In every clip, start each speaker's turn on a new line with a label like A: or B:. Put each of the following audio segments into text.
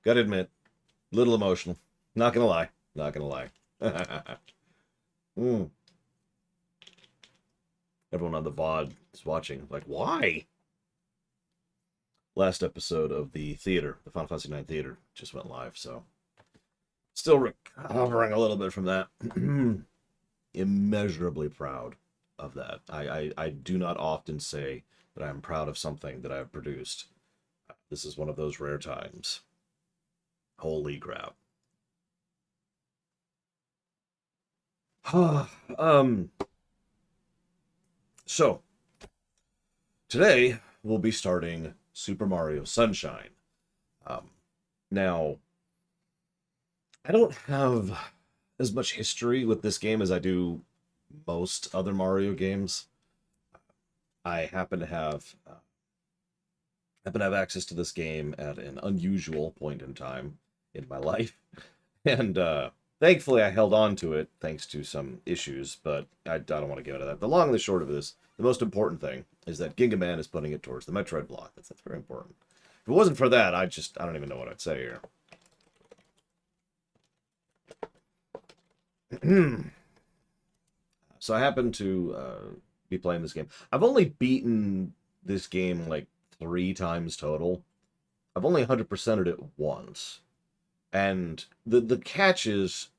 A: Gotta admit, little emotional. Not gonna lie. Not gonna lie. Mm. Everyone on the VOD is watching. Like, why? Last episode of the theater, the Final Fantasy IX theater, just went live, so still recovering a little bit from that. Immeasurably proud of that. I do not often say that I'm proud of something that I've produced. This is one of those rare times. Holy crap. um, so, today we'll be starting Super Mario Sunshine. Um, Now, I don't have as much history with this game as I do most other Mario games. I happen to have access to this game at an unusual point in time in my life, and thankfully I held on to it thanks to some issues. But I don't want to get into that. The long and the short of this, the most important thing is that Ginga Man is putting it towards the Metroid block. That's very important. If it wasn't for that, I don't even know what I'd say here. So I happen to be playing this game. I've only beaten this game like 3 times total. I've only 100%ed it once. And the catch is,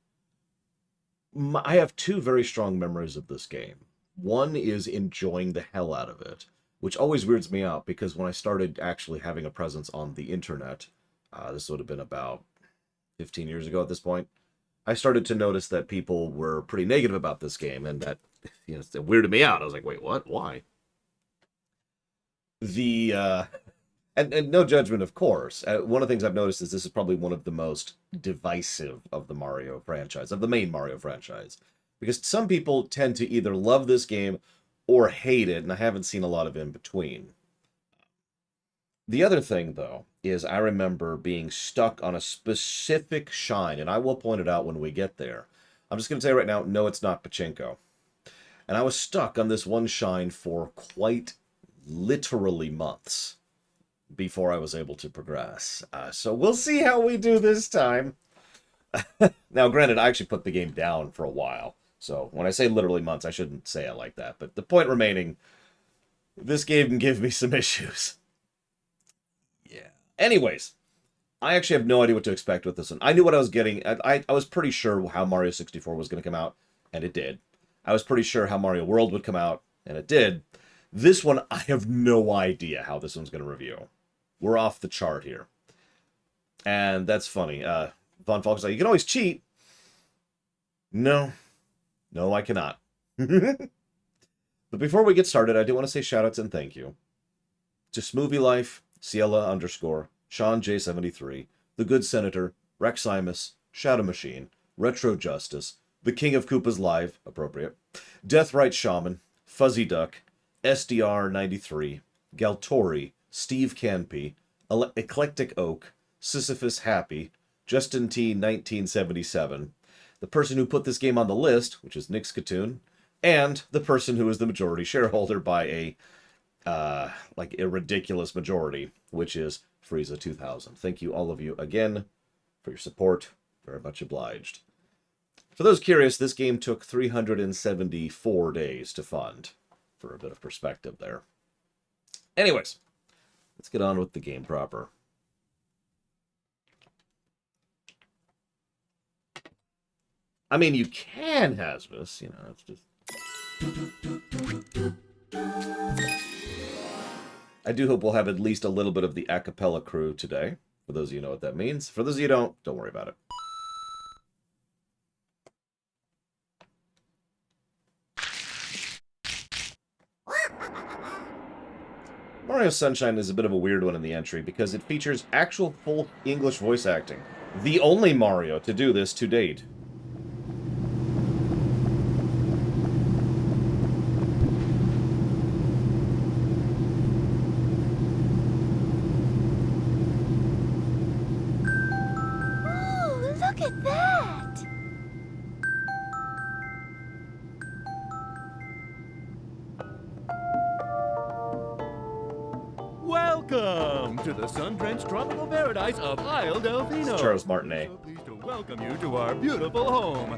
A: I have two very strong memories of this game. One is enjoying the hell out of it, which always weirds me out because when I started actually having a presence on the internet, this would have been about 15 years ago at this point, I started to notice that people were pretty negative about this game, and that it weirded me out. I was like, wait, what? Why? The and no judgment, of course. One of the things I've noticed is this is probably one of the most divisive of the Mario franchise, of the main Mario franchise, because some people tend to either love this game or hate it, and I haven't seen a lot of in between. The other thing, though, is I remember being stuck on a specific shine, and I will point it out when we get there. I'm just going to say right now, no, it's not Pachinko. And I was stuck on this one shine for quite literally months before I was able to progress. So we'll see how we do this time. Now, granted, I actually put the game down for a while. So when I say literally months, I shouldn't say it like that. But the point remaining, this game can give me some issues. Yeah. Anyways, I actually have no idea what to expect with this one. I knew what I was getting. I was pretty sure how Mario 64 was going to come out, and it did. I was pretty sure how Mario World would come out, and it did. This one, I have no idea how this one's going to review. We're off the chart here. And that's funny. Von Falk's like, you can always cheat. No. No, I cannot. But before we get started, I do want to say shoutouts and thank you to Smoothie Life, Ciela _ Sean J73, The Good Senator, Reximus, Shadow Machine, Retro Justice, The King of Koopas Live, appropriate, Deathrite Shaman, Fuzzy Duck, SDR93, Galtori, Steve Canpy, Eclectic Oak, Sisyphus Happy, Justin T 1977, the person who put this game on the list, which is Nick Skatoon, and the person who is the majority shareholder by a ridiculous majority, which is Frieza 2000. Thank you, all of you, again, for your support. Very much obliged. For those curious, this game took 374 days to fund, for a bit of perspective there. Anyways, let's get on with the game proper. I mean, you can Hasmus, it's just... I do hope we'll have at least a little bit of the a cappella crew today. For those of you who know what that means. For those of you who don't worry about it. Mario Sunshine is a bit of a weird one in the entry because it features actual full English voice acting. The only Mario to do this to date.
B: Ooh, look at that!
C: Welcome! Welcome to the sun-drenched tropical paradise of Isle Delfino.
A: It's Charles Martinet.
C: We're so pleased to welcome you to our beautiful home.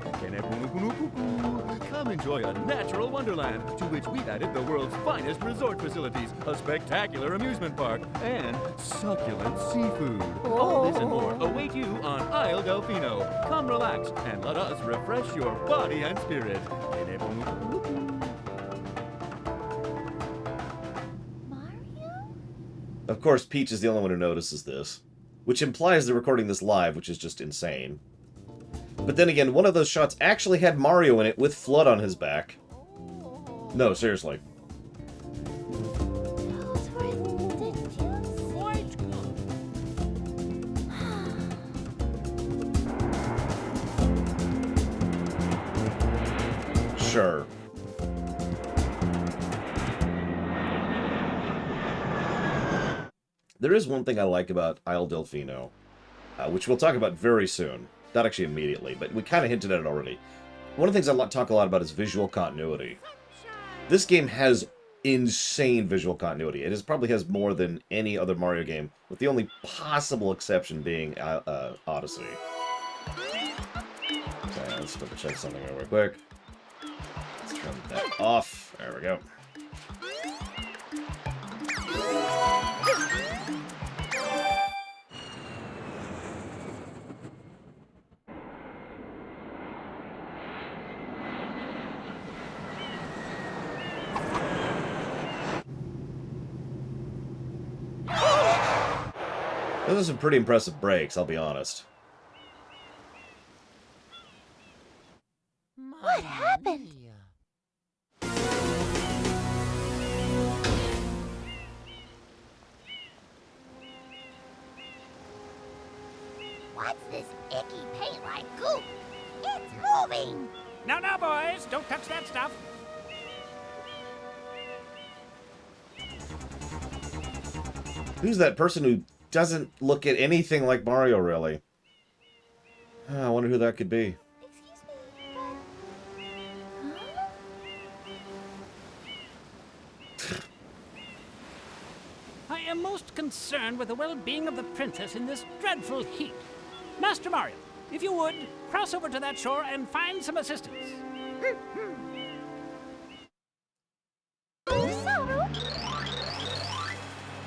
C: Come enjoy a natural wonderland to which we've added the world's finest resort facilities, a spectacular amusement park, and succulent seafood. All this and more await you on Isle Delfino. Come relax and let us refresh your body and spirit.
B: Mario?
A: Of course, Peach is the only one who notices this, which implies they're recording this live, which is just insane. But then again, one of those shots actually had Mario in it with Flood on his back. No, seriously.
B: Those were quite
A: Sure. There is one thing I like about Isle Delfino, which we'll talk about very soon. Not actually immediately, but we kind of hinted at it already. One of the things I talk a lot about is visual continuity. This game has insane visual continuity. It probably has more than any other Mario game, with the only possible exception being Odyssey. So let's double check something real quick. Let's turn that off. There we go. Those are some pretty impressive breaks, I'll be honest.
B: What happened? What's this icky paint-like goop? It's moving!
D: No, no, boys! Don't touch that stuff!
A: Who's that person who doesn't look at anything like Mario, really? I wonder who that could be.
B: Excuse me, but... Huh?
D: I am most concerned with the well-being of the princess in this dreadful heat. Master Mario, if you would, cross over to that shore and find some assistance.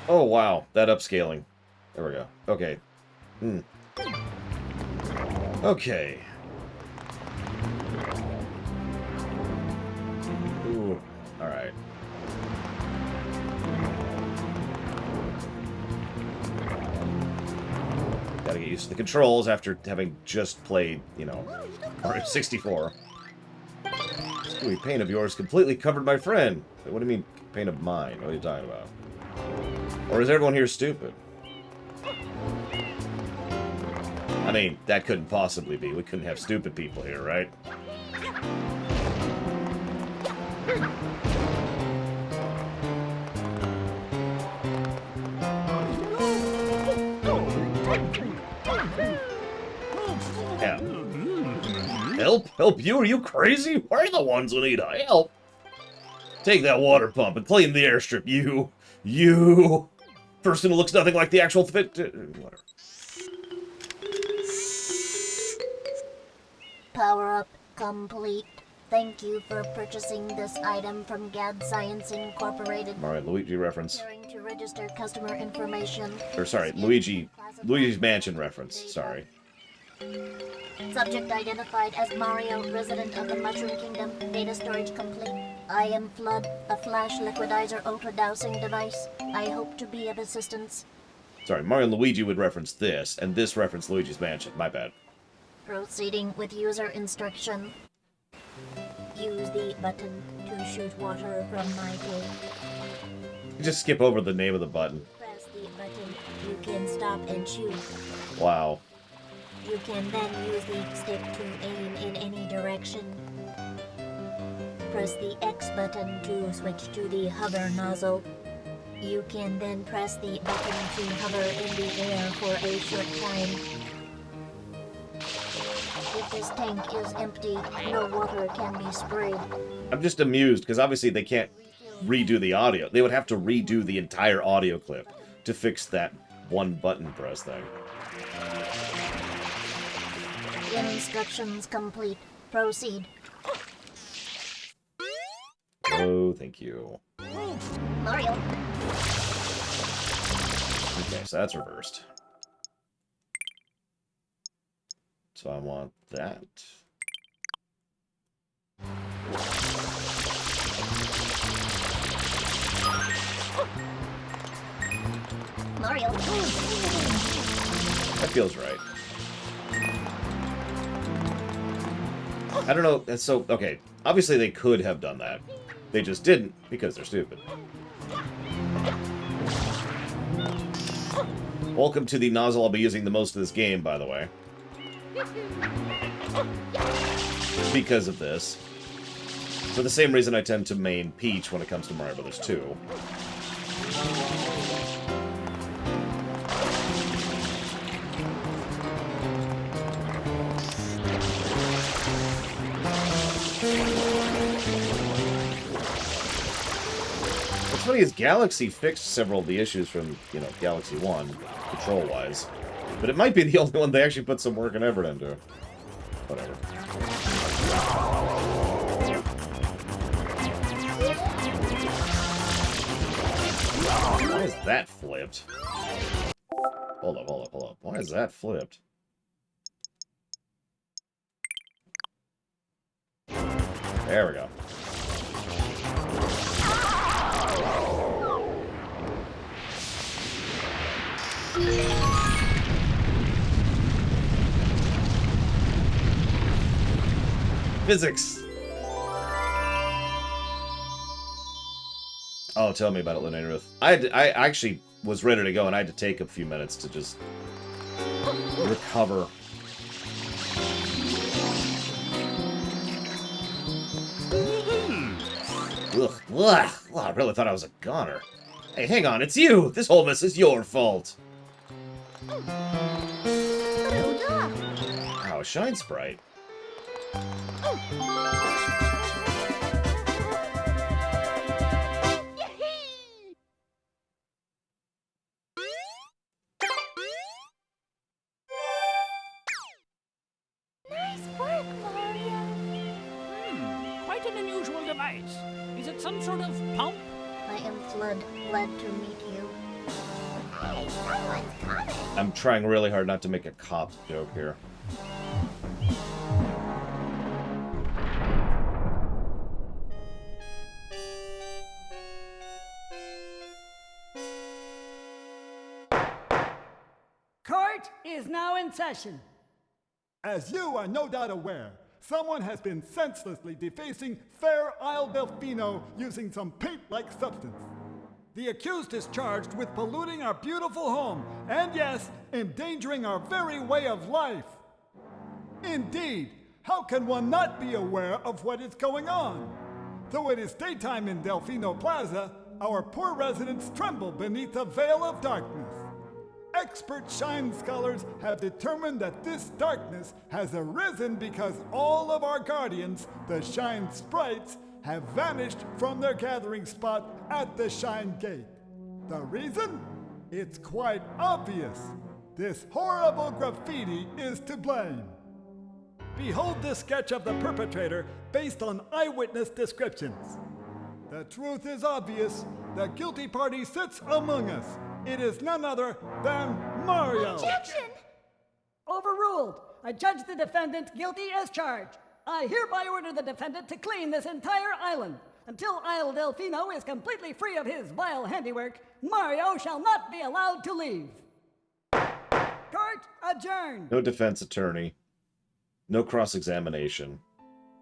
A: Oh, wow. That upscaling. There we go. Okay. Okay. Ooh. Alright. Gotta get used to the controls after having just played, you know, Mario 64. This gooey paint of yours completely covered my friend. What do you mean, paint of mine? What are you talking about? Or is everyone here stupid? I mean, that couldn't possibly be. We couldn't have stupid people here, right? Yeah. Help? Help you? Are you crazy? We're the ones who need help. Take that water pump and clean the airstrip, you person who looks nothing like the actual fit. Whatever.
B: Power up complete. Thank you for purchasing this item from GAD Science Incorporated.
A: All right, Luigi reference.
B: Preparing to register customer information.
A: Or sorry, Luigi's Mansion reference. Sorry.
B: Subject identified as Mario, resident of the Mushroom Kingdom. Data storage complete. I am Flood, a flash liquidizer ultra-dowsing device. I hope to be of assistance.
A: Sorry, Mario and Luigi would reference this, and this referenced Luigi's Mansion. My bad.
B: Proceeding with user instruction. Use the button to shoot water from my tank.
A: Just skip over the name of the button.
B: Press the button. You can stop and shoot.
A: Wow.
B: You can then use the stick to aim in any direction. Press the X button to switch to the hover nozzle. You can then press the button to hover in the air for a short time. If this tank is empty, no water can be sprayed.
A: I'm just amused, because obviously they can't redo the audio. They would have to redo the entire audio clip to fix that one button press thing.
B: Instructions complete. Proceed.
A: Oh, thank you.
B: Mario.
A: Okay, so that's reversed. So I want that.
B: Mario.
A: That feels right. I don't know. So, okay. Obviously, they could have done that. They just didn't because they're stupid. Welcome to the nozzle I'll be using the most of this game, by the way. Because of this. For the same reason I tend to main Peach when it comes to Mario Bros. 2. What's funny is Galaxy fixed several of the issues from, you know, Galaxy 1, control-wise. But it might be the only one they actually put some work and effort into. Whatever. Why is that flipped? Hold up, hold up, hold up. Why is that flipped? There we go. Physics! Oh, tell me about it, Linnea Ruth. I actually was ready to go, and I had to take a few minutes to just recover. Ugh, ugh, well, I really thought I was a goner. Hey, hang on, it's you! This whole mess is your fault! Oh, Shine Sprite.
B: Nice work, Mario.
D: Quite an unusual device. Is it some sort of pump?
B: I am Flood. Glad to meet you. Hey, someone's coming.
A: I'm trying really hard not to make a cop joke here.
E: Court is now in session.
F: As you are no doubt aware, someone has been senselessly defacing fair Isle Delfino using some paint-like substance. The accused is charged with polluting our beautiful home, and yes, endangering our very way of life. Indeed, how can one not be aware of what is going on? Though it is daytime in Delfino Plaza, our poor residents tremble beneath a veil of darkness. Expert Shine scholars have determined that this darkness has arisen because all of our guardians, the Shine Sprites, have vanished from their gathering spot at the Shine Gate. The reason? It's quite obvious. This horrible graffiti is to blame. Behold this sketch of the perpetrator based on eyewitness descriptions. The truth is obvious. The guilty party sits among us. It is none other than Mario.
B: Objection!
E: Overruled. I judge the defendant guilty as charged. I hereby order the defendant to clean this entire island. Until Isle Delfino is completely free of his vile handiwork, Mario shall not be allowed to leave. Court adjourned.
A: No defense attorney. No cross-examination.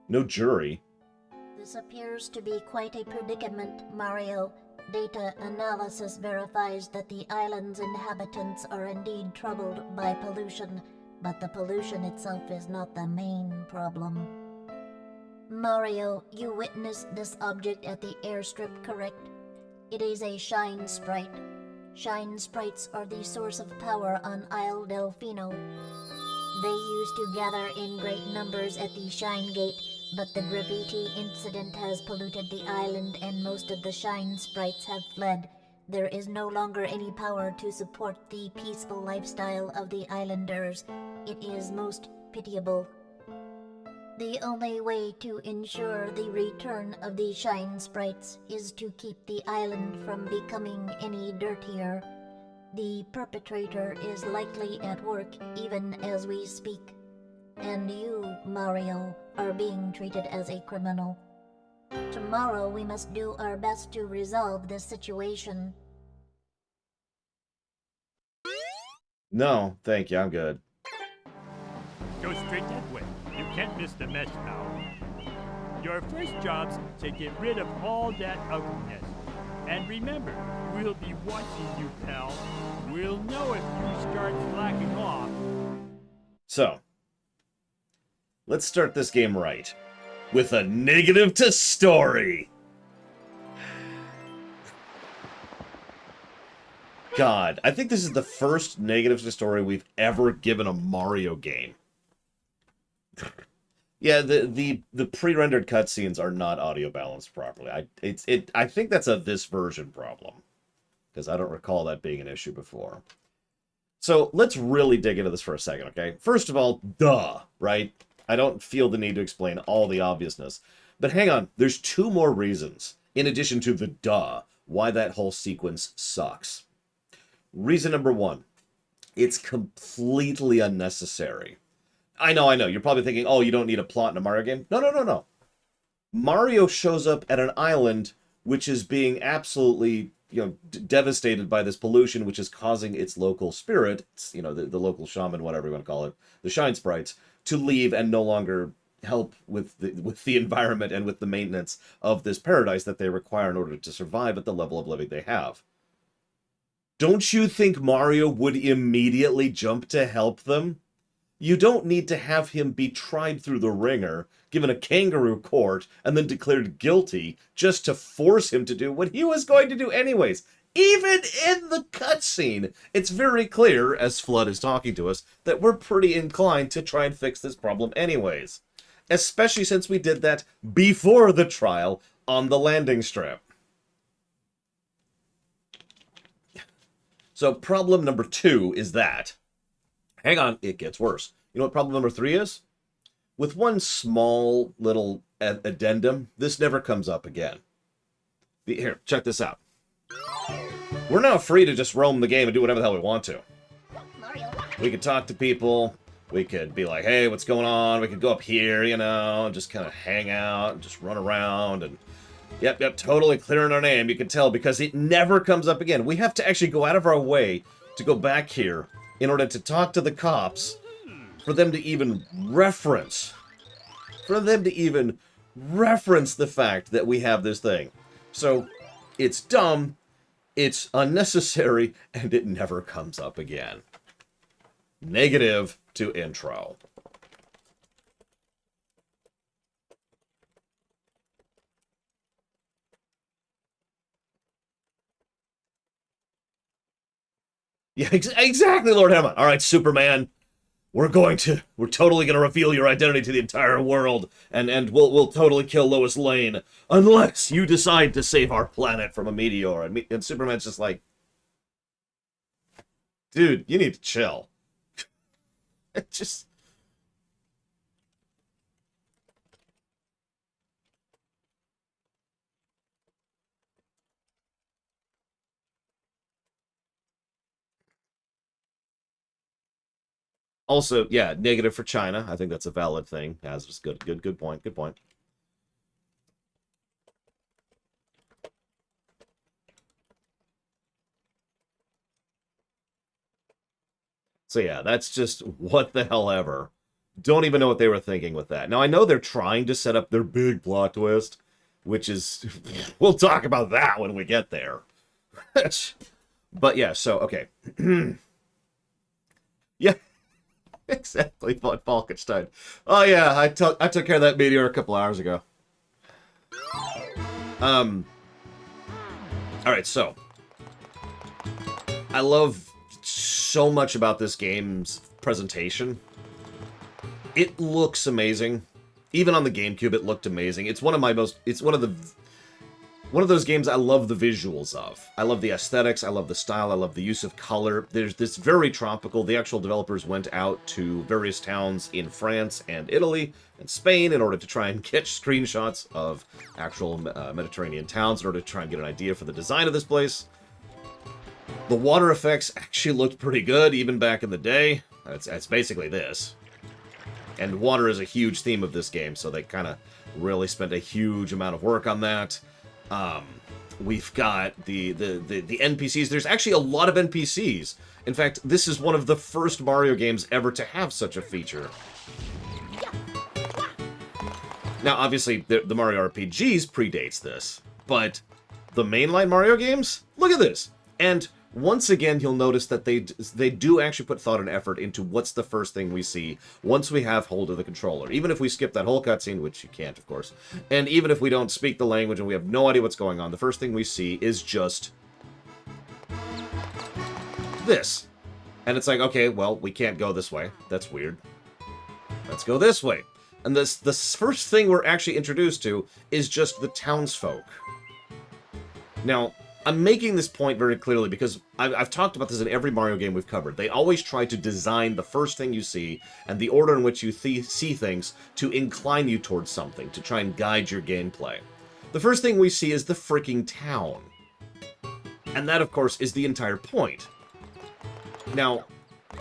A: No jury.
B: This appears to be quite a predicament, Mario. Data analysis verifies that the island's inhabitants are indeed troubled by pollution, but the pollution itself is not the main problem. Mario, you witnessed this object at the airstrip, correct? It is a Shine Sprite. Shine Sprites are the source of power on Isle Delfino. They used to gather in great numbers at the Shine Gate, but the graffiti incident has polluted the island and most of the Shine Sprites have fled. There is no longer any power to support the peaceful lifestyle of the islanders. It is most pitiable. The only way to ensure the return of the Shine Sprites is to keep the island from becoming any dirtier. The perpetrator is likely at work even as we speak. And you, Mario, are being treated as a criminal. Tomorrow we must do our best to resolve this situation.
A: No, thank you. I'm good.
G: Go straight that way. You can't miss the mess now. Your first job's to get rid of all that ugliness. And remember, we'll be watching you, pal. We'll know if you start slacking off.
A: So, let's start this game right. With a negative to story. God, I think this is the first negative to story we've ever given a Mario game. Yeah, the pre-rendered cutscenes are not audio balanced properly. I think that's a this version problem, because I don't recall that being an issue before. So let's really dig into this for a second, okay? First of all, duh, right? I don't feel the need to explain all the obviousness. But hang on, there's two more reasons, in addition to the duh, why that whole sequence sucks. Reason number one, it's completely unnecessary. I know, you're probably thinking, oh, you don't need a plot in a Mario game. No. Mario shows up at an island which is being absolutely, devastated by this pollution, which is causing its local spirits, the local shaman, whatever you want to call it, the Shine Sprites, to leave and no longer help with the environment and with the maintenance of this paradise that they require in order to survive at the level of living they have. Don't you think Mario would immediately jump to help them? You don't need to have him be tried through the ringer, given a kangaroo court, and then declared guilty just to force him to do what he was going to do anyways. Even in the cutscene, it's very clear, as Flood is talking to us, that we're pretty inclined to try and fix this problem anyways. Especially since we did that before the trial on the landing strip. So problem number 2 is that, hang on, it gets worse. You know what problem number 3 is? With one small little addendum, this never comes up again. Here, check this out. We're now free to just roam the game and do whatever the hell we want to.
B: Mario.
A: We could talk to people. We could be like, hey, what's going on? We could go up here, and just kind of hang out and just run around and... Yep, totally clearing our name, you can tell, because it never comes up again. We have to actually go out of our way to go back here in order to talk to the cops for them to even reference the fact that we have this thing. So, it's dumb, it's unnecessary, and it never comes up again. Negative to intro. Yeah, exactly, Lord Hammond. All right, Superman, we're totally gonna reveal your identity to the entire world, and we'll totally kill Lois Lane unless you decide to save our planet from a meteor. And Superman's just like, dude, you need to chill. It just. Also, yeah, negative for China. I think that's a valid thing. As is good point. Good point. So yeah, that's just what the hell ever. Don't even know what they were thinking with that. Now, I know they're trying to set up their big plot twist, which is... We'll talk about that when we get there. But yeah, so, okay. Yeah. Exactly, von Falkenstein. Oh yeah, I took care of that meteor a couple hours ago. Alright, so. I love so much about this game's presentation. It looks amazing. Even on the GameCube, it looked amazing. It's one of the... one of those games I love the visuals of. I love the aesthetics, I love the style, I love the use of color. There's this very tropical. The actual developers went out to various towns in France and Italy and Spain in order to try and catch screenshots of actual Mediterranean towns in order to try and get an idea for the design of this place. The water effects actually looked pretty good, even back in the day. It's basically this. And water is a huge theme of this game, so they kind of really spent a huge amount of work on that. We've got the NPCs. There's actually a lot of NPCs. In fact, this is one of the first Mario games ever to have such a feature. Now, obviously, the Mario RPGs predates this, but the mainline Mario games? Look at this! And once again, you'll notice that they do actually put thought and effort into what's the first thing we see once we have hold of the controller. Even if we skip that whole cutscene, which you can't, of course, and even if we don't speak the language and we have no idea what's going on, the first thing we see is just this. And it's like, okay, well, we can't go this way. That's weird. Let's go this way. And the first thing we're actually introduced to is just the townsfolk. Now, I'm making this point very clearly because I've talked about this in every Mario game we've covered. They always try to design the first thing you see and the order in which you see things to incline you towards something, to try and guide your gameplay. The first thing we see is the freaking town. And that, of course, is the entire point. Now,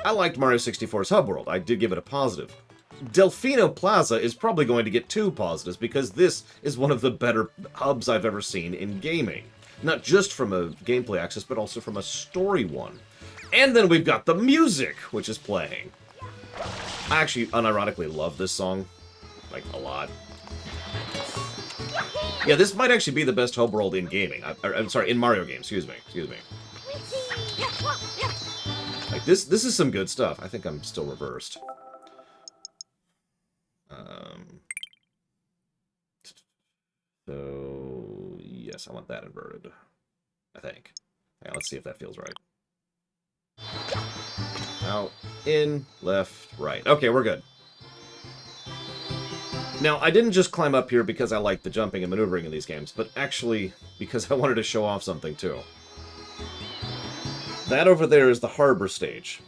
A: I liked Mario 64's Hub World. I did give it a positive. Delfino Plaza is probably going to get 2 positives because this is one of the better hubs I've ever seen in gaming. Not just from a gameplay access, but also from a story one. And then we've got the music, which is playing. I actually, unironically, love this song. Like, a lot. Yeah, this might actually be the best hub world in gaming. I'm sorry, in Mario games. Excuse me. Like, this is some good stuff. I think I'm still reversed. So, yes, I want that inverted. I think. Yeah, let's see if that feels right. Out, in, left, right. Okay, we're good. Now, I didn't just climb up here because I like the jumping and maneuvering in these games, but actually because I wanted to show off something, too. That over there is the harbor stage.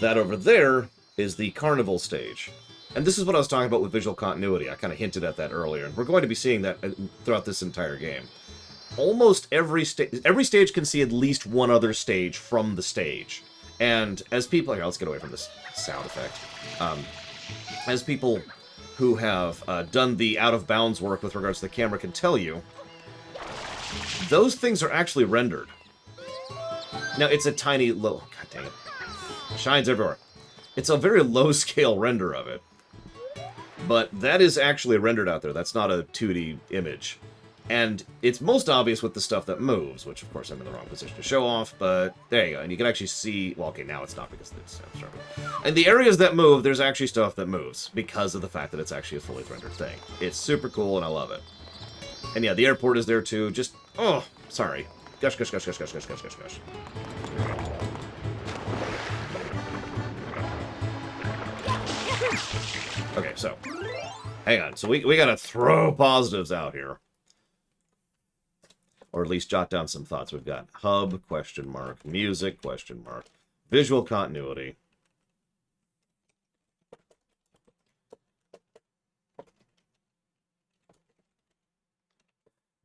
A: That over there is the carnival stage. And this is what I was talking about with visual continuity. I kind of hinted at that earlier, and we're going to be seeing that throughout this entire game. Almost every stage can see at least one other stage from the stage. And as people... Here, let's get away from this sound effect. As people who have done the out-of-bounds work with regards to the camera can tell you, those things are actually rendered. Now, it's a tiny little... God dang it. Shines everywhere. It's a very low-scale render of it. But that is actually rendered out there. That's not a 2D image. And it's most obvious with the stuff that moves, which, of course, I'm in the wrong position to show off, but there you go. And you can actually see... Well, okay, now it's not because it's abstract. And the areas that move, there's actually stuff that moves because of the fact that it's actually a fully rendered thing. It's super cool, and I love it. And yeah, the airport is there, too. Just... Oh, sorry. Gush, gush, gush, gush, gush, gush, gush, gush, gush. Okay, so, hang on. So we gotta throw positives out here. Or at least jot down some thoughts. We've got hub, question mark, music, question mark, visual continuity.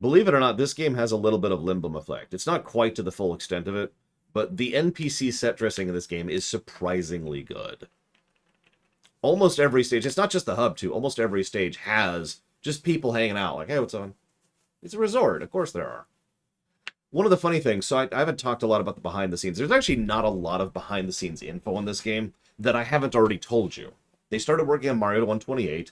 A: Believe it or not, this game has a little bit of Limbum effect. It's not quite to the full extent of it, but the NPC set dressing in this game is surprisingly good. Almost every stage, it's not just the hub, too. Almost every stage has just people hanging out. Like, hey, what's on? It's a resort. Of course there are. One of the funny things, so I haven't talked a lot about the behind the scenes. There's actually not a lot of behind the scenes info in this game that I haven't already told you. They started working on Mario 128.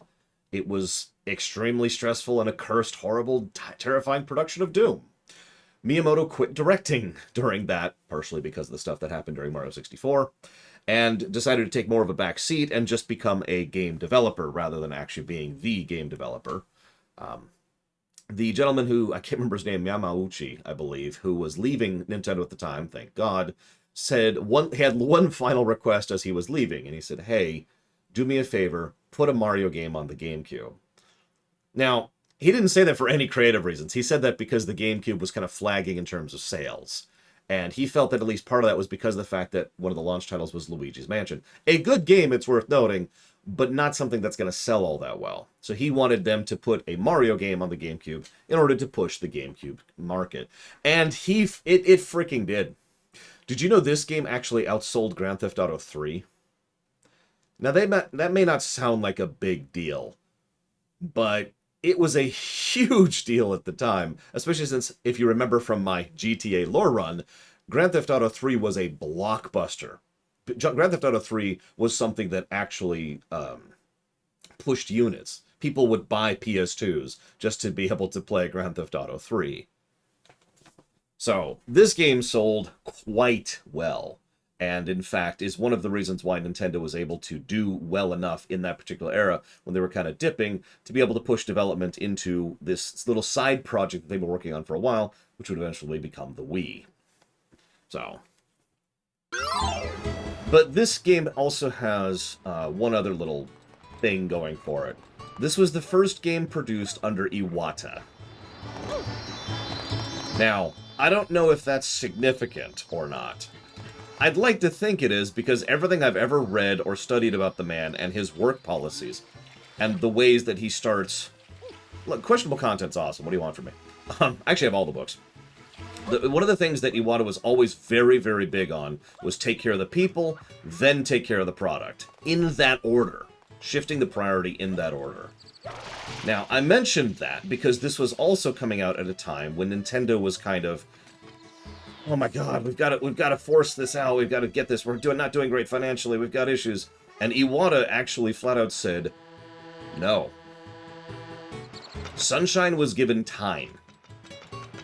A: It was extremely stressful and a cursed, horrible, terrifying production of Doom. Miyamoto quit directing during that, partially because of the stuff that happened during Mario 64. And decided to take more of a back seat and just become a game developer rather than actually being the game developer. The gentleman who, I can't remember his name, Yamauchi, I believe, who was leaving Nintendo at the time, thank God, said he had one final request as he was leaving, and he said, hey, do me a favor, put a Mario game on the GameCube. Now, he didn't say that for any creative reasons. He said that because the GameCube was kind of flagging in terms of sales. And he felt that at least part of that was because of the fact that one of the launch titles was Luigi's Mansion. A good game, it's worth noting, but not something that's going to sell all that well. So he wanted them to put a Mario game on the GameCube in order to push the GameCube market. And it freaking did. Did you know this game actually outsold Grand Theft Auto 3? Now, that may not sound like a big deal, but it was a huge deal at the time, especially since, if you remember from my GTA lore run, Grand Theft Auto 3 was a blockbuster. Grand Theft Auto 3 was something that actually pushed units. People would buy PS2s just to be able to play Grand Theft Auto 3. So, this game sold quite well, and in fact is one of the reasons why Nintendo was able to do well enough in that particular era, when they were kind of dipping, to be able to push development into this little side project that they've been working on for a while, which would eventually become the Wii. So... But this game also has one other little thing going for it. This was the first game produced under Iwata. Now, I don't know if that's significant or not. I'd like to think it is, because everything I've ever read or studied about the man and his work policies, and the ways that he starts... Look, questionable content's awesome. What do you want from me? I actually have all the books. One of the things that Iwata was always very, very big on was take care of the people, then take care of the product. In that order. Shifting the priority in that order. Now, I mentioned that because this was also coming out at a time when Nintendo was kind of, oh my god, we've got to force this out, we've got to get this, we're not doing great financially, we've got issues. And Iwata actually flat out said, no. Sunshine was given time.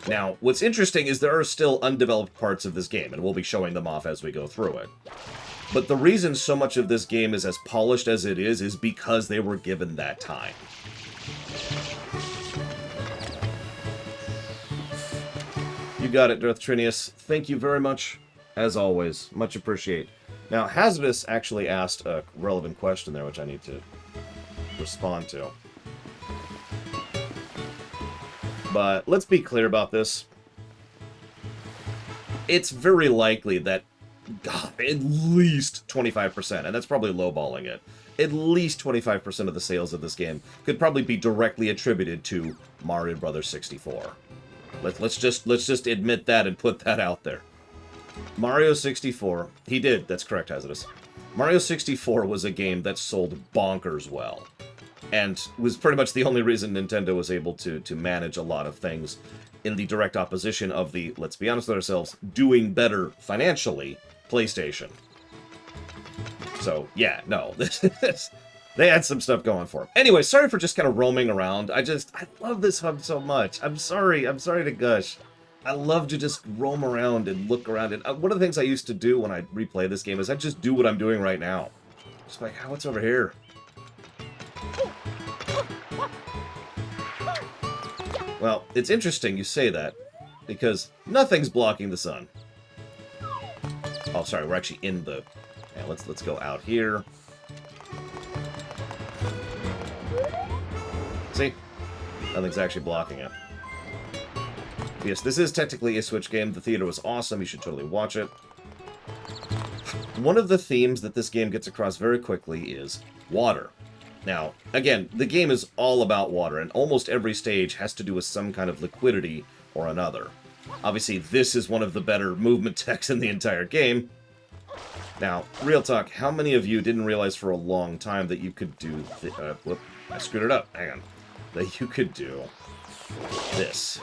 A: Now, what's interesting is there are still undeveloped parts of this game, and we'll be showing them off as we go through it. But the reason so much of this game is as polished as it is because they were given that time. You got it, Darth Trinius. Thank you very much, as always. Much appreciate. Now, Hazardous actually asked a relevant question there, which I need to respond to. But let's be clear about this. It's very likely that, God, at least 25%, and that's probably lowballing it, at least 25% of the sales of this game could probably be directly attributed to Mario Bros. 64. Let's just admit that and put that out there. Mario 64, he did, that's correct, Hazardous. Mario 64 was a game that sold bonkers well. And was pretty much the only reason Nintendo was able to manage a lot of things in the direct opposition of the, let's be honest with ourselves, doing better financially PlayStation. So, yeah, no, they had some stuff going for them. Anyway, sorry for just kind of roaming around. I love this hub so much. I'm sorry to gush. I love to just roam around and look around. And one of the things I used to do when I replay this game is I just do what I'm doing right now. Just like, what's over here? Well, it's interesting you say that, because nothing's blocking the sun. Oh, sorry, we're actually in the... Yeah, let's go out here. See? Nothing's actually blocking it. Yes, this is technically a Switch game. The theater was awesome. You should totally watch it. One of the themes that this game gets across very quickly is water. Now, again, the game is all about water, and almost every stage has to do with some kind of liquidity or another. Obviously, this is one of the better movement techs in the entire game. Now, real talk, how many of you didn't realize for a long time that you could do... whoop, I screwed it up. Hang on. That you could do this.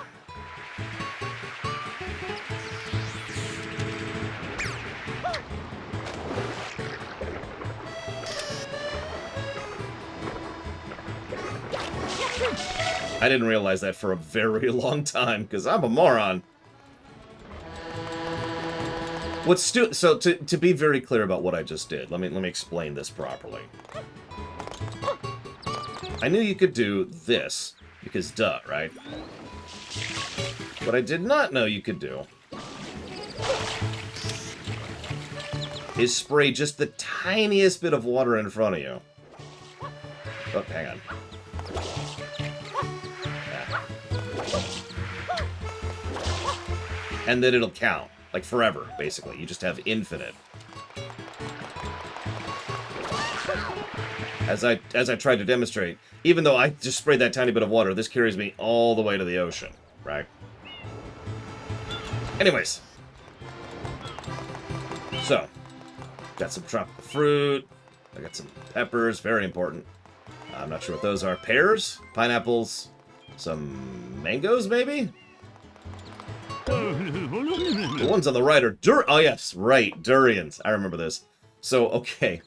A: I didn't realize that for a very long time, because I'm a moron. So, to be very clear about what I just did, let me explain this properly. I knew you could do this, because duh, right? What I did not know you could do is spray just the tiniest bit of water in front of you. Oh, hang on. and then it'll count. Like forever, basically. You just have infinite. As I tried to demonstrate, even though I just sprayed that tiny bit of water, this carries me all the way to the ocean, right? Anyways. So, got some tropical fruit. I got some peppers, very important. I'm not sure what those are. Pears, pineapples, some mangoes, maybe? The ones on the right are oh yes, right, durians. I remember this. So, okay.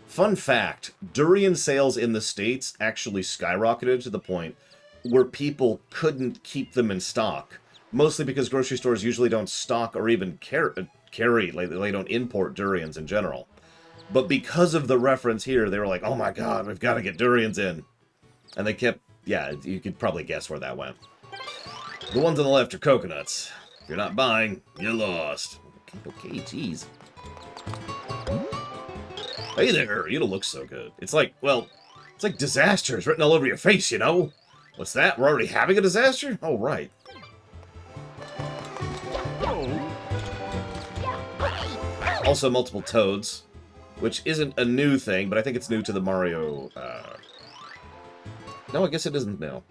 A: Fun fact, durian sales in the States actually skyrocketed to the point where people couldn't keep them in stock. Mostly because grocery stores usually don't stock or even carry, like they don't import durians in general. But because of the reference here, they were like, oh my god, we've got to get durians in. And they kept, yeah, you could probably guess where that went. The ones on the left are coconuts. If you're not buying, you're lost. Okay, geez. Hey there, you don't look so good. It's like, well, it's like disasters written all over your face, you know? What's that? We're already having a disaster? Oh, right. Also, multiple toads, which isn't a new thing, but I think it's new to the Mario, No, I guess it isn't new.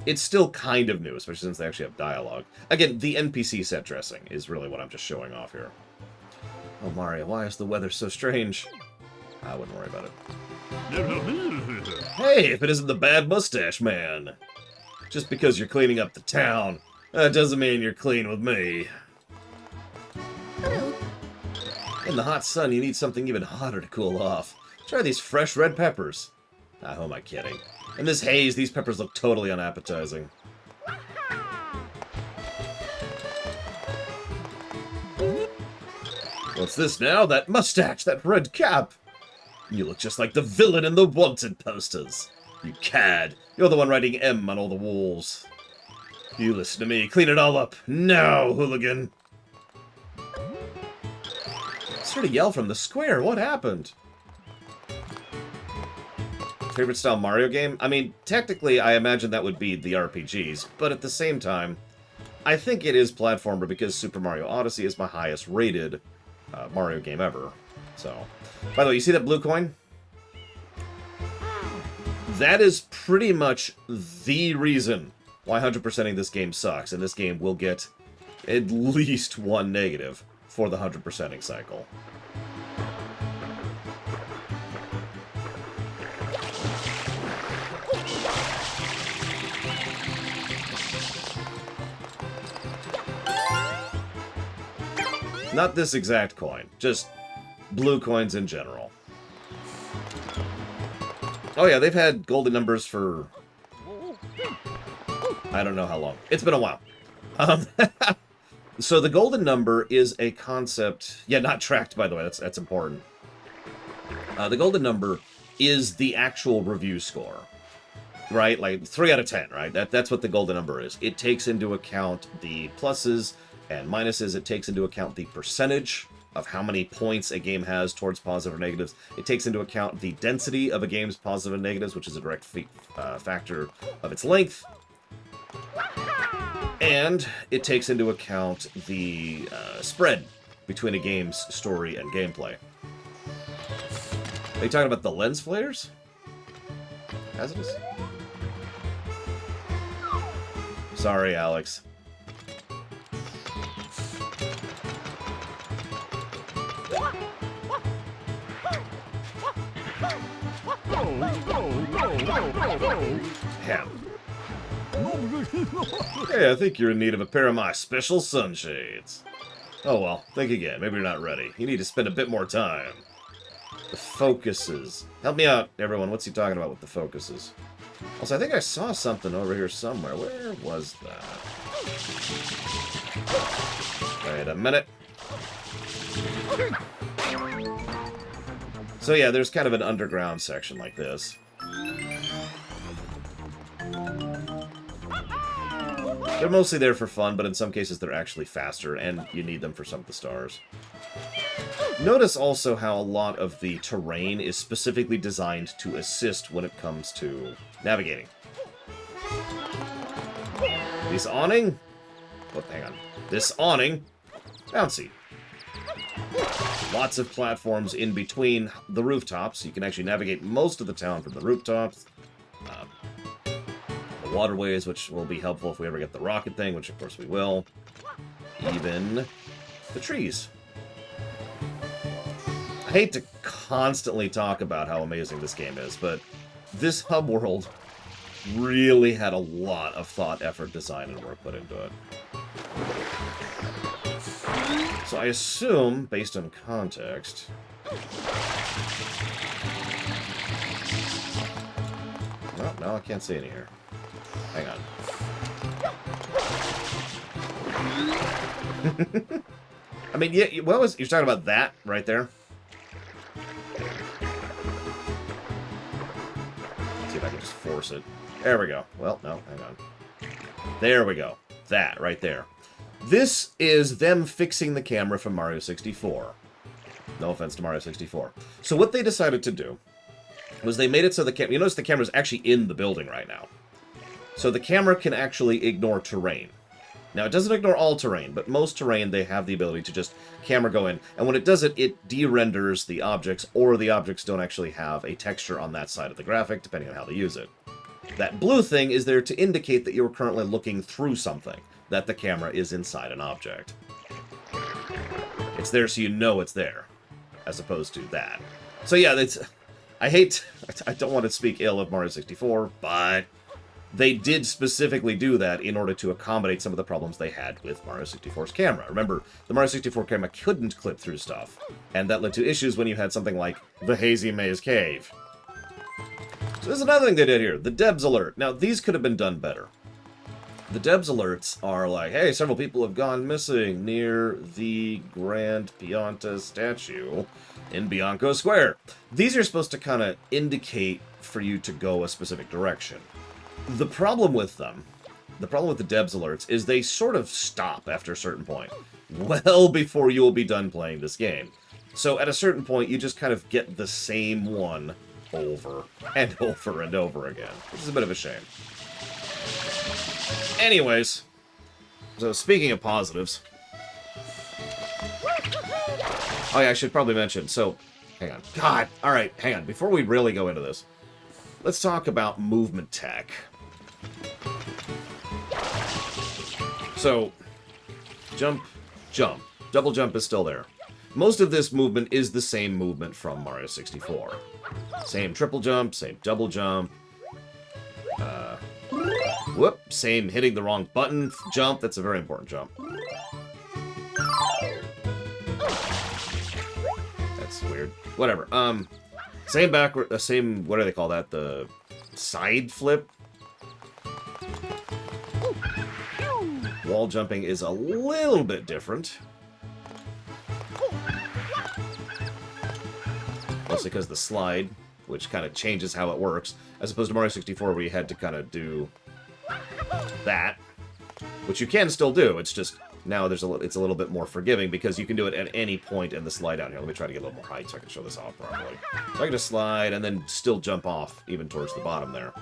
A: It's still kind of new, especially since they actually have dialogue. Again, the NPC set dressing is really what I'm just showing off here. Oh, Mario, why is the weather so strange? I wouldn't worry about it. Hey, if it isn't the bad mustache man. Just because you're cleaning up the town, that doesn't mean you're clean with me. In the hot sun, you need something even hotter to cool off. Try these fresh red peppers. Ah, who am I kidding? In this haze, these peppers look totally unappetizing. What's this now? That mustache, that red cap. You look just like the villain in the wanted posters. You cad. You're the one writing M on all the walls. You listen to me. Clean it all up. Now, hooligan. I heard a yell from the square. What happened? Favorite style Mario game? I mean, technically, I imagine that would be the RPGs, but at the same time, I think it is platformer because Super Mario Odyssey is my highest rated Mario game ever. So, by the way, you see that blue coin? That is pretty much the reason why 100%ing this game sucks, and this game will get at least one negative for the 100%ing cycle. Not this exact coin, just blue coins in general. Oh yeah, they've had golden numbers for I don't know how long. It's been a while. So the golden number is a concept... Yeah, not tracked, by the way. That's important. The golden number is the actual review score. Right? Like 3 out of 10, right? That's what the golden number is. It takes into account the pluses and minuses. It takes into account the percentage of how many points a game has towards positive or negatives. It takes into account the density of a game's positive and negatives, which is a direct factor of its length. And it takes into account the spread between a game's story and gameplay. Are you talking about the lens flares? Hazardous? Sorry, Alex. Ham. Hey, I think you're in need of a pair of my special sunshades. Oh well, think again. Maybe you're not ready. You need to spend a bit more time. The focuses. Help me out, everyone. What's he talking about with the focuses? Also, I think I saw something over here somewhere. Where was that? Wait a minute. So yeah, there's kind of an underground section like this. They're mostly there for fun, but in some cases they're actually faster, and you need them for some of the stars. Notice also how a lot of the terrain is specifically designed to assist when it comes to navigating. This awning? What? Hang on. This awning. Bouncy. Lots of platforms in between the rooftops. You can actually navigate most of the town from the rooftops. The waterways, which will be helpful if we ever get the rocket thing, which of course we will. Even the trees. I hate to constantly talk about how amazing this game is, but this hub world really had a lot of thought, effort, design, and work put into it. So I assume, based on context... Oh, no, I can't see any here. Hang on. I mean, yeah, what was... You're talking about that right there? Let's see if I can just force it. There we go. Well, no, hang on. There we go. That, right there. This is them fixing the camera from Mario 64. No offense to Mario 64. So what they decided to do was they made it so the camera... You notice the camera's actually in the building right now. So the camera can actually ignore terrain. Now, it doesn't ignore all terrain, but most terrain, they have the ability to just camera go in. And when it does it, it de-renders the objects, or the objects don't actually have a texture on that side of the graphic, depending on how they use it. That blue thing is there to indicate that you're currently looking through something, that the camera is inside an object. It's there so you know it's there, as opposed to that. So yeah, that's... I don't want to speak ill of Mario 64, but they did specifically do that in order to accommodate some of the problems they had with Mario 64's camera. Remember, the Mario 64 camera couldn't clip through stuff, and that led to issues when you had something like the Hazy Maze Cave. So there's another thing they did here, the Debs alert. Now, these could have been done better. The Debs alerts are like, hey, several people have gone missing near the Grand Pianta statue in Bianco Square. These are supposed to kind of indicate for you to go a specific direction. The problem with them, the problem with the Debs alerts, is they sort of stop after a certain point, well before you will be done playing this game. So at a certain point, you just kind of get the same one over and over and over again, which is a bit of a shame. Anyways, so speaking of positives... Oh yeah, I should probably mention, so... Hang on. God! Alright, hang on. Before we really go into this, let's talk about movement tech. So, jump, jump. Double jump is still there. Most of this movement is the same movement from Mario 64. Same triple jump, same double jump. Whoop, same hitting the wrong button jump. That's a very important jump. That's weird. Whatever. Same backward, same, what do they call that? The side flip? Wall jumping is a little bit different. Mostly because the slide, which kind of changes how it works, as opposed to Mario 64 where you had to kind of do that, which you can still do. It's just now it's a little bit more forgiving because you can do it at any point in the slide down here. Let me try to get a little more height so I can show this off properly. So I can just slide and then still jump off even towards the bottom there.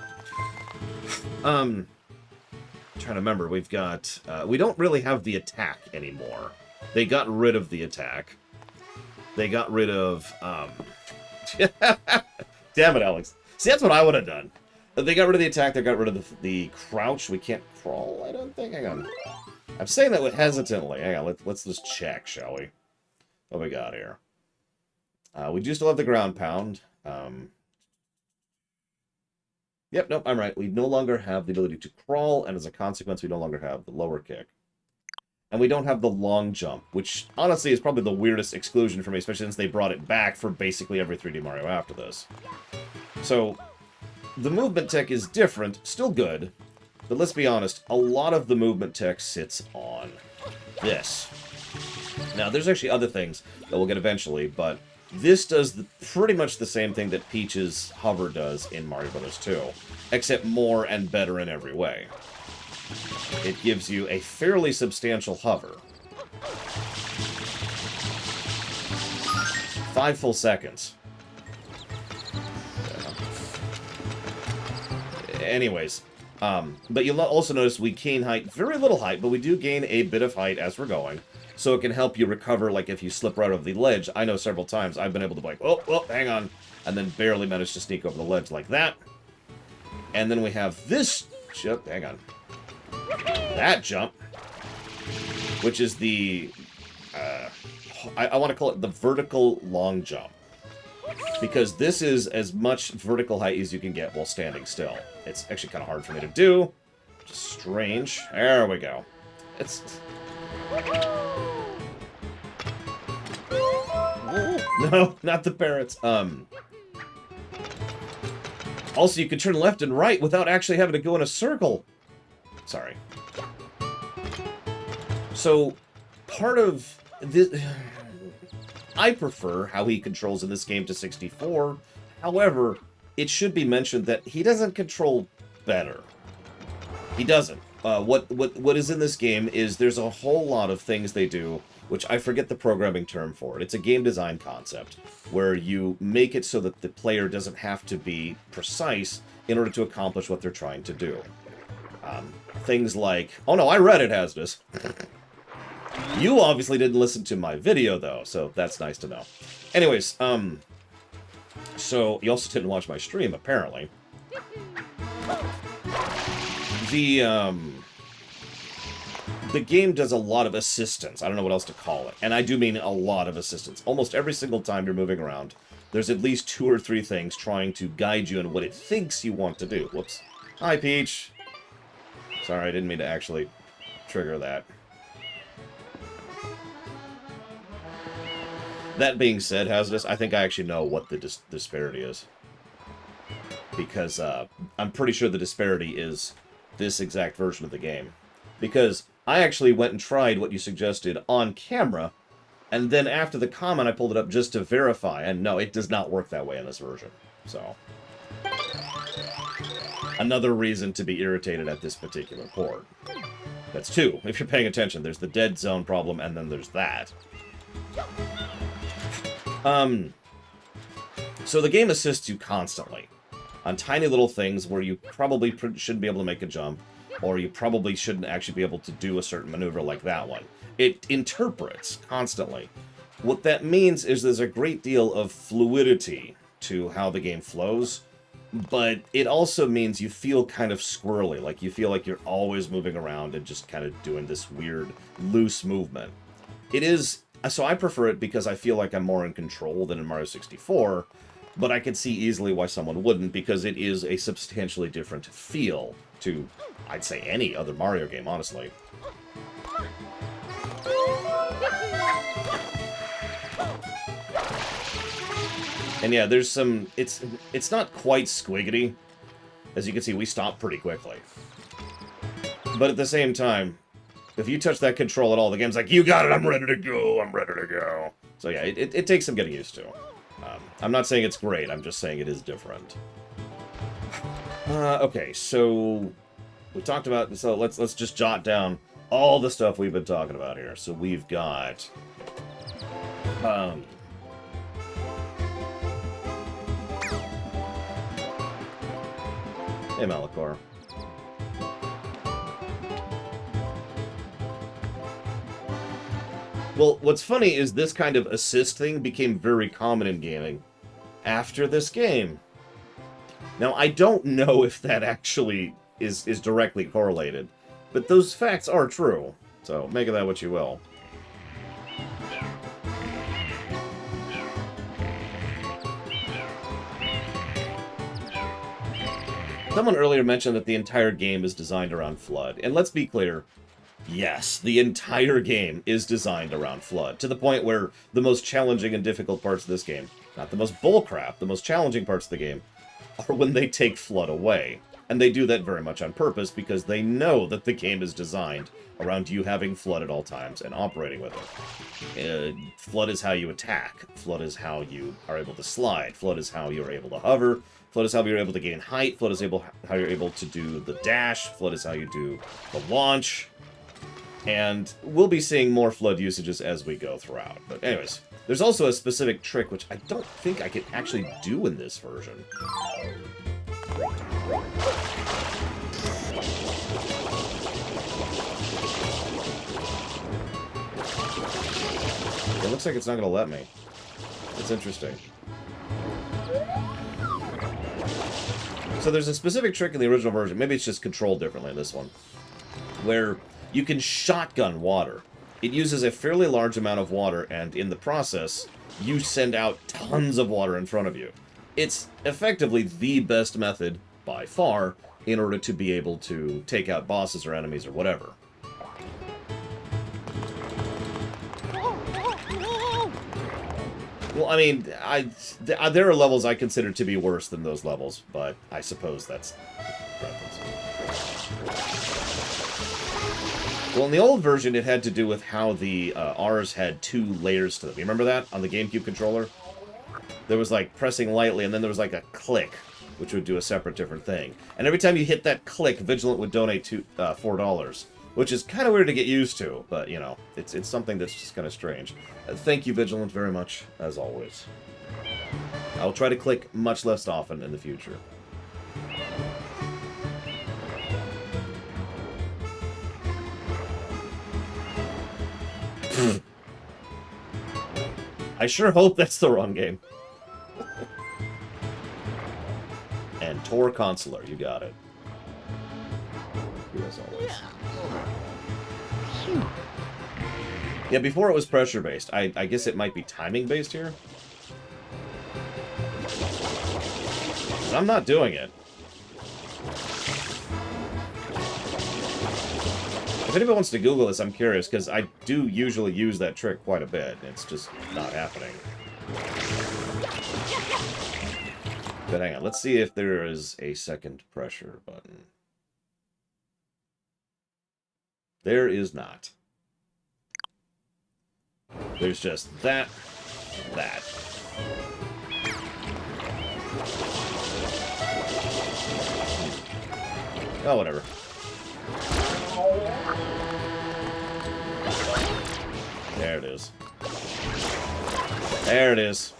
A: Trying to remember, we've got we don't really have the attack anymore. They got rid of the attack. They got rid of damn it, Alex. See, that's what I would have done. They got rid of the attack, they got rid of the crouch. We can't crawl, I don't think. Hang on. I'm saying that hesitantly. Hang on, let's just check, shall we? What we got here? We do still have the ground pound. Yep, nope, I'm right. We no longer have the ability to crawl, and as a consequence, we no longer have the lower kick. And we don't have the long jump, which honestly is probably the weirdest exclusion for me, especially since they brought it back for basically every 3D Mario after this. So, the movement tech is different, still good, but let's be honest, a lot of the movement tech sits on this. Now, there's actually other things that we'll get eventually, but this does pretty much the same thing that Peach's hover does in Mario Bros. 2, except more and better in every way. It gives you a fairly substantial hover. 5 full seconds. Anyways, But you'll also notice we gain height, very little height, but we do gain a bit of height as we're going. So it can help you recover, like if you slip right over the ledge. I know several times I've been able to be like, oh, hang on, and then barely manage to sneak over the ledge like that. And then we have this jump, hang on, that jump, which is the, I want to call it the vertical long jump. Because this is as much vertical height as you can get while standing still. It's actually kind of hard for me to do. Just strange. There we go. It's... No, not the parrots. Also, you can turn left and right without actually having to go in a circle. Sorry. So, part of this... I prefer how he controls in this game to 64. However, it should be mentioned that he doesn't control better. He doesn't. What is in this game is there's a whole lot of things they do, which I forget the programming term for it. It's a game design concept where you make it so that the player doesn't have to be precise in order to accomplish what they're trying to do. Things like, oh no, I read it, Hasdus. You obviously didn't listen to my video, though, so that's nice to know. Anyways, so you also didn't watch my stream, apparently. The game does a lot of assistance. I don't know what else to call it. And I do mean a lot of assistance. Almost every single time you're moving around, there's at least 2 or 3 things trying to guide you in what it thinks you want to do. Whoops. Hi, Peach. Sorry, I didn't mean to actually trigger that. That being said, Hazardous, I think I actually know what the disparity is. Because I'm pretty sure the disparity is this exact version of the game. Because I actually went and tried what you suggested on camera, and then after the comment I pulled it up just to verify, and no, it does not work that way in this version. So, another reason to be irritated at this particular port. That's 2, if you're paying attention. There's the dead zone problem, and then there's that. So the game assists you constantly on tiny little things where you probably shouldn't be able to make a jump, or you probably shouldn't actually be able to do a certain maneuver like that one. It interprets constantly. What that means is there's a great deal of fluidity to how the game flows, but it also means you feel kind of squirrely, like you feel like you're always moving around and just kind of doing this weird, loose movement. It is... So I prefer it because I feel like I'm more in control than in Mario 64, but I can see easily why someone wouldn't, because it is a substantially different feel to, I'd say, any other Mario game, honestly. And yeah, there's some... It's not quite squiggity. As you can see, we stop pretty quickly. But at the same time... If you touch that control at all, the game's like, you got it, I'm ready to go, I'm ready to go. So yeah, it takes some getting used to. I'm not saying it's great, I'm just saying it is different. Okay, so we talked about, so let's just jot down all the stuff we've been talking about here. So we've got, hey Malachor. Well, what's funny is this kind of assist thing became very common in gaming after this game. Now, I don't know if that actually is directly correlated, but those facts are true, so make of that what you will. Someone earlier mentioned that the entire game is designed around Flood, and let's be clear, yes, the entire game is designed around Flood, to the point where the most challenging and difficult parts of this game, not the most bullcrap, the most challenging parts of the game, are when they take Flood away. And they do that very much on purpose, because they know that the game is designed around you having Flood at all times and operating with it. Flood is how you attack. Flood is how you are able to slide. Flood is how you're able to hover. Flood is how you're able to gain height. Flood is how you're able to do the dash. Flood is how you do the launch. And we'll be seeing more Flood usages as we go throughout. But anyways, there's also a specific trick which I don't think I can actually do in this version. It looks like it's not going to let me. It's interesting. So there's a specific trick in the original version, maybe it's just controlled differently in this one, where you can shotgun water. It uses a fairly large amount of water, and in the process, you send out tons of water in front of you. It's effectively the best method, by far, in order to be able to take out bosses or enemies or whatever. Well, I mean, there are levels I consider to be worse than those levels, but I suppose that's preference. Well, in the old version, it had to do with how the R's had 2 layers to them. You remember that on the GameCube controller? There was, like, pressing lightly, and then there was, like, a click, which would do a separate different thing. And every time you hit that click, Vigilant would donate $4, which is kind of weird to get used to, but, you know, it's something that's just kind of strange. Thank you, Vigilant, very much, as always. I'll try to click much less often in the future. I sure hope that's the wrong game. And Tor Consular, you got it. As always. Yeah, before it was pressure-based. I guess it might be timing-based here. 'Cause I'm not doing it. If anybody wants to Google this, I'm curious, because I do usually use that trick quite a bit. It's just not happening. But hang on, let's see if there is a second pressure button. There is not. There's just that. Oh, whatever. There it is. There it is.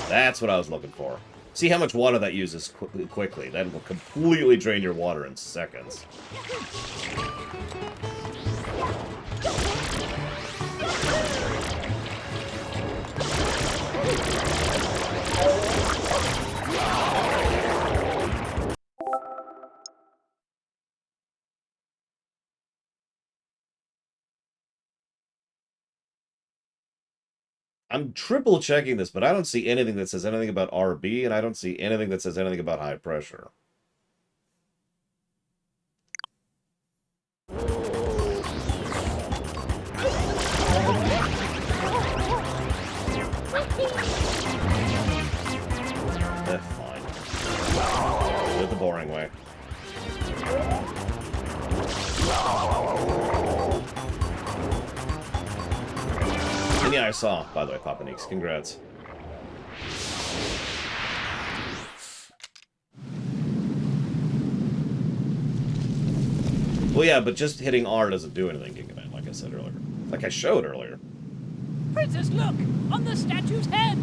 A: That's what I was looking for. See how much water that uses quickly. That will completely drain your water in seconds. I'm triple checking this, but I don't see anything that says anything about RB, and I don't see anything that says anything about high pressure. Fine. Do it the boring way. And yeah, I saw, by the way, Papa Neeks. Congrats. Well, yeah, but just hitting R doesn't do anything, Gigaman, like I said earlier. Like I showed earlier.
D: Princess, look! On the statue's head!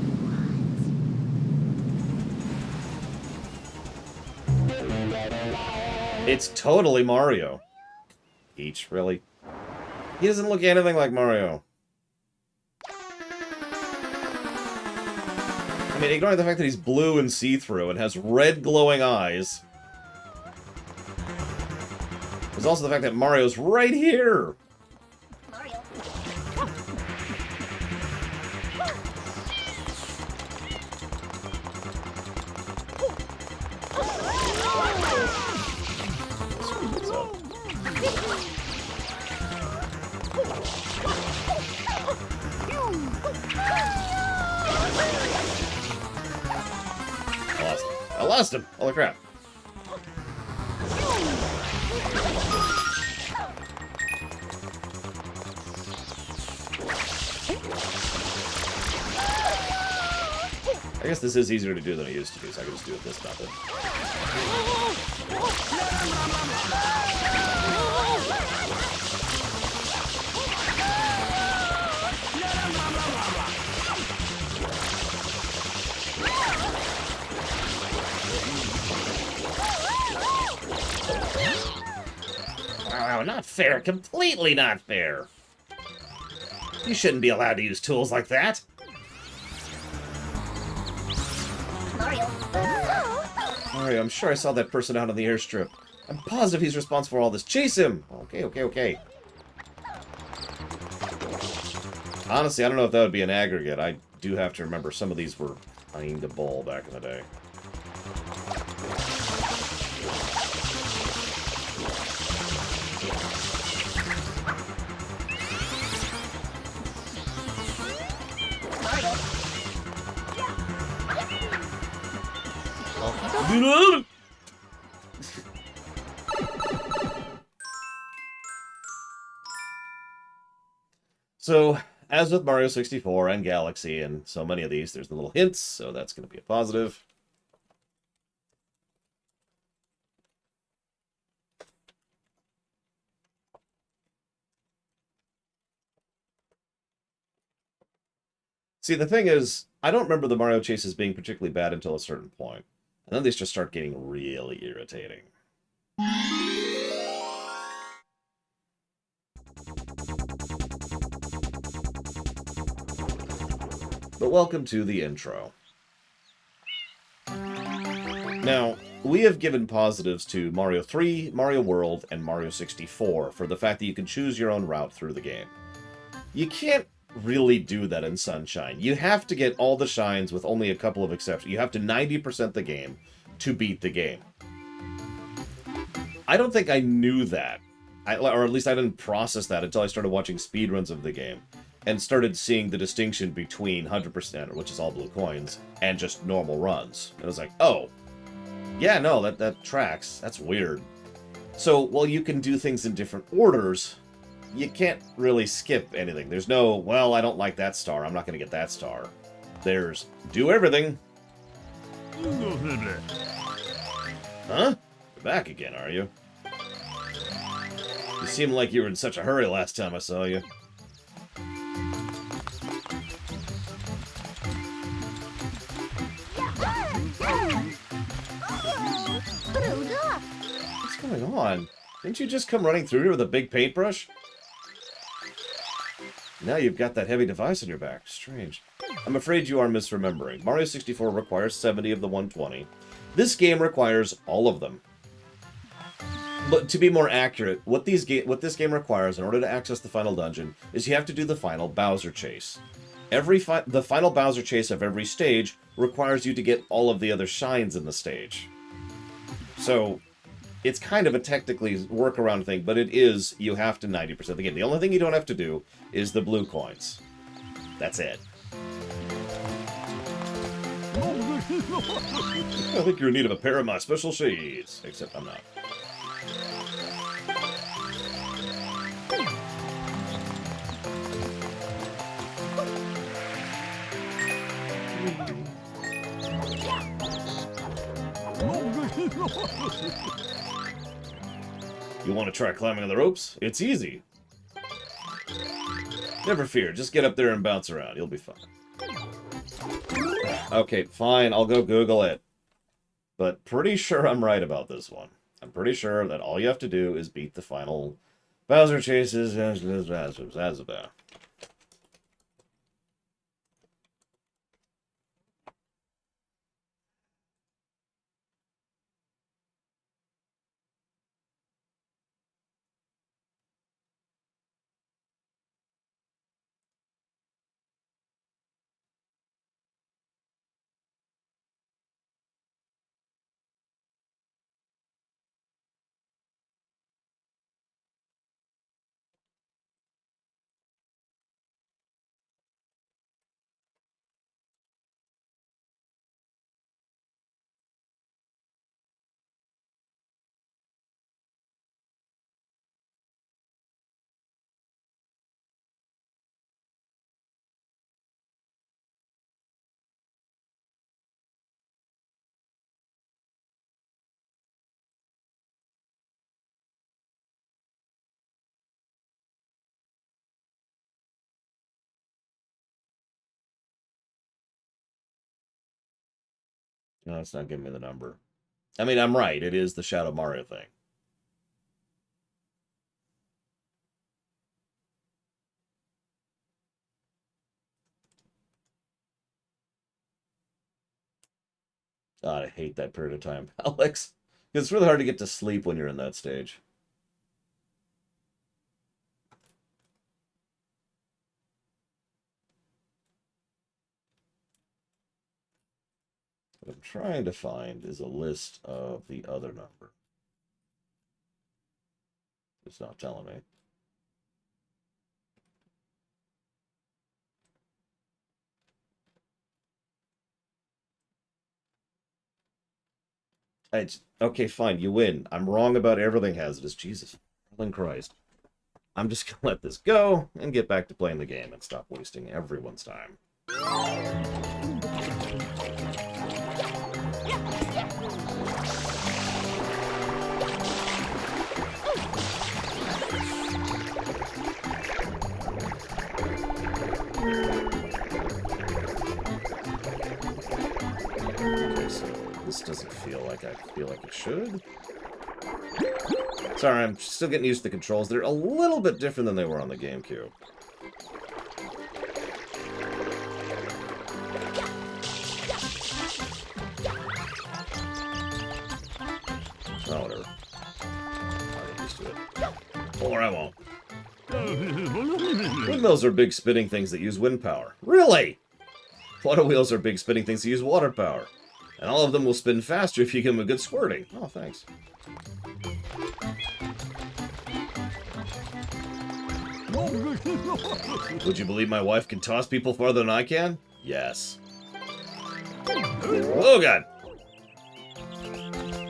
A: It's totally Mario. Peach, really? He doesn't look anything like Mario. I mean, ignoring the fact that he's blue and see-through and has red glowing eyes. There's also the fact that Mario's right here.
B: Mario.
A: What's up? I lost him. Holy crap. I guess this is easier to do than it used to be, so I can just do it this method. Oh, not fair. Completely not fair. You shouldn't be allowed to use tools like that.
B: Mario.
A: Mario, I'm sure I saw that person out on the airstrip. I'm positive he's responsible for all this. Chase him! Okay. Honestly, I don't know if that would be an aggregate. I do have to remember some of these were kind of bull back in the day. So, as with Mario 64 and Galaxy and so many of these, there's the little hints, so that's going to be a positive. See, the thing is, I don't remember the Mario chases being particularly bad until a certain point. And then they just start getting really irritating. But welcome to the intro. Now, we have given positives to Mario 3, Mario World, and Mario 64 for the fact that you can choose your own route through the game. You can't really do that in Sunshine. You have to get all the shines with only a couple of exceptions. You have to 90% the game to beat the game. I don't think I knew that. Or at least I didn't process that until I started watching speedruns of the game. And started seeing the distinction between 100%, which is all blue coins, and just normal runs. And I was like, oh, yeah, no, that tracks. That's weird. So, while you can do things in different orders, you can't really skip anything. There's no, well, I don't like that star, I'm not going to get that star. There's, do everything. Huh? You're back again, are you? You seemed like you were in such a hurry last time I saw you. What's going on? Didn't you just come running through here with a big paintbrush? Now you've got that heavy device on your back. Strange. I'm afraid you are misremembering. Mario 64 requires 70 of the 120. This game requires all of them. But to be more accurate, what this game requires in order to access the final dungeon is you have to do the final Bowser chase. The final Bowser chase of every stage requires you to get all of the other shines in the stage. So, it's kind of a technically workaround thing, but it is, you have to 90% the game. The only thing you don't have to do is the blue coins. That's it. I think you're in need of a pair of my special shades. Except I'm not. You want to try climbing on the ropes? It's easy. Never fear, just get up there and bounce around. You'll be fine. Okay, fine, I'll go Google it. But pretty sure I'm right about this one. I'm pretty sure that all you have to do is beat the final Bowser chases. No, it's not giving me the number. I mean, I'm right. It is the Shadow Mario thing. God, I hate that period of time, Alex. It's really hard to get to sleep when you're in that stage. What I'm trying to find is a list of the other number. It's not telling me. Okay, fine, you win. I'm wrong about everything hazardous. Jesus fucking Christ. I'm just gonna let this go and get back to playing the game and stop wasting everyone's time. Okay, so this doesn't feel like I feel like it should. Sorry, I'm still getting used to the controls. They're a little bit different than they were on the GameCube. Oh, whatever. I'll get used to it. Or I won't. Windmills are big spinning things that use wind power. Really? Water wheels are big spinning things that use water power. And all of them will spin faster if you give them a good squirting. Oh, thanks. Would you believe my wife can toss people farther than I can? Yes. Oh, God!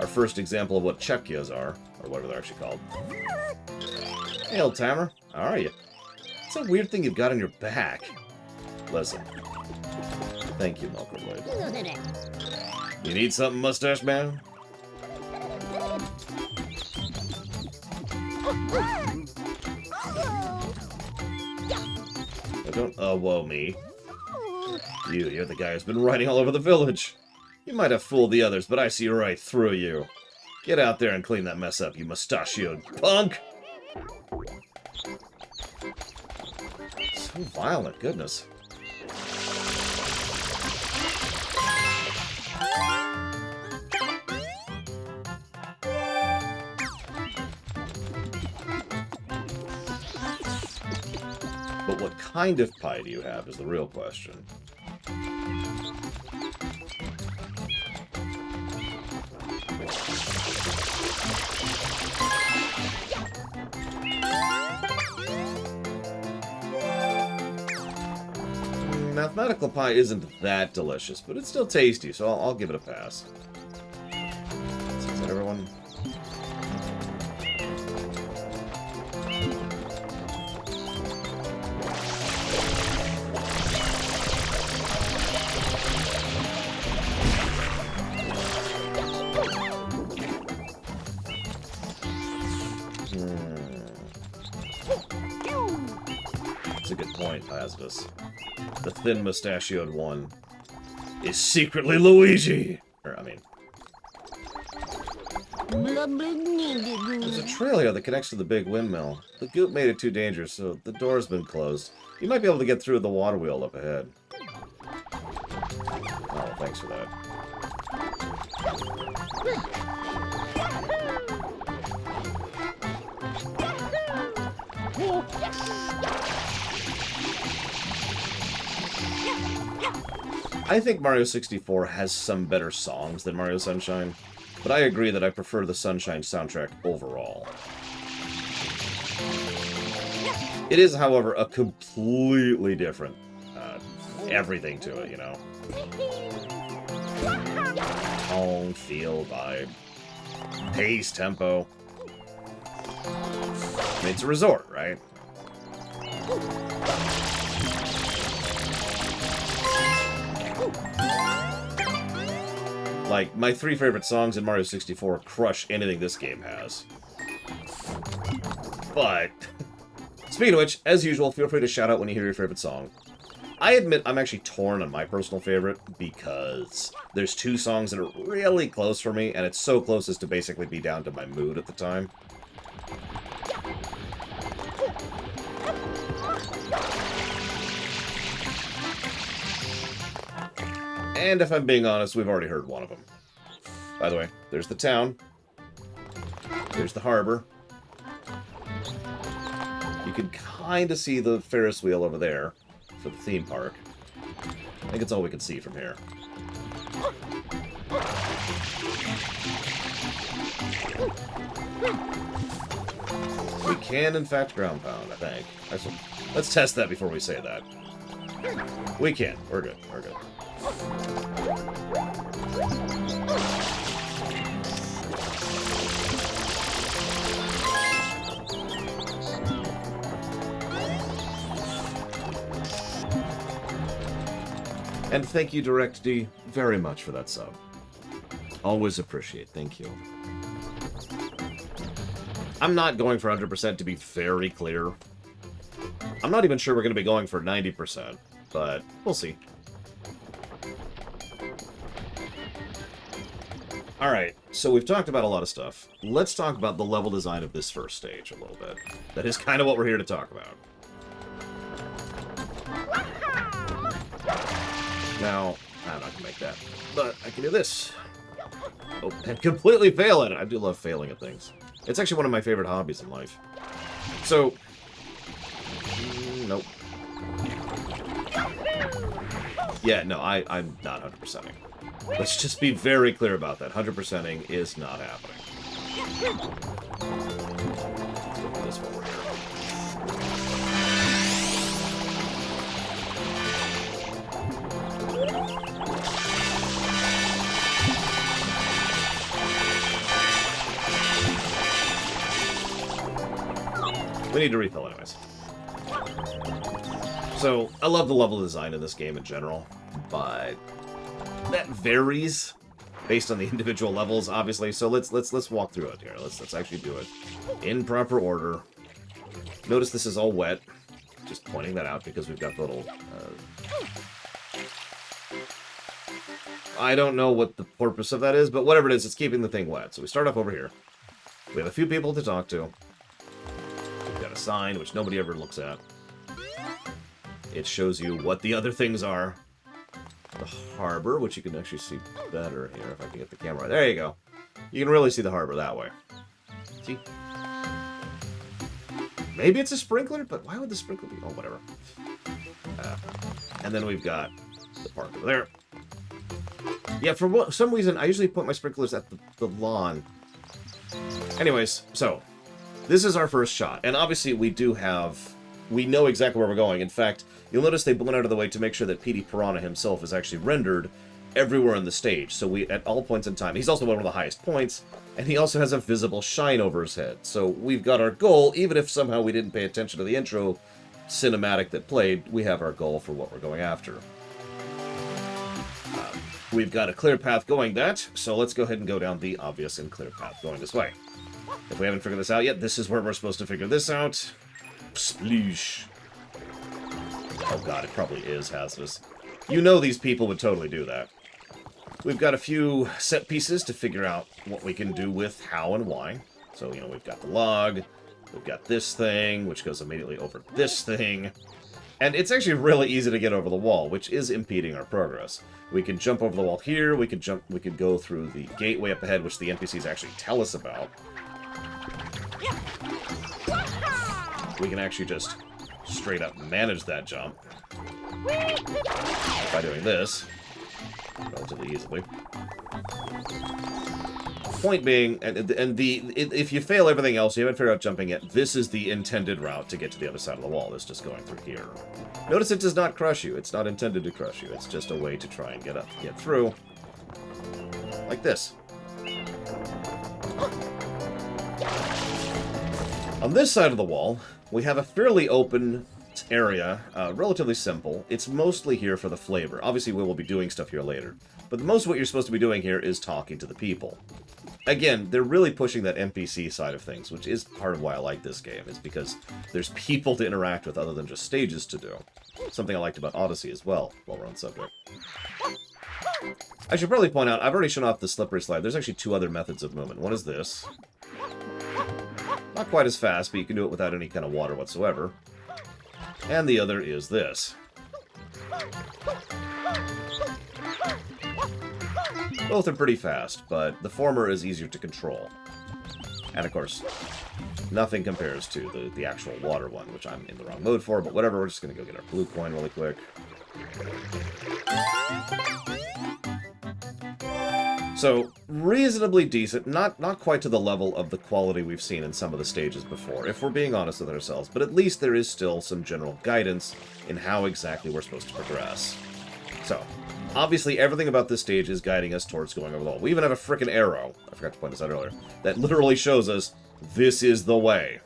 A: Our first example of what Chekias are, or whatever they're actually called. Hey, old timer. How are you? It's a weird thing you've got on your back. Listen. Thank you, Milker. You need something, mustache man? Don't whoa me. You're the guy who's been riding all over the village. You might have fooled the others, but I see right through you. Get out there and clean that mess up, you mustachioed punk! So violent, goodness. But what kind of pie do you have is the real question. Mathematical pie isn't that delicious, but it's still tasty, so I'll give it a pass. Is that everyone? That's a good point, Lazarus. The thin mustachioed one is secretly Luigi! There's a trail here that connects to the big windmill. The goop made it too dangerous, so the door's been closed. You might be able to get through the water wheel up ahead. Oh, thanks for that. I think Mario 64 has some better songs than Mario Sunshine, but I agree that I prefer the Sunshine soundtrack overall. It is, however, a completely different everything to it, you know? Tone, feel, vibe, pace, tempo. I mean, it's a resort, right? Like, my 3 favorite songs in Mario 64 crush anything this game has. But, speaking of which, as usual, feel free to shout out when you hear your favorite song. I admit I'm actually torn on my personal favorite because there's 2 songs that are really close for me, and it's so close as to basically be down to my mood at the time. And if I'm being honest, we've already heard one of them. by the way, there's the town. There's the harbor. You can kind of see the Ferris wheel over there for the theme park. I think it's all we can see from here. We can, in fact, ground pound, I think. Let's test that before we say that. We can. We're good. We're good. And thank you, DirectD, very much for that sub. Always appreciate. Thank you. I'm not going for 100% to be very clear. I'm not even sure we're going to be going for 90%, but we'll see. Alright, so we've talked about a lot of stuff. Let's talk about the level design of this first stage a little bit. That is kind of what we're here to talk about. Now, I'm not going to make that, but I can do this. Oh, and completely fail at it. I do love failing at things. It's actually one of my favorite hobbies in life. So, nope. Yeah, no, I'm not 100%ing. Let's just be very clear about that. 100%ing is not happening. Let's go for this one right here. We need to refill anyways. So, I love the level design in this game in general, but that varies based on the individual levels, obviously. So let's walk through it here. Let's actually do it in proper order. Notice this is all wet. Just pointing that out because we've got the little... I don't know what the purpose of that is, but whatever it is, it's keeping the thing wet. So we start off over here. We have a few people to talk to. We've got a sign, which nobody ever looks at. It shows you what the other things are. The harbor, which you can actually see better here if I can get the camera. There you go. You can really see the harbor that way. See? Maybe it's a sprinkler, but why would the sprinkler be? Oh, whatever. And then we've got the park over there. Yeah, for some reason, I usually put my sprinklers at the lawn. Anyways, so this is our first shot. And obviously, we know exactly where we're going. In fact, you'll notice they went out of the way to make sure that Petey Piranha himself is actually rendered everywhere on the stage. So we, at all points in time, he's also one of the highest points, and he also has a visible shine over his head. So we've got our goal, even if somehow we didn't pay attention to the intro cinematic that played, we have our goal for what we're going after. We've got a clear path going that, so let's go ahead and go down the obvious and clear path going this way. If we haven't figured this out yet, this is where we're supposed to figure this out. Sploosh. Oh god, it probably is hazardous. You know these people would totally do that. We've got a few set pieces to figure out what we can do with how and why. So, you know, we've got the log, we've got this thing, which goes immediately over this thing. And it's actually really easy to get over the wall, which is impeding our progress. We can jump over the wall here, we could go through the gateway up ahead, which the NPCs actually tell us about. We can actually just straight up manage that jump by doing this relatively easily. Point being, if you fail everything else, you haven't figured out jumping yet, this is the intended route to get to the other side of the wall. It's just going through here. Notice it does not crush you. It's not intended to crush you. It's just a way to try and get through. Like this. On this side of the wall, we have a fairly open area, relatively simple. It's mostly here for the flavor. Obviously, we will be doing stuff here later. But most of what you're supposed to be doing here is talking to the people. Again, they're really pushing that NPC side of things, which is part of why I like this game, is because there's people to interact with other than just stages to do. Something I liked about Odyssey as well, while we're on subject. I should probably point out, I've already shown off the slippery slide. There's actually two other methods of movement. One is this. Not quite as fast, but you can do it without any kind of water whatsoever. And the other is this. Both are pretty fast, but the former is easier to control. And of course, nothing compares to the actual water one, which I'm in the wrong mode for, but whatever, we're just going to go get our blue coin really quick. So, reasonably decent, not quite to the level of the quality we've seen in some of the stages before, if we're being honest with ourselves, but at least there is still some general guidance in how exactly we're supposed to progress. So, obviously everything about this stage is guiding us towards going over the wall. We even have a frickin' arrow, I forgot to point this out earlier, that literally shows us, this is the way.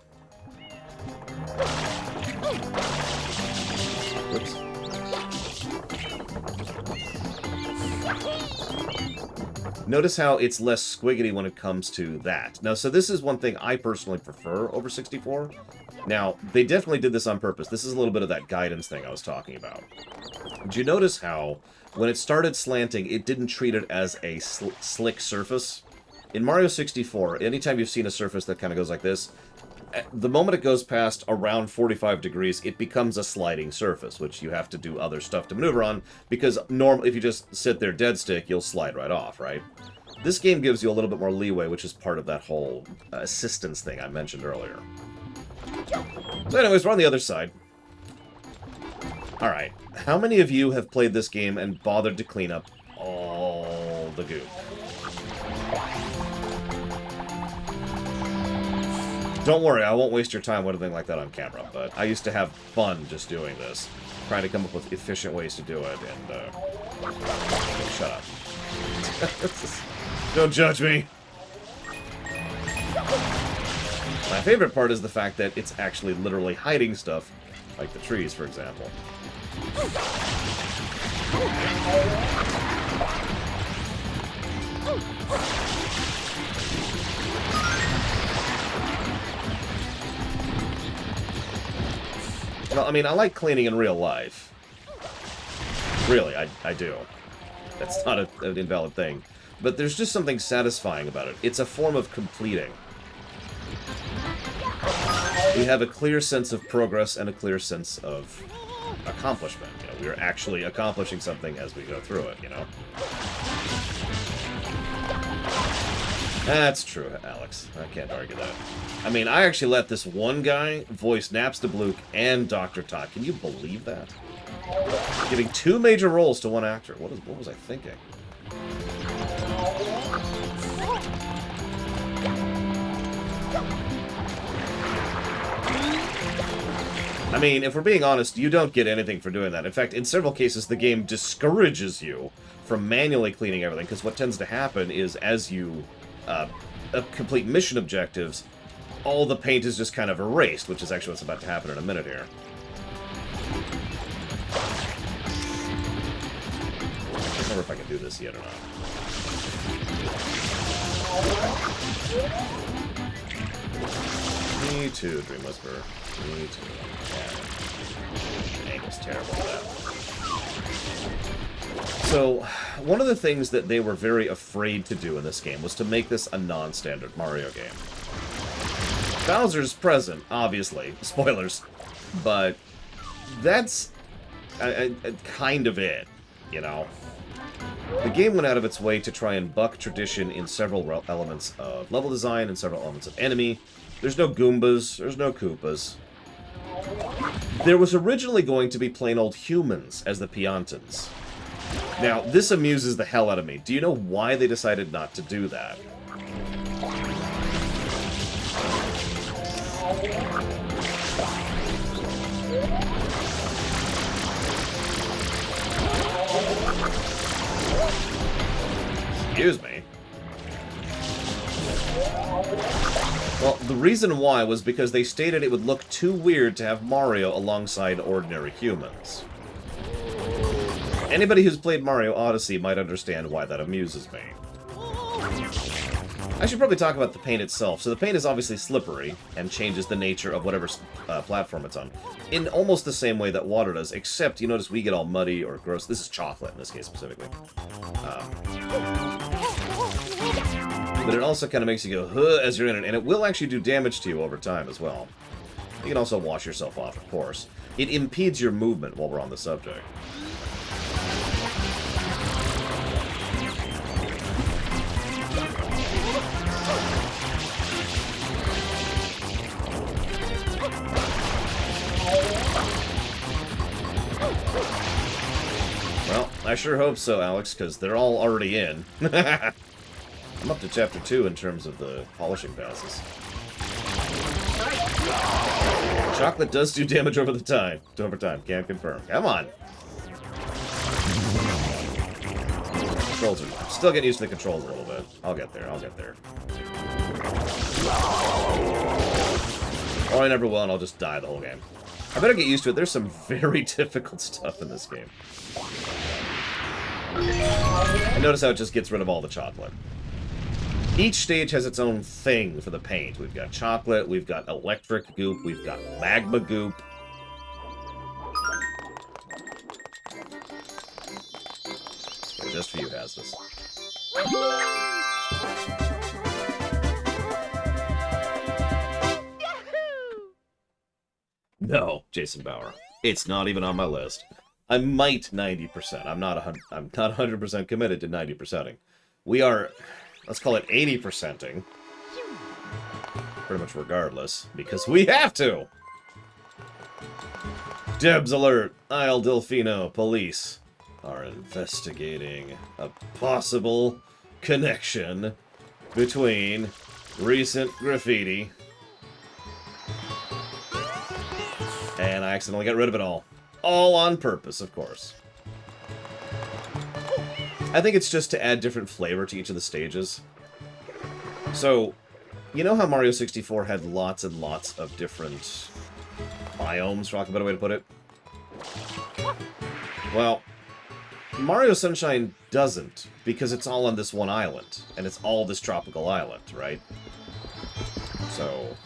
A: Whoops. Notice how it's less squiggity when it comes to that. Now, so this is one thing I personally prefer over 64. Now, they definitely did this on purpose. This is a little bit of that guidance thing I was talking about. Did you notice how, when it started slanting, it didn't treat it as a slick surface? In Mario 64, anytime you've seen a surface that kind of goes like this, the moment it goes past around 45 degrees, it becomes a sliding surface, which you have to do other stuff to maneuver on, because normally if you just sit there dead stick, you'll slide right off, right? This game gives you a little bit more leeway, which is part of that whole assistance thing I mentioned earlier. So anyways, we're on the other side. Alright, how many of you have played this game and bothered to clean up all the goop? Don't worry, I won't waste your time with anything like that on camera, but I used to have fun just doing this. Trying to come up with efficient ways to do it, and, oh, shut up. Don't judge me! My favorite part is the fact that it's actually literally hiding stuff, like the trees, for example. Well, I mean, I like cleaning in real life. Really, I do. That's not an invalid thing. But there's just something satisfying about it. It's a form of completing. We have a clear sense of progress and a clear sense of accomplishment. You know, we are actually accomplishing something as we go through it, you know? That's true, Alex. I can't argue that. I mean, I actually let this one guy voice Napstablook and Dr. Tot. Can you believe that? Giving two major roles to one actor. What was I thinking? I mean, if we're being honest, you don't get anything for doing that. In fact, in several cases, the game discourages you from manually cleaning everything, because what tends to happen is as you complete mission objectives, all the paint is just kind of erased, which is actually what's about to happen in a minute here. I can't remember if I can do this yet or not. Me too, Dream Whisperer. Me too. Yeah. Angle's terrible at that. So, one of the things that they were very afraid to do in this game was to make this a non-standard Mario game. Bowser's present, obviously. Spoilers. But that's kind of it, you know? The game went out of its way to try and buck tradition in several elements of level design and several elements of enemy. There's no Goombas, there's no Koopas. There was originally going to be plain old humans as the Piantons. Now, this amuses the hell out of me. Do you know why they decided not to do that? Excuse me. Well, the reason why was because they stated it would look too weird to have Mario alongside ordinary humans. Anybody who's played Mario Odyssey might understand why that amuses me. I should probably talk about the paint itself. So the paint is obviously slippery and changes the nature of whatever platform it's on in almost the same way that water does, except you notice we get all muddy or gross. This is chocolate in this case specifically. But it also kind of makes you go, huh, as you're in it, and it will actually do damage to you over time as well. You can also wash yourself off, of course. It impedes your movement while we're on the subject. sure hope so, Alex, because they're all already in. I'm up to chapter 2 in terms of the polishing passes. Chocolate does do damage over time. Can't confirm. Come on. Controls are... I'm still getting used to the controls a little bit. I'll get there. Or I never will, and I'll just die the whole game. I better get used to it. There's some very difficult stuff in this game. And notice how it just gets rid of all the chocolate. Each stage has its own thing for the paint. We've got chocolate, we've got electric goop, we've got magma goop. Okay, just for you, Hasness. No, Jason Bauer. It's not even on my list. I might 90%. I'm not 100% committed to 90%ing. We are, let's call it 80%ing. Pretty much regardless, because we have to! Debs alert! Isle Delfino police are investigating a possible connection between recent graffiti and I accidentally got rid of it all. All on purpose, of course. I think it's just to add different flavor to each of the stages. So, you know how Mario 64 had lots and lots of different biomes, for lack of a better way to put it? Well, Mario Sunshine doesn't, because it's all on this one island, and it's all this tropical island, right? So...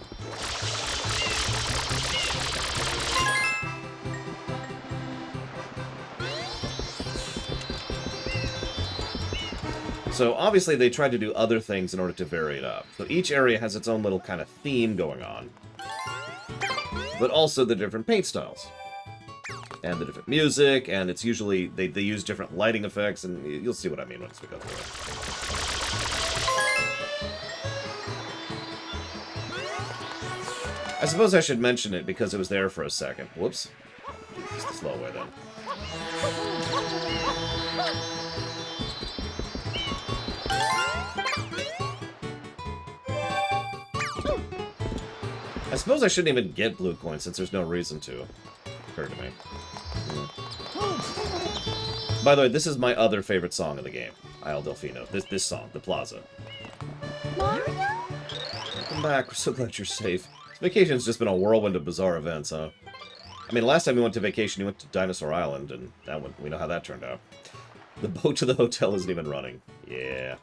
A: So obviously they tried to do other things in order to vary it up. So each area has its own little kind of theme going on. But also the different paint styles. And the different music, and it's usually, they use different lighting effects, and you'll see what I mean once we go through it. I suppose I should mention it because it was there for a second. Whoops. Just the slow way then. I suppose I shouldn't even get blue coins since there's no reason to. Occurred to me. By the way, this is my other favorite song in the game. Isle Delfino. This song, The Plaza.
B: Mario?
A: Welcome back. We're so glad you're safe. This vacation's just been a whirlwind of bizarre events, huh? I mean, last time we went to vacation, we went to Dinosaur Island, and that one, we know how that turned out. The boat to the hotel isn't even running. Yeah.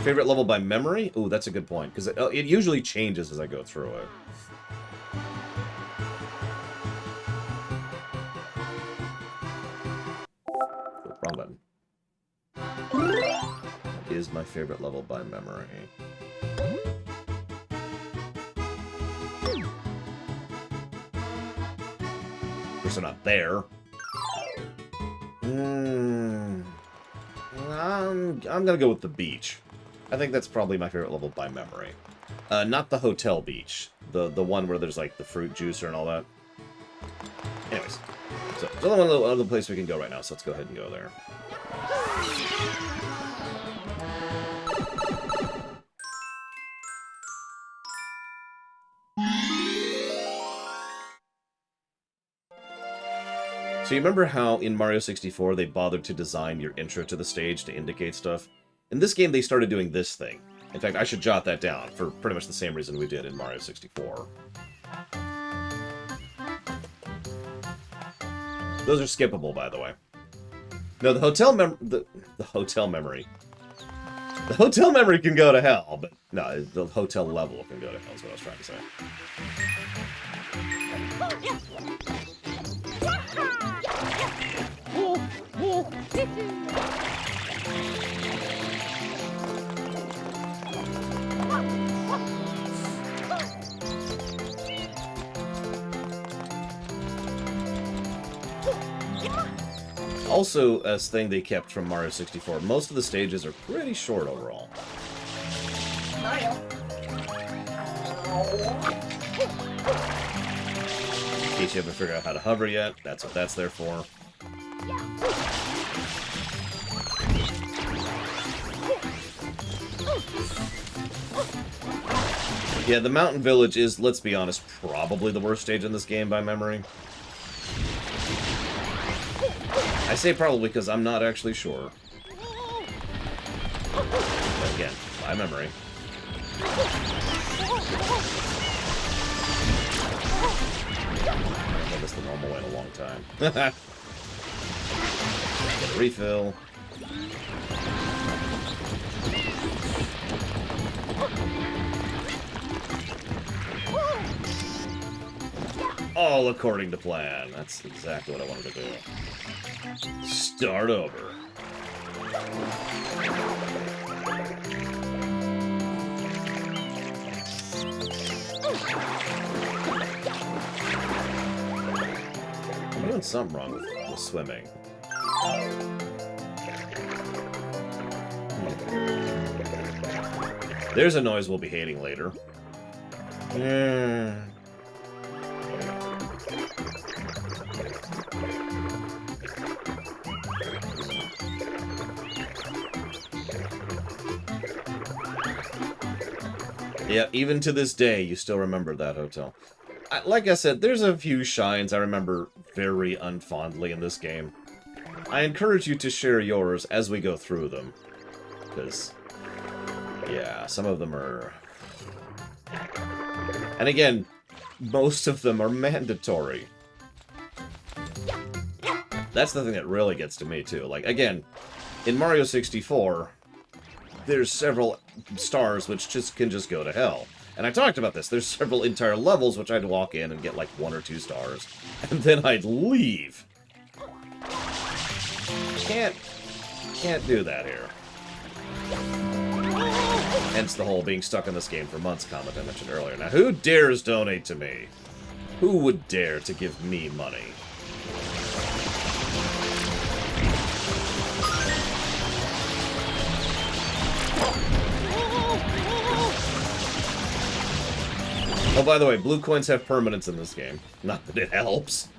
A: Favorite level by memory? Ooh, that's a good point, because it usually changes as I go through it. Oh, wrong button. What is my favorite level by memory? Of course, they're not there. I'm gonna go with the beach. I think that's probably my favorite level by memory. Not the hotel beach. The one where there's like the fruit juicer and all that. Anyways. So there's only one other place we can go right now, so let's go ahead and go there. So you remember how in Mario 64 they bothered to design your intro to the stage to indicate stuff? In this game, they started doing this thing. In fact, I should jot that down for pretty much the same reason we did in Mario 64. Those are skippable, by the way. No, the hotel hotel memory. The hotel memory can go to hell, but no, the hotel level can go to hell is what I was trying to say. Also, a thing they kept from Mario 64, most of the stages are pretty short overall.
B: Mario.
A: In case you haven't figured out how to hover yet, that's what that's there for. Yeah, the mountain village is, let's be honest, probably the worst stage in this game by memory. I say probably because I'm not actually sure. But again, by memory. I've done this the normal way in a long time. Get a refill. All according to plan. That's exactly what I wanted to do. Start over. I'm doing something wrong with swimming. There's a noise we'll be hating later. Yeah, even to this day, you still remember that hotel. Like I said, there's a few shines I remember very unfondly in this game. I encourage you to share yours as we go through them. Because, yeah, some of them are... And again, most of them are mandatory. That's the thing that really gets to me, too. Like, again, in Mario 64... there's several stars which can just go to hell. And I talked about this. There's several entire levels which I'd walk in and get like 1 or 2 stars. And then I'd leave. Can't do that here. Hence the whole being stuck in this game for months comment I mentioned earlier. Now, who dares donate to me? Who would dare to give me money? Oh, by the way, blue coins have permanence in this game. Not that it helps.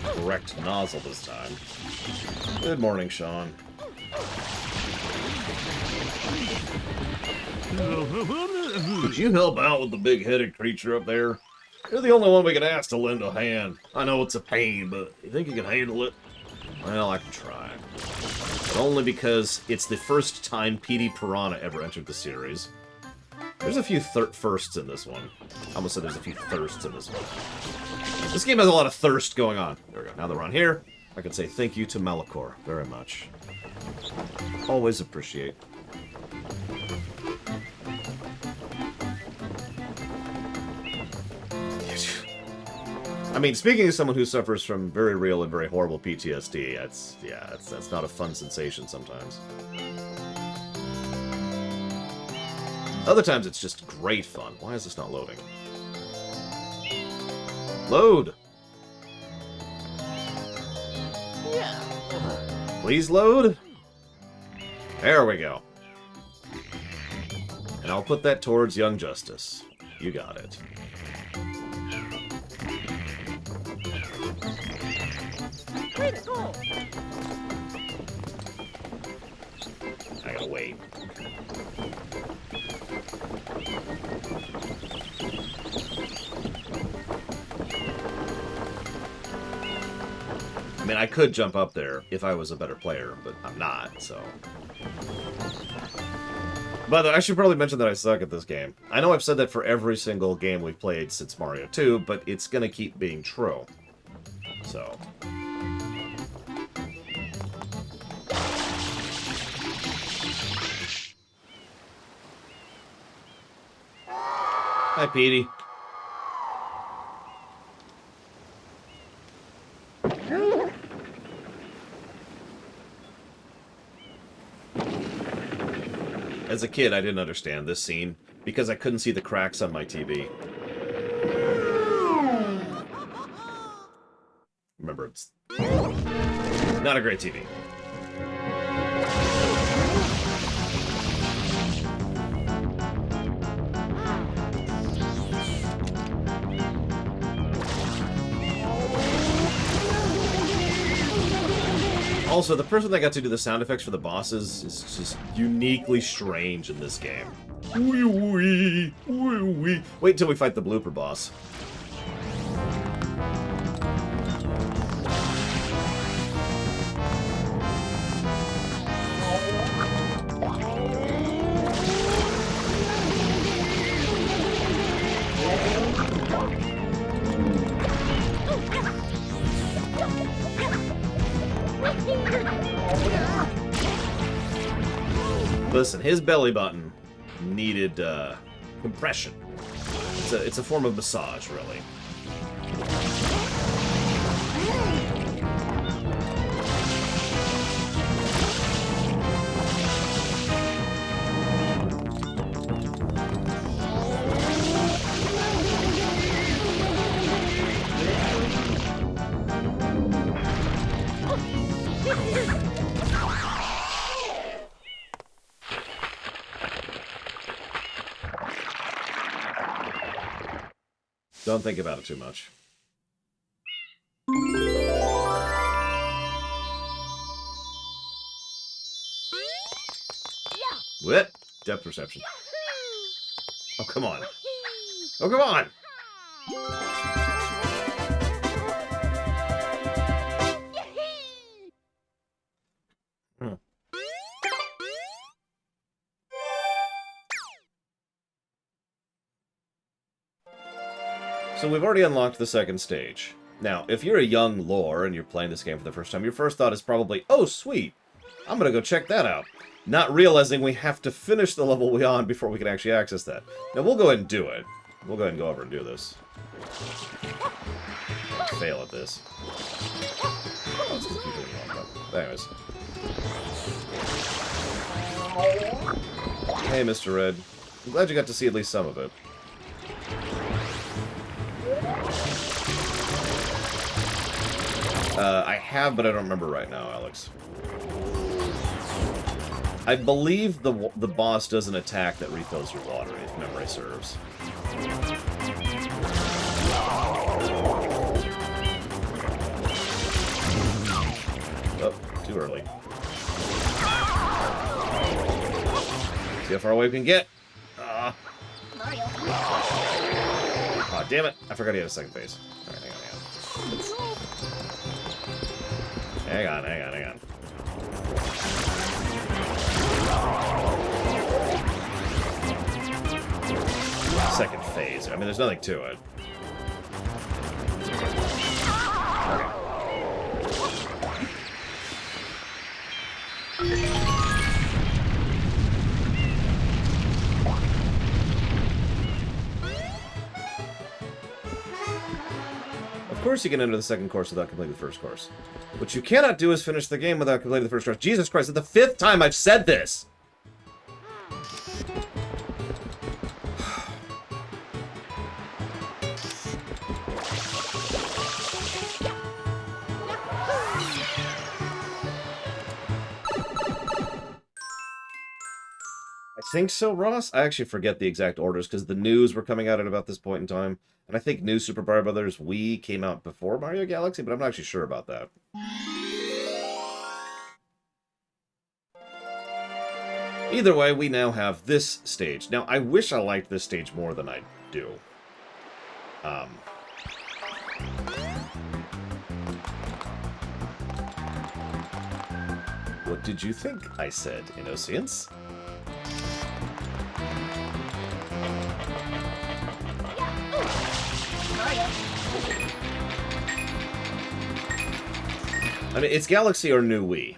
A: Correct nozzle this time. Good morning, Sean. Could you help out with the big-headed creature up there? You're the only one we can ask to lend a hand. I know it's a pain, but you think you can handle it? Well, I can try. But only because it's the first time P.D. Piranha ever entered the series. There's a few firsts in this one. I almost said there's a few thirsts in this one. This game has a lot of thirst going on. There we go. Now that we're on here, I can say thank you to Malachor very much. Always appreciate. I mean, speaking as someone who suffers from very real and very horrible PTSD, that's not a fun sensation sometimes. Other times it's just great fun. Why is this not loading? Load! Yeah. Please load? There we go. And I'll put that towards Young Justice. You got it.
E: Way to go!
A: I gotta wait. I mean, I could jump up there if I was a better player, but I'm not, so... By the way, I should probably mention that I suck at this game. I know I've said that for every single game we've played since Mario 2, but it's gonna keep being true. So... Hi, Petey. As a kid, I didn't understand this scene because I couldn't see the cracks on my TV. Remember, it's not a great TV. Also, the person that got to do the sound effects for the bosses is just uniquely strange in this game. Wee wee, wee wee. Wait until we fight the blooper boss. Listen, his belly button needed compression. It's a form of massage, really. Don't think about it too much. What? Depth perception. Oh, come on. Oh, come on! So we've already unlocked the second stage. Now, if you're a young lore and you're playing this game for the first time, your first thought is probably, oh, sweet, I'm gonna go check that out. Not realizing we have to finish the level we're on before we can actually access that. Now, we'll go ahead and do it. We'll go ahead and go over and do this. Fail at this. Oh, it's completely wrong, but anyways. Hey, Mr. Red. I'm glad you got to see at least some of it. I have, but I don't remember right now, Alex. I believe the boss does an attack that refills your water, if memory serves. Oh, too early. See how far away we can get.
B: Mario.
A: Aw, damn it. I forgot he had a second phase. Alright, hang on. Hang on. Second phase. I mean, there's nothing to it. Of course you can enter the second course without completing the first course. What you cannot do is finish the game without completing the first course. Jesus Christ, it's the 5th time I've said this! I think so, Ross. I actually forget the exact orders because the news were coming out at about this point in time. And I think New Super Mario Brothers Wii came out before Mario Galaxy, but I'm not actually sure about that. Either way, we now have this stage. Now, I wish I liked this stage more than I do. What did you think I said, Innocence? I mean, it's Galaxy or New Wii.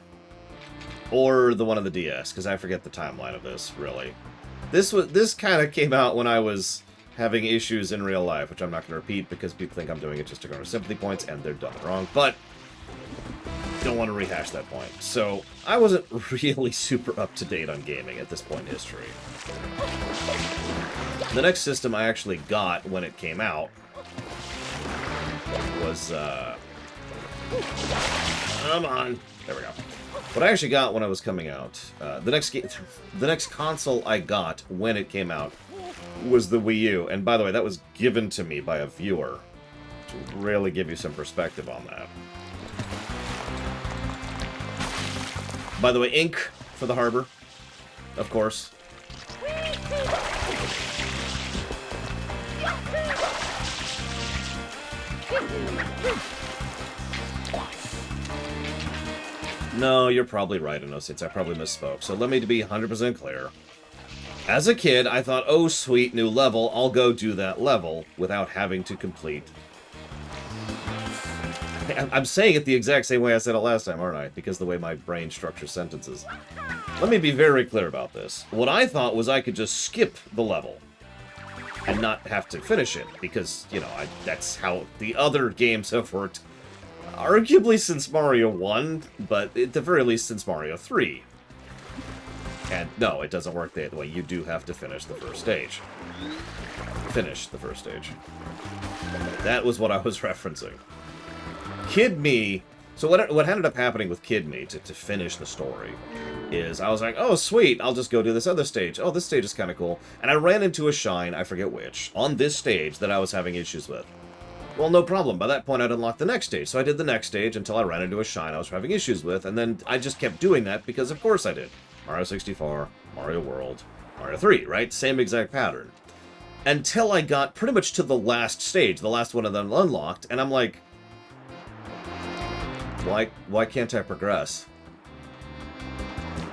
A: Or the one on the DS, because I forget the timeline of this, really. This kind of came out when I was having issues in real life, which I'm not going to repeat because people think I'm doing it just to garner sympathy points, and they're done it wrong, but don't want to rehash that point. So, I wasn't really super up-to-date on gaming at this point in history. The next system I actually got when it came out was, come on. There we go. What I actually got when I was coming out, the next console I got when it came out was the Wii U. And by the way, that was given to me by a viewer to really give you some perspective on that. By the way, ink for the harbor, of course. No, you're probably right, Innocence. I probably misspoke. So let me be 100% clear. As a kid, I thought, oh, sweet, new level. I'll go do that level without having to complete. I'm saying it the exact same way I said it last time, aren't I? Because the way my brain structures sentences. Let me be very clear about this. What I thought was I could just skip the level and not have to finish it. Because, you know, that's how the other games have worked. Arguably since Mario 1, but at the very least since Mario 3. And no, it doesn't work that way. You do have to finish the first stage. Finish the first stage. That was what I was referencing. Kid Me... So what ended up happening with Kid Me, to finish the story, is I was like, oh, sweet, I'll just go do this other stage. Oh, this stage is kind of cool. And I ran into a shrine, I forget which, on this stage that I was having issues with. Well, no problem. By that point, I'd unlocked the next stage. So I did the next stage until I ran into a shrine I was having issues with, and then I just kept doing that because, of course, I did. Mario 64, Mario World, Mario 3, right? Same exact pattern. Until I got pretty much to the last stage, the last one of them unlocked, and I'm like, why can't I progress?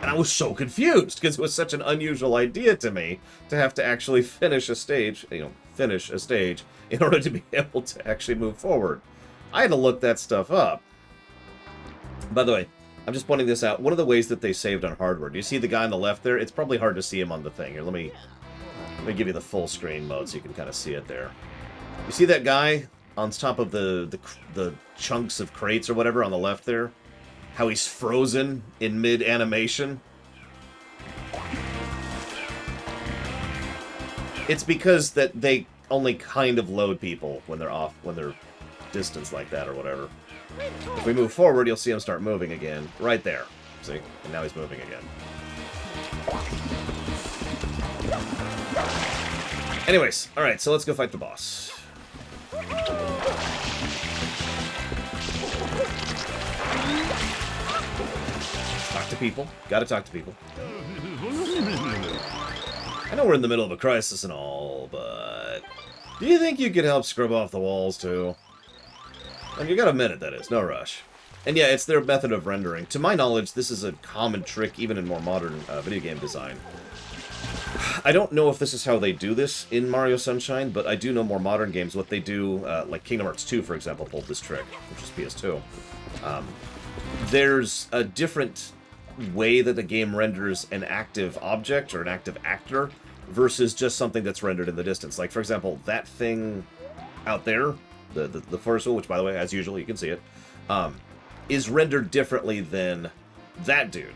A: And I was so confused, because it was such an unusual idea to me to have to actually finish a stage, in order to be able to actually move forward. I had to look that stuff up. By the way, I'm just pointing this out. One of the ways that they saved on hardware, do you see the guy on the left there? It's probably hard to see him on the thing. Here, let me give you the full screen mode so you can kind of see it there. You see that guy on top of the chunks of crates or whatever on the left there? How he's frozen in mid-animation? It's because that they only kind of load people when they're distance like that or whatever. If we move forward, you'll see him start moving again. Right there. See? And now he's moving again. Anyways, alright, so let's go fight the boss. Talk to people. Gotta talk to people. I know we're in the middle of a crisis and all, but... do you think you could help scrub off the walls, too? And you got a minute, that is. No rush. And yeah, it's their method of rendering. To my knowledge, this is a common trick, even in more modern video game design. I don't know if this is how they do this in Mario Sunshine, but I do know more modern games what they do, like Kingdom Hearts 2, for example, pulled this trick, which is PS2. There's a different way that the game renders an active object or an active actor versus just something that's rendered in the distance. Like, for example, that thing out there, the first one, which, by the way, as usual, you can see it, is rendered differently than that dude.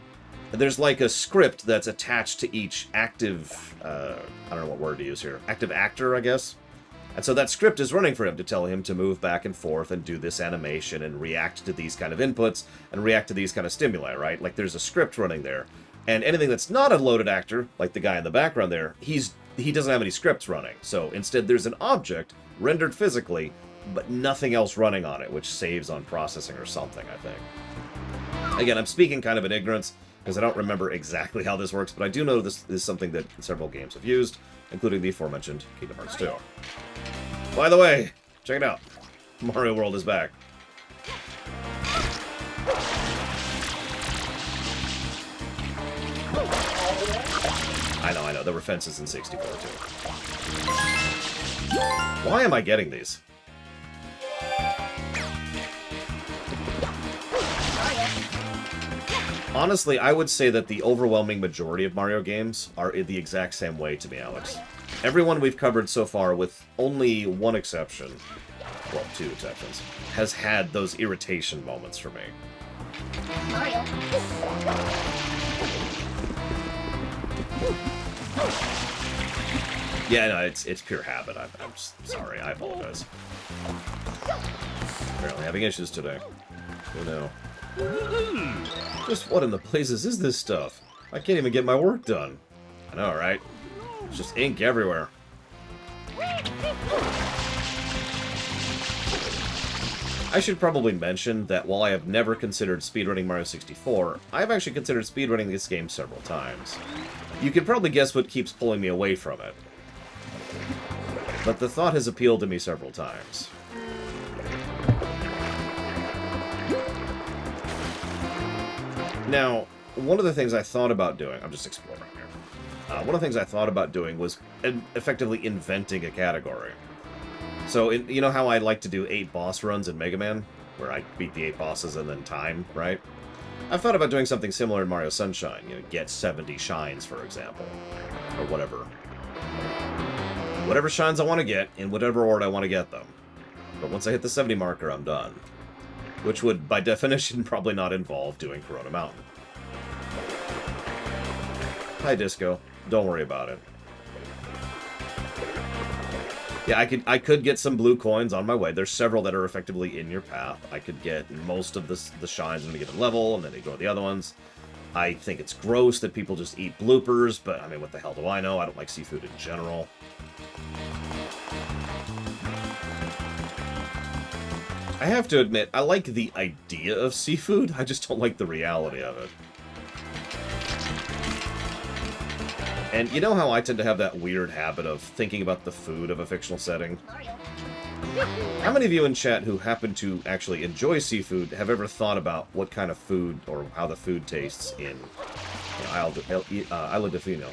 A: There's like a script that's attached to each active, I don't know what word to use here, active actor, I guess. And so that script is running for him to tell him to move back and forth and do this animation and react to these kind of inputs and react to these kind of stimuli, right? Like there's a script running there. And anything that's not a loaded actor, like the guy in the background there, he doesn't have any scripts running. So instead there's an object rendered physically, but nothing else running on it, which saves on processing or something, I think. Again, I'm speaking kind of in ignorance, because I don't remember exactly how this works, but I do know this is something that several games have used, including the aforementioned Kingdom Hearts 2. By the way, check it out. Mario World is back. I know. There were fences in 64, too. Why am I getting these? Honestly, I would say that the overwhelming majority of Mario games are in the exact same way to me, Alex. Everyone we've covered so far, with only one exception, well, two exceptions, has had those irritation moments for me.
B: Mario.
A: Yeah, no, it's pure habit. I'm sorry, I apologize. Apparently having issues today. Who knew? Just what in the blazes is this stuff? I can't even get my work done. I know, right? There's just ink everywhere. I should probably mention that while I have never considered speedrunning Mario 64, I've actually considered speedrunning this game several times. You can probably guess what keeps pulling me away from it. But the thought has appealed to me several times. Now, one of the things I thought about doing... I'm just exploring here. One of the things I thought about doing was effectively inventing a category. So, you know how I like to do 8 boss runs in Mega Man? Where I beat the 8 bosses and then time, right? I've thought about doing something similar in Mario Sunshine. You know, get 70 shines, for example. Or whatever. Whatever shines I want to get, in whatever order I want to get them. But once I hit the 70 marker, I'm done. Which would, by definition, probably not involve doing Corona Mountain. Hi, Disco. Don't worry about it. Yeah, I could get some blue coins on my way. There's several that are effectively in your path. I could get most of the shines in a given level, and then ignore the other ones. I think it's gross that people just eat bloopers, but I mean, what the hell do I know? I don't like seafood in general. I have to admit, I like the idea of seafood, I just don't like the reality of it. And you know how I tend to have that weird habit of thinking about the food of a fictional setting? How many of you in chat who happen to actually enjoy seafood have ever thought about what kind of food or how the food tastes in Isle Delfino?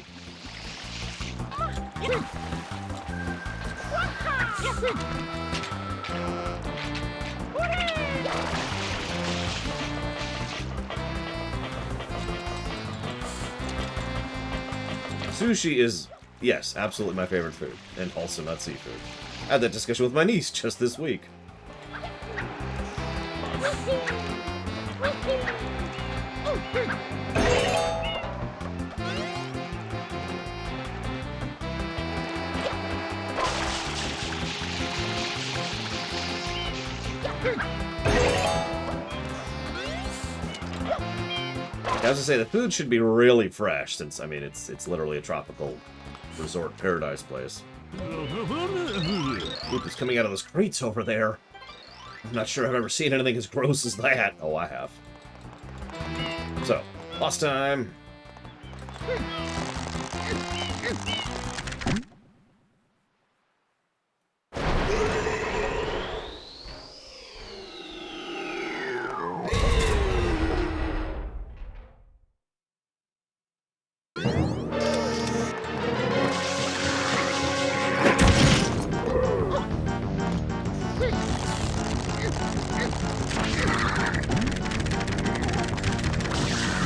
A: Sushi is, yes, absolutely my favorite food, and also not seafood. I had that discussion with my niece just this week. I was to say, the food should be really fresh, since, I mean, it's literally a tropical resort paradise place. Oop, it's coming out of those crates over there. I'm not sure I've ever seen anything as gross as that. Oh, I have. So, boss time!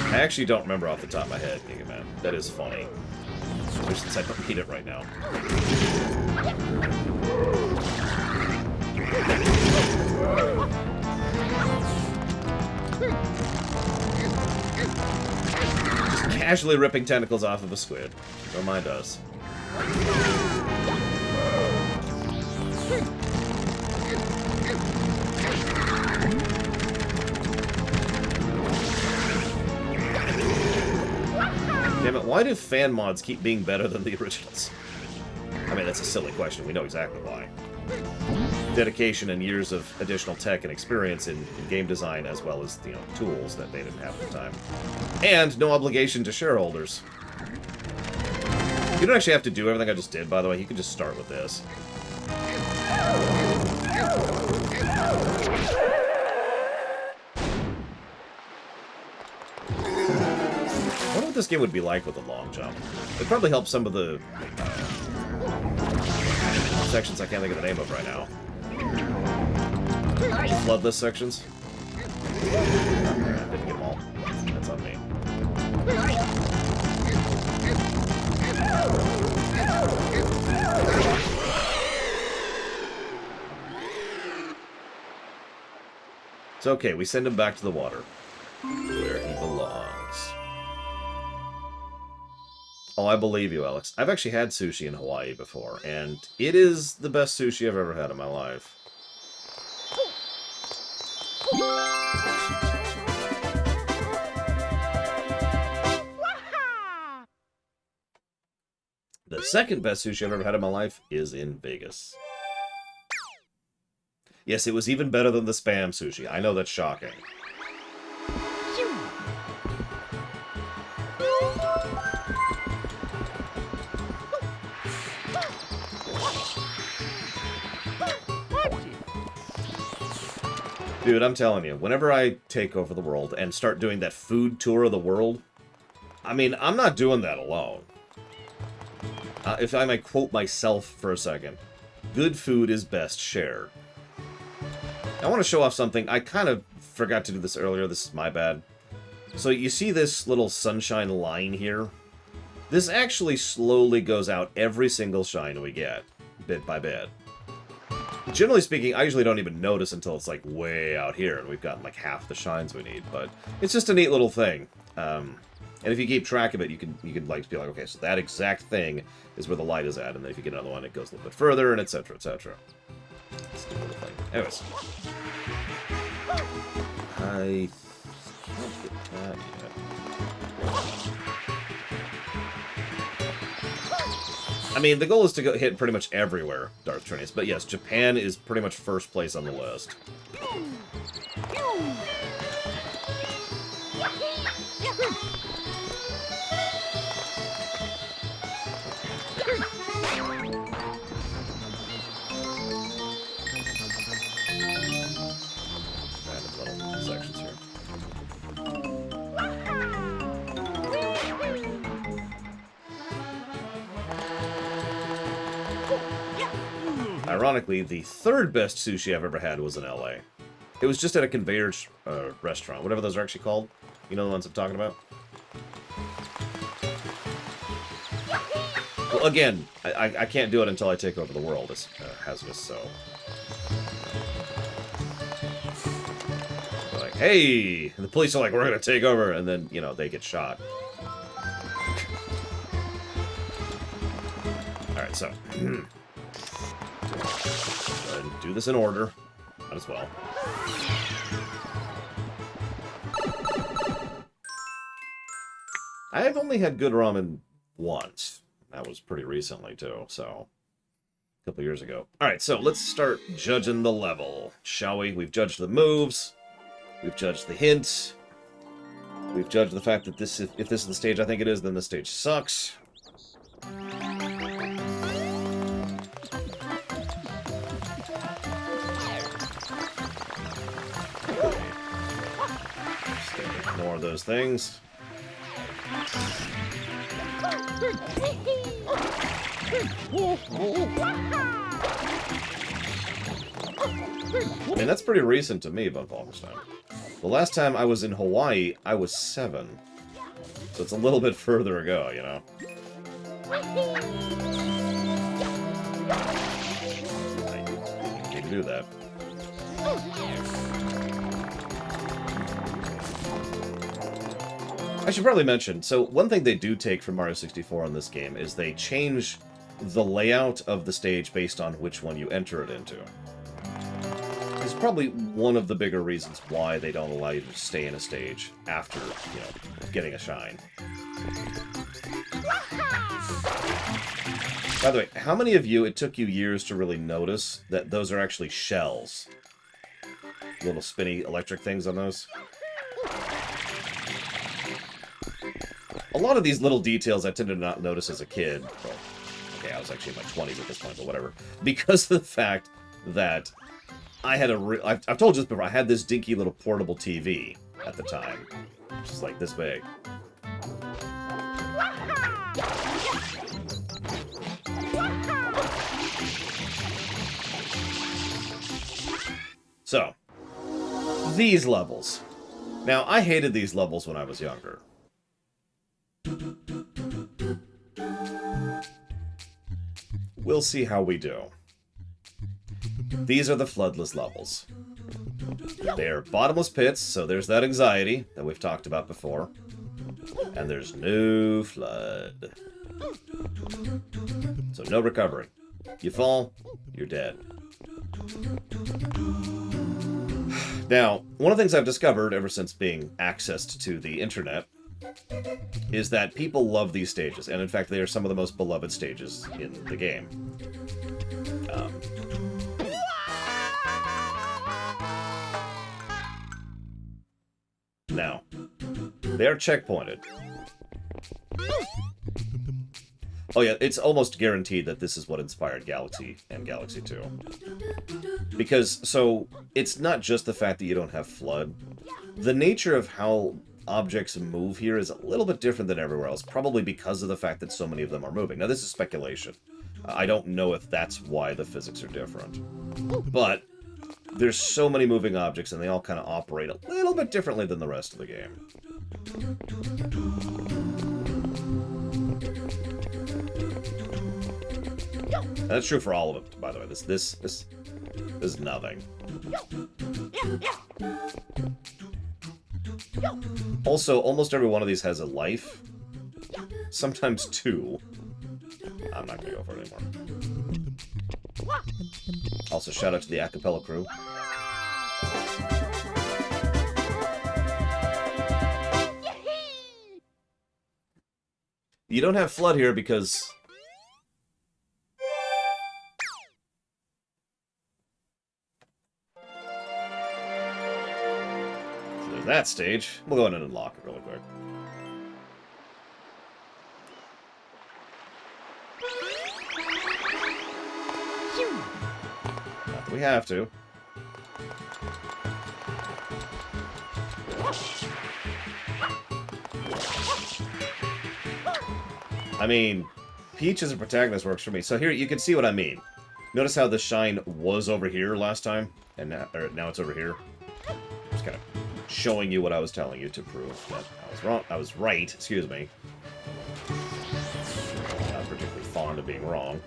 A: I actually don't remember off the top of my head, Giga Man. That is funny. Especially since I don't need it right now. Just casually ripping tentacles off of a squid. Don't mind us. Damn it, why do fan mods keep being better than the originals? I mean, that's a silly question. We know exactly why. Dedication and years of additional tech and experience in game design, as well as, you know, tools that they didn't have at the time. And no obligation to shareholders. You don't actually have to do everything I just did, by the way. You can just start with this. I wonder what this game would be like with a long jump. It'd probably help some of the sections I can't think of the name of right now. The Floodless sections. I didn't get them all. That's on me. It's okay, we send him back to the water, where he belongs. Oh, I believe you, Alex. I've actually had sushi in Hawaii before, and it is the best sushi I've ever had in my life. The second best sushi I've ever had in my life is in Vegas. Yes, it was even better than the Spam sushi. I know that's shocking. Dude, I'm telling you, whenever I take over the world and start doing that food tour of the world, I mean, I'm not doing that alone. If I might quote myself for a second, good food is best shared. I want to show off something. I kind of forgot to do this earlier. This is my bad. So you see this little sunshine line here? This actually slowly goes out every single shine we get, bit by bit. Generally speaking, I usually don't even notice until it's like way out here and we've gotten like half the shines we need, but it's just a neat little thing. And if you keep track of it, you can like be like, okay, so that exact thing is where the light is at, and then if you get another one, it goes a little bit further, and etc., etc. It's a neat little thing. Anyways, I can't get that yet. I mean, the goal is to go hit pretty much everywhere, Darth Trinius. But yes, Japan is pretty much first place on the list. Random little sections here. Ironically, the third best sushi I've ever had was in LA. It was just at a conveyor restaurant, whatever those are actually called. You know the ones I'm talking about? Well, again, I can't do it until I take over the world as hazardous, so... They're like, hey! And the police are like, we're gonna take over, and then, you know, they get shot. Alright, so... Go ahead and do this in order. Might as well. I've only had good ramen once. That was pretty recently, too, so... A couple years ago. Alright, so let's start judging the level, shall we? We've judged the moves. We've judged the hints. We've judged the fact that this, if this is the stage I think it is, then the stage sucks. More of those things. I mean, that's pretty recent to me about Wolfenstein. The last time I was in Hawaii, I was 7. So it's a little bit further ago, you know? I need to do that. I should probably mention, so one thing they do take from Mario 64 in this game is they change the layout of the stage based on which one you enter it into. It's probably one of the bigger reasons why they don't allow you to stay in a stage after, you know, getting a shine. By the way, how many of you, it took you years to really notice that those are actually shells? Little spinny electric things on those? A lot of these little details I tended to not notice as a kid. Well, okay, I was actually in my 20s at this point, but whatever. Because of the fact that I had I've told you this before, I had this dinky little portable TV at the time. Just like this big. So, these levels. Now, I hated these levels when I was younger. We'll see how we do. These are the Floodless levels. They're bottomless pits, so there's that anxiety that we've talked about before. And there's no flood. So no recovery. You fall, you're dead. Now, one of the things I've discovered ever since being accessed to the internet is that people love these stages, and in fact they are some of the most beloved stages in the game. Now, they are checkpointed. Oh yeah, it's almost guaranteed that this is what inspired Galaxy and Galaxy 2. Because, so, it's not just the fact that you don't have Flood. The nature of how objects move here is a little bit different than everywhere else, probably because of the fact that so many of them are moving. Now, this is speculation. I don't know if that's why the physics are different. But there's so many moving objects, and they all kind of operate a little bit differently than the rest of the game. And that's true for all of them, by the way. This is nothing. Also, almost every one of these has a life. Sometimes two. I'm not gonna go for it anymore. Also, shout out to the acapella crew. You don't have Flood here because... So there's that stage. We'll go in and unlock it really quick. Not that we have to. I mean, Peach as a protagonist works for me. So here, you can see what I mean. Notice how the shine was over here last time, and now it's over here. Just kind of showing you what I was telling you to prove that I was wrong. I was right, excuse me. Not particularly fond of being wrong.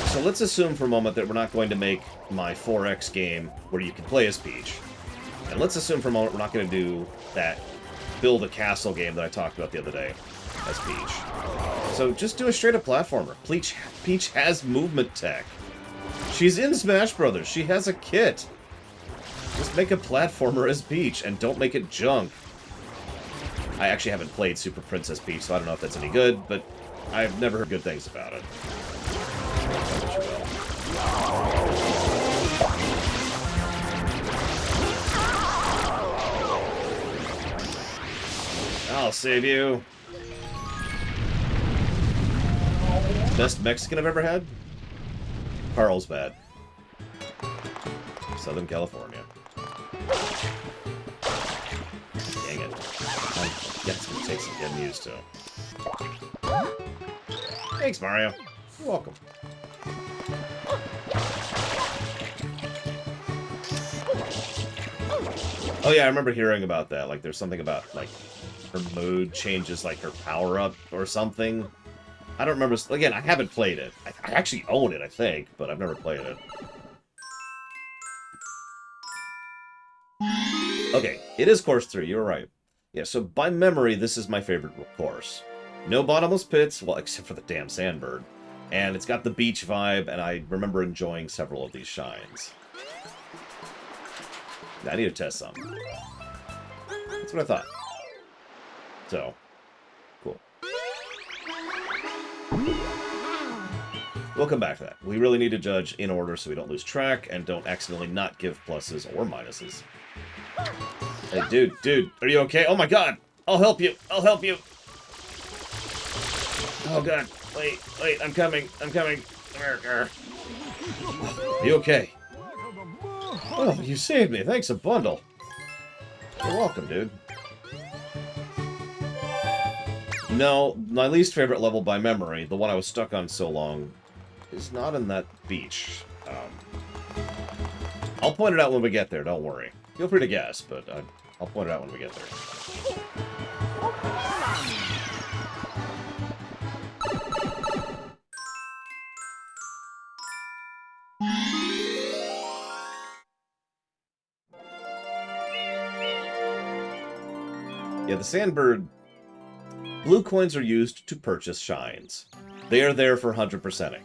A: So let's assume for a moment that we're not going to make my 4X game where you can play as Peach. And let's assume for a moment we're not going to do that build a castle game that I talked about the other day as Peach. So just do a straight-up platformer. Peach has movement tech. She's in Smash Brothers. She has a kit. Just make a platformer as Peach and don't make it junk. I actually haven't played Super Princess Peach, so I don't know if that's any good, but I've never heard good things about it. I'll save you. Best Mexican I've ever had? Carlsbad. Southern California. Dang it. I guess it's gonna take some getting used to. Thanks, Mario. You're welcome. Oh yeah, I remember hearing about that. Like, there's something about, like, her mood changes, like, her power-up or something. I don't remember. Again, I haven't played it. I actually own it, I think, but I've never played it. Okay, it is course 3, you're right. Yeah, so by memory, this is my favorite course. No bottomless pits, well, except for the damn Sandbird. And it's got the beach vibe, and I remember enjoying several of these shines. I need to test some. That's what I thought. So, cool. We'll come back to that. We really need to judge in order so we don't lose track and don't accidentally not give pluses or minuses. Hey, dude, are you okay? Oh my god! I'll help you! I'll help you! Oh god, wait, I'm coming. Are you okay? Oh, you saved me. Thanks a bundle. You're welcome, dude. No, my least favorite level by memory, the one I was stuck on so long, is not in that beach. I'll point it out when we get there, don't worry. Feel free to guess, but I'll point it out when we get there. Yeah, the Sandbird... Blue coins are used to purchase shines. They are there for 100%ing.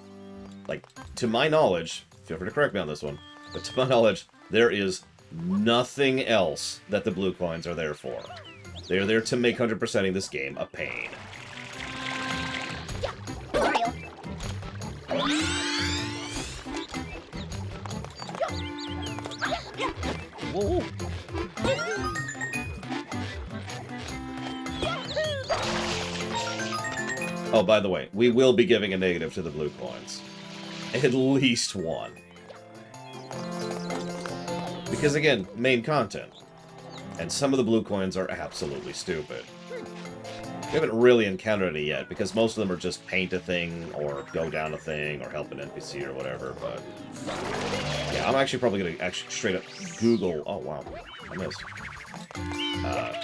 A: Like, to my knowledge, feel free to correct me on this one, but to my knowledge, there is nothing else that the blue coins are there for. They are there to make 100%ing this game a pain.
B: Mario.
A: Whoa. Oh, by the way, we will be giving a negative to the blue coins. At least one. Because again, main content. And some of the blue coins are absolutely stupid. We haven't really encountered any yet, because most of them are just paint a thing, or go down a thing, or help an NPC, or whatever, but... Yeah, I'm actually probably going to straight up Google... Oh, wow. I missed.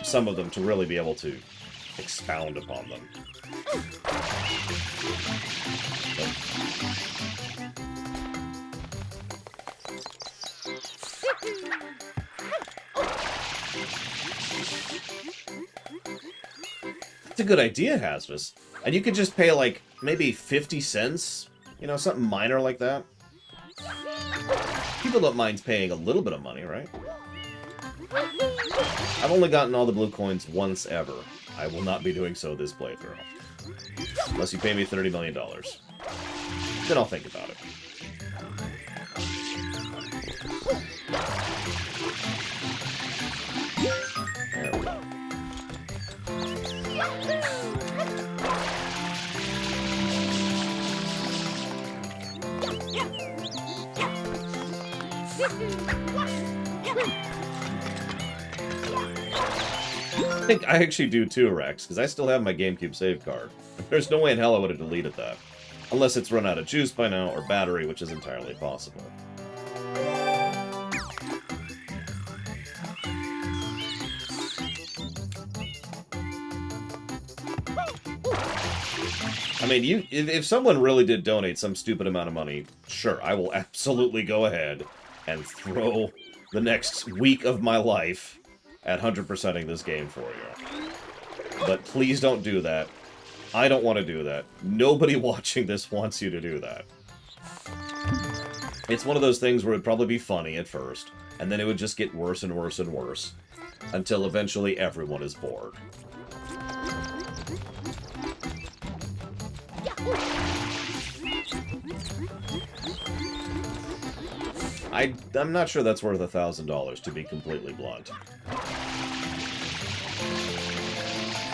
A: Some of them to really be able to expound upon them. It's a good idea, Hazvis. And you could just pay, like, maybe 50 cents? You know, something minor like that. People don't mind paying a little bit of money, right? I've only gotten all the blue coins once ever. I will not be doing so this playthrough. Unless you pay me $30 million. Then I'll think about it. There we go. I think I actually do too, Rex, because I still have my GameCube save card. There's no way in hell I would have deleted that. Unless it's run out of juice by now, or battery, which is entirely possible. I mean, if someone really did donate some stupid amount of money, sure, I will absolutely go ahead and throw the next week of my life at 100%ing this game for you. But please don't do that. I don't want to do that. Nobody watching this wants you to do that. It's one of those things where it'd probably be funny at first, and then it would just get worse and worse and worse, until eventually everyone is bored. I'm not sure that's worth $1,000, to be completely blunt.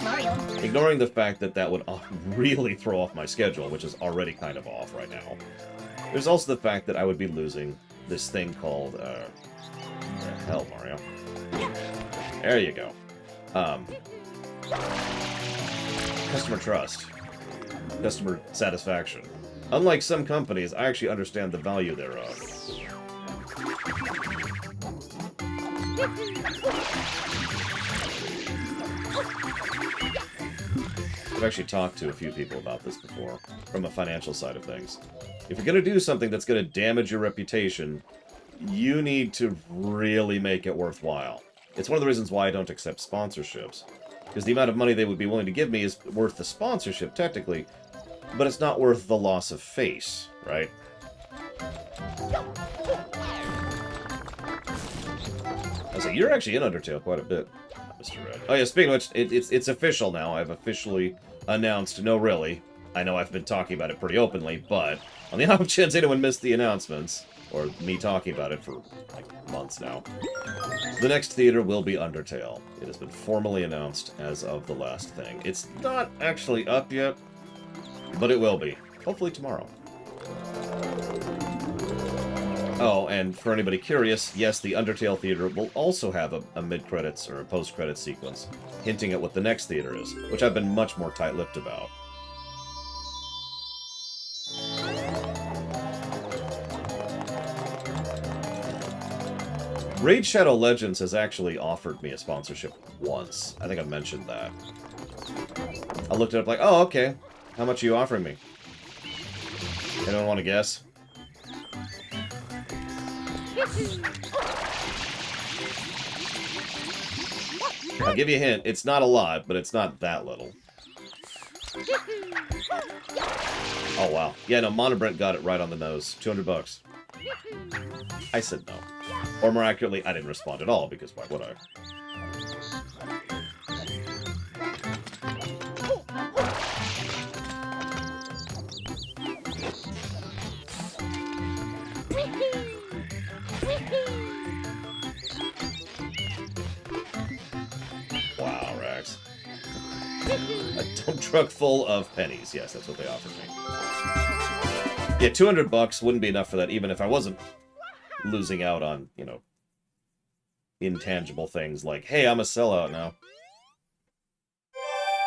B: Mario.
A: Ignoring the fact that that would really throw off my schedule, which is already kind of off right now. There's also the fact that I would be losing this thing called, the hell, Mario? There you go. Customer trust. Customer satisfaction. Unlike some companies, I actually understand the value thereof. I've actually talked to a few people about this before, from a financial side of things. If you're going to do something that's going to damage your reputation, you need to really make it worthwhile. It's one of the reasons why I don't accept sponsorships. Because the amount of money they would be willing to give me is worth the sponsorship, technically, but it's not worth the loss of face, right? I was like, you're actually in Undertale quite a bit, Mr. Red. Oh yeah, speaking of which, it's official now. I've officially announced, no really, I know I've been talking about it pretty openly, but on the off chance anyone missed the announcements, or me talking about it for, like, months now, the next theater will be Undertale. It has been formally announced as of the last thing. It's not actually up yet, but it will be. Hopefully tomorrow. Oh, and for anybody curious, yes, the Undertale theater will also have a mid-credits or a post-credits sequence, hinting at what the next theater is, which I've been much more tight-lipped about. Raid Shadow Legends has actually offered me a sponsorship once. I think I mentioned that. I looked it up like, oh, okay. How much are you offering me? Anyone want to guess? I'll give you a hint. It's not a lot, but it's not that little. Oh, wow. Yeah, no, Monobrent got it right on the nose. $200. I said no. Or more accurately, I didn't respond at all, because why would I? Dump truck full of pennies. Yes, that's what they offered me. Yeah, $200 wouldn't be enough for that, even if I wasn't losing out on, you know, intangible things like, hey, I'm a sellout now.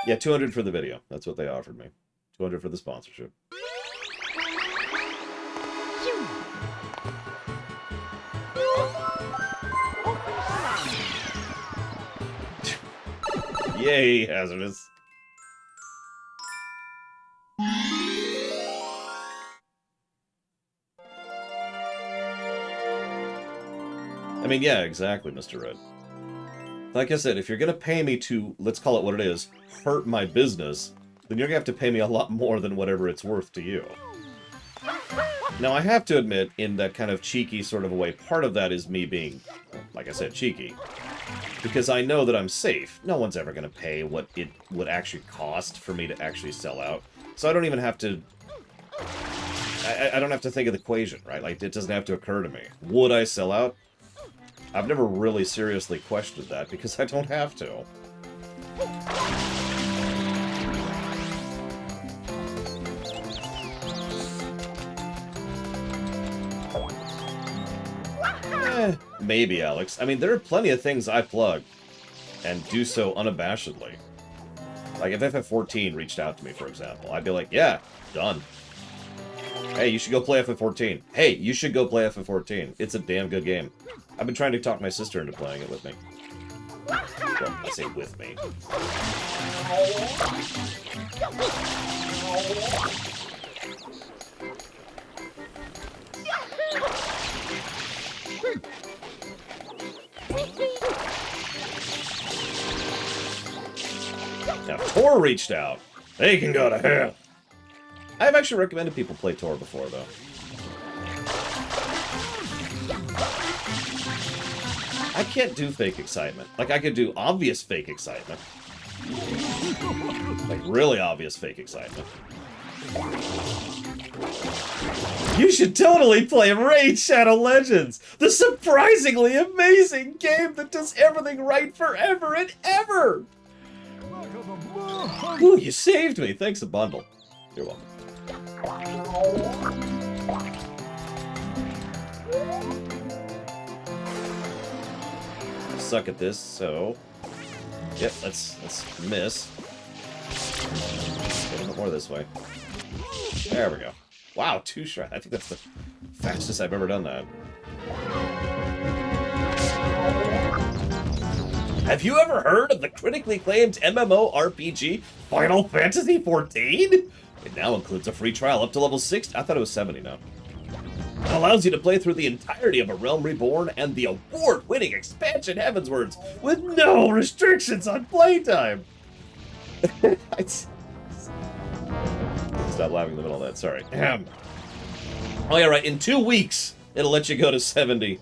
A: Yeah, $200 for the video. That's what they offered me. $200 for the sponsorship. Yay, hazardous. I mean, yeah, exactly, Mr. Red. Like I said, if you're gonna pay me to, let's call it what it is, hurt my business, then you're gonna have to pay me a lot more than whatever it's worth to you. Now, I have to admit, in that kind of cheeky sort of a way, part of that is me being, like I said, cheeky. Because I know that I'm safe. No one's ever gonna pay what it would actually cost for me to actually sell out. So I don't even have to... I don't have to think of the equation, right? Like, it doesn't have to occur to me. Would I sell out? I've never really seriously questioned that, because I don't have to. Maybe, Alex. I mean, there are plenty of things I plug, and do so unabashedly. Like, if FF14 reached out to me, for example, I'd be like, yeah, done. Hey, you should go play FF14. Hey, you should go play FF14. It's a damn good game. I've been trying to talk my sister into playing it with me. Well, I say with me. Now, Tor reached out. They can go to hell. I've actually recommended people play Tor before, though. I can't do fake excitement. Like, I could do obvious fake excitement. Like, really obvious fake excitement. You should totally play Raid Shadow Legends! The surprisingly amazing game that does everything right forever and ever! Ooh, you saved me! Thanks a bundle. You're welcome. Suck at this, so... Yep, let's miss. Get a bit more this way. There we go. Wow, 2 shots. I think that's the fastest I've ever done that. Have you ever heard of the critically acclaimed MMORPG Final Fantasy XIV? It now includes a free trial up to level 60. I thought it was 70 now. It allows you to play through the entirety of A Realm Reborn and the award-winning expansion Heavenswards with no restrictions on playtime. Stop laughing in the middle of that, sorry. Oh yeah, right, in 2 weeks, it'll let you go to 70.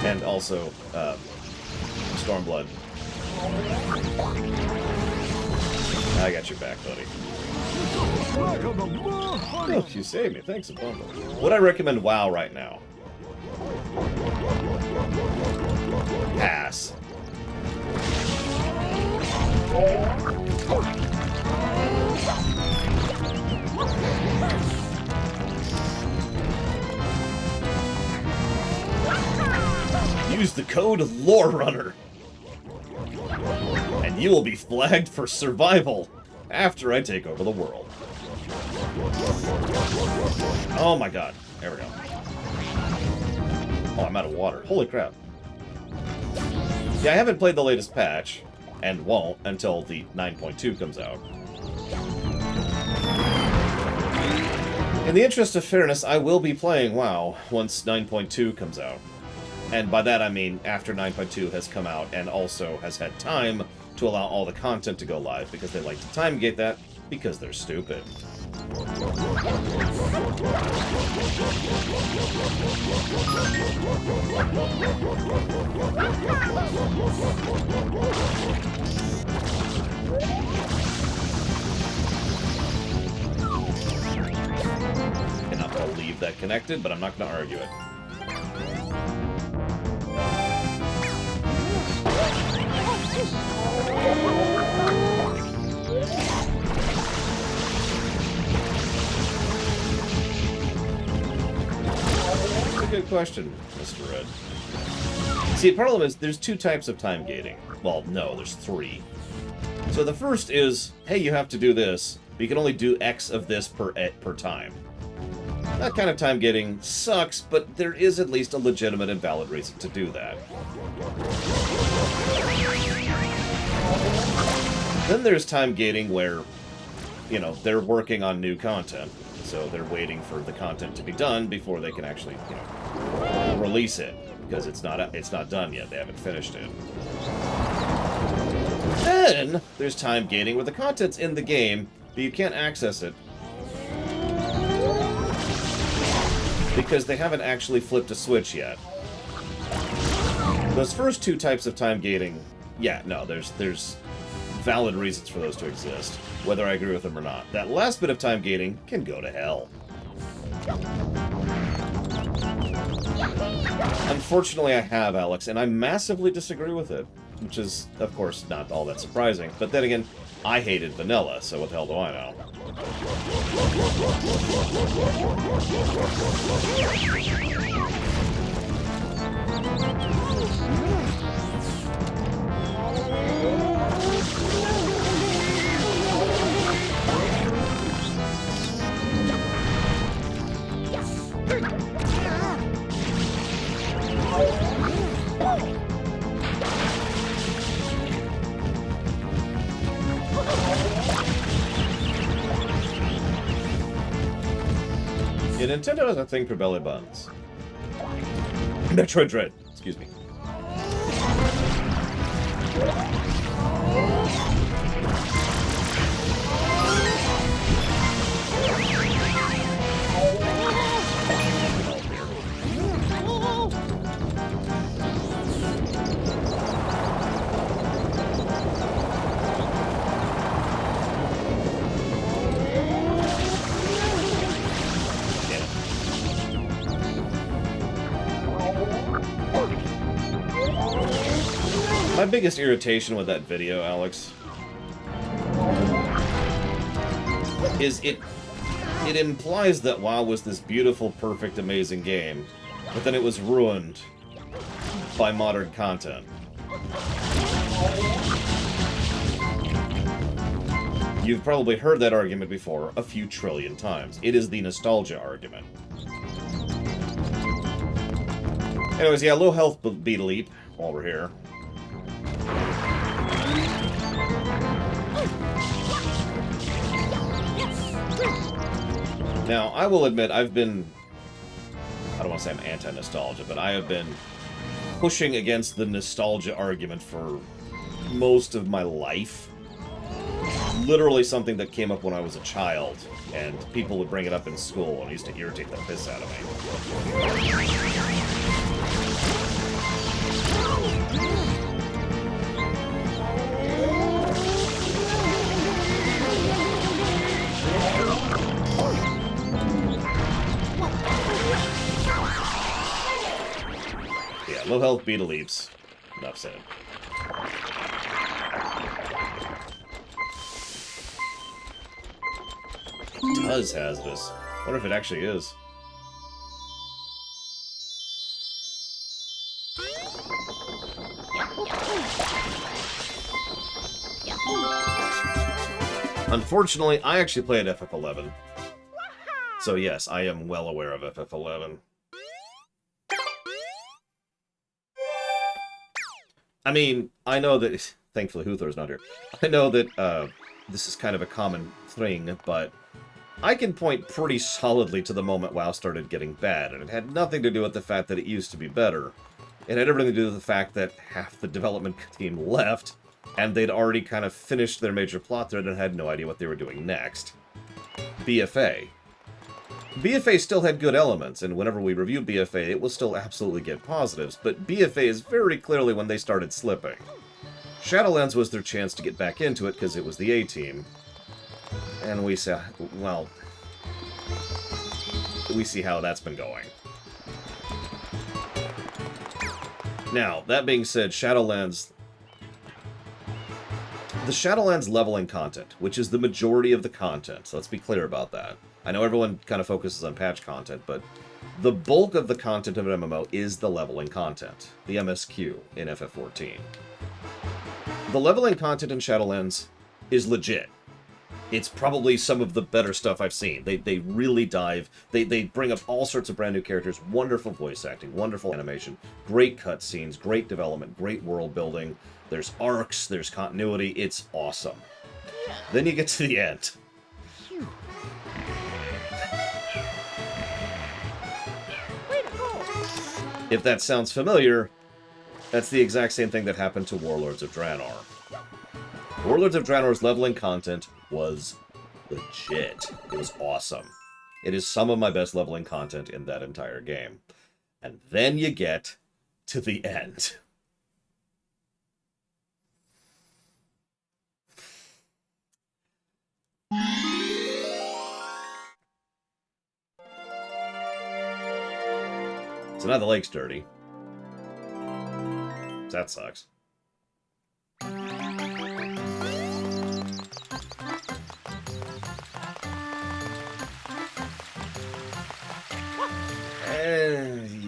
A: And also, Stormblood. I got your back, buddy. Oh, you saved me, thanks a bundle. Would I recommend WoW right now? Pass. Use the code LoreRunner, and you will be flagged for survival after I take over the world. Oh my god. There we go. Oh, I'm out of water. Holy crap. Yeah, I haven't played the latest patch, and won't until the 9.2 comes out. In the interest of fairness, I will be playing WoW once 9.2 comes out. And by that I mean after 9.2 has come out and also has had time to allow all the content to go live, because they like to time gate that because they're stupid. Cannot believe that connected, but I'm not going to argue it. question, Mr. Red. See, the problem is there's two types of time gating. Well, no, there's three. So the first is, hey, you have to do this, but you can only do X of this per time. That kind of time gating sucks, but there is at least a legitimate and valid reason to do that. Then there's time gating where, you know, they're working on new content, so they're waiting for the content to be done before they can actually, you know, release it, because it's not done yet. They haven't finished it. Then there's time gating where the content's in the game, but you can't access it because they haven't actually flipped a switch yet. Those first two types of time gating, yeah, no, there's valid reasons for those to exist, whether I agree with them or not. That last bit of time gating can go to hell. Unfortunately, I have, Alex, and I massively disagree with it, which is, of course, not all that surprising. But then again, I hated vanilla, so what the hell do I know? Yeah, Nintendo has a thing for belly buttons. Metroid Dread, excuse me. My biggest irritation with that video, Alex, is it implies that WoW was this beautiful, perfect, amazing game, but then it was ruined by modern content. You've probably heard that argument before a few trillion times. It is the nostalgia argument. Anyways, yeah, low health beat a leap while we're here. Now, I will admit, I don't want to say I'm anti-nostalgia, but I have been pushing against the nostalgia argument for most of my life. Literally something that came up when I was a child, and people would bring it up in school, and it used to irritate the piss out of me. Yeah, low health beat a leaps. Enough said. It does hazardous. Wonder if it actually is. Unfortunately, I actually play at FF11. So yes, I am well aware of FF11. I mean, I know that... Thankfully, Huthor's not here. I know that this is kind of a common thing, but I can point pretty solidly to the moment WoW started getting bad, and it had nothing to do with the fact that it used to be better. It had everything to do with the fact that half the development team left, and they'd already kind of finished their major plot thread and had no idea what they were doing next. BFA. BFA still had good elements, and whenever we review BFA, it will still absolutely get positives, but BFA is very clearly when they started slipping. Shadowlands was their chance to get back into it because it was the A-team. And we see, well, we see how that's been going. Now, that being said, Shadowlands... The Shadowlands leveling content, which is the majority of the content, so let's be clear about that. I know everyone kind of focuses on patch content, but The bulk of the content of an MMO is the leveling content, the MSQ in FF14. The leveling content in Shadowlands is legit. It's probably some of the better stuff I've seen. They really dive. They bring up all sorts of brand new characters, wonderful voice acting, wonderful animation, great cutscenes, great development, great world building. There's arcs, there's continuity. It's awesome. Then you get to the end. If that sounds familiar, that's the exact same thing that happened to Warlords of Draenor. Warlords of Draenor's leveling content was legit. It was awesome. It is some of my best leveling content in that entire game. And then you get to the end. So now the lake's dirty. That sucks.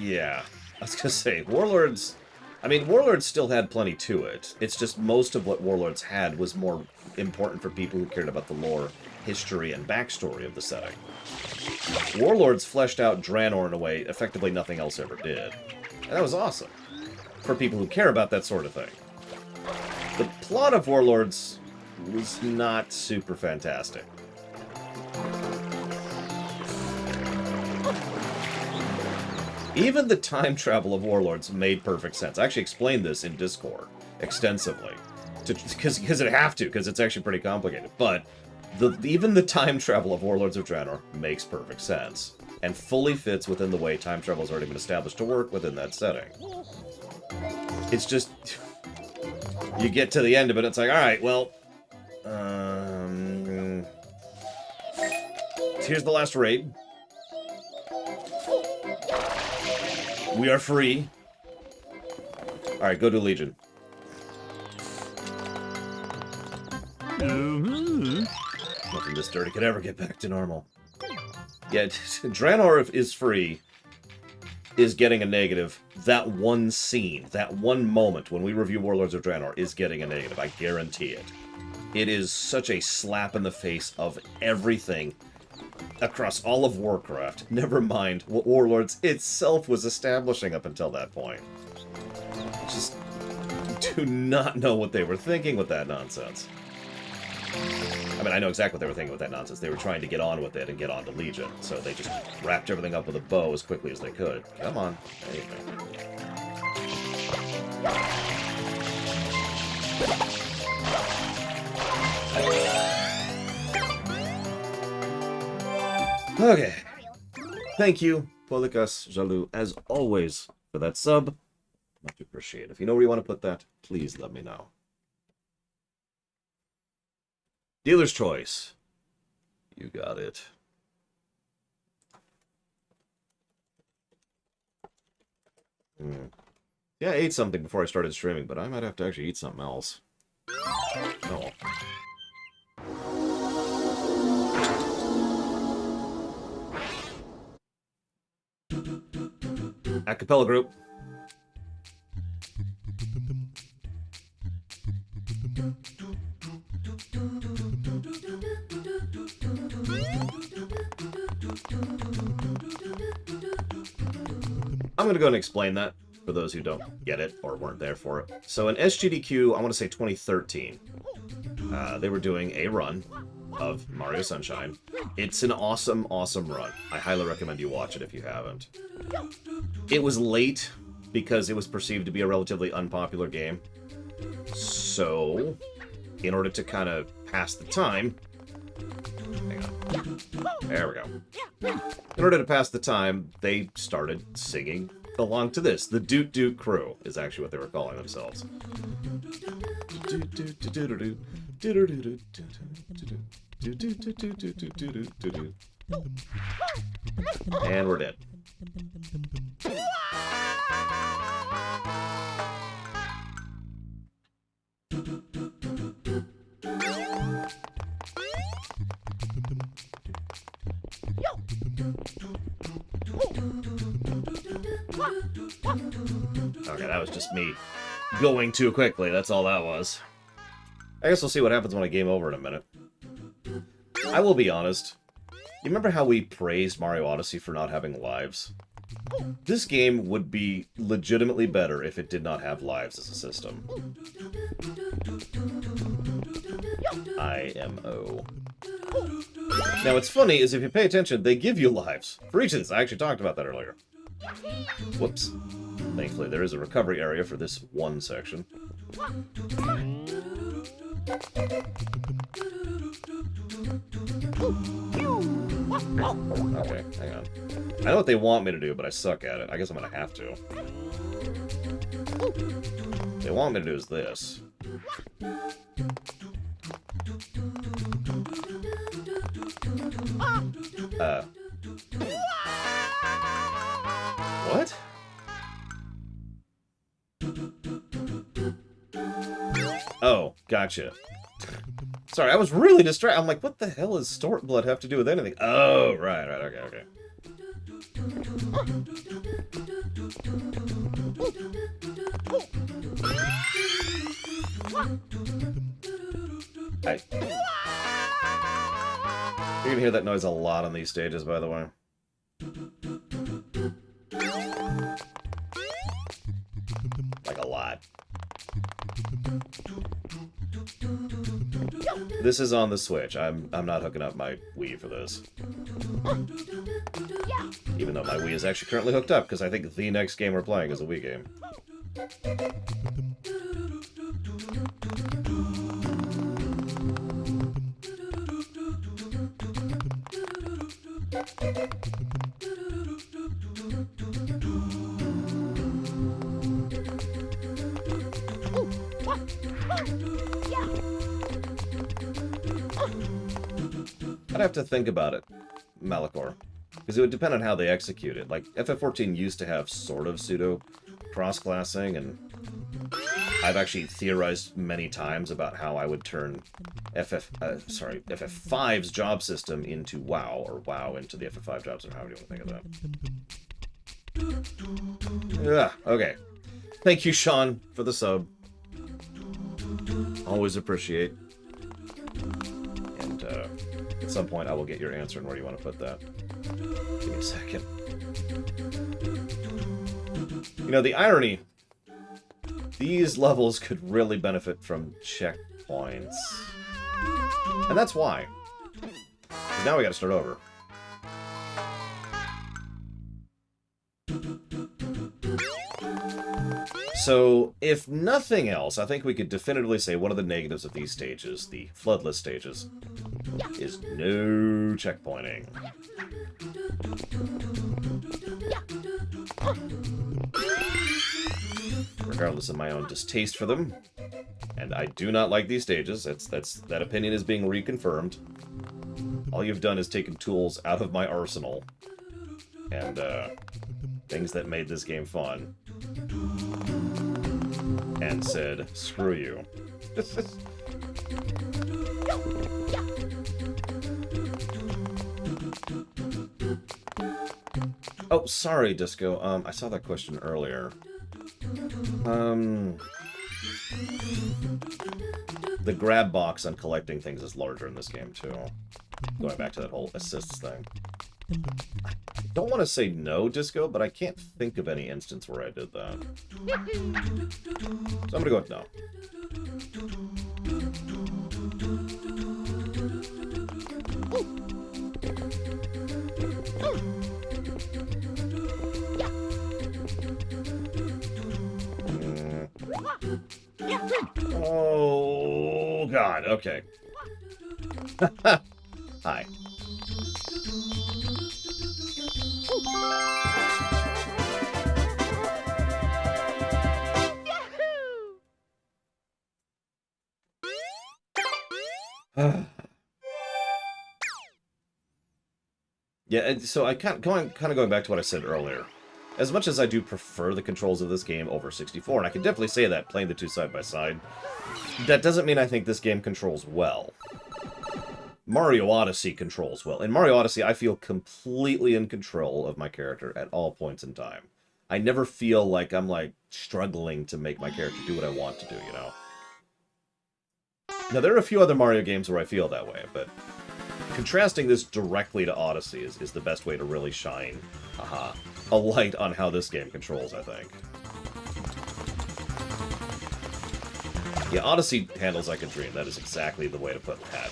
A: Yeah. I was gonna say, Warlords... I mean, Warlords still had plenty to it. It's just most of what Warlords had was more important for people who cared about the lore, history, and backstory of the setting. Warlords fleshed out Draenor in a way effectively nothing else ever did. And that was awesome. For people who care about that sort of thing. The plot of Warlords was not super fantastic. Even the time travel of Warlords made perfect sense. I actually explained this in Discord extensively. Because it have to, because it's actually pretty complicated. But even the time travel of Warlords of Draenor makes perfect sense. And fully fits within the way time travel has already been established to work within that setting. It's just... You get to the end of it, it's like, alright, well... here's the last raid. We are free. Alright, go to Legion. Nothing this dirty could ever get back to normal. Yeah, Draenor is free, is getting a negative. That one scene, that one moment when we review Warlords of Draenor is getting a negative. I guarantee it. It is such a slap in the face of everything across all of Warcraft, never mind what Warlords itself was establishing up until that point. Just do not know what they were thinking with that nonsense. I mean, I know exactly what they were thinking with that nonsense. They were trying to get on with it and get on to Legion, so they just wrapped everything up with a bow as quickly as they could. Come on. Okay. Thank you, Polikas Jalou, as always, for that sub. Much appreciated. If you know where you want to put that, please let me know. Dealer's choice. You got it. Yeah, I ate something before I started streaming, but I might have to actually eat something else. Oh. Acapella group. I'm going to go and explain that for those who don't get it or weren't there for it. So in SGDQ, I want to say 2013, they were doing a run of Mario Sunshine. It's an awesome, awesome run. I highly recommend you watch it if you haven't. It was late because it was perceived to be a relatively unpopular game. So, in order to kind of pass the time... Hang on. There we go. In order to pass the time, they started singing along to this. The Doot Doot Crew is actually what they were calling themselves. And we're dead. was just me going too quickly. That's all that was. I guess we'll see what happens when I game over in a minute. I will be honest. You remember how we praised Mario Odyssey for not having lives? This game would be legitimately better if it did not have lives as a system. IMO. Now, what's funny is if you pay attention, they give you lives. For each of these, I actually talked about that earlier. Whoops. Thankfully, there is a recovery area for this one section. Okay, hang on. I know what they want me to do, but I suck at it. I guess I'm gonna have to. What they want me to do is this. What? Oh, gotcha. Sorry, I was really distracted. I'm like, what the hell does stork blood have to do with anything? Oh, right, okay, okay. Hey. You're gonna hear that noise a lot on these stages, by the way. Like a lot. This is on the Switch. I'm not hooking up my Wii for this. Even though my Wii is actually currently hooked up, because I think the next game we're playing is a Wii game. I'd have to think about it, Malachor, because it would depend on how they execute it. Like, FF14 used to have sort of pseudo cross-classing, and I've actually theorized many times about how I would turn FF5's job system into WoW, or WoW into the FF5 job system, however you want to think of that. Yeah, okay. Thank you, Sean, for the sub. Always appreciate. And, at some point, I will get your answer and where you want to put that. Give me a second. You know, the irony... These levels could really benefit from checkpoints. And that's why. 'Cause now we gotta start over. So, if nothing else, I think we could definitively say one of the negatives of these stages, the Floodless stages, is no checkpointing. Regardless of my own distaste for them, and I do not like these stages, that opinion is being reconfirmed. All you've done is taken tools out of my arsenal, and things that made this game fun, and said, screw you. Oh, sorry, Disco. I saw that question earlier. The grab box on collecting things is larger in this game, too. Going back to that whole assists thing. I don't want to say no, Disco, but I can't think of any instance where I did that. So I'm gonna go with no. Oh, God, okay. Hi. Yeah, and so I kind of going back to what I said earlier. As much as I do prefer the controls of this game over 64, and I can definitely say that playing the two side by side, that doesn't mean I think this game controls well. Mario Odyssey controls well. In Mario Odyssey, I feel completely in control of my character at all points in time. I never feel like I'm, like, struggling to make my character do what I want to do, you know? Now, there are a few other Mario games where I feel that way, but contrasting this directly to Odyssey is the best way to really shine a light on how this game controls, I think. Yeah, Odyssey handles like a dream. That is exactly the way to put that.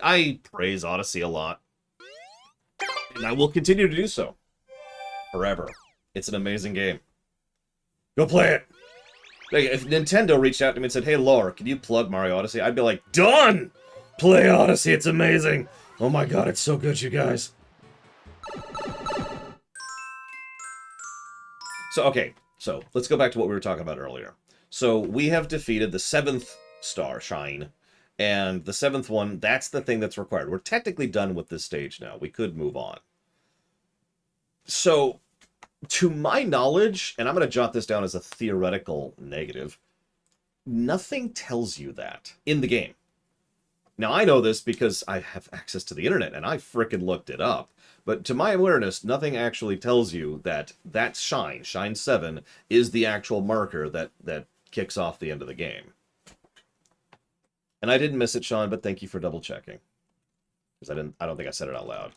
A: I praise Odyssey a lot. And I will continue to do so. Forever. It's an amazing game. Go play it! Like, if Nintendo reached out to me and said, hey, Laura, can you plug Mario Odyssey? I'd be like, done! Play Odyssey, it's amazing! Oh my god, it's so good, you guys. So, okay. So, let's go back to what we were talking about earlier. So, we have defeated the 7th star, Shine. And the 7th one, that's the thing that's required. We're technically done with this stage now. We could move on. So, to my knowledge, and I'm going to jot this down as a theoretical negative, nothing tells you that in the game. Now, I know this because I have access to the internet, and I frickin' looked it up. But to my awareness, nothing actually tells you that that Shine 7, is the actual marker that kicks off the end of the game. And I didn't miss it, Sean, but thank you for double checking. Because I don't think I said it out loud.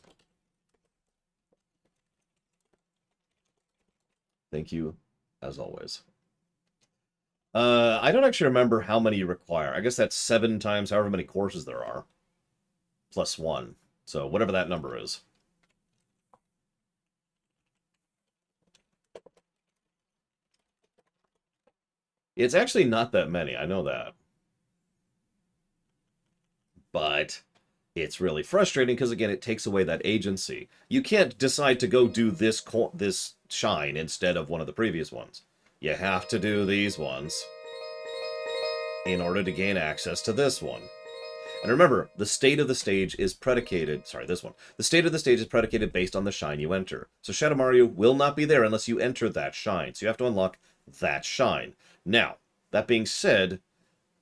A: Thank you, as always. I don't actually remember how many you require. I guess that's 7 times however many courses there are. Plus 1. So whatever that number is. It's actually not that many, I know that. But it's really frustrating because, again, it takes away that agency. You can't decide to go do this Shine instead of one of the previous ones. You have to do these ones in order to gain access to this one. And remember, the state of the stage is predicated... Sorry, this one. The state of the stage is predicated based on the Shine you enter. So Shadow Mario will not be there unless you enter that Shine. So you have to unlock that Shine. Now, that being said...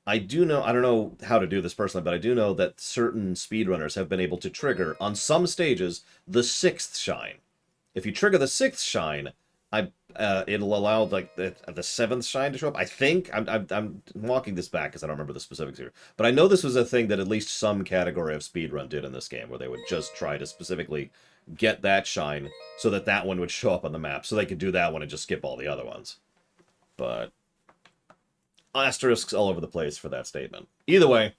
A: I don't know how to do this personally, but I do know that certain speedrunners have been able to trigger, on some stages, the 6th Shine. If you trigger the 6th Shine, it'll allow, like, the 7th Shine to show up. I think, I'm walking this back because I don't remember the specifics here. But I know this was a thing that at least some category of speedrun did in this game, where they would just try to specifically get that Shine so that that one would show up on the map, so they could do that one and just skip all the other ones. But... asterisks all over the place for that statement. Either way,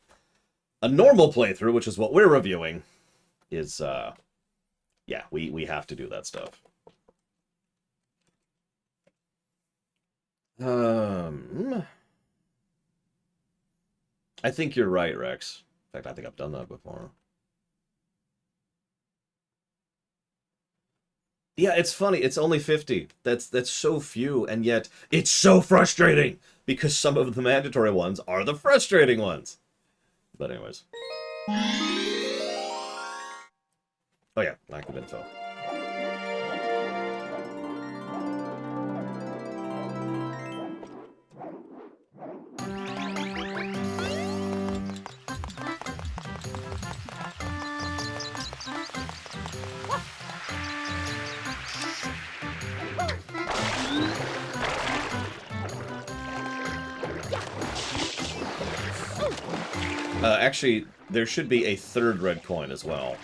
A: a normal playthrough, which is what we're reviewing, is, yeah, we have to do that stuff. I think you're right, Rex. In fact, I think I've done that before. Yeah, it's funny. It's only 50. That's so few, and yet it's so frustrating because some of the mandatory ones are the frustrating ones. But anyways. Oh yeah, lack of info. Actually, there should be a 3rd red coin as well,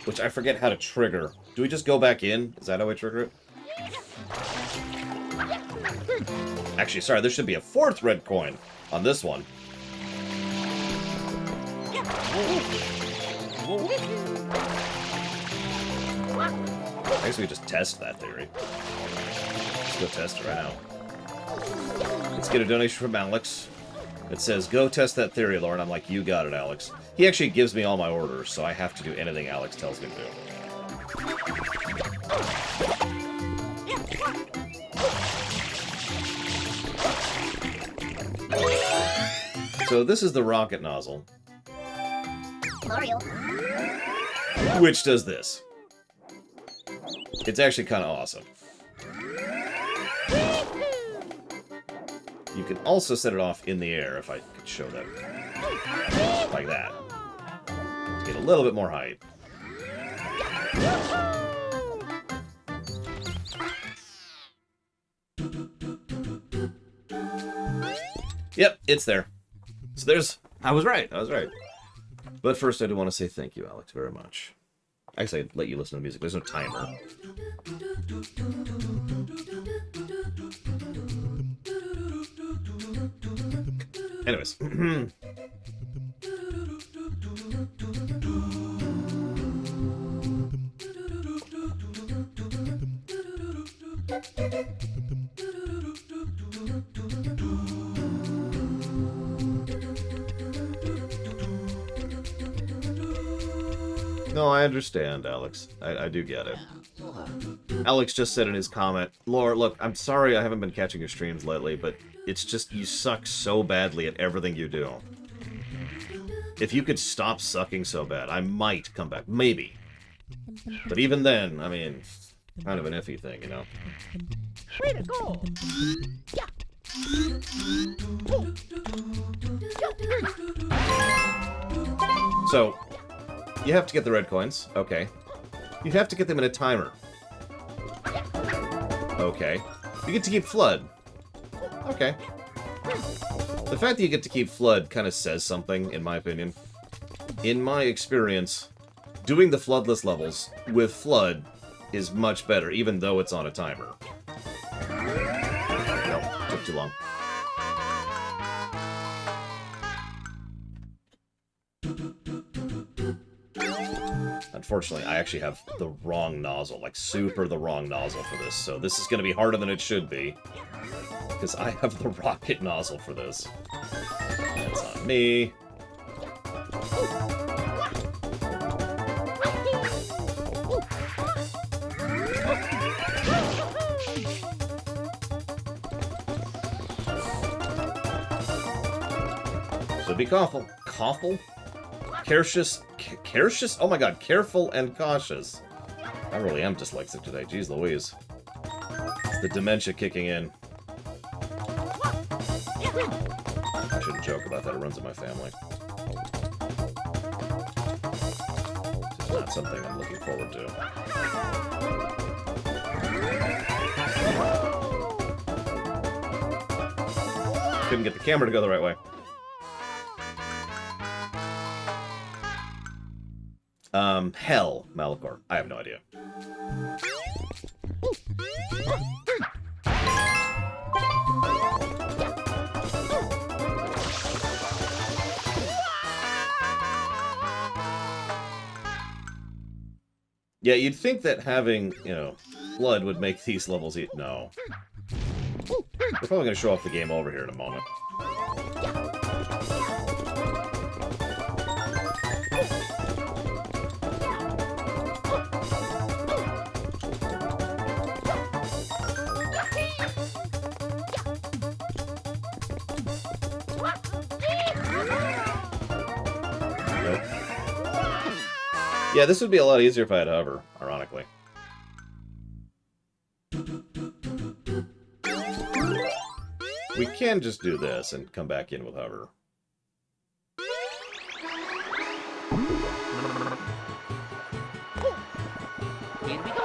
A: which I forget how to trigger. Do we just go back in? Is that how we trigger it? Actually, sorry, there should be a 4th red coin on this one. I guess we just test that theory. Let's go test it right now. Let's get a donation from Alex. It says, go test that theory, Lauren. I'm like, you got it, Alex. He actually gives me all my orders, so I have to do anything Alex tells me to do. So this is the rocket nozzle.
B: Mario.
A: Which does this. It's actually kind of awesome. You can also set it off in the air, if I could show that. Like that. To get a little bit more height. Yep, it's there. So there's... I was right. But first, I do want to say thank you, Alex, very much. Actually, I'd let you listen to the music. There's no timer. Anyways. No, I understand, Alex. I do get it. Alex just said in his comment, Laura, look, I'm sorry I haven't been catching your streams lately, but it's just you suck so badly at everything you do. If you could stop sucking so bad, I might come back. Maybe. But even then, I mean, kind of an iffy thing, you know?
H: Way to go! Yeah.
A: So, you have to get the red coins. Okay. You have to get them in a timer. Okay. You get to keep Flood. Okay. The fact that you get to keep Flood kind of says something, in my opinion. In my experience, doing the Floodless levels with Flood is much better, even though it's on a timer. Nope, took too long. Unfortunately, I actually have the wrong nozzle, like super the wrong nozzle for this, so this is going to be harder than it should be. Because I have the rocket nozzle for this. That's on me. So be careful. Careful? Cautious? Oh my god, careful and cautious. I really am dyslexic today, jeez Louise. It's the dementia kicking in. I shouldn't joke about that, it runs in my family. It's not something I'm looking forward to. Couldn't get the camera to go the right way. Hell, Malachor. I have no idea. Yeah, you'd think that having, you know, Flood would make these levels eat. No. We're probably going to show off the game over here in a moment. Yeah, this would be a lot easier if I had hover, ironically. We can just do this and come back in with hover.
H: Here we go.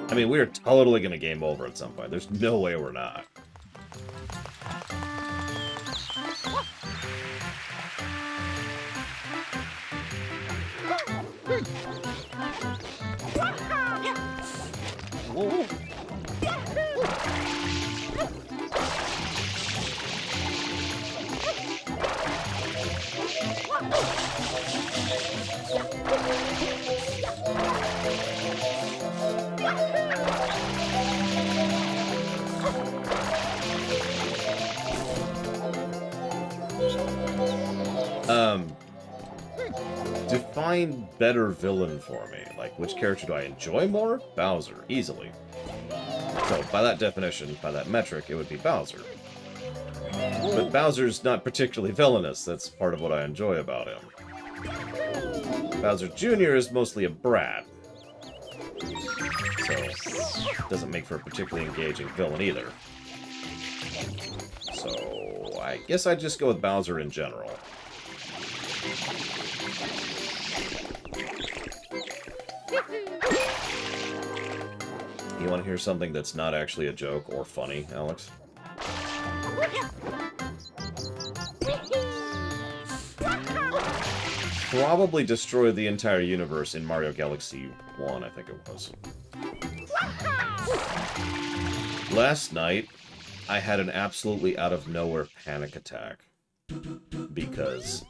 A: I mean, we're totally going to game over at some point. There's no way we're not. Whoa. Define better villain for me. Like, which character do I enjoy more? Bowser, easily. So, by that definition, by that metric, it would be Bowser. But Bowser's not particularly villainous. That's part of what I enjoy about him. Bowser Jr. is mostly a brat. So, doesn't make for a particularly engaging villain either. So, I guess I'd just go with Bowser in general. You want to hear something that's not actually a joke or funny, Alex? Probably destroyed the entire universe in Mario Galaxy 1, I think it was. Last night, I had an absolutely out-of-nowhere panic attack. Because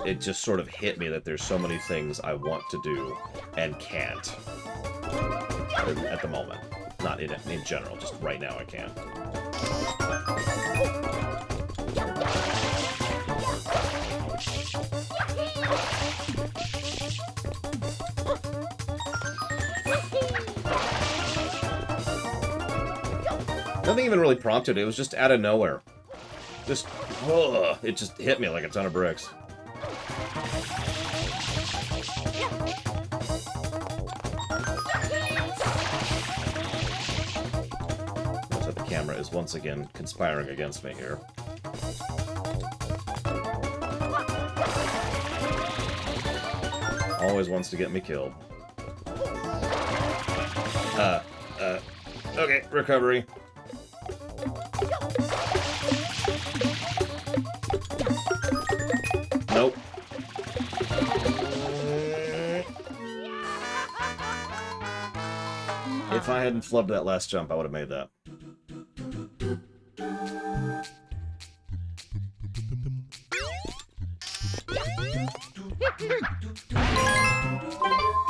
A: it just sort of hit me that there's so many things I want to do and can't. At the moment. Not in general, just right now I can't. Nothing even really prompted it, it was just out of nowhere. Just, it just hit me like a ton of bricks. So the camera is once again conspiring against me here. Always wants to get me killed. Okay, recovery. Nope. If I hadn't flubbed that last jump, I would have made that.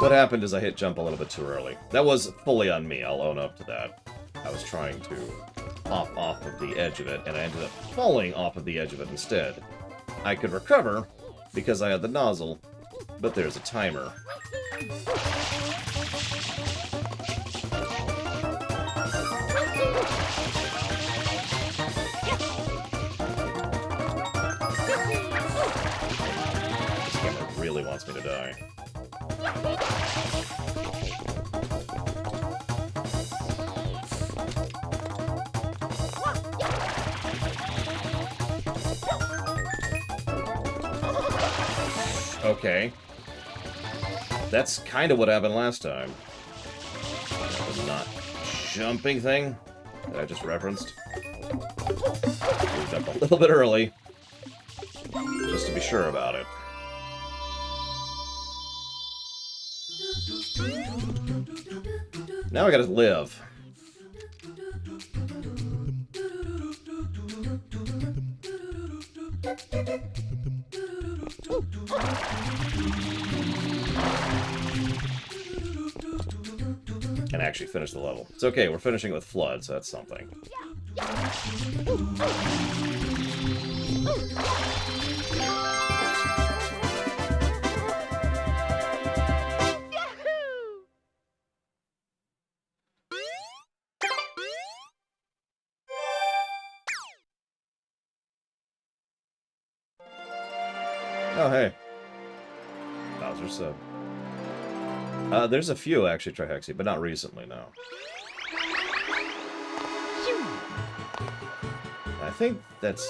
A: What happened is I hit jump a little bit too early. That was fully on me, I'll own up to that. I was trying to hop off of the edge of it, and I ended up falling off of the edge of it instead. I could recover, because I had the nozzle, but there's a timer. This camera really wants me to die. Okay. That's kind of what happened last time. The not jumping thing that I just referenced. Moved up a little bit early, just to be sure about it. Now I gotta live. And actually finish the level. It's okay, we're finishing with Flood, so that's something. Oh, hey. Bowser sub. There's a few, actually, Trihexi, but not recently, no. I think that's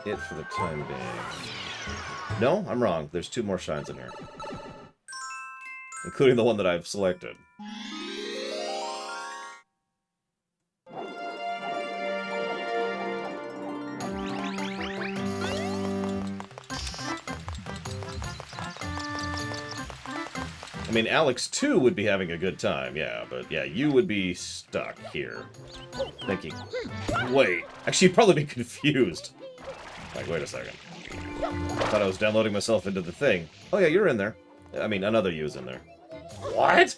A: it for the time being. No, I'm wrong. There's 2 more shines in here. Including the one that I've selected. I mean, Alex, too, would be having a good time, yeah, but yeah, you would be stuck here. Thinking, wait, actually, you'd probably be confused. Like, wait a second. I thought I was downloading myself into the thing. Oh, yeah, you're in there. I mean, another you's in there. What?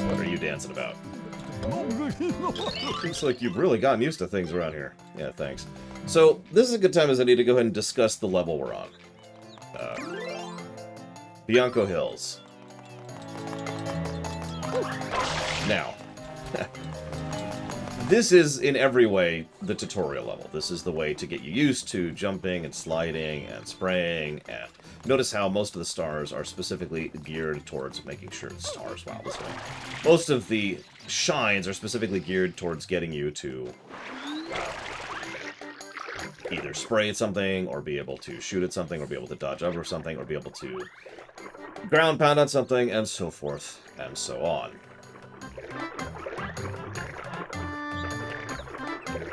A: What are you dancing about? Looks like you've really gotten used to things around here. Yeah, thanks. So, this is a good time as I need to go ahead and discuss the level we're on. Bianco Hills. Now, this is in every way the tutorial level. This is the way to get you used to jumping and sliding and spraying. And notice how most of the stars are specifically geared towards making sure stars. Wow, this way. Most of the shines are specifically geared towards getting you to either spray at something, or be able to shoot at something, or be able to dodge over something, or be able to ground pound on something, and so forth and so on.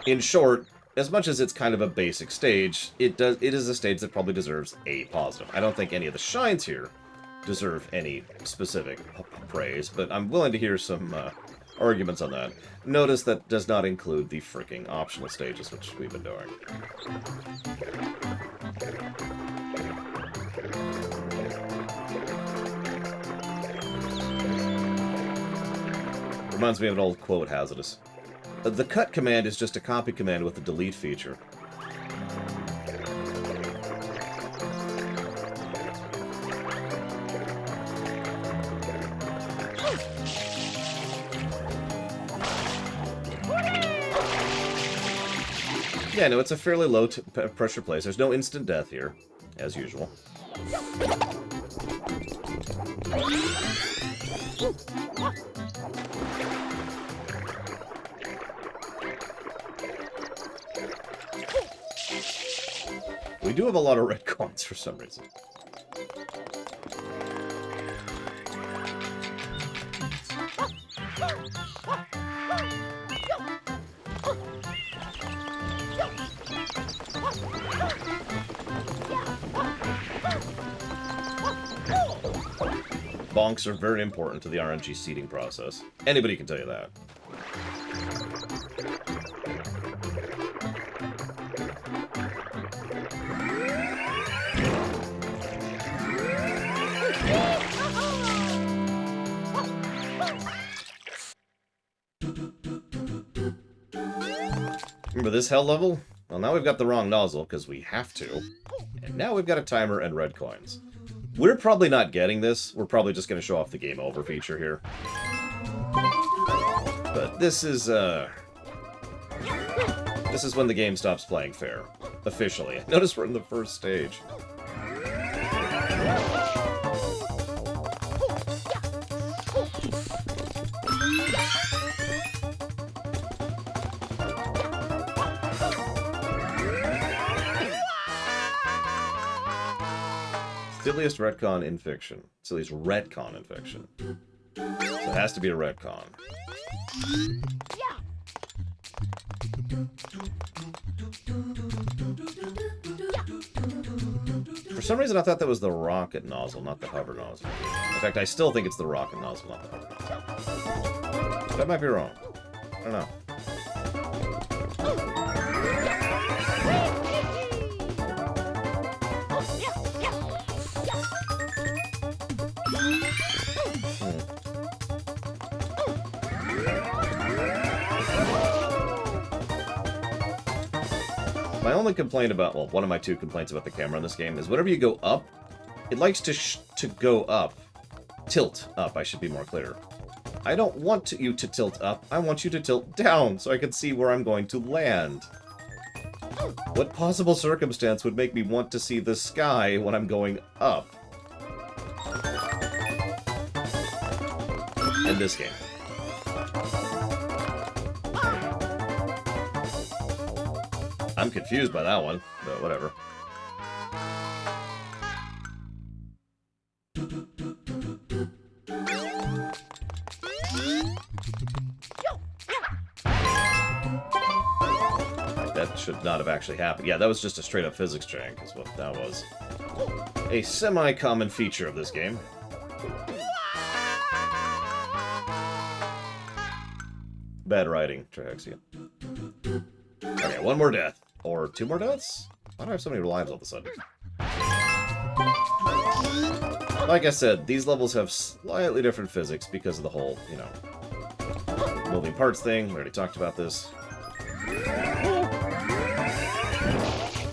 A: In short, as much as it's kind of a basic stage, it is a stage that probably deserves a positive. I don't think any of the shines here deserve any specific praise, but I'm willing to hear some arguments on that. Notice that does not include the freaking optional stages, which we've been doing. Reminds me of an old quote, Hazardous. The cut command is just a copy command with a delete feature. Yeah, no, it's a fairly low pressure place. There's no instant death here, as usual. We do have a lot of red coins for some reason. Bonks are very important to the RNG seeding process. Anybody can tell you that. Remember this hell level? Well, now we've got the wrong nozzle, because we have to. And now we've got a timer and red coins. We're probably not getting this. We're probably just going to show off the game over feature here. But this is when the game stops playing fair. Officially. Notice we're in the first stage. Silliest retcon in fiction. Silliest retcon in fiction. So it has to be a retcon. For some reason I thought that was the rocket nozzle, not the hover nozzle. In fact, I still think it's the rocket nozzle, not the hover nozzle. That might be wrong. I don't know. My only complaint about, well, one of my two complaints about the camera in this game is whenever you go up, it likes to go up. Tilt up, I should be more clear. I don't want you to tilt up, I want you to tilt down so I can see where I'm going to land. What possible circumstance would make me want to see the sky when I'm going up? In this game. I'm confused by that one, but whatever. That should not have actually happened. Yeah, that was just a straight-up physics jank, is what that was. A semi-common feature of this game. Bad writing, Trihexia. Okay, one more death. Or two more deaths? Why do I have so many lives all of a sudden? Like I said, these levels have slightly different physics because of the whole, you know, moving parts thing. We already talked about this.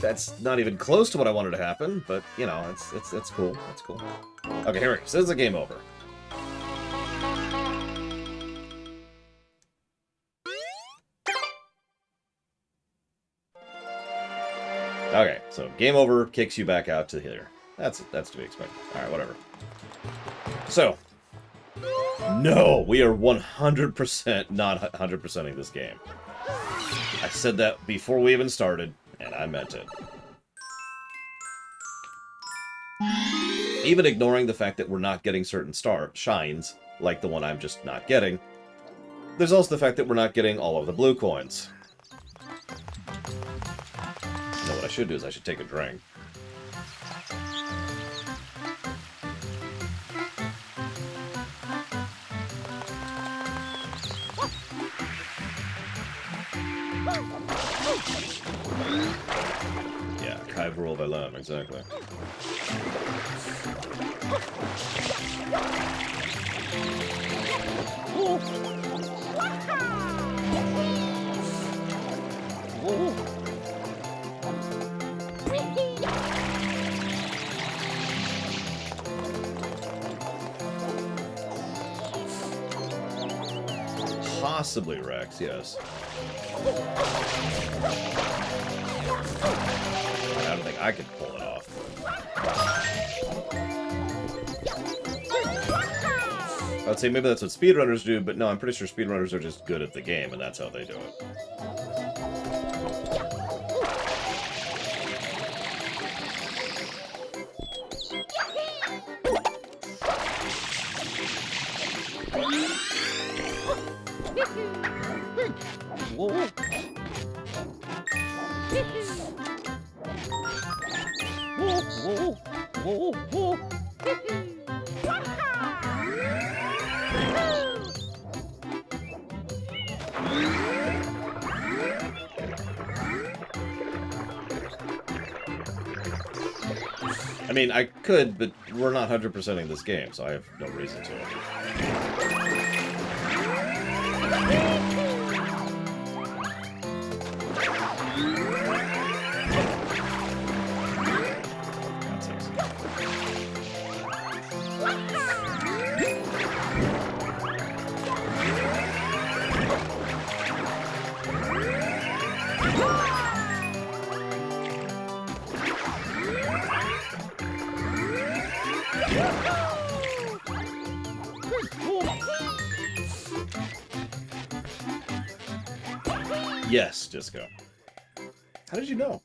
A: that's not even close to what I wanted to happen, but, you know, it's cool. It's cool. Okay, here we go. So this is a game over. Okay, so game over kicks you back out to here. That's to be expected. Alright, whatever. So, no, we are 100% not 100%ing this game. I said that before we even started, and I meant it. Even ignoring the fact that we're not getting certain shines, like the one I'm just not getting, there's also the fact that we're not getting all of the blue coins. You know what I should do is I should take a drink. Yeah, Kyberol Velem, exactly. Possibly Rex, yes. I don't think I could pull it off. I would say maybe that's what speedrunners do, but no, I'm pretty sure speedrunners are just good at the game, and that's how they do it. I mean, I could, but we're not 100%ing this game, so I have no reason to. Yes, Disco. How did you know?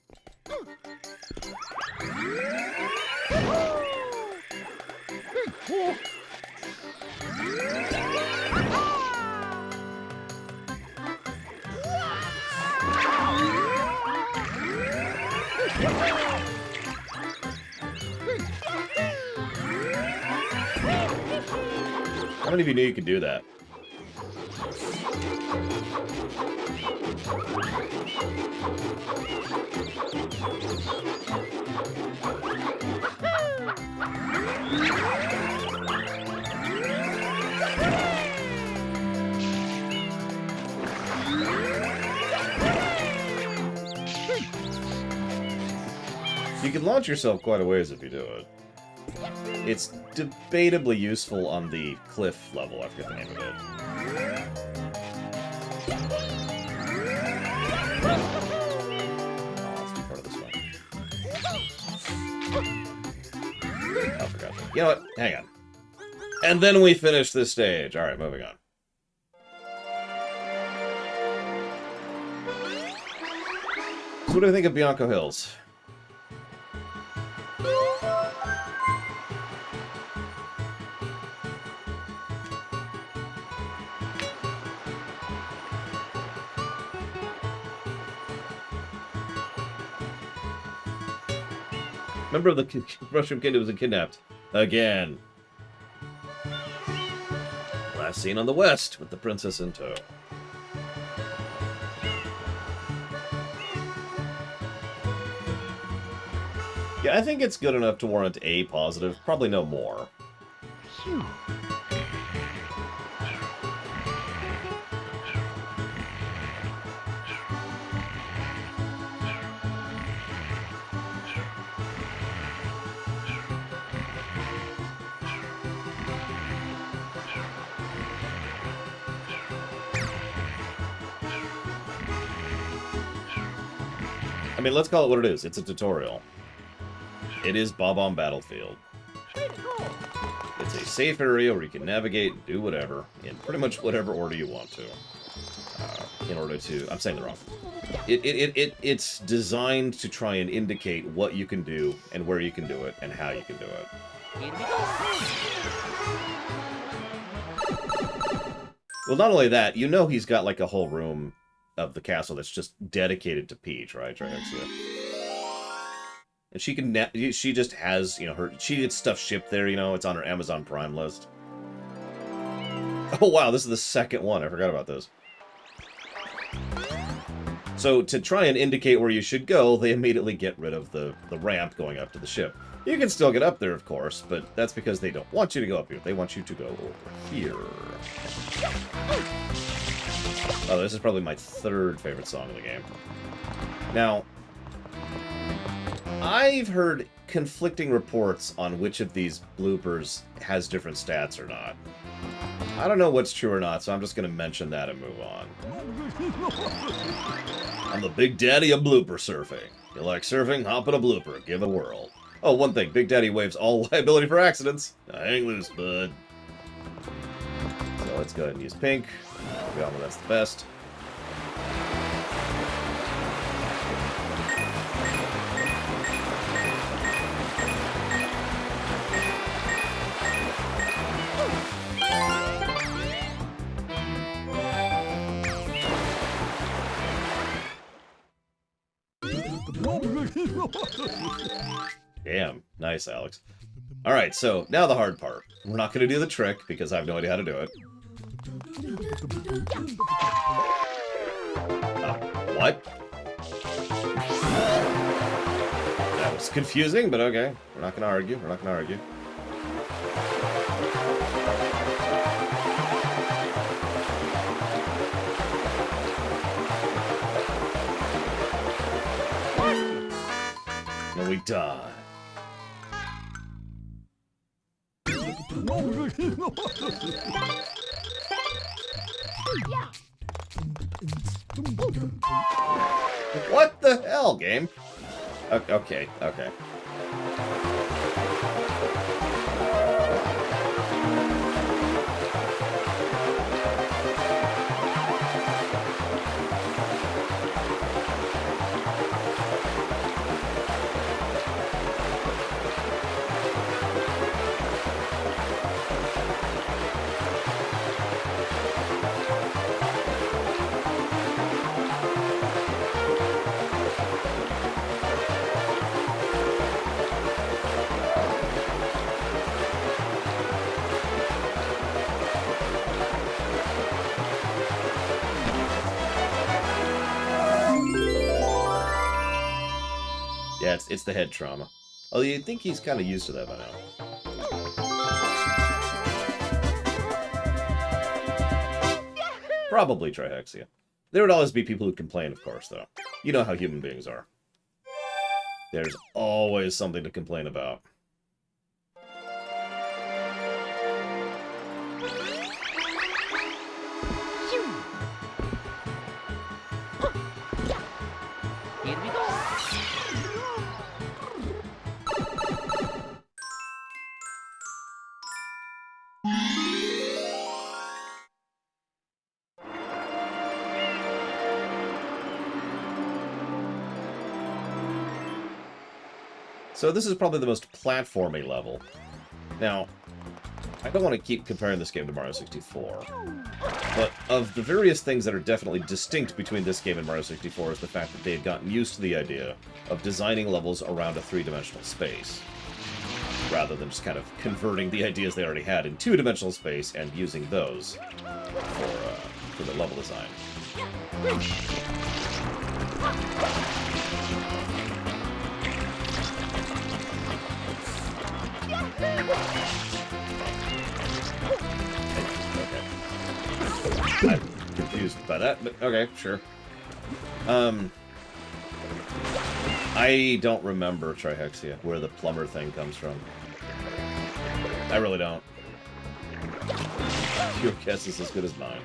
A: How many of you knew you could do that? You can launch yourself quite a ways if you do it. It's debatably useful on the cliff level, I forget the name of it. Oh, let's be part of this one. Oh, I forgot that. You know what? Hang on. And then we finish this stage. Alright, moving on. So what do you think of Bianco Hills? Member of the Mushroom Kingdom was kidnapped. Again. Last seen on the west with the princess in tow. Yeah, I think it's good enough to warrant a positive. Probably no more. I mean, let's call it what it is. It's a tutorial. It is Bob-omb Battlefield. It's a safe area where you can navigate and do whatever, in pretty much whatever order you want to. In order to... I'm saying the wrong. It's designed to try and indicate what you can do, and where you can do it, and how you can do it.
H: Here we go.
A: Well, not only that, you know he's got, like, a whole room of the castle that's just dedicated to Peach, right, Triaxia? And she can... She just has, you know, she gets stuff shipped there, you know, it's on her Amazon Prime list. Oh, wow, this is the second one. I forgot about this. So, to try and indicate where you should go, they immediately get rid of the ramp going up to the ship. You can still get up there, of course, but that's because they don't want you to go up here. They want you to go over here. Oh, this is probably my third favorite song in the game. Now, I've heard conflicting reports on which of these bloopers has different stats or not. I don't know what's true or not, so I'm just going to mention that and move on. I'm the big daddy of blooper surfing. You like surfing? Hop in a blooper. Give it a whirl. Oh, one thing. Big Daddy waives all liability for accidents. Hang loose, bud. So let's go ahead and use pink. That's the best. Damn. Nice, Alex. Alright, so now the hard part. We're not going to do the trick because I have no idea how to do it. What? That was confusing, but okay. We're not going to argue. We're not going to argue. And we die. What the hell, game? Okay, okay. Yeah, it's the head trauma. Although you'd think he's kind of used to that by now. Probably Trihexia. There would always be people who complain, of course, though. You know how human beings are. There's always something to complain about.
H: Here we go.
A: So this is probably the most platformy level. Now, I don't want to keep comparing this game to Mario 64, but of the various things that are definitely distinct between this game and Mario 64 is the fact that they had gotten used to the idea of designing levels around a three-dimensional space, rather than just kind of converting the ideas they already had in two-dimensional space and using those for the level design. I'm confused by that, but okay, sure. I don't remember Trihexia, where the plumber thing comes from. I really don't. Your guess is as good as mine.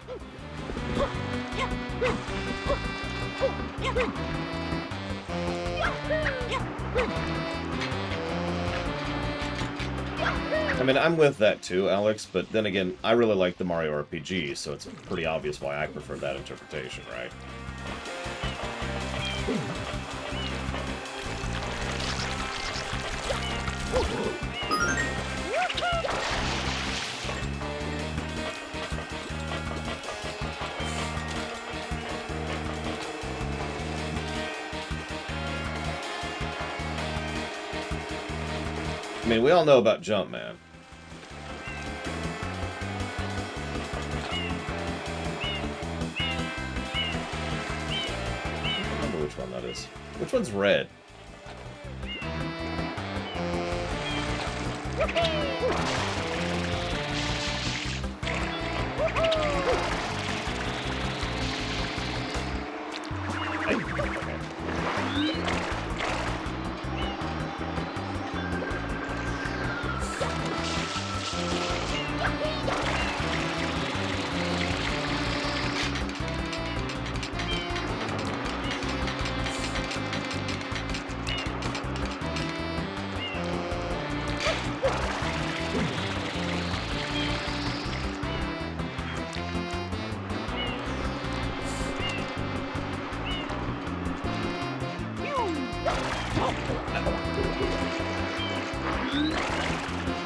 A: I mean, I'm with that too, Alex, but then again, I really like the Mario RPG, so it's pretty obvious why I prefer that interpretation, right? I mean, we all know about Jumpman. I don't remember which one that is. Which one's red?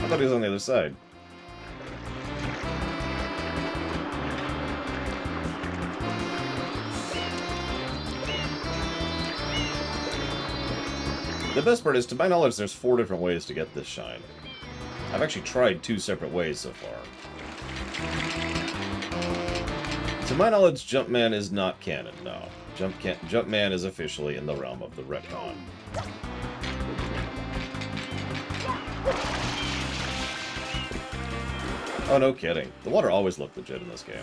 A: I thought he was on the other side. The best part is, to my knowledge, there's 4 different ways to get this shine. I've actually tried 2 separate ways so far. To my knowledge, Jumpman is not canon, no. Jumpman is officially in the realm of the retcon. Oh, no kidding. The water always looked legit in this game.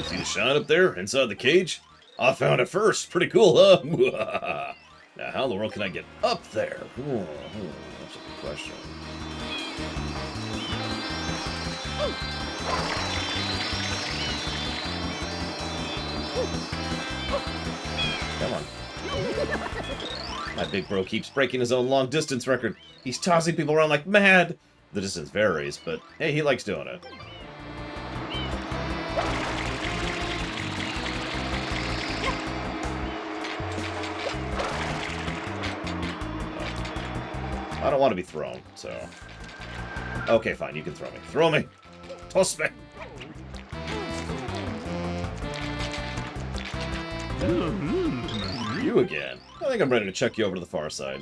A: See the shine up there, inside the cage? I found it first. Pretty cool, huh? Now, how in the world can I get up there? That's a good question. Come on. My big bro keeps breaking his own long-distance record. He's tossing people around like mad. The distance varies, but hey, he likes doing it. I don't want to be thrown, so... Okay, fine, you can throw me. Throw me! Toss me! You again. I think I'm ready to check you over to the far side.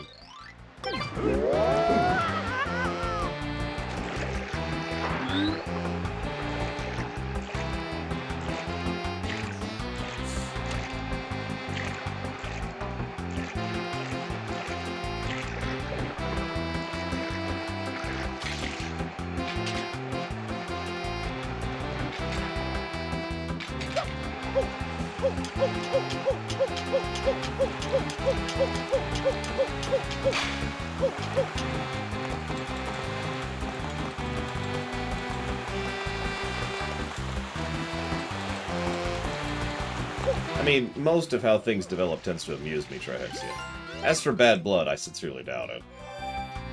A: I mean, most of how things develop tends to amuse me, Trihexian. As for bad blood, I sincerely doubt it.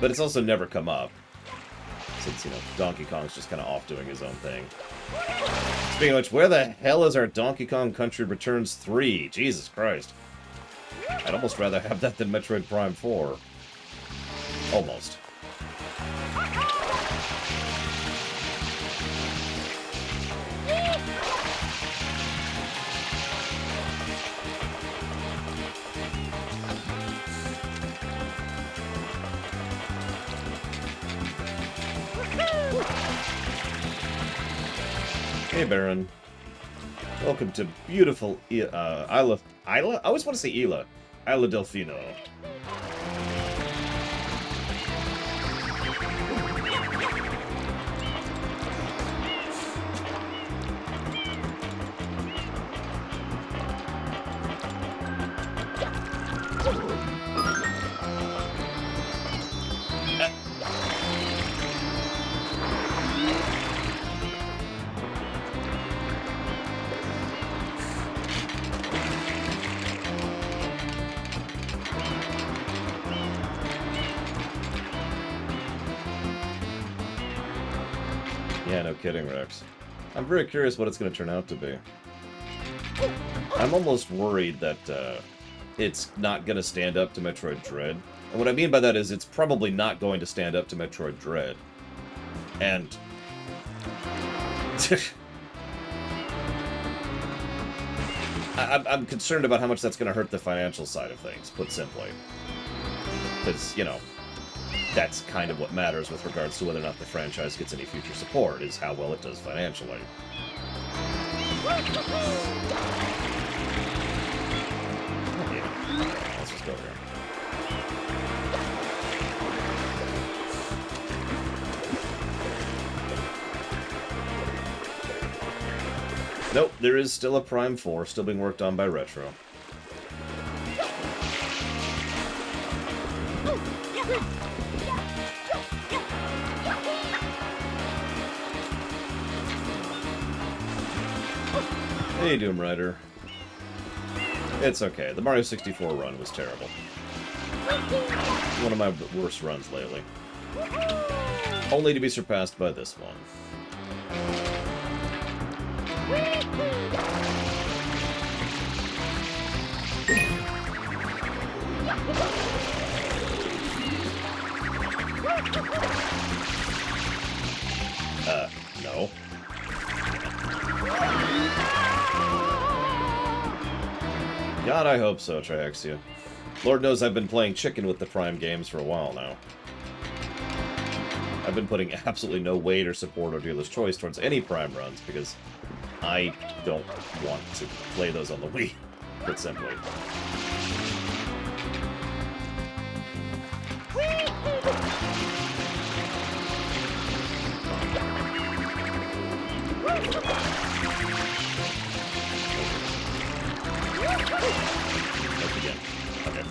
A: But it's also never come up. Since, you know, Donkey Kong's just kind of off doing his own thing. Speaking of which, where the hell is our Donkey Kong Country Returns 3? Jesus Christ. I'd almost rather have that than Metroid Prime 4. Almost. Hey, Baron. Welcome to beautiful Isla? I always want to say Isla. Isla Delfino. Yeah, no kidding, Rex. I'm very curious what it's going to turn out to be. I'm almost worried that it's not going to stand up to Metroid Dread. And what I mean by that is it's probably not going to stand up to Metroid Dread. And... I'm concerned about how much that's going to hurt the financial side of things, put simply. Because, you know, that's kind of what matters with regards to whether or not the franchise gets any future support, is how well it does financially. Yeah. Let's just go here. Nope, there is still a Prime 4 still being worked on by Retro. Hey, Doom Rider. It's okay. The Mario 64 run was terrible. One of my worst runs lately. Only to be surpassed by this one. No. God, I hope so, Triaxia. Lord knows I've been playing chicken with the Prime games for a while now. I've been putting absolutely no weight or support or dealer's choice towards any Prime runs because I don't want to play those on the Wii, put simply. Again. Okay.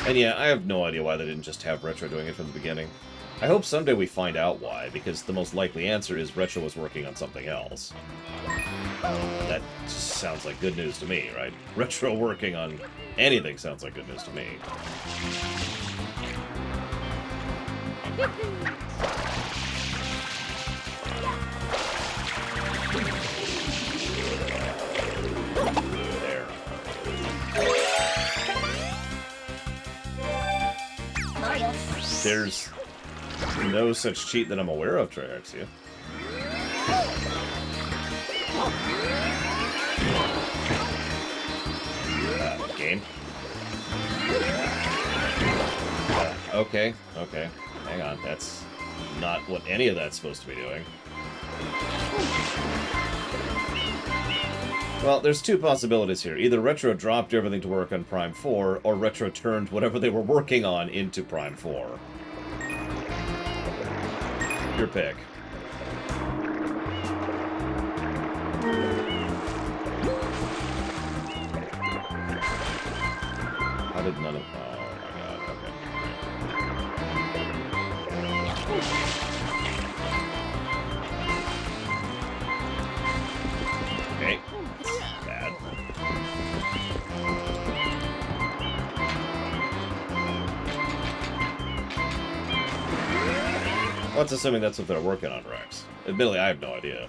A: And yeah, I have no idea why they didn't just have Retro doing it from the beginning. I hope someday we find out why, because the most likely answer is Retro was working on something else. That just sounds like good news to me, right? Retro working on anything sounds like good news to me. There.
B: Mario.
A: There's no such cheat that I'm aware of, Triaxia. Game. Okay. Hang on, that's not what any of that's supposed to be doing. Well, there's two possibilities here. Either Retro dropped everything to work on Prime 4, or Retro turned whatever they were working on into Prime 4. Your pick. How did none of... Oh my god, okay. Okay. Bad. Let's assuming that's what they're working on, Rex. Admittedly, I have no idea.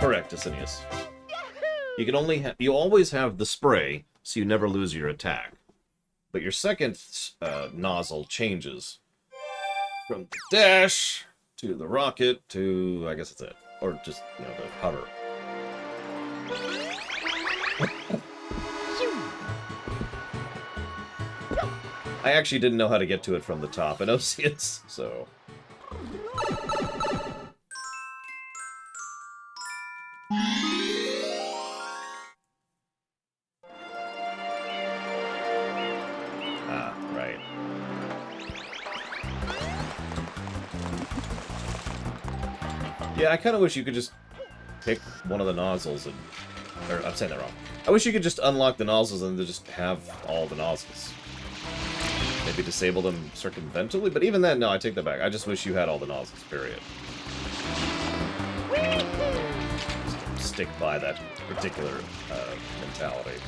A: Correct, Asinius. You can only you always have the spray, so you never lose your attack. But your second nozzle changes from the dash to the rocket to, I guess that's it, or just the hover. I actually didn't know how to get to it from the top in Oceans, so... Ah, right. Yeah, I kind of wish you could just pick one of the nozzles and... Or, I'm saying that wrong. I wish you could just unlock the nozzles and just have all the nozzles. Maybe disable them circumventally, but even then, no, I take that back. I just wish you had all the nozzles, period. Just stick by that particular mentality.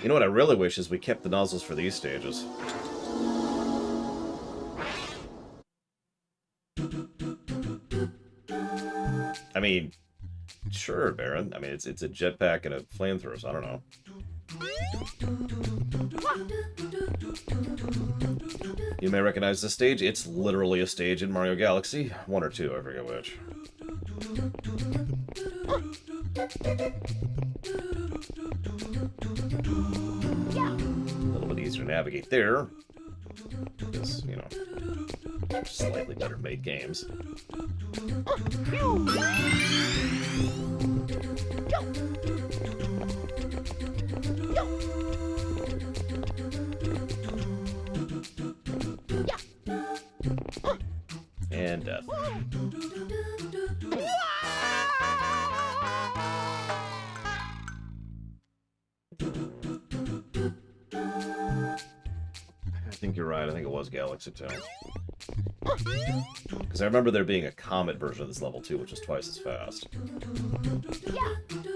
A: You know what I really wish is we kept the nozzles for these stages. I mean, sure, Baron. I mean, it's a jetpack and a flamethrower, so I don't know. You may recognize this stage. It's literally a stage in Mario Galaxy. 1 or 2, I forget which. A little bit easier to navigate there. Because, you know, slightly better made games. And death. I think you're right. I think it was Galaxy 2. Because I remember there being a Comet version of this level too, which was twice as fast.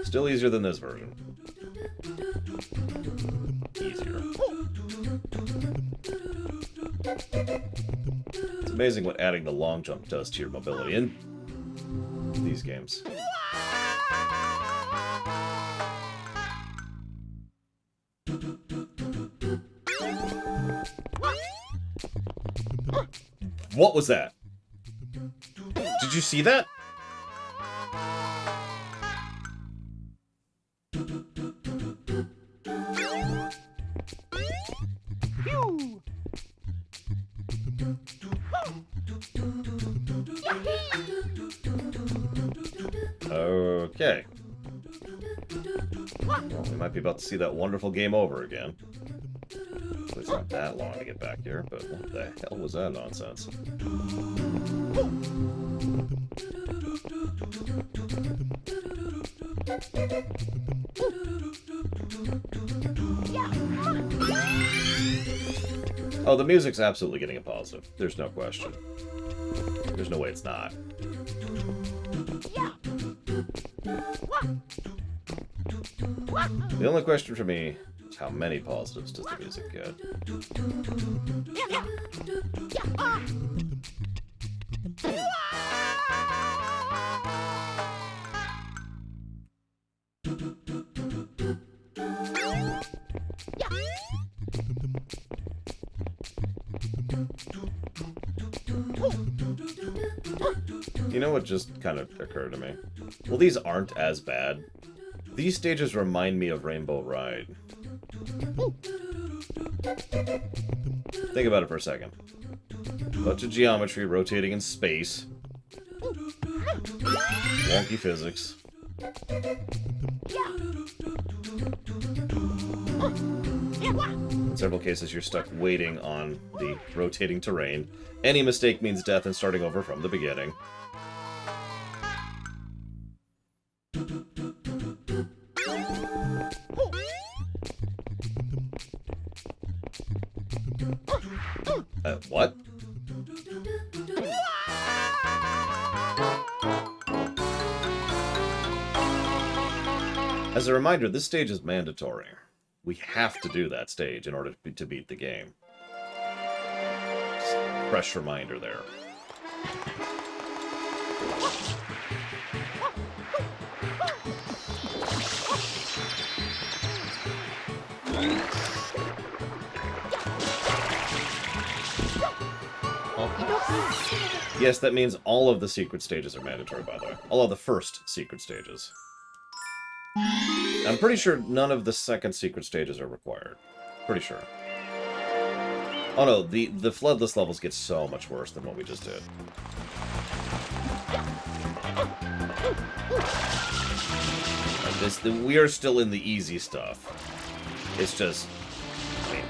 A: Still easier than this version. Easier. It's amazing what adding the long jump does to your mobility in these games. What was that? Did you see that? Okay. Well, we might be about to see that wonderful game over again. It's not that long to get back here, but what the hell was that nonsense? Oh, the music's absolutely getting a positive. There's no question. There's no way it's not. The only question for me is how many positives does the music get? You know what just kind of occurred to me? Well, these aren't as bad. These stages remind me of Rainbow Ride. Think about it for a second. Bunch of geometry rotating in space. Wonky physics. In several cases, you're stuck waiting on the rotating terrain. Any mistake means death and starting over from the beginning. What? As a reminder, this stage is mandatory. We have to do that stage in order to beat the game. Just fresh reminder there. Yes, that means all of the secret stages are mandatory, by the way. All of the first secret stages. I'm pretty sure none of the second secret stages are required. Pretty sure. Oh no, the Floodless levels get so much worse than what we just did. We are still in the easy stuff. It's just... I mean,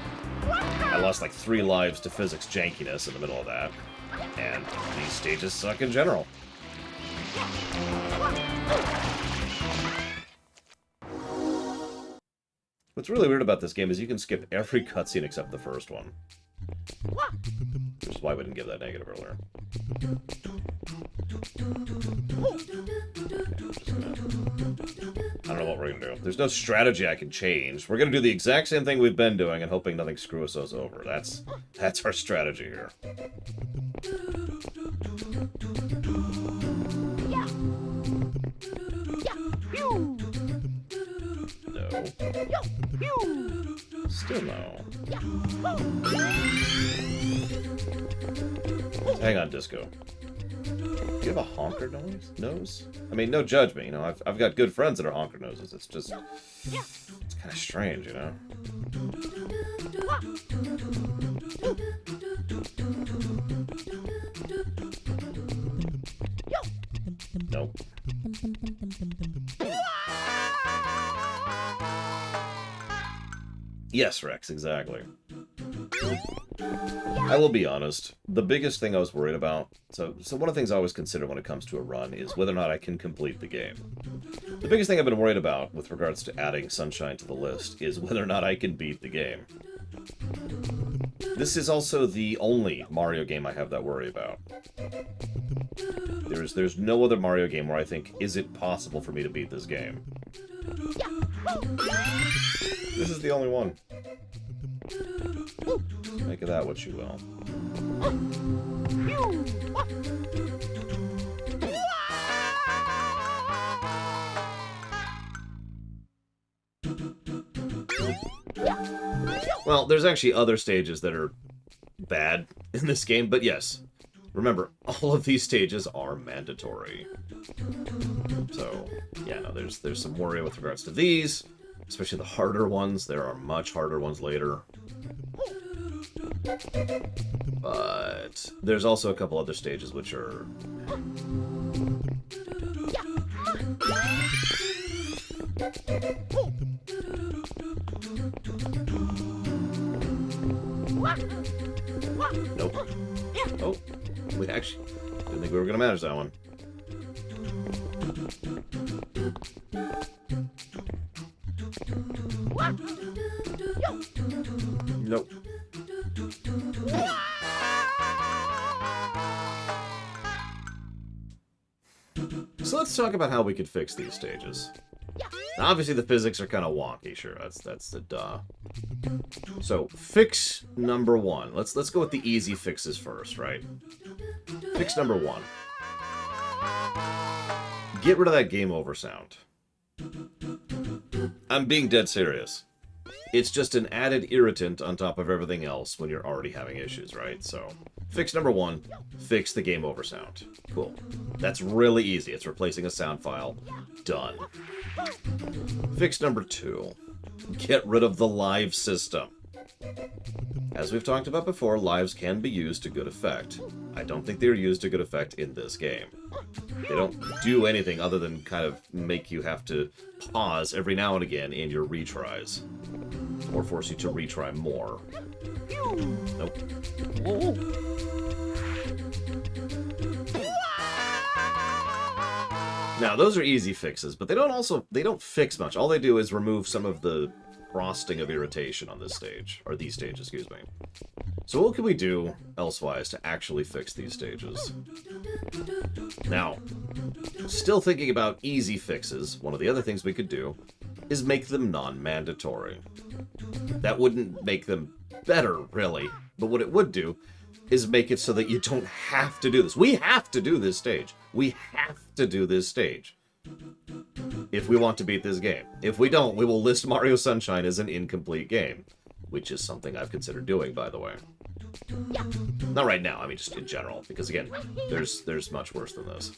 A: I lost like 3 lives to physics jankiness in the middle of that. And these stages suck in general. What's really weird about this game is you can skip every cutscene except the first one. Which is why we didn't give that negative earlier. I don't know what we're gonna do. There's no strategy I can change. We're gonna do the exact same thing we've been doing and hoping nothing screws us over. That's our strategy here. No. Still no. Hang on, Disco. Do you have a honker nose? I mean, no judge me, you know. I've got good friends that are honker noses. It's just... it's kind of strange, you know? Nope. Yes, Rex, exactly. I will be honest, the biggest thing I was worried about, so one of the things I always consider when it comes to a run is whether or not I can complete the game. The biggest thing I've been worried about with regards to adding Sunshine to the list is whether or not I can beat the game. This is also the only Mario game I have that worry about. There's no other Mario game where I think, is it possible for me to beat this game? This is the only one. Make of that what you will. Well, there's actually other stages that are bad in this game, but yes. Remember, all of these stages are mandatory. So, yeah, no, there's some worry with regards to these, especially the harder ones. There are much harder ones later. But there's also a couple other stages which are... Nope. Oh, we actually didn't think we were going to manage that one. Nope. So let's talk about how we could fix these stages. Now, obviously the physics are kind of wonky, sure, that's the duh. So, fix number 1. Let's go with the easy fixes first, right? Fix number 1. Get rid of that game over sound. I'm being dead serious. It's just an added irritant on top of everything else when you're already having issues, right? So, fix number 1, fix the game over sound. Cool. That's really easy. It's replacing a sound file. Done. Fix number 2, get rid of the live system. As we've talked about before, lives can be used to good effect. I don't think they're used to good effect in this game. They don't do anything other than kind of make you have to pause every now and again in your retries. Or force you to retry more. Nope. Now, those are easy fixes, but they don't fix much. All they do is remove some of the frosting of irritation on this stage, or these stages, excuse me. So what can we do elsewise to actually fix these stages? Now, still thinking about easy fixes, one of the other things we could do is make them non-mandatory. That wouldn't make them better, really, but what it would do is make it so that you don't have to do this. We have to do this stage. We have to do this stage if we want to beat this game. If we don't, we will list Mario Sunshine as an incomplete game, which is something I've considered doing, by the way. Not right now, I mean just in general, because again, there's much worse than this.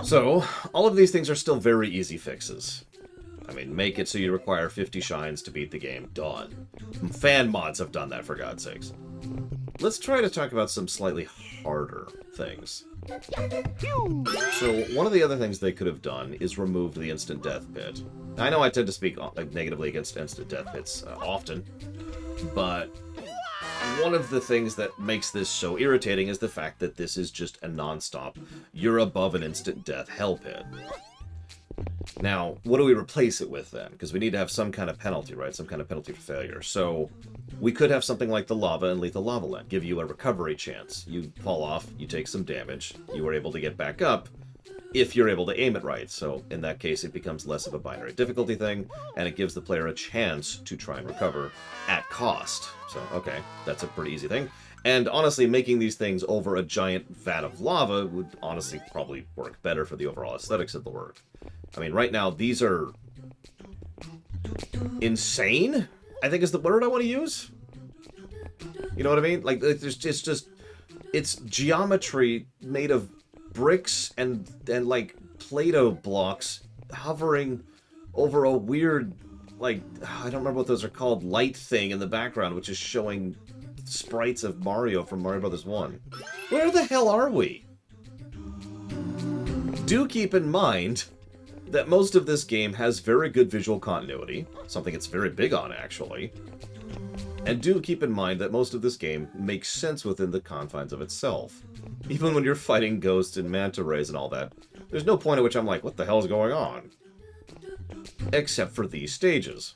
A: So, all of these things are still very easy fixes. I mean, make it so you require 50 shines to beat the game. Done. Fan mods have done that, for God's sakes. Let's try to talk about some slightly harder things. So, one of the other things they could have done is removed the instant death pit. I know I tend to speak negatively against instant death pits often, but one of the things that makes this so irritating is the fact that this is just a non-stop, you're above an instant death hell pit. Now, what do we replace it with then? Because we need to have some kind of penalty, right? Some kind of penalty for failure. So, we could have something like the lava and lethal lava land, give you a recovery chance. You fall off, you take some damage, you are able to get back up, if you're able to aim it right. So, in that case, it becomes less of a binary difficulty thing, and it gives the player a chance to try and recover at cost. So, okay, that's a pretty easy thing. And honestly, making these things over a giant vat of lava would honestly probably work better for the overall aesthetics of the work. I mean, right now, these are insane, I think is the word I want to use. You know what I mean? Like, it's geometry made of bricks and like Play-Doh blocks hovering over a weird, like, I don't remember what those are called, light thing in the background, which is showing sprites of Mario from Mario Bros. 1. Where the hell are we? Do keep in mind that most of this game has very good visual continuity, something it's very big on, actually. And do keep in mind that most of this game makes sense within the confines of itself. Even when you're fighting ghosts and manta rays and all that, there's no point at which I'm like, what the hell's going on? Except for these stages.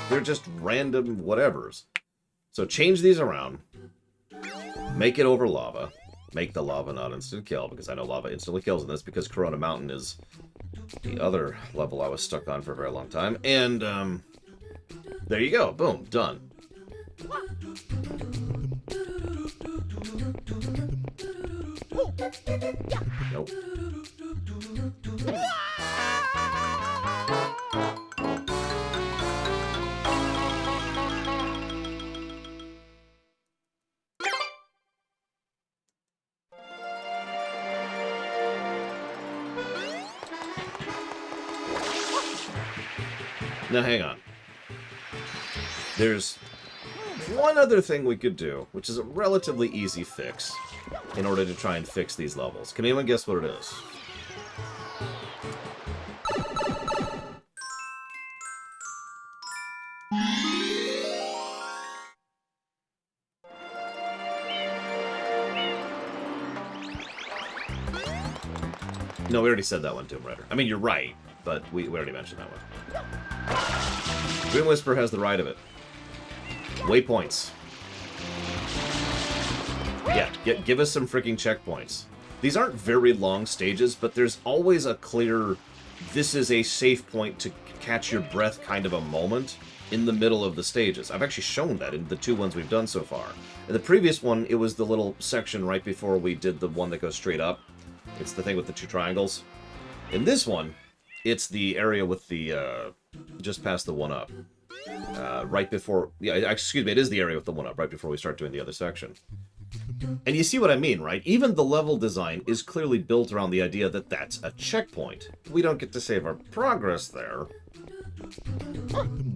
A: They're just random whatevers. So change these around. Make it over lava. Make the lava not instant kill, because I know lava instantly kills in this, because Corona Mountain is the other level I was stuck on for a very long time. And, there you go. Boom. Done. Nope. Now, hang on. There's one other thing we could do, which is a relatively easy fix, in order to try and fix these levels. Can anyone guess what it is? No, we already said that one, Tomb Raider. I mean, you're right, but we already mentioned that one. Dream Whisper has the right of it. Waypoints. Yeah, give us some freaking checkpoints. These aren't very long stages, but there's always a clear, this is a safe point to catch your breath kind of a moment in the middle of the stages. I've actually shown that in the 2 ones we've done so far. In the previous one, it was the little section right before we did the one that goes straight up. It's the thing with the 2 triangles. In this one, it's the area with the, just past the 1-up. Right before, yeah, excuse me, it is the area with the 1-up, right before we start doing the other section. And you see what I mean, right? Even the level design is clearly built around the idea that that's a checkpoint. We don't get to save our progress there,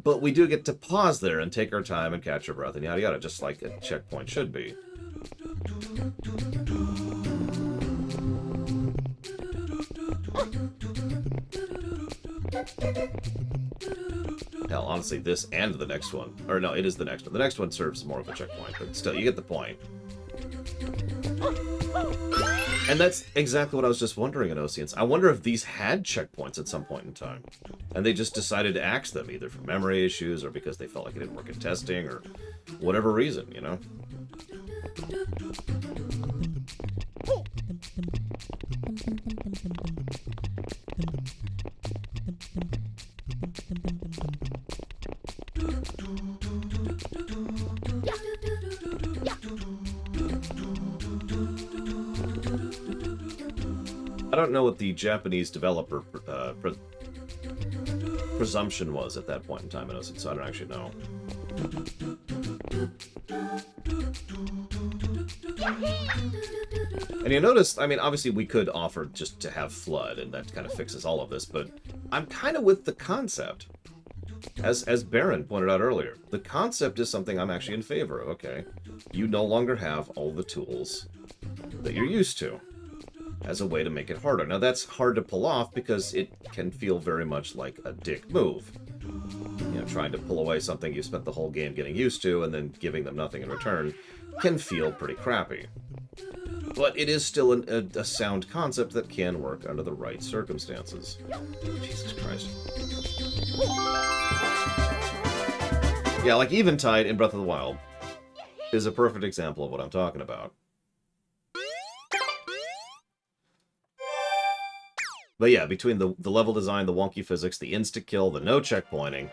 A: but we do get to pause there and take our time and catch our breath and yada yada, just like a checkpoint should be. Hell, honestly, this and the next one. Or no, it is the next one. The next one serves more of a checkpoint, but still, you get the point. And that's exactly what I was just wondering in Oceans. I wonder if these had checkpoints at some point in time. And they just decided to axe them, either for memory issues or because they felt like it didn't work in testing or whatever reason, you know? I don't know what the Japanese developer presumption was at that point in time, so I don't actually know. And you notice, I mean, obviously we could offer just to have Flood, and that kind of fixes all of this, but I'm kind of with the concept. As Baron pointed out earlier, the concept is something I'm actually in favor of, okay? You no longer have all the tools that you're used to as a way to make it harder. Now, that's hard to pull off because it can feel very much like a dick move. You know, trying to pull away something you spent the whole game getting used to and then giving them nothing in return can feel pretty crappy. But it is still a sound concept that can work under the right circumstances. Jesus Christ. Yeah, like Eventide in Breath of the Wild is a perfect example of what I'm talking about. But yeah, between the level design, the wonky physics, the insta-kill, the no checkpointing,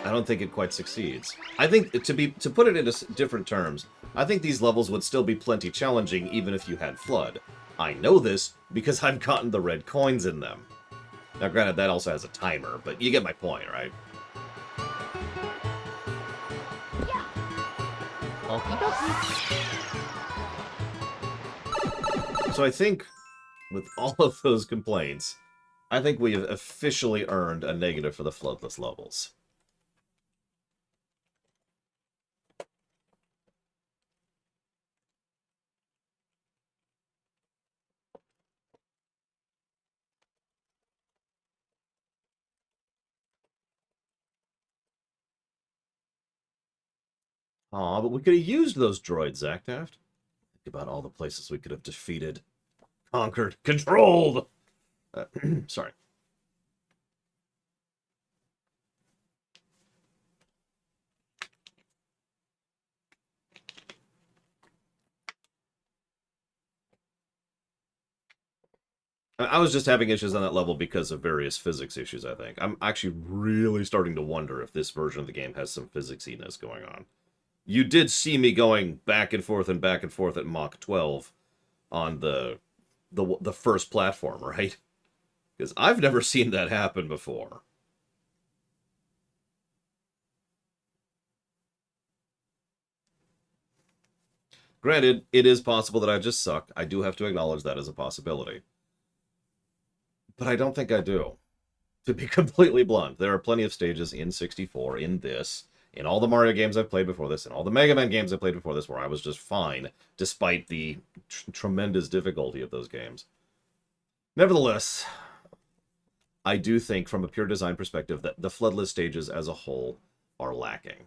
A: I don't think it quite succeeds. I think, to put it into different terms, I think these levels would still be plenty challenging even if you had Flood. I know this because I've gotten the red coins in them. Now granted, that also has a timer, but you get my point, right?
H: Okie dokie.
A: So I think, with all of those complaints, I think we have officially earned a negative for the Floodless levels. Aw, but we could have used those droids, Zactaft. Think about all the places we could have defeated, conquered, controlled! Sorry. I was just having issues on that level because of various physics issues, I think. I'm actually really starting to wonder if this version of the game has some physics-iness going on. You did see me going back and forth at Mach 12 on the first platform, right? Because I've never seen that happen before. Granted, it is possible that I just suck. I do have to acknowledge that as a possibility. But I don't think I do. To be completely blunt, there are plenty of stages in 64, in this, in all the Mario games I've played before this, in all the Mega Man games I've played before this, where I was just fine, despite the tremendous difficulty of those games. Nevertheless, I do think, from a pure design perspective, that the Floodless stages as a whole are lacking.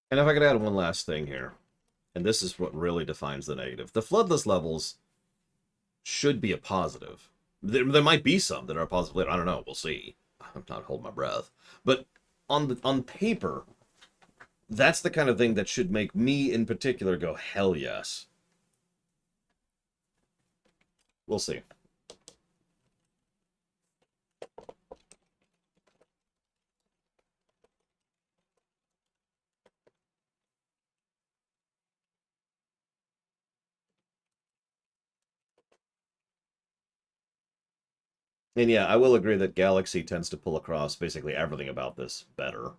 A: And if I could add one last thing here, and this is what really defines the negative. The Floodless levels should be a positive. There might be some that are positive later. I don't know. We'll see. I'm not holding my breath. But on paper, that's the kind of thing that should make me in particular go, hell yes. We'll see. And yeah, I will agree that Galaxy tends to pull across basically everything about this better.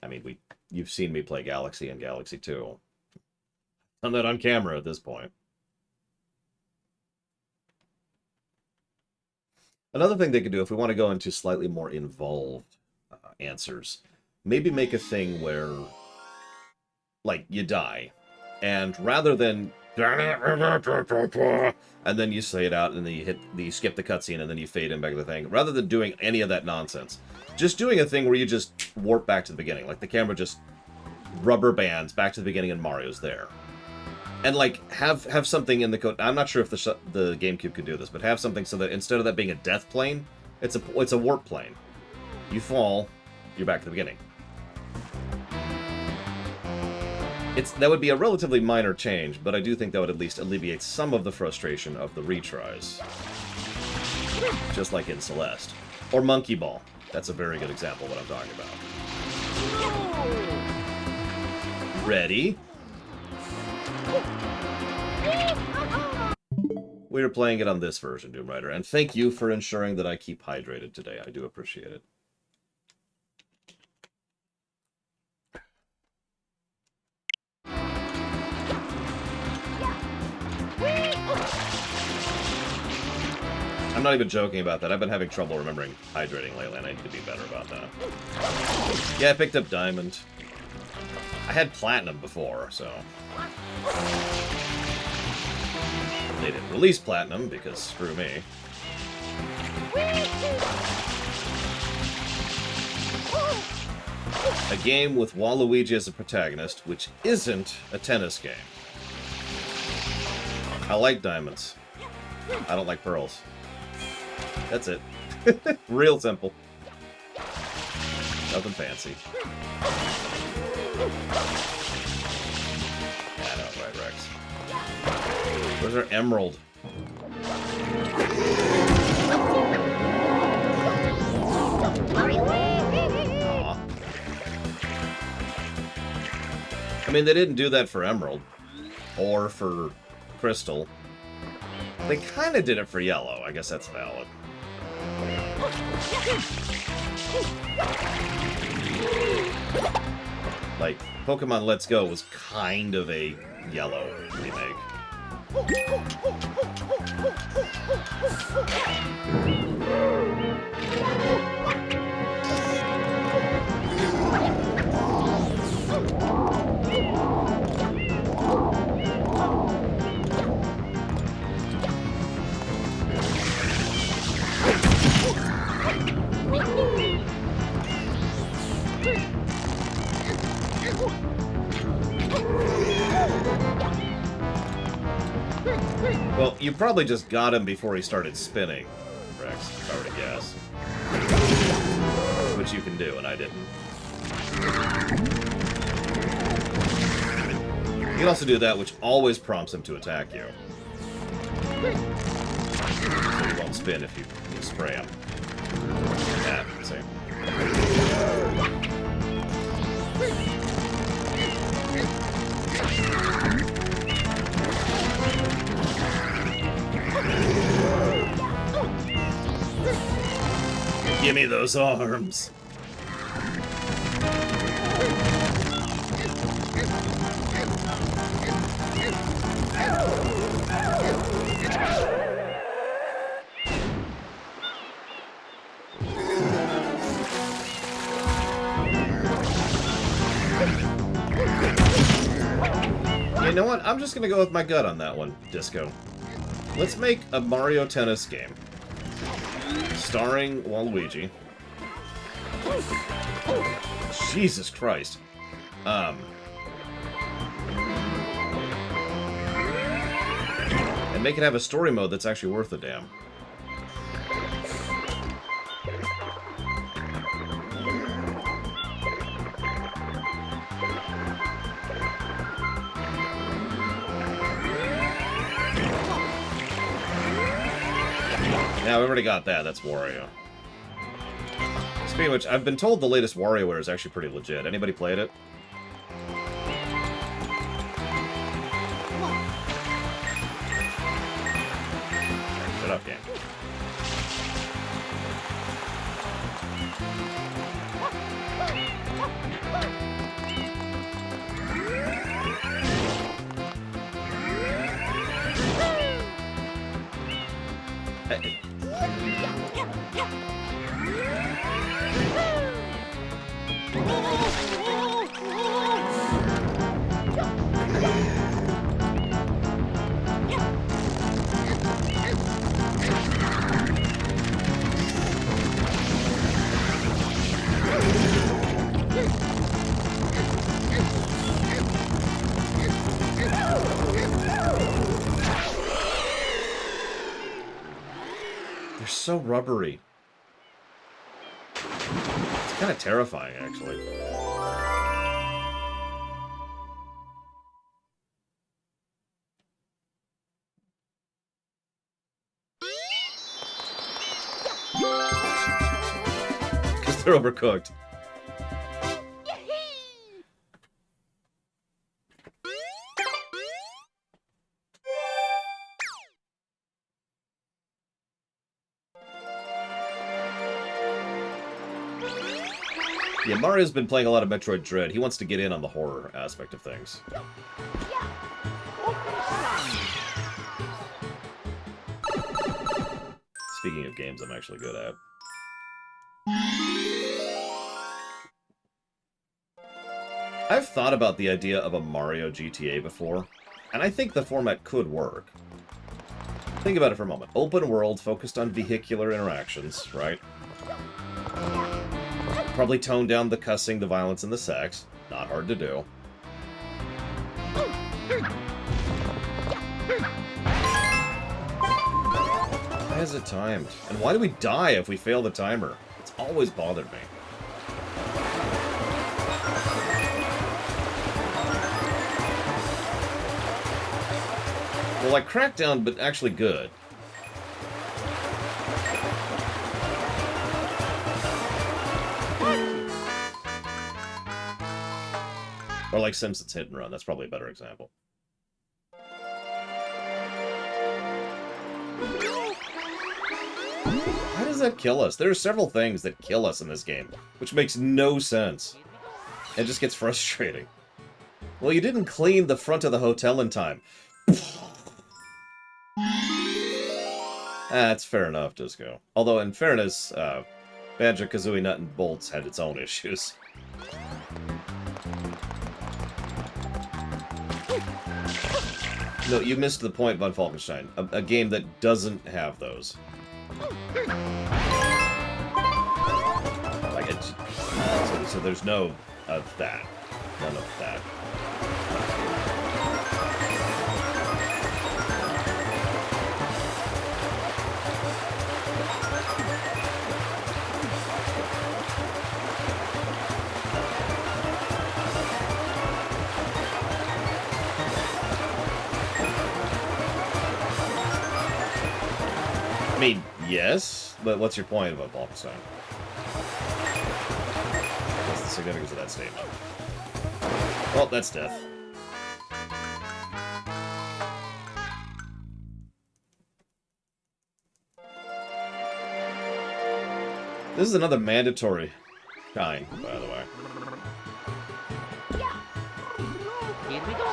A: I mean, you've seen me play Galaxy and Galaxy 2. I'm not on camera at this point. Another thing they could do, if we want to go into slightly more involved answers, maybe make a thing where, like, you die, and rather than and then you say it out, and then you skip the cutscene, and then you fade in back to the thing. Rather than doing any of that nonsense, just doing a thing where you just warp back to the beginning, like the camera just rubber bands back to the beginning, and Mario's there. And like have something in the code. I'm not sure if the GameCube could do this, but have something so that instead of that being a death plane, it's a warp plane. You fall, you're back to the beginning. That would be a relatively minor change, but I do think that would at least alleviate some of the frustration of the retries. Just like in Celeste. Or Monkey Ball. That's a very good example of what I'm talking about. Ready? We are playing it on this version, Doom Rider, and thank you for ensuring that I keep hydrated today. I do appreciate it. I'm not even joking about that. I've been having trouble remembering hydrating lately, and I need to be better about that. Yeah, I picked up Diamond. I had Platinum before, so... They didn't release Platinum, because screw me. A game with Waluigi as a protagonist, which isn't a tennis game. I like diamonds. I don't like pearls. That's it. Real simple. Nothing fancy. I know, right, Rex. Where's our emerald? Aw. I mean, they didn't do that for Emerald. Or for Crystal. They kind of did it for Yellow. I guess that's valid. Like, Pokemon Let's Go was kind of a Yellow remake. Well, you probably just got him before he started spinning, Rex, if I were to guess. Which you can do, and I didn't. You can also do that, which always prompts him to attack you. So he won't spin if you spray him. Yeah, see. Give me those arms. You know what? I'm just gonna go with my gut on that one, Disco. Let's make a Mario Tennis game. Starring Waluigi. Jesus Christ. And make it have a story mode that's actually worth a damn. Yeah, we already got that. That's Wario. Speaking of which, I've been told the latest WarioWare is actually pretty legit. Anybody played it? Shut up, game. They're so rubbery. It's kind of terrifying, actually. Because they're overcooked. Yeah, Mario's been playing a lot of Metroid Dread. He wants to get in on the horror aspect of things. Speaking of games I'm actually good at. I've thought about the idea of a Mario GTA before, and I think the format could work. Think about it for a moment. Open world, focused on vehicular interactions, right? Probably tone down the cussing, the violence, and the sex. Not hard to do. Why is it timed? And why do we die if we fail the timer? It's always bothered me. Well, like Crackdown, but actually good. Or like Simpsons Hit and Run. That's probably a better example. Why does that kill us? There are several things that kill us in this game, which makes no sense. It just gets frustrating. Well, you didn't clean the front of the hotel in time. That's fair enough, Disco. Although, in fairness, Banjo-Kazooie Nut and Bolts had its own issues. No, you missed the point, Von Falkenstein. A game that doesn't have those. Like it, so there's no of that. None of that. I mean, yes, but what's your point about Falkenstein? What's the significance of that statement? Well, that's death. This is another mandatory kind, by the way.
H: Here we go.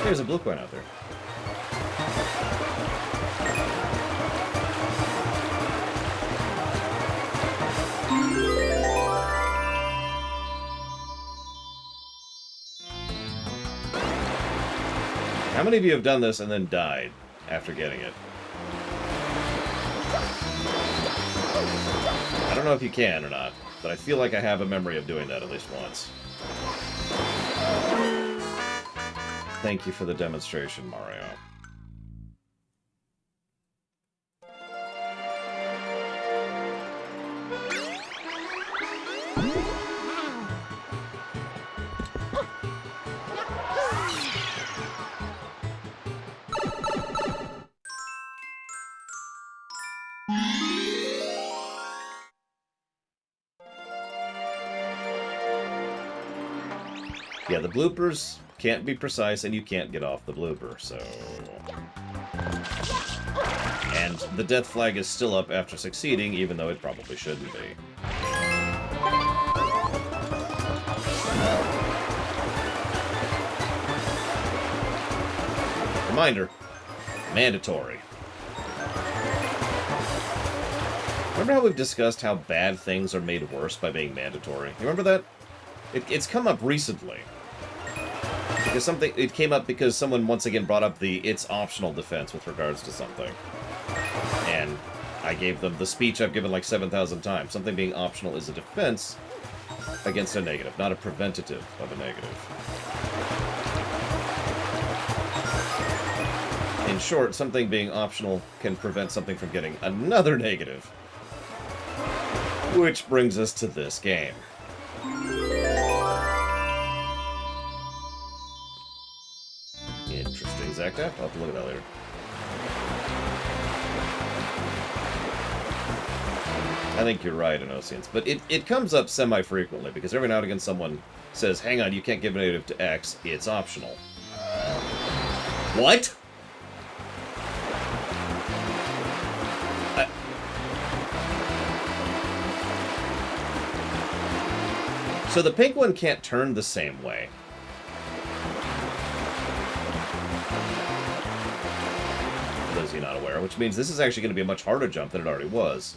A: there's a blue coin out there. How many of you have done this and then died after getting it? I don't know if you can or not, but I feel like I have a memory of doing that at least once. Thank you for the demonstration, Mario. Yeah, the bloopers can't be precise, and you can't get off the blooper, so... And the death flag is still up after succeeding, even though it probably shouldn't be. Reminder, mandatory. Remember how we've discussed how bad things are made worse by being mandatory? You remember that? It's come up recently. Because it came up because someone once again brought up the it's optional defense with regards to something. And I gave them the speech I've given like 7,000 times. Something being optional is a defense against a negative, not a preventative of a negative. In short, something being optional can prevent something from getting another negative. Which brings us to this game. Interesting, Zacta. I'll have to look at that later. I think you're right, Inosians. But it comes up semi-frequently, because every now and again someone says, hang on, you can't give a negative to X, it's optional. What? So the pink one can't turn the same way. For those of you not aware, which means this is actually going to be a much harder jump than it already was.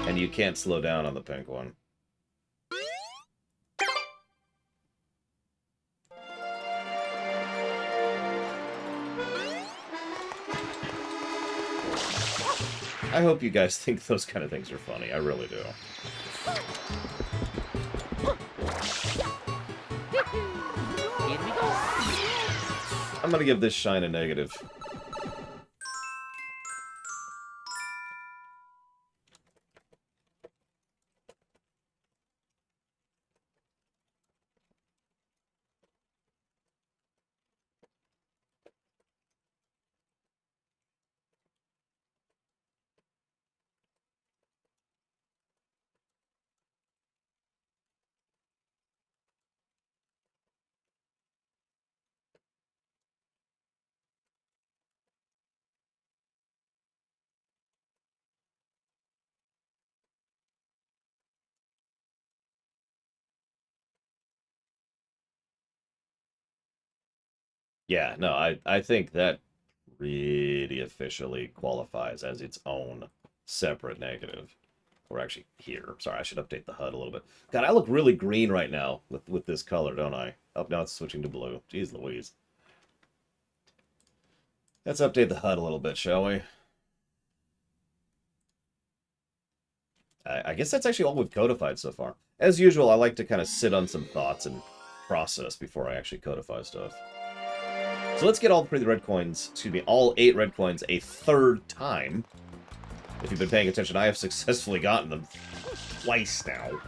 A: And you can't slow down on the pink one. I hope you guys think those kind of things are funny. I really do.
H: Here we go.
A: I'm gonna give this shine a negative. Yeah, no, I think that really officially qualifies as its own separate negative. Or actually, here. Sorry, I should update the HUD a little bit. God, I look really green right now with this color, don't I? Oh, now it's switching to blue. Jeez Louise. Let's update the HUD a little bit, shall we? I guess that's actually all we've codified so far. As usual, I like to kind of sit on some thoughts and process before I actually codify stuff. So let's get all 3 red coins, excuse me, all 8 red coins a third time. If you've been paying attention, I have successfully gotten them twice now.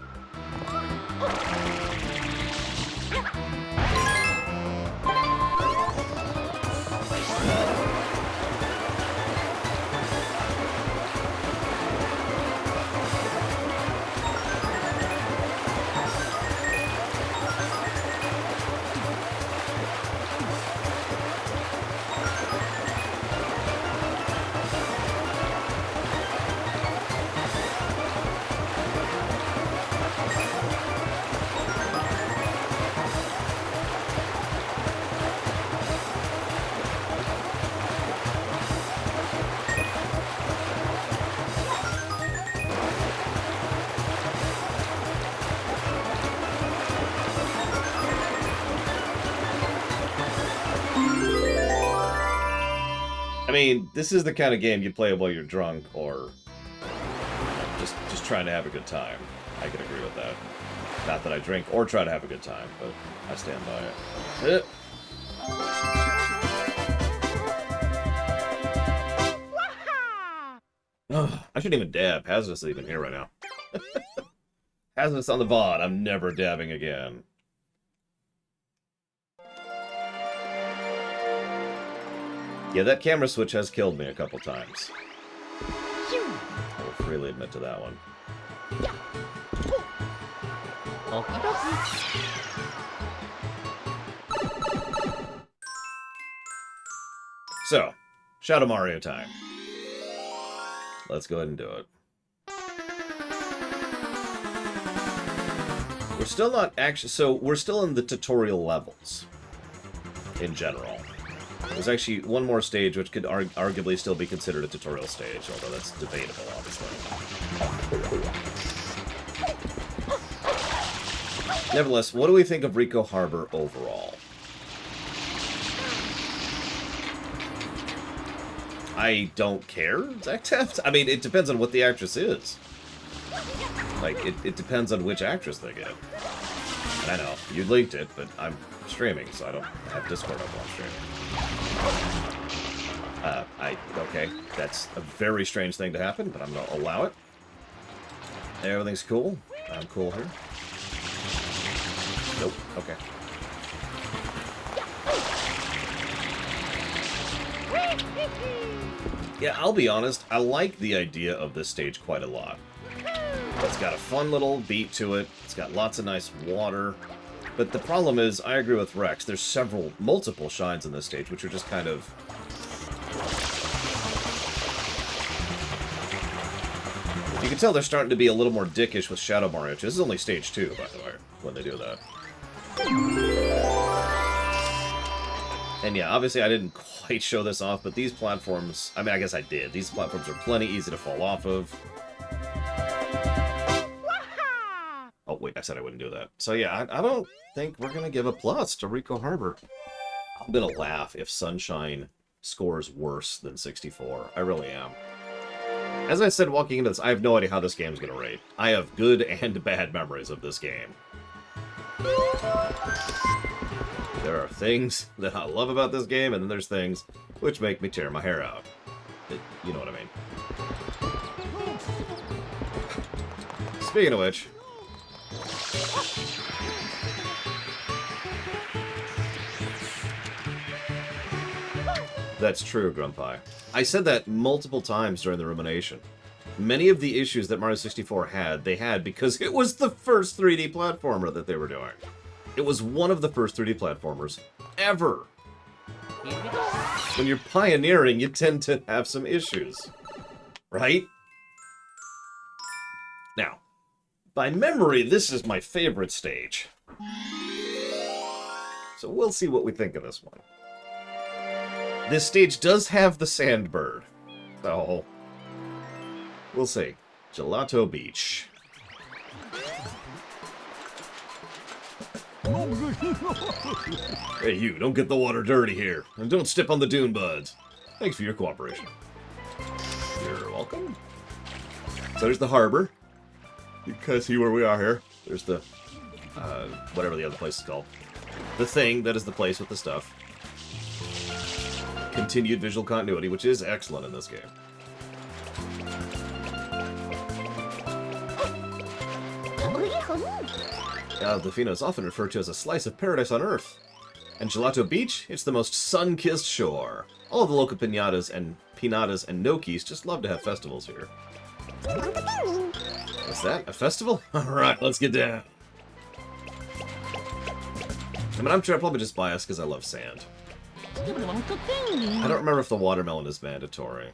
A: mean, this is the kind of game you play while you're drunk or just trying to have a good time. I can agree with that. Not that I drink or try to have a good time, but I stand by it. Ugh, I shouldn't even dab. Hazardous isn't even here right now. Hazardous on the VOD. I'm never dabbing again. Yeah, that camera switch has killed me a couple times. I will freely admit to that one.
H: Okie dokie.
A: So, Shadow Mario time. Let's go ahead and do it. We're still not actually... So, we're still in the tutorial levels. In general. There's actually one more stage which could arguably still be considered a tutorial stage, although that's debatable, obviously. Nevertheless, what do we think of Rico Harbor overall? I don't care, Zach Teft. I mean, it depends on what the actress is. Like, it depends on which actress they get. And I know, you linked it, but I'm streaming, so I don't have Discord up while I'm streaming. Okay, that's a very strange thing to happen, but I'm gonna allow it. Everything's cool. I'm cool here. Nope, okay. Yeah, I'll be honest, I like the idea of this stage quite a lot. It's got a fun little beat to it, it's got lots of nice water, but the problem is, I agree with Rex, there's multiple shines in this stage, which are just kind of... You can tell they're starting to be a little more dickish with Shadow Mario. This is only stage 2, by the way, when they do that. And yeah, obviously I didn't quite show this off, but these platforms... I mean, I guess I did. These platforms are plenty easy to fall off of. Oh, wait, I said I wouldn't do that. So yeah, I don't think we're going to give a plus to Rico Harbor. I'm going to laugh if Sunshine scores worse than 64. I really am. As I said walking into this, I have no idea how this game's going to rate. I have good and bad memories of this game. There are things that I love about this game, and then there's things which make me tear my hair out. You know what I mean. Speaking of which... That's true, Grumpy. I said that multiple times during the rumination. Many of the issues that Mario 64 had, they had because it was the first 3D platformer that they were doing. It was one of the first 3D platformers ever. When you're pioneering, you tend to have some issues. Right? Now, by memory, this is my favorite stage. So we'll see what we think of this one. This stage does have the Sandbird. So, we'll see. Gelato Beach. Hey, you, don't get the water dirty here. And don't step on the dune buds. Thanks for your cooperation. You're welcome. So there's the harbor. You can see where we are here. There's the, whatever the other place is called. The thing that is the place with the stuff. Continued visual continuity, which is excellent in this game. Delfino is often referred to as a slice of paradise on Earth. And Gelato Beach, it's the most sun-kissed shore. All of the local pinatas and Nokis just love to have festivals here. What's that? A festival? Alright, let's get down. I mean, I'm probably just biased because I love sand. I don't remember if the watermelon is mandatory.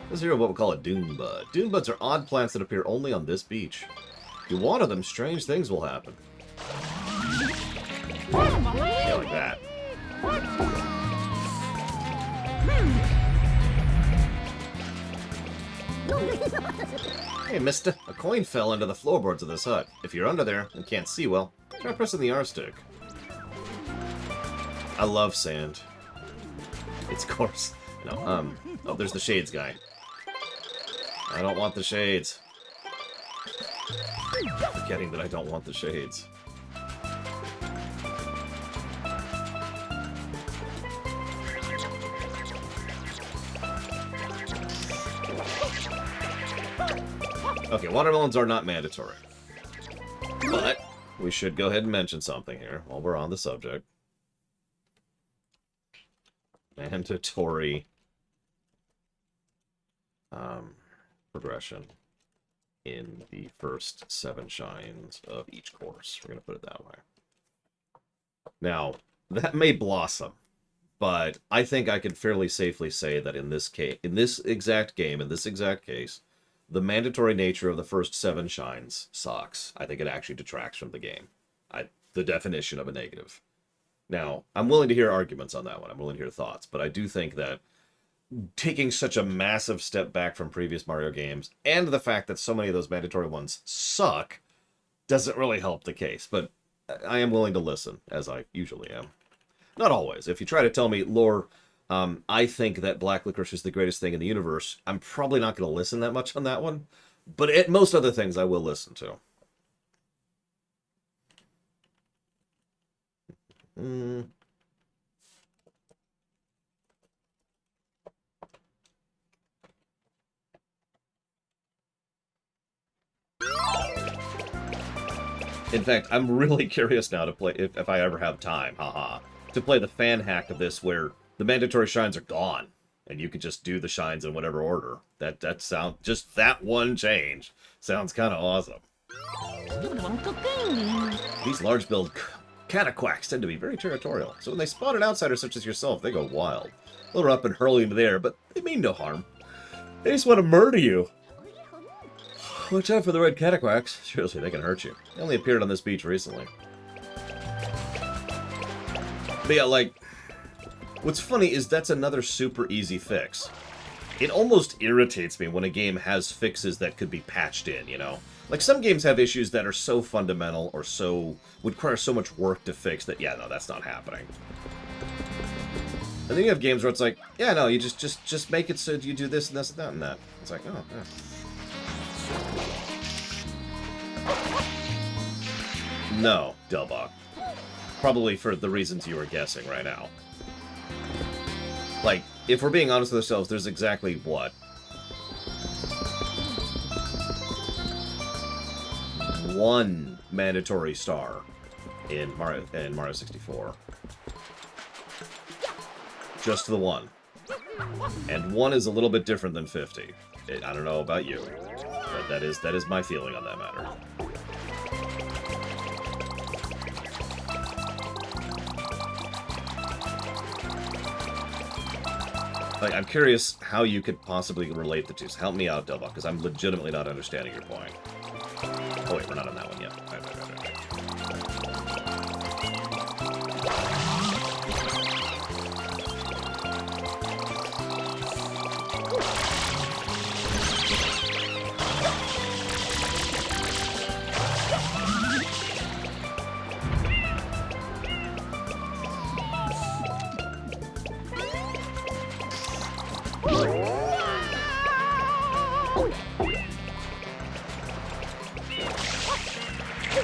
A: Let's hear what we call a dune bud. Dune buds are odd plants that appear only on this beach. If you water them, strange things will happen. Yeah, like that. Hey, mister. A coin fell into the floorboards of this hut. If you're under there and can't see well, try pressing the R stick. I love sand. It's coarse. No, oh, there's the shades guy. I don't want the shades. Forgetting that I don't want the shades. Okay, watermelons are not mandatory. But we should go ahead and mention something here while we're on the subject. Mandatory progression in the first 7 shines of each course. We're going to put it that way. Now, that may blossom, but I think I can fairly safely say that in this exact case, the mandatory nature of the first 7 shines sucks. I think it actually detracts from the game. The definition of a negative. Now, I'm willing to hear arguments on that one. I'm willing to hear thoughts, but I do think that taking such a massive step back from previous Mario games, and the fact that so many of those mandatory ones suck, doesn't really help the case. But I am willing to listen, as I usually am. Not always. If you try to tell me, lore, I think that black licorice is the greatest thing in the universe, I'm probably not going to listen that much on that one. But at most other things, I will listen to. In fact, I'm really curious now to play, if I ever have time, haha, to play the fan hack of this where the mandatory shines are gone, and you could just do the shines in whatever order. That sound, just that one change sounds kind of awesome. These large build cataquacks tend to be very territorial, so when they spot an outsider such as yourself, they go wild. They'll run up and hurl you into the air, but they mean no harm. They just want to murder you. Watch out for the red cataquacks. Seriously, they can hurt you. They only appeared on this beach recently. But yeah, like, what's funny is that's another super easy fix. It almost irritates me when a game has fixes that could be patched in, you know? Like, some games have issues that are so fundamental or would require so much work to fix that, yeah, no, that's not happening. And then you have games where it's like, yeah, no, you just make it so you do this and this and that and that. It's like, oh, yeah. No, Delbach. Probably for the reasons you were guessing right now. Like, if we're being honest with ourselves, there's exactly, what? 1 mandatory star in Mario 64. Just the 1. And 1 is a little bit different than 50. I don't know about you, but that is my feeling on that matter. Like, I'm curious how you could possibly relate the two. So help me out, Delbach, because I'm legitimately not understanding your point. Oh wait, we're not on that one yet. Right.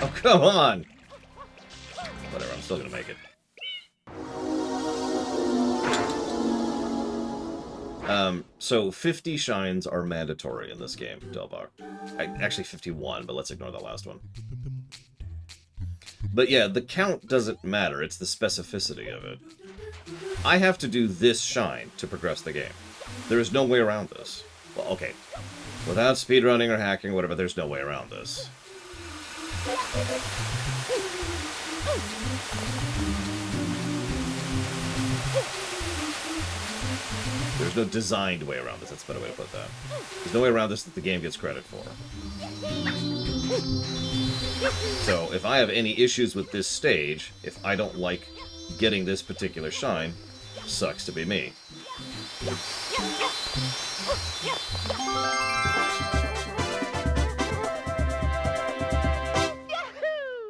A: Oh, come on! Whatever, I'm still gonna make it. So 50 shines are mandatory in this game, Delbach. Actually 51, but let's ignore that last one. But yeah, the count doesn't matter, it's the specificity of it. I have to do this shine to progress the game. There is no way around this. Well, okay. Without speedrunning or hacking or whatever, there's no way around this. There's no designed way around this, that's a better way to put that. There's no way around this that the game gets credit for. So, if I have any issues with this stage, if I don't like getting this particular shine, sucks to be me.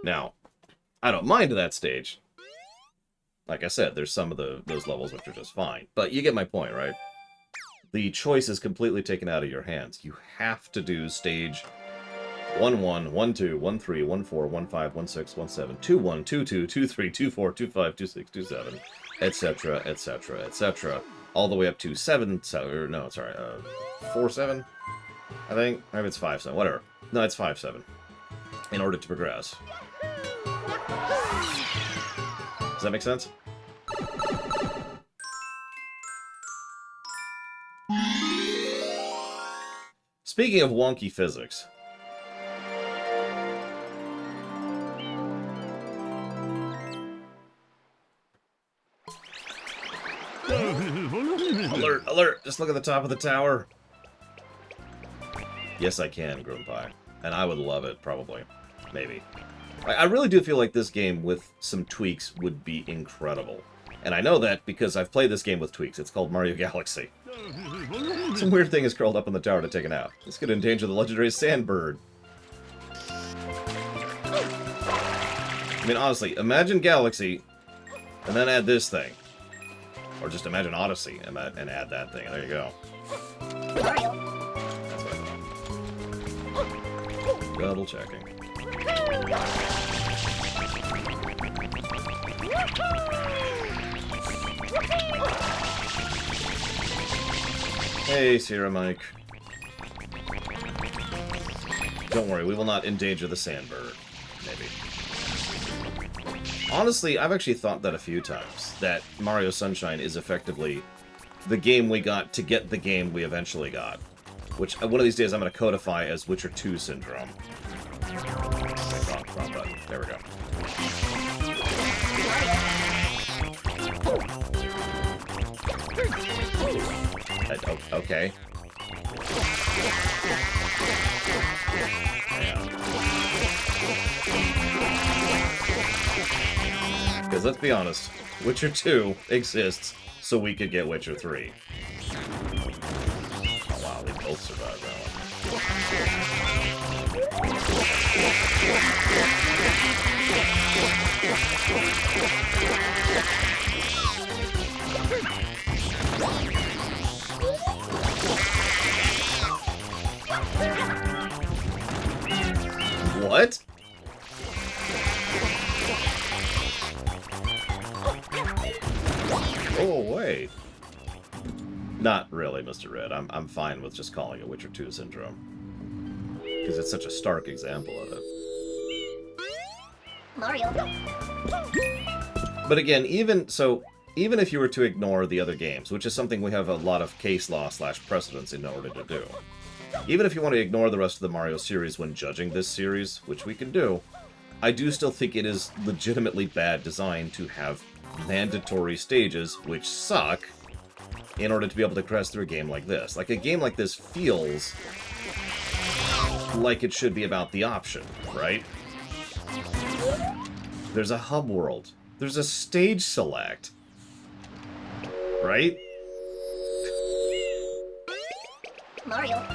A: Now, I don't mind that stage. Like I said, there's some of those levels which are just fine. But you get my point, right? the choice is completely taken out of your hands. You have to do stage 1 1, 1 2, 1 3, 1 4, 1 5, 1 6, 1 7, 2 1, 2 2, 2 3, 2 4, 2 5, 2 6, 2 7, etc., etc., etc., all the way up to 7, or no, sorry, 4 7, I think. Maybe it's 5 7, whatever. No, it's 5 7. In order to progress. Does that make sense? Speaking of wonky physics. Alert, alert! Just look at the top of the tower. Yes, I can, Grunpie. And I would love it, probably. Maybe. I really do feel like this game with some tweaks would be incredible. And I know that because I've played this game with tweaks. It's called Mario Galaxy. Some weird thing is curled up on the tower to take a nap. This could endanger the legendary Sandbird. I mean, honestly, imagine Galaxy, and then add this thing. Or just imagine Odyssey, and add that thing. There you go. Double checking. Hey, Sierra Mike. Don't worry, we will not endanger the Sandbird. Maybe. Honestly, I've actually thought that a few times, that Mario Sunshine is effectively the game we got to get the game we eventually got. Which, one of these days, I'm going to codify as Witcher 2 syndrome. Wrong button. There we go. Okay. Because let's be honest, Witcher 2 exists so we could get Witcher 3. Oh wow, they both survived that one. What? Go away. Not really, Mr. Red. I'm fine with just calling it Witcher 2 syndrome. Because it's such a stark example of it.
B: Mario.
A: But again, even if you were to ignore the other games, which is something we have a lot of case law / precedence in order to do, even if you want to ignore the rest of the Mario series when judging this series, which we can do, I do still think it is legitimately bad design to have mandatory stages, which suck, in order to be able to progress through a game like this. Like, a game like this feels like it should be about the option, right? There's a hub world. There's a stage select. Right?
B: Mario.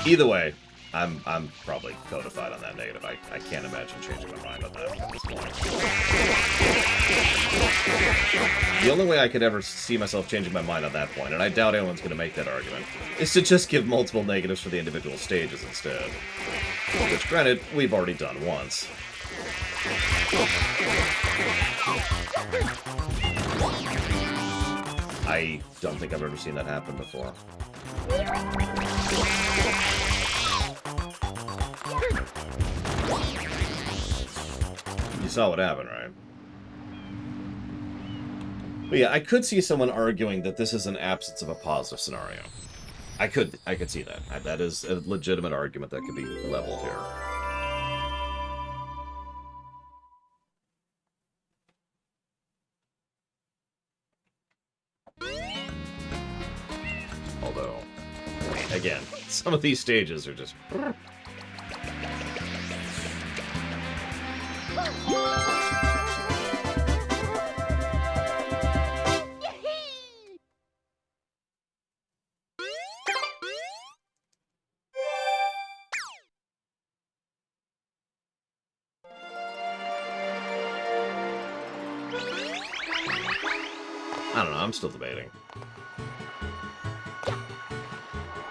A: Either way, I'm probably codified on that negative. I can't imagine changing my mind on that at this point. The only way I could ever see myself changing my mind on that point, and I doubt anyone's going to make that argument, is to just give multiple negatives for the individual stages instead. Which, granted, we've already done once. I don't think I've ever seen that happen before. You saw what happened, right? But yeah, I could see someone arguing that this is an absence of a positive scenario. I could see that. That is a legitimate argument that could be leveled here. Although, again, some of these stages are just... I don't know, I'm still debating.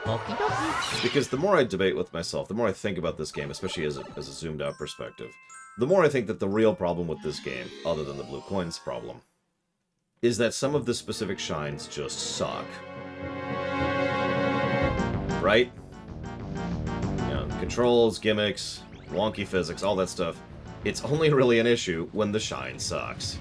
H: Okie dokie.
A: Because the more I debate with myself, the more I think about this game, especially as a zoomed out perspective, the more I think that the real problem with this game, other than the blue coins problem, is that some of the specific shines just suck. Right? You know, controls, gimmicks, wonky physics, all that stuff. It's only really an issue when the shine sucks.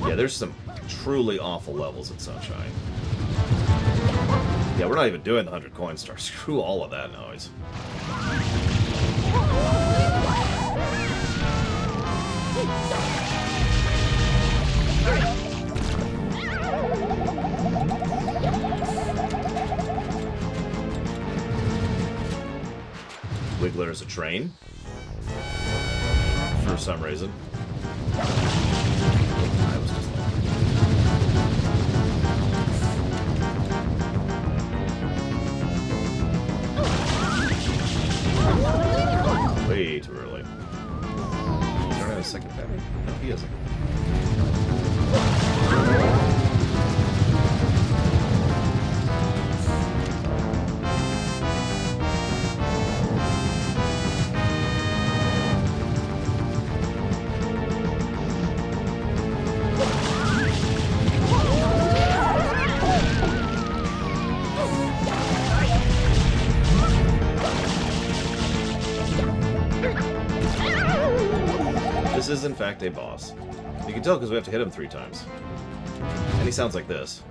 A: Yeah, there's some truly awful levels in Sunshine. Yeah, we're not even doing the 100 coin star. Screw all of that noise. Wiggler is a train. For some reason. I was just way too early. He's already on a second battery? No, he isn't. This is, in fact, a boss. You can tell because we have to hit him 3 times. And he sounds like this.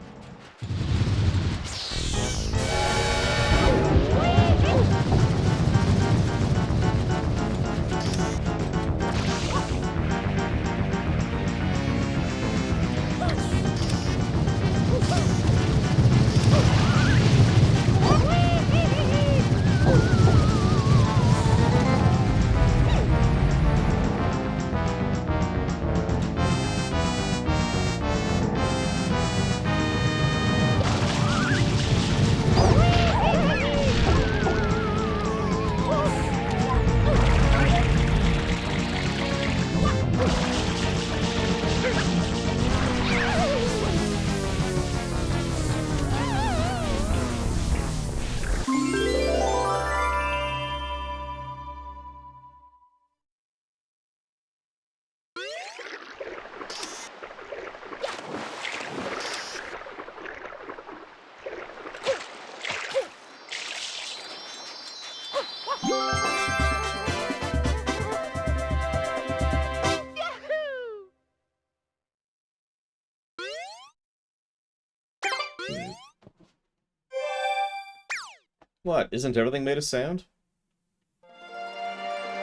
A: What? Isn't everything made of sand?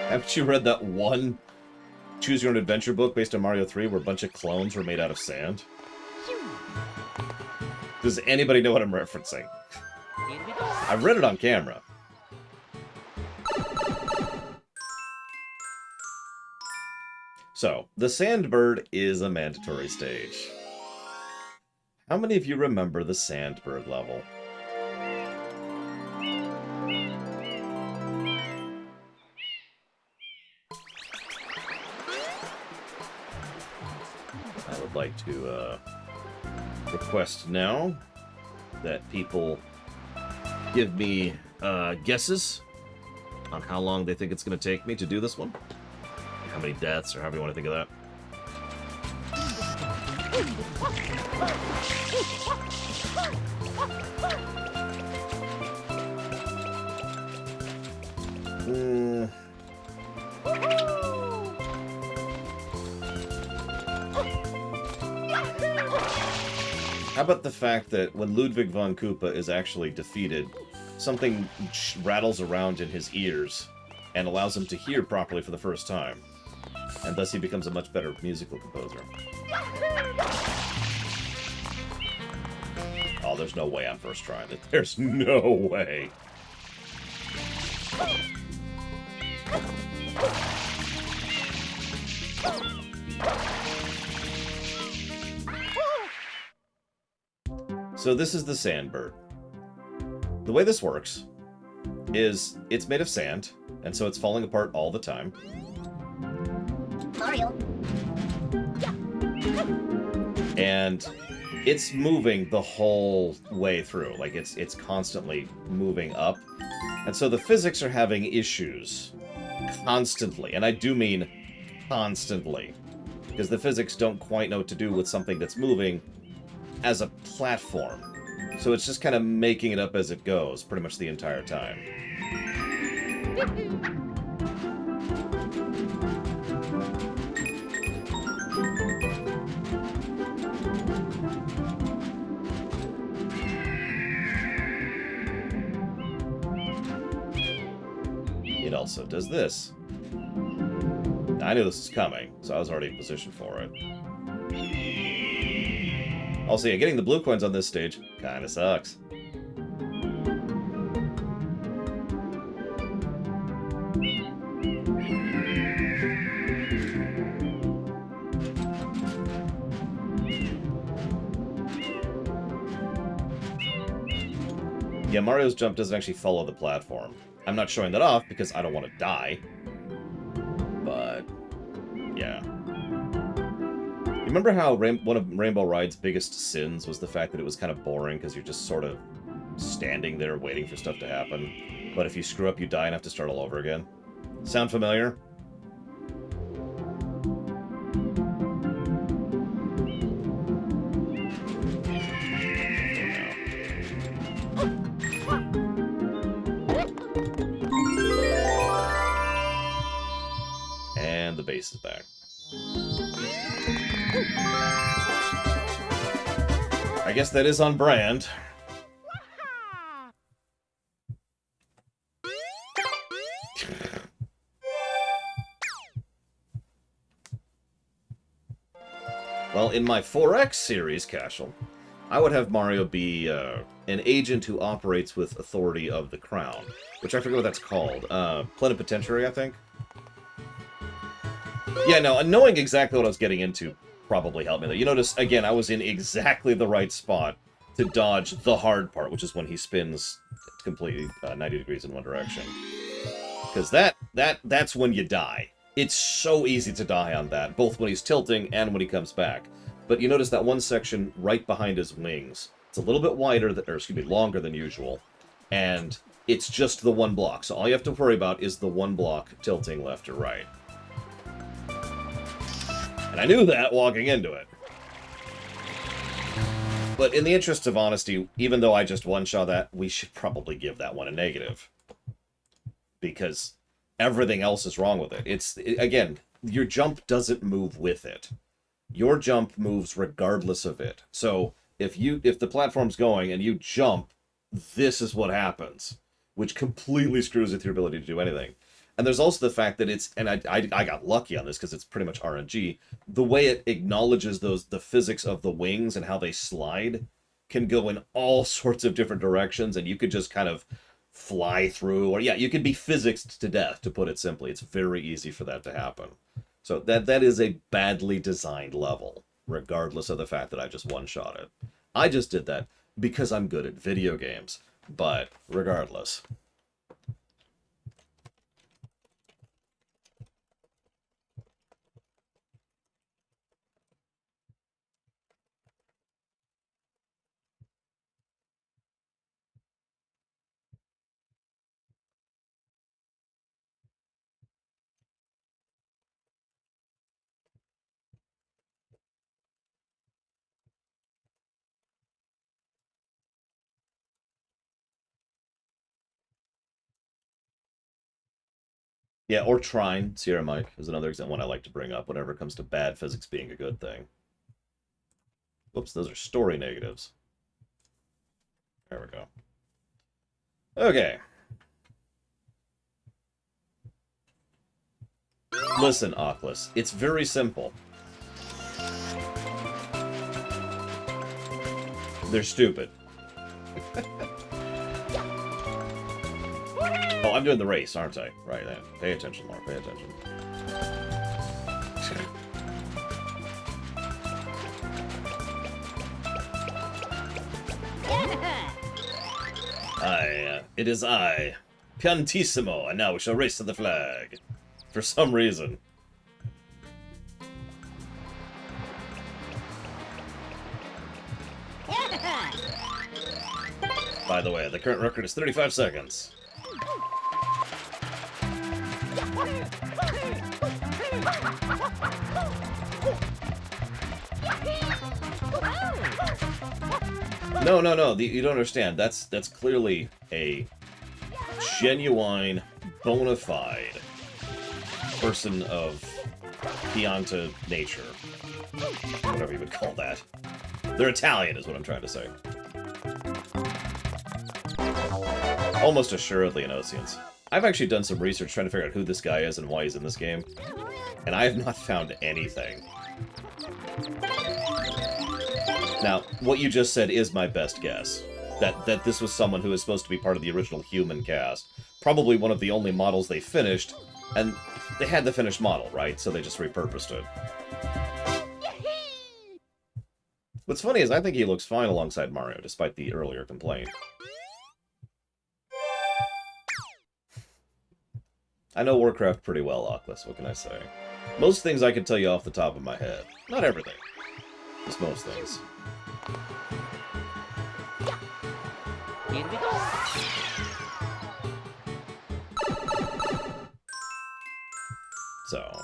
A: Haven't you read that one Choose Your Own Adventure book based on Mario 3 where a bunch of clones were made out of sand? Does anybody know what I'm referencing?
H: Here we go.
A: I've read it on camera. So, the Sandbird is a mandatory stage. How many of you remember the Sandbird level? I would like to request now that people give me guesses on how long they think it's going to take me to do this one. How many deaths, or however you want to think of that. How about the fact that when Ludwig von Koopa is actually defeated, something rattles around in his ears and allows him to hear properly for the first time. And thus he becomes a much better musical composer. Oh, there's no way I'm first trying it. There's no way. So this is the Sandbird. The way this works is it's made of sand, And so it's falling apart all the time.
B: Mario.
A: And it's moving the whole way through. Like, it's constantly moving up. And so the physics are having issues. Constantly. And I do mean constantly. Because the physics don't quite know what to do with something that's moving as a platform. So it's just kind of making it up as it goes, pretty much the entire time. It also does this. I knew this was coming, so I was already in position for it. Also, yeah, getting the blue coins on this stage kinda sucks. Yeah, Mario's jump doesn't actually follow the platform. I'm not showing that off because I don't want to die. But, yeah. You remember how one of Rainbow Ride's biggest sins was the fact that it was kind of boring because you're just sort of standing there waiting for stuff to happen. But if you screw up, you die and have to start all over again. Sound familiar? And the base is back. I guess that is on brand. Well, in my 4X series, Cashel, I would have Mario be an agent who operates with authority of the crown, which I forget what that's called. Plenipotentiary, I think? Yeah, no, knowing exactly what I was getting into probably helped me though. You notice, again, I was in exactly the right spot to dodge the hard part, which is when he spins completely 90 degrees in one direction. Because that's when you die. It's so easy to die on that, both when he's tilting and when he comes back. But you notice that one section right behind his wings. It's a little bit wider, or excuse me, longer than usual. And it's just the one block. So all you have to worry about is the one block tilting left or right. And I knew that walking into it. But in the interest of honesty, even though I just one-shot that, we should probably give that one a negative. Because everything else is wrong with it. Again, your jump doesn't move with it. Your jump moves regardless of it. So if the platform's going and you jump, this is what happens. Which completely screws with your ability to do anything. And there's also the fact that it's, and I got lucky on this because it's pretty much RNG, the way it acknowledges the physics of the wings and how they slide can go in all sorts of different directions, and you could just kind of fly through, or yeah, you could be physicsed to death, to put it simply. It's very easy for that to happen. So that is a badly designed level, regardless of the fact that I just one-shot it. I just did that because I'm good at video games, but regardless. Yeah, or Trine, Sierra Mike, is another example one I like to bring up whenever it comes to bad physics being a good thing. Whoops, those are story negatives. There we go. Okay. Listen, Oculus, it's very simple. They're stupid. Oh, I'm doing the race, aren't I? Right then. Pay attention, Mark. Pay attention. It is I, Piantissimo, and now we shall race to the flag. For some reason. By the way, the current record is 35 seconds. No, you don't understand. That's clearly a genuine, bona fide person of Pianta nature. Whatever you would call that. They're Italian, is what I'm trying to say. Almost assuredly an Oceans. I've actually done some research trying to figure out who this guy is and why he's in this game, and I have not found anything. Now, what you just said is my best guess. That this was someone who was supposed to be part of the original human cast. Probably one of the only models they finished, and they had the finished model, right? So they just repurposed it. What's funny is I think he looks fine alongside Mario, despite the earlier complaint. I know Warcraft pretty well, Oculus, what can I say? Most things I can tell you off the top of my head. Not everything. Just most things.
H: Here we go.
A: So...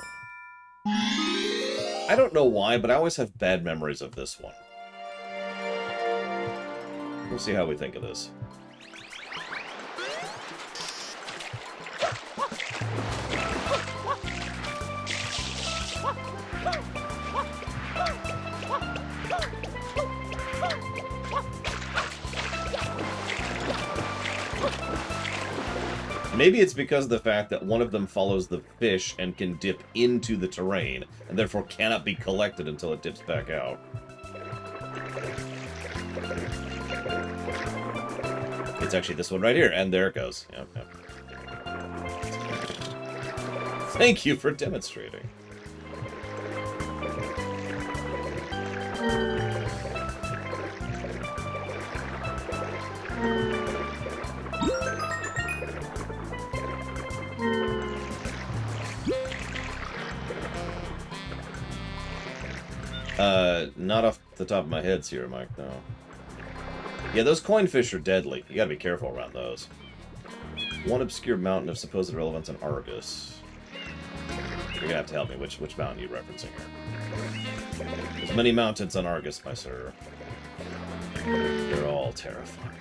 A: I don't know why, but I always have bad memories of this one. We'll see how we think of this. Maybe it's because of the fact that one of them follows the fish and can dip into the terrain, and therefore cannot be collected until it dips back out. It's actually this one right here, and there it goes. Yep, yep. Thank you for demonstrating. Not off the top of my head, Sierra Mike, no. Yeah, those coin fish are deadly. You gotta be careful around those. One obscure mountain of supposed relevance on Argus. You're gonna have to help me. Which mountain are you referencing here? There's many mountains on Argus, my sir. They're all terrifying.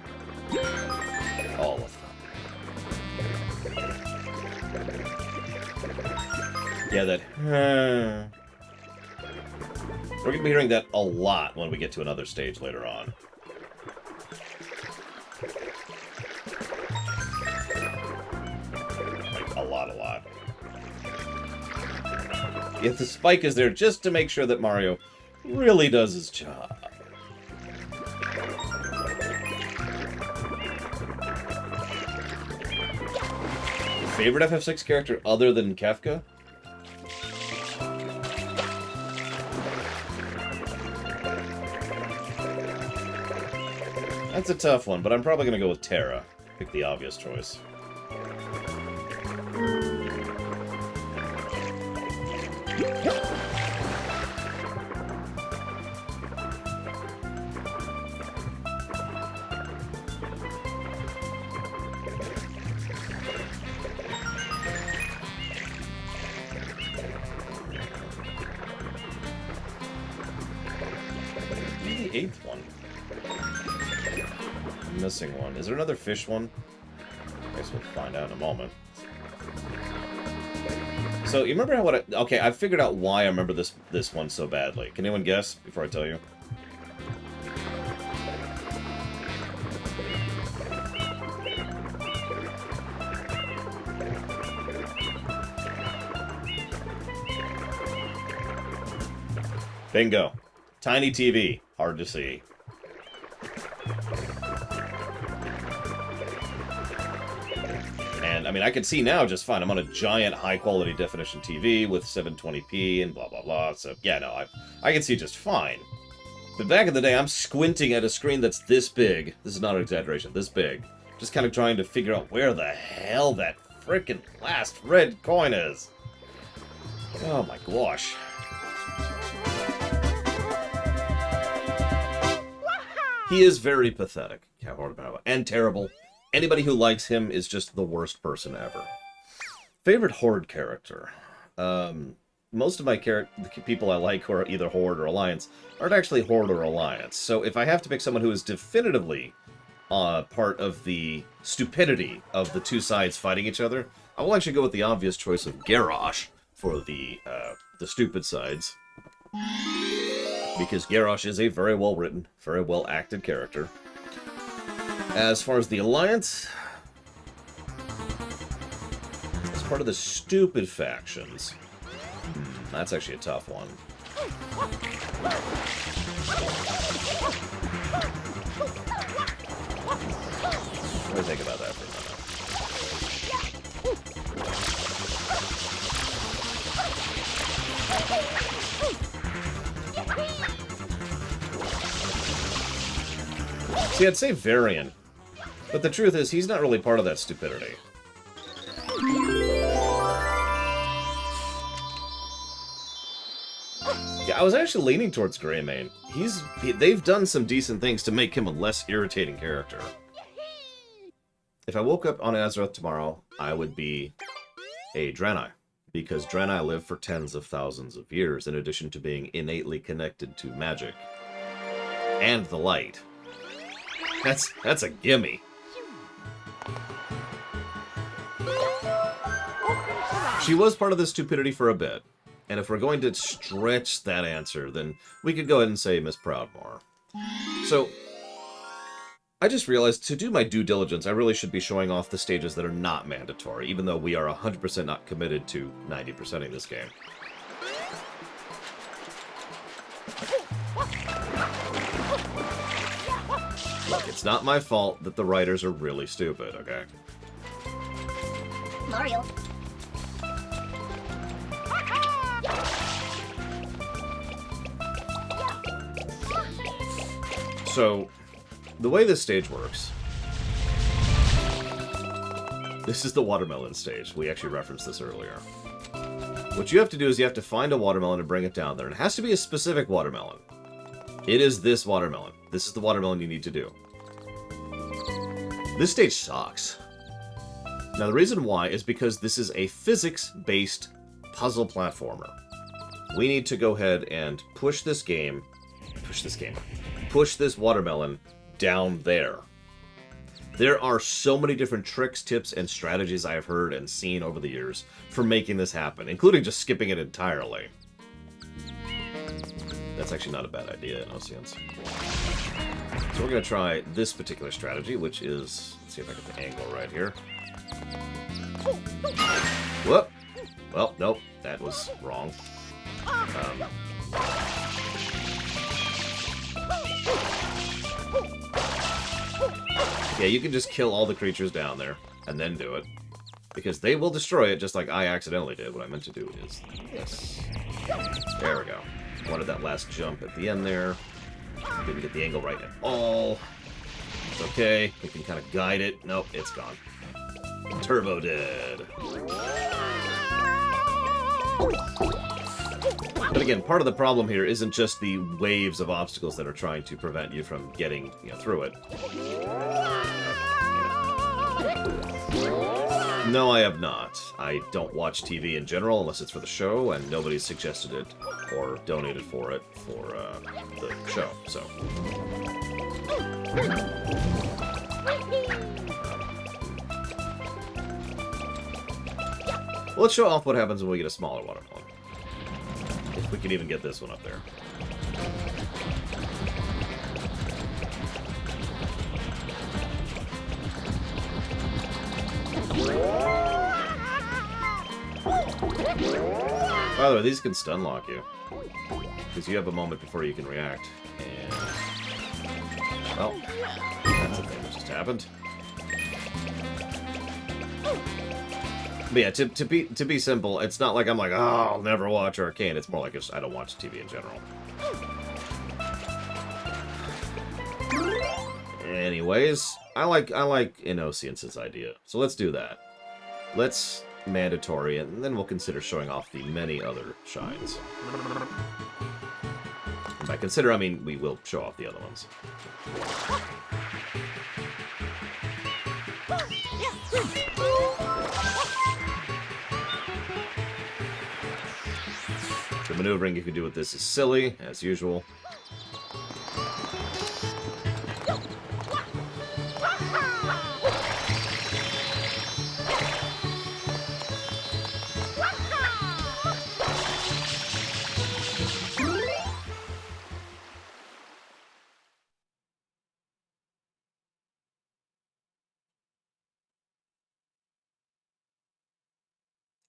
A: All of them. Yeah, that... We're going to be hearing that a lot when we get to another stage later on. Like, a lot. Yet the spike is there just to make sure that Mario really does his job. Favorite FF6 character other than Kefka? That's a tough one, but I'm probably going to go with Terra. Pick the obvious choice. The 8th one. Missing one. Is there another fish one? I guess we'll find out in a moment. So, you remember how okay, I figured out why I remember this one so badly. Can anyone guess before I tell you? Bingo. Tiny TV. Hard to see. And, I mean, I can see now just fine. I'm on a giant high-quality definition TV with 720p and blah, blah, blah. So, yeah, no, I can see just fine. But back in the day, I'm squinting at a screen that's this big. This is not an exaggeration. This big. Just kind of trying to figure out where the hell that frickin' last red coin is. Oh my gosh. He is very pathetic, and terrible. Anybody who likes him is just the worst person ever. Favorite Horde character? Most of my the people I like who are either Horde or Alliance aren't actually Horde or Alliance. So if I have to pick someone who is definitively part of the stupidity of the two sides fighting each other, I will actually go with the obvious choice of Garrosh for the stupid sides. Because Garrosh is a very well-written, very well-acted character. As far as the Alliance, as part of the stupid factions, that's actually a tough one. What do you think about that for a minute? See, I'd say Varian, but the truth is he's not really part of that stupidity. Yeah, I was actually leaning towards Greymane. They've done some decent things to make him a less irritating character. If I woke up on Azeroth tomorrow, I would be a Draenei, because Draenei live for tens of thousands of years, in addition to being innately connected to magic and the light. That's a gimme. She was part of the stupidity for a bit, and if we're going to stretch that answer, then we could go ahead and say Miss Proudmoore. So, I just realized to do my due diligence, I really should be showing off the stages that are not mandatory, even though we are 100% not committed to 90%ing this game. Look, it's not my fault that the writers are really stupid, okay?
B: Mario.
A: So, the way this stage works... This is the watermelon stage. We actually referenced this earlier. What you have to do is you have to find a watermelon and bring it down there. And it has to be a specific watermelon. It is this watermelon. This is the watermelon you need to do. This stage sucks. Now, the reason why is because this is a physics-based puzzle platformer. We need to go ahead and push this watermelon down there. There are so many different tricks, tips, and strategies I have heard and seen over the years for making this happen, including just skipping it entirely. That's actually not a bad idea in Oceans. So we're going to try this particular strategy, which is... Let's see if I get the angle right here. Whoop! Well, nope, that was wrong. Yeah, you can just kill all the creatures down there, and then do it. Because they will destroy it, just like I accidentally did. What I meant to do is this. There we go. Wanted that last jump at the end there. Didn't get the angle right at all. It's okay. We can kind of guide it. Nope, it's gone. Turbo dead. But again, part of the problem here isn't just the waves of obstacles that are trying to prevent you from getting, through it. No, I have not. I don't watch TV in general unless it's for the show, and nobody's suggested it or donated for it for the show, so. Well, let's show off what happens when we get a smaller watermelon. If we can even get this one up there. By the way, these can stun lock you. Because you have a moment before you can react. And... well, that's the thing that just happened. But yeah, to be simple, it's not like I'm like, oh, I'll never watch Arcane. It's more like I don't watch TV in general. Anyways, I like Innocent's idea. So let's do that. Let's mandatory, and then we'll consider showing off the many other shines. And by consider, I mean we will show off the other ones. The maneuvering you can do with this is silly, as usual.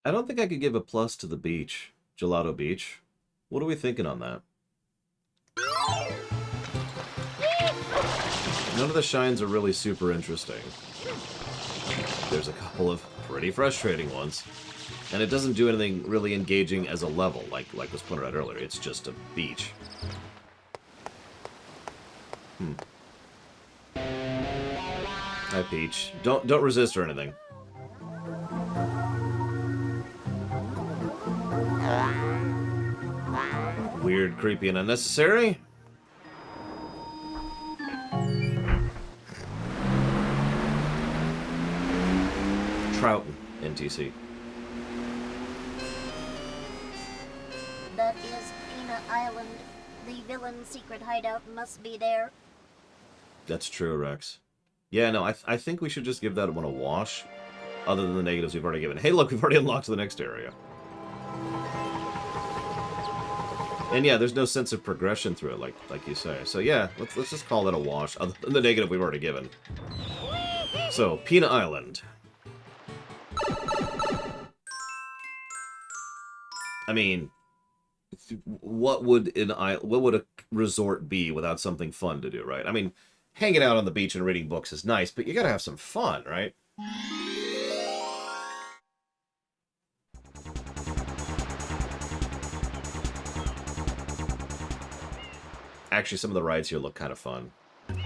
A: I don't think I could give a plus to the beach. Gelato Beach. What are we thinking on that? None of the shines are really super interesting. There's a couple of pretty frustrating ones. And it doesn't do anything really engaging as a level, like was pointed out earlier. It's just a beach. Hi, Peach. Don't resist or anything. Weird, creepy, and unnecessary. Trout, NTC.
B: That is Pinna Island. The villain's secret hideout must be there.
A: That's true, Rex. Yeah, no, I think we should just give that one a wash, other than the negatives we've already given. Hey, look, we've already unlocked the next area. And yeah, there's no sense of progression through it, like you say. So yeah, let's just call that a wash, other than the negative we've already given. So, Pinna Island. I mean, what would a resort be without something fun to do, right? I mean, hanging out on the beach and reading books is nice, but you gotta have some fun, right? Actually, some of the rides here look kind of fun.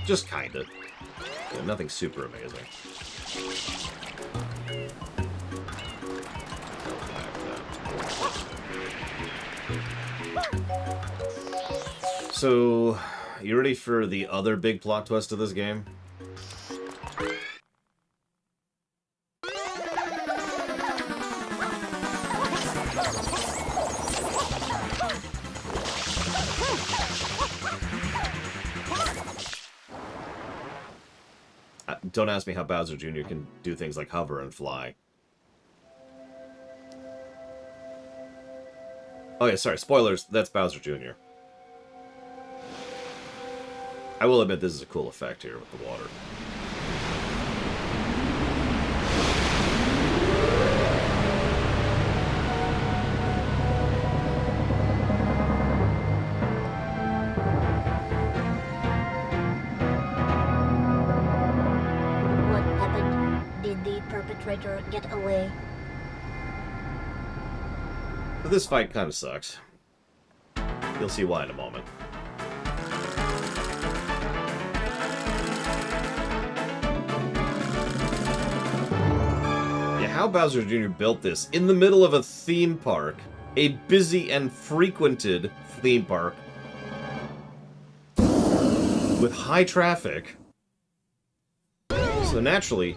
A: Just kind of. Yeah, nothing super amazing. So, you ready for the other big plot twist of this game? Don't ask me how Bowser Jr. can do things like hover and fly. Oh yeah, sorry, spoilers, that's Bowser Jr. I will admit this is a cool effect here with the water.
B: What happened? Did the perpetrator get away?
A: But this fight kind of sucks. You'll see why in a moment. Yeah, how Bowser Jr. built this in the middle of a theme park, a busy and frequented theme park, with high traffic. So naturally,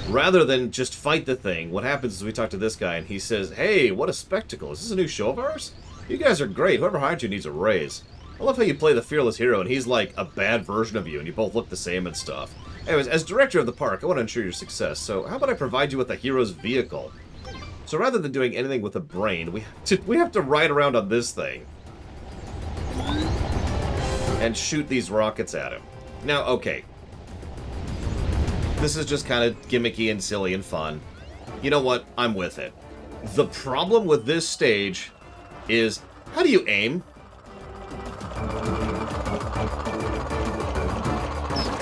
A: rather than just fight the thing, what happens is we talk to this guy and he says, "Hey, what a spectacle. Is this a new show of ours? You guys are great. Whoever hired you needs a raise. I love how you play the fearless hero and he's like a bad version of you and you both look the same and stuff. Anyways, as director of the park, I want to ensure your success, so how about I provide you with a hero's vehicle? So rather than doing anything with a brain, we have to ride around on this thing and shoot these rockets at him. Now, okay. This is just kind of gimmicky and silly and fun. You know what? I'm with it. The problem with this stage is, how do you aim?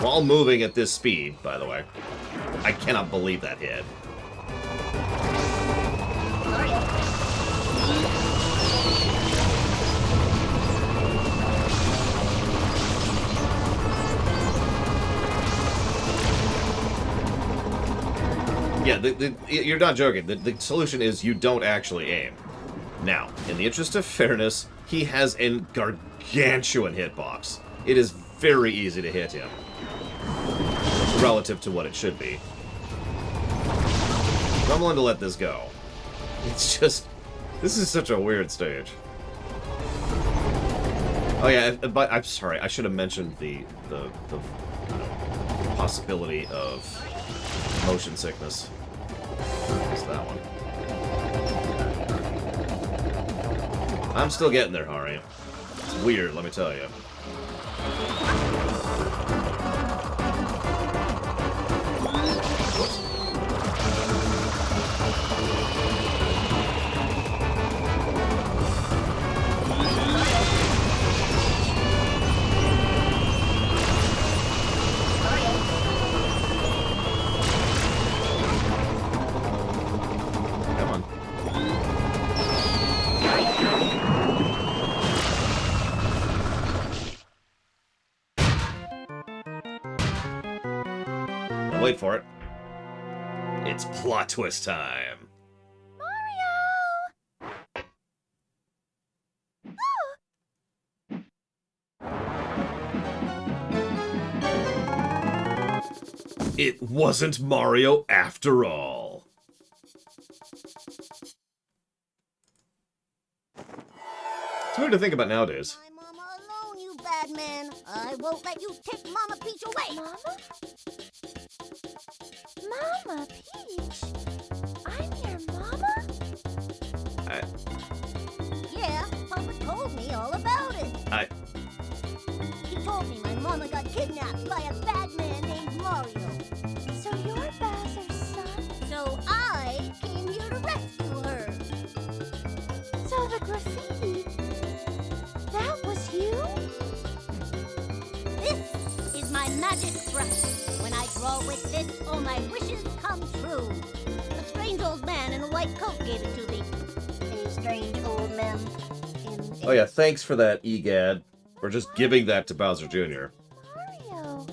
A: While moving at this speed, by the way. I cannot believe that hit. yeah, you're not joking. The solution is you don't actually aim. Now, in the interest of fairness, he has a gargantuan hitbox. It is very easy to hit him, relative to what it should be. I'm willing to let this go. It's just... This is such a weird stage. Oh yeah, but I'm sorry, I should have mentioned the possibility of motion sickness. What's that one? I'm still getting there, Hari. It's weird, let me tell you. Wait for it. It's plot twist time. It wasn't Mario after all. It's weird to think about nowadays.
B: My mama alone, you bad man. I won't let you take Mama Peach away. Mama? Mama Peach? I'm your mama? Yeah, Papa told me all about it. He told me my mama got kidnapped by a bad man named Mario. So you're Bowser's son? So I came here to rescue her. So the graffiti, that was you? This is my magic brush. When I draw with this, all my wishes come true. A strange old man in a white coat gave it to me. A strange old man
A: Oh yeah, thanks for that, EGAD. For just giving that to Bowser Jr.
B: Mario.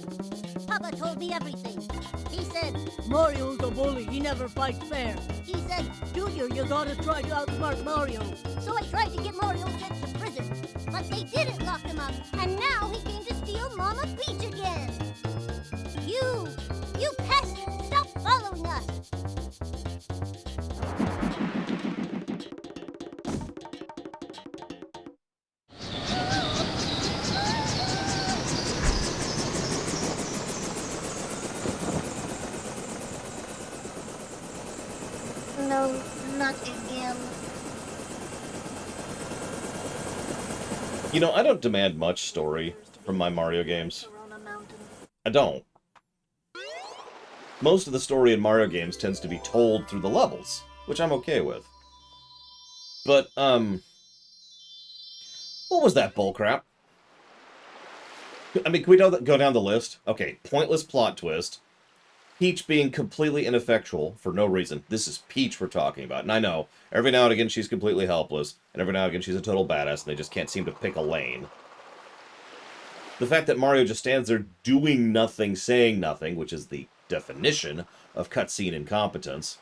B: Papa told me everything. He said,
I: Mario's a bully, he never fights fair.
B: he said,
I: Junior, you gotta try to outsmart Mario.
B: so I tried to get Mario sent to prison. But they didn't lock him up, and now he came to steal Mama Peach again. You pest, stop following us. No, not again.
A: You know, I don't demand much story from my Mario games.
B: Corona Mountain.
A: I don't. Most of the story in Mario games tends to be told through the levels, which I'm okay with. But, what was that bullcrap? I mean, can we go down the list? Okay, pointless plot twist. Peach being completely ineffectual for no reason. This is Peach we're talking about. And I know, every now and again she's completely helpless, and every now and again she's a total badass, and they just can't seem to pick a lane. The fact that Mario just stands there doing nothing, saying nothing, which is the definition of cutscene incompetence.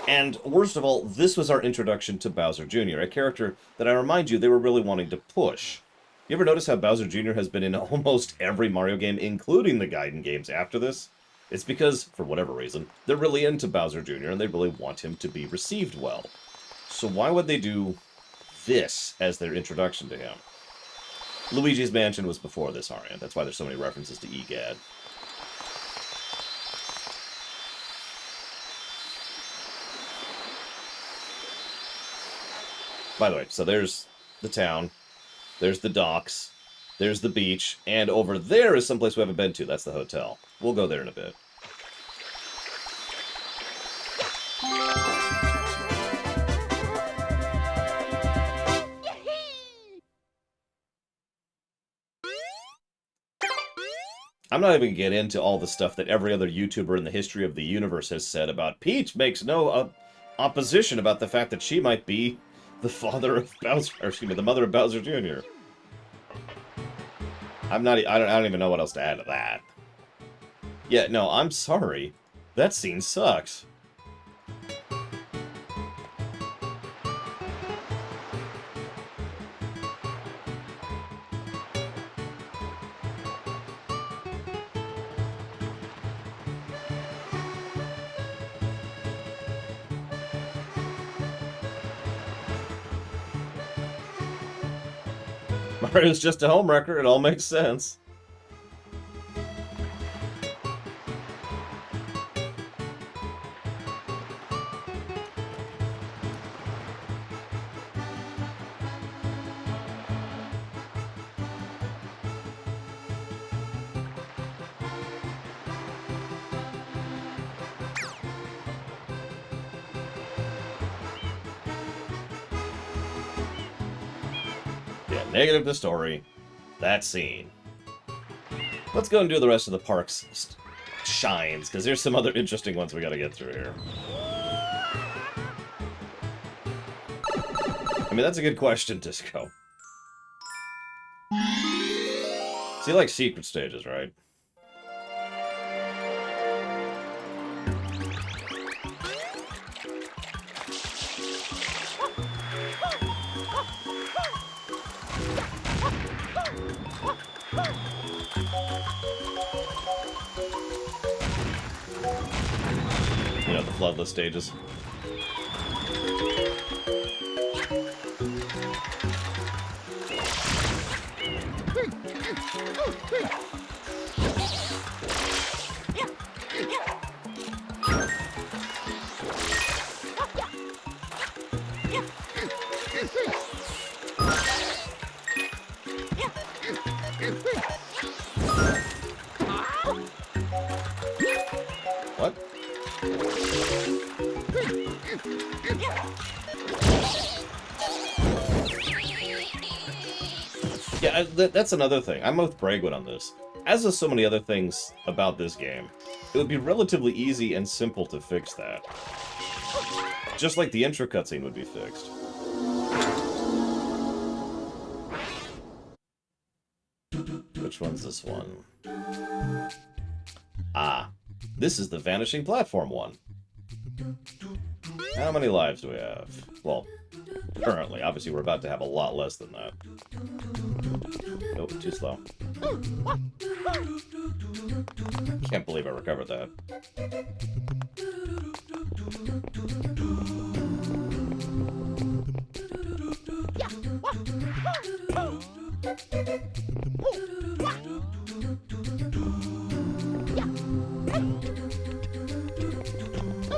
A: And worst of all, this was our introduction to Bowser Jr., a character that I remind you they were really wanting to push. You ever notice how Bowser Jr. has been in almost every Mario game, including the Gaiden games after this? It's because, for whatever reason, they're really into Bowser Jr. and they really want him to be received well. So why would they do this as their introduction to him? Luigi's Mansion was before this, Arian. That's why there's so many references to EGAD. By the way, so there's the town. There's the docks, there's the beach, and over there is someplace we haven't been to. That's the hotel. We'll go there in a bit. I'm not even going to get into all the stuff that every other YouTuber in the history of the universe has said about Peach makes no opposition about the fact that she might be the father of Bowser, or excuse me, the mother of Bowser Jr. I don't even know what else to add to that. Yeah, no, I'm sorry. That scene sucks. Mario's just a homewrecker, it all makes sense. Negative to story. That scene. Let's go and do the rest of the park's shines, because there's some other interesting ones we gotta get through here. I mean, that's a good question, Disco. So you like secret stages, right? You know, the Floodless stages. What? Yeah, that's another thing. I'm with Bragwood on this. As with so many other things about this game, it would be relatively easy and simple to fix that. Just like the intro cutscene would be fixed. Which one's this one? Ah, this is the Vanishing Platform one. How many lives do we have? Well, currently. Obviously, we're about to have a lot less than that. Nope, too slow. Can't believe I recovered that.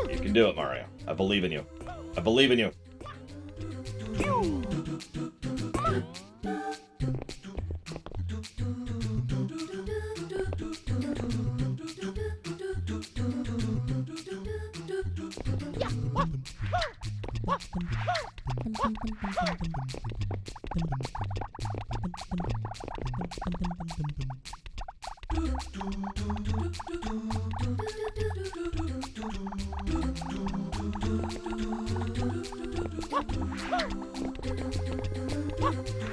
A: You can do it, Mario. I believe in you. I believe in you.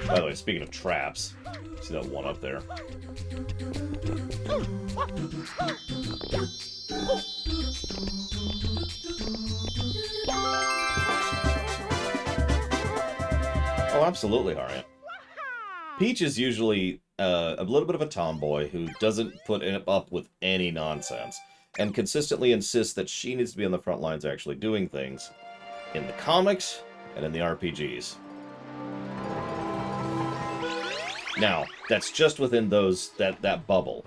A: By the way, speaking of traps, see that one up there? Oh, absolutely, Harriet. Peach is usually a little bit of a tomboy who doesn't put up with any nonsense, and consistently insists that she needs to be on the front lines actually doing things in the comics and in the RPGs. Now, that's just within that bubble.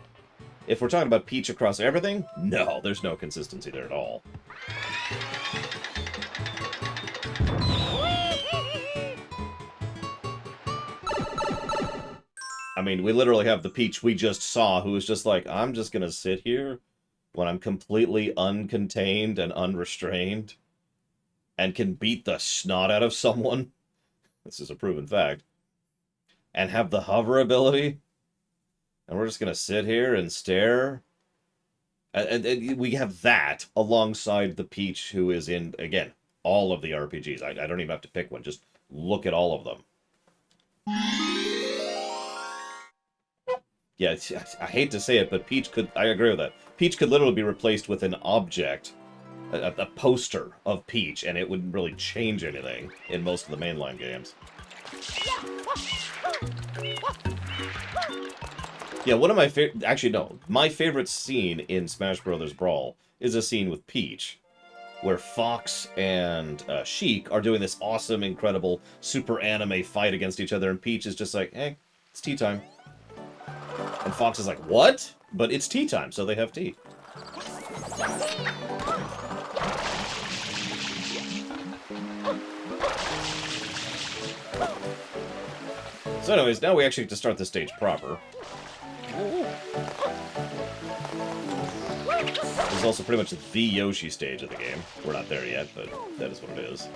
A: If we're talking about Peach across everything, no, there's no consistency there at all. I mean, we literally have the Peach we just saw who was just like, I'm just gonna sit here when I'm completely uncontained and unrestrained and can beat the snot out of someone. This is a proven fact. And have the hover ability, and we're just gonna sit here and stare. And we have that alongside the Peach who is in, again, all of the RPGs. I don't even have to pick one, just look at all of them. Yeah, I hate to say it, but Peach could... I agree with that. Peach could literally be replaced with an object, a poster of Peach, and it wouldn't really change anything in most of the mainline games. Yeah, one of my favorite... Actually, no. My favorite scene in Smash Bros. Brawl is a scene with Peach, where Fox and Sheik are doing this awesome, incredible, super anime fight against each other, and Peach is just like, hey, it's tea time. And Fox is like, what? But it's tea time, so they have tea. So anyways, now we actually get to start the stage proper. This is also pretty much the Yoshi stage of the game. We're not there yet, but that is what it is.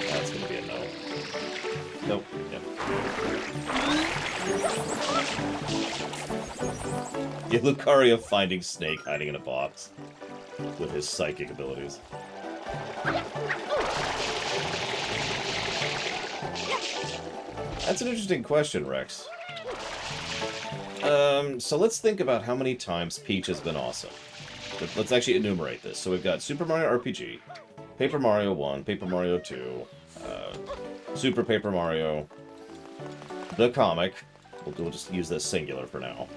A: That's gonna be a no. Nope. Yep. Yeah, Lucario finding Snake hiding in a box with his psychic abilities. That's an interesting question, Rex. So let's think about how many times Peach has been awesome. Let's actually enumerate this. So we've got Super Mario RPG, Paper Mario 1, Paper Mario 2, Super Paper Mario, the comic. We'll just use this singular for now.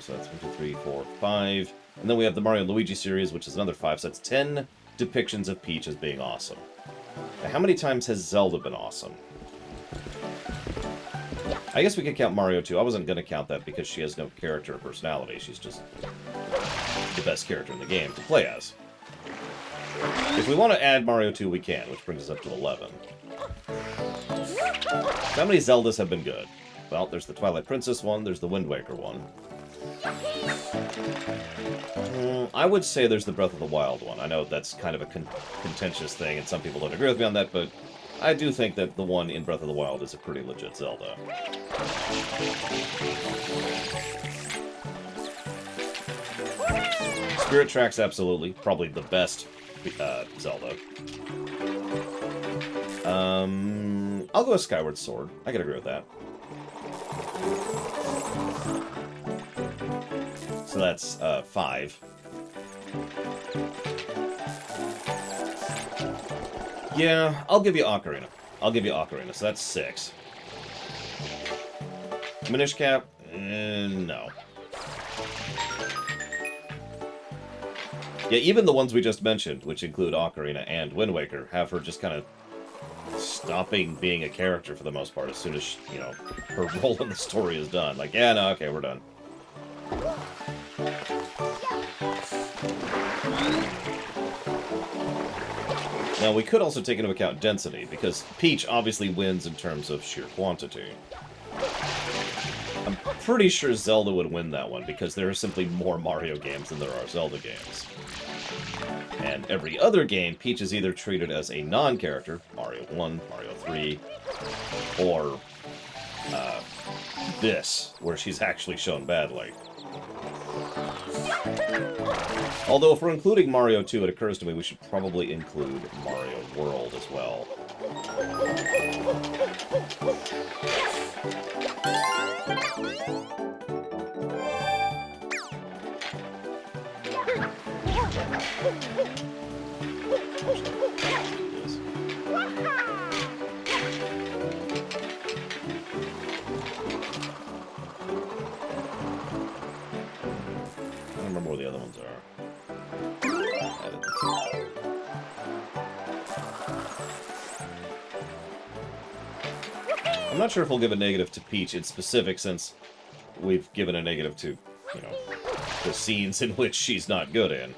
A: So that's 1, 2, 3, 4, 5. And then we have the Mario and Luigi series, which is another 5. So that's 10 depictions of Peach as being awesome. Now, how many times has Zelda been awesome? I guess we could count Mario 2. I wasn't going to count that because she has no character or personality. She's just the best character in the game to play as. If we want to add Mario 2, we can, which brings us up to 11. How many Zeldas have been good? Well, there's the Twilight Princess one, there's the Wind Waker one. I would say there's the Breath of the Wild one. I know that's kind of a contentious thing, and some people don't agree with me on that, but I do think that the one in Breath of the Wild is a pretty legit Zelda. Spirit Tracks, absolutely. Probably the best Zelda. I'll go with Skyward Sword. I can agree with that. So that's 5. Yeah, I'll give you Ocarina. I'll give you Ocarina, so that's 6. Minish Cap? No. Yeah, even the ones we just mentioned, which include Ocarina and Wind Waker, have her just kind of stopping being a character for the most part as soon as, you know, her role in the story is done. Like, yeah, no, okay, we're done. Now, we could also take into account density, because Peach obviously wins in terms of sheer quantity. I'm pretty sure Zelda would win that one, because there are simply more Mario games than there are Zelda games. And every other game, Peach is either treated as a non-character, Mario 1, Mario 3, or this, where she's actually shown badly. Although, if we're including Mario 2, it occurs to me we should probably include Mario World as well. I don't remember where the other ones are. I'm not sure if we'll give a negative to Peach in specific, since we've given a negative to, you know, the scenes in which she's not good in.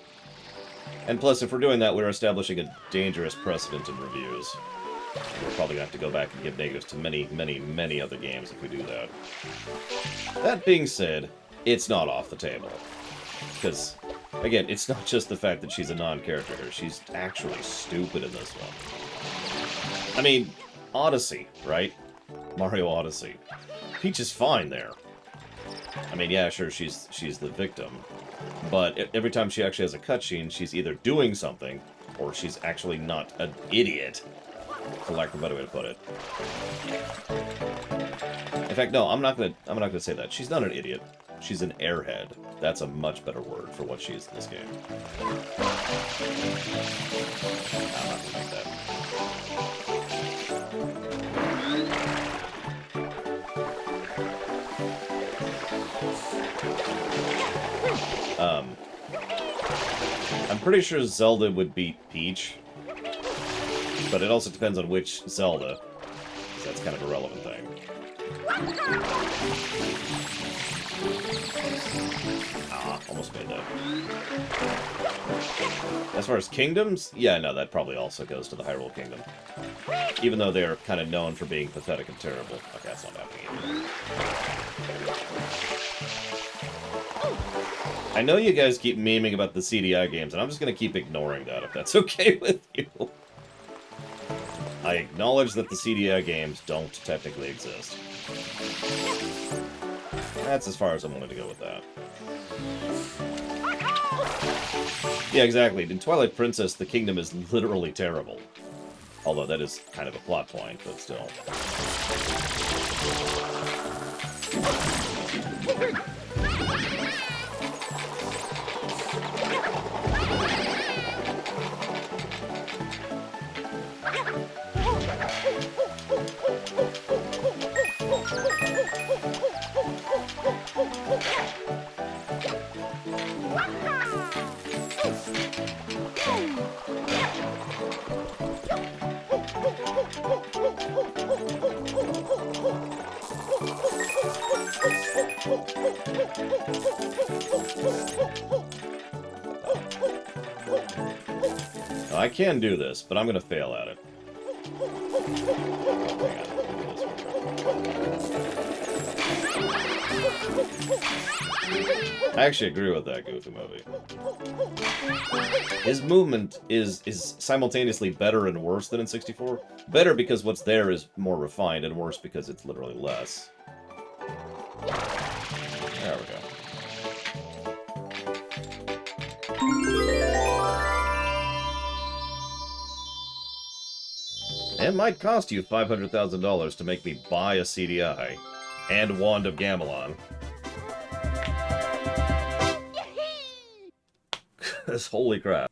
A: And plus, if we're doing that, we're establishing a dangerous precedent in reviews. We're probably going to have to go back and give negatives to many, many, many other games if we do that. That being said, it's not off the table. Because, again, it's not just the fact that she's a non-character here. She's actually stupid in this one. I mean, Odyssey, right? Mario Odyssey. Peach is fine there. I mean, yeah, sure, she's the victim. But every time she actually has a cutscene, she's either doing something, or she's actually not an idiot. For lack of a better way to put it. In fact, no, I'm not gonna say that. She's not an idiot. She's an airhead. That's a much better word for what she is in this game. I'm not gonna make that. I'm pretty sure Zelda would beat Peach. But it also depends on which Zelda. So that's kind of a relevant thing. Ah, almost made that. As far as kingdoms, yeah, no, that probably also goes to the Hyrule Kingdom. Even though they're kind of known for being pathetic and terrible. Okay, that's not happening either. I know you guys keep memeing about the CDI games, and I'm just going to keep ignoring that if that's okay with you. I acknowledge that the CDI games don't technically exist. That's as far as I'm willing to go with that. Yeah, exactly. In Twilight Princess, the kingdom is literally terrible. Although that is kind of a plot point, but still. I can do this, but I'm going to fail at it. I actually agree with that Goofy movie. His movement is simultaneously better and worse than in 64. Better because what's there is more refined, and worse because it's literally less. There we go. It might cost you $500,000 to make me buy a CDI and Wand of Gamelon. This holy crap.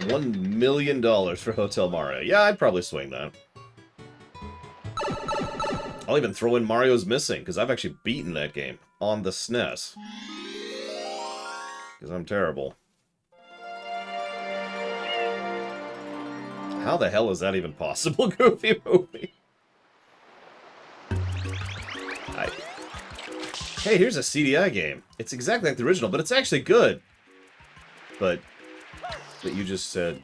A: $1 million for Hotel Mario. Yeah, I'd probably swing that. I'll even throw in Mario's Missing, because I've actually beaten that game on the SNES. Because I'm terrible. How the hell is that even possible, Goofy Movie? Hey, here's a CDI game. It's exactly like the original, but it's actually good. But you just said...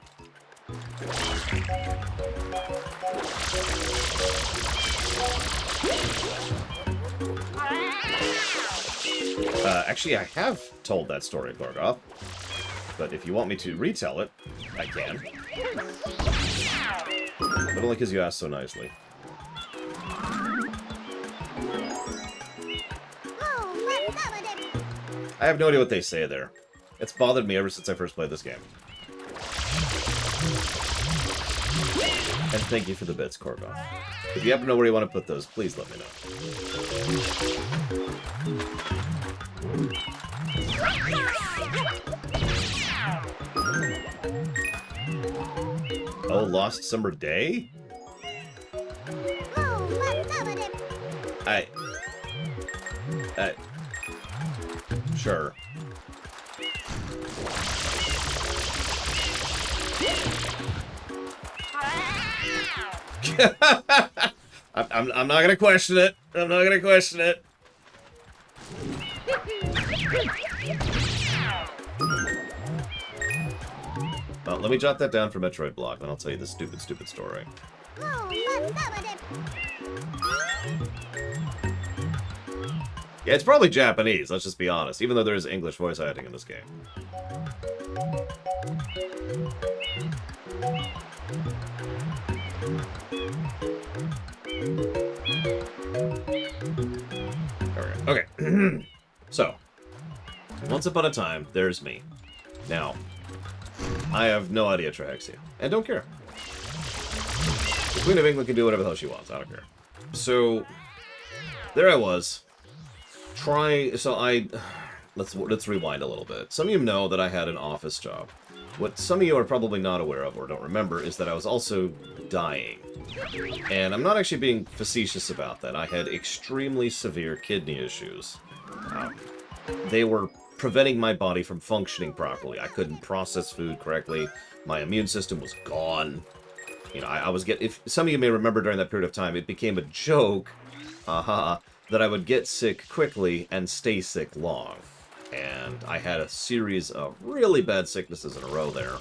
A: Actually, I have told that story, Gorgoth. But if you want me to retell it, I can. But only because you asked so nicely. I have no idea what they say there. It's bothered me ever since I first played this game. And thank you for the bits, Gorgoth. If you happen to know where you want to put those, please let me know. Oh, Lost Summer Day? Sure. I'm not gonna question it. I'm not gonna question it. Well, let me jot that down for Metroid Block, then I'll tell you this stupid, stupid story. Yeah, it's probably Japanese, let's just be honest, even though there is English voice acting in this game. Okay. So, once upon a time, there's me. Now, I have no idea Trahexia, and don't care. The Queen of England can do whatever the hell she wants, I don't care. So, there I was. Let's rewind a little bit. Some of you know that I had an office job. What some of you are probably not aware of or don't remember is that I was also dying. And I'm not actually being facetious about that. I had extremely severe kidney issues. They were preventing my body from functioning properly. I couldn't process food correctly. My immune system was gone. You know, I was if some of you may remember during that period of time, it became a joke, that I would get sick quickly and stay sick long. And I had a series of really bad sicknesses in a row there,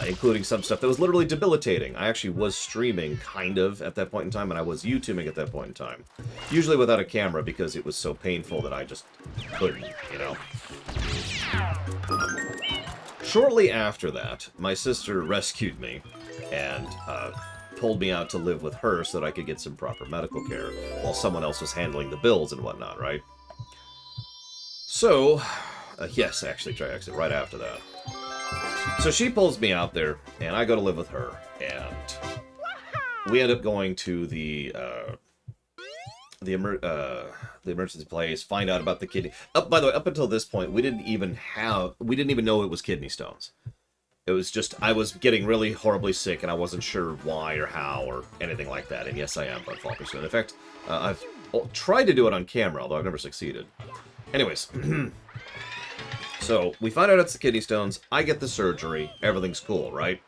A: including some stuff that was literally debilitating. I actually was streaming, kind of, at that point in time, and I was YouTubing at that point in time. Usually without a camera, because it was so painful that I just couldn't, you know. Shortly after that, my sister rescued me, and pulled me out to live with her so that I could get some proper medical care, while someone else was handling the bills and whatnot, right? So, yes, actually, try exit right after that. So she pulls me out there, and I go to live with her, and we end up going to the emergency place, find out about the kidney. By the way, up until this point, we didn't even know it was kidney stones. It was just, I was getting really horribly sick, and I wasn't sure why or how or anything like that. And yes, I am unfortunately soon. In fact, I've tried to do it on camera, although I've never succeeded. Anyways, so we find out it's the kidney stones. I get the surgery. Everything's cool, right?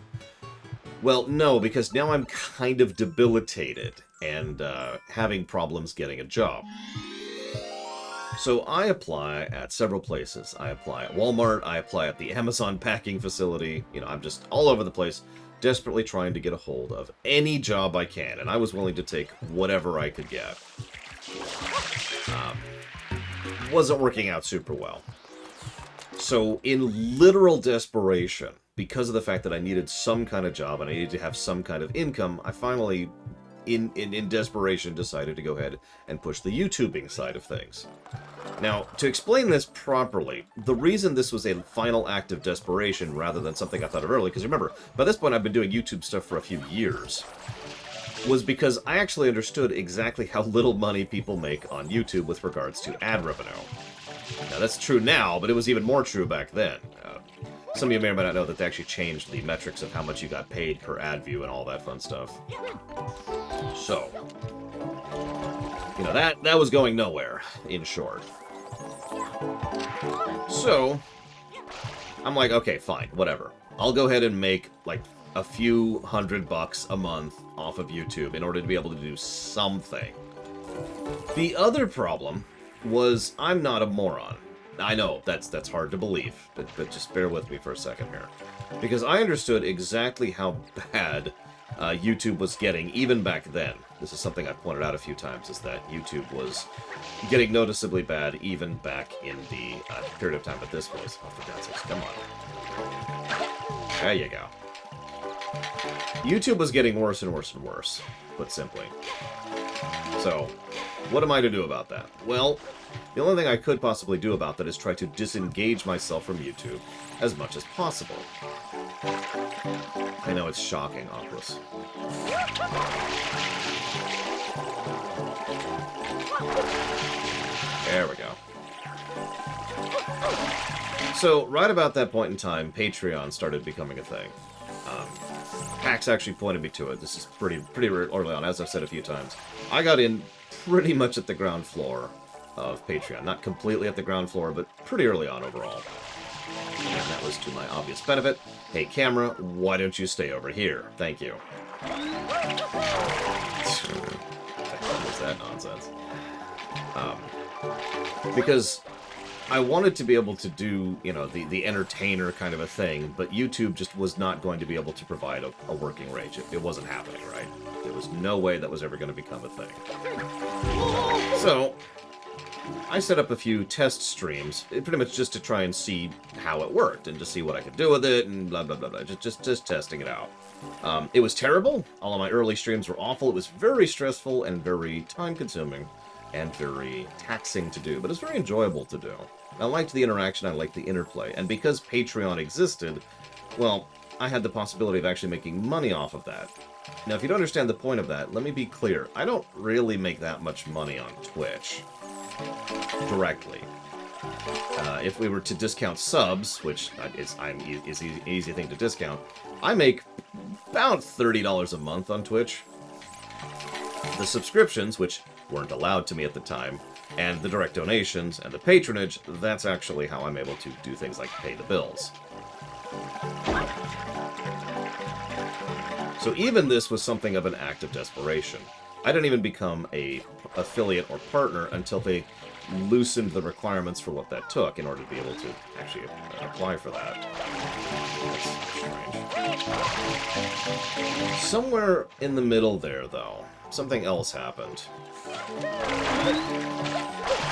A: Well, no, because now I'm kind of debilitated and having problems getting a job. So I apply at several places. I apply at Walmart, I apply at the Amazon packing facility. You know, I'm just all over the place, desperately trying to get a hold of any job I can, and I was willing to take whatever I could get. Wasn't working out super well. So in literal desperation, because of the fact that I needed some kind of job and I needed to have some kind of income, I finally, in desperation, decided to go ahead and push the YouTubing side of things. Now, to explain this properly, the reason this was a final act of desperation rather than something I thought of early, because remember, by this point I've been doing YouTube stuff for a few years, was because I actually understood exactly how little money people make on YouTube with regards to ad revenue. Now, that's true now, but it was even more true back then. Some of you may or may not know that they actually changed the metrics of how much you got paid per ad view and all that fun stuff. So, you know, that was going nowhere, in short. So, I'm like, okay, fine, whatever. I'll go ahead and make, like, a few $100 a month off of YouTube in order to be able to do something. The other problem was I'm not a moron. I know, that's hard to believe, but just bear with me for a second here. Because I understood exactly how bad YouTube was getting, even back then. This is something I've pointed out a few times, is that YouTube was getting noticeably bad even back in the period of time that this was. Oh, for God's sakes, come on. There you go. YouTube was getting worse and worse and worse, put simply. So, what am I to do about that? Well, the only thing I could possibly do about that is try to disengage myself from YouTube as much as possible. I know it's shocking, Oculus. There we go. So, right about that point in time, Patreon started becoming a thing. Pax actually pointed me to it. This is pretty early on, as I've said a few times. I got in pretty much at the ground floor of Patreon. Not completely at the ground floor, but pretty early on overall. And that was to my obvious benefit. Hey, camera, why don't you stay over here? Thank you. What the hell was that nonsense? Because I wanted to be able to do, you know, the entertainer kind of a thing, but YouTube just was not going to be able to provide a working range. It wasn't happening, right? There was no way that was ever going to become a thing. So, I set up a few test streams, pretty much just to try and see how it worked, and to see what I could do with it, and blah, blah, blah, blah. Just testing it out. It was terrible. All of my early streams were awful. It was very stressful and very time-consuming and very taxing to do, but it's very enjoyable to do. I liked the interaction, I liked the interplay, and because Patreon existed, well, I had the possibility of actually making money off of that. Now, if you don't understand the point of that, let me be clear. I don't really make that much money on Twitch directly. If we were to discount subs, which is an easy thing to discount, I make about $30 a month on Twitch. The subscriptions, which weren't allowed to me at the time, and the direct donations and the patronage, that's actually how I'm able to do things like pay the bills. So even this was something of an act of desperation. I didn't even become a affiliate or partner until they loosened the requirements for what that took in order to be able to actually apply for that. That's strange. Somewhere in the middle there, though, something else happened.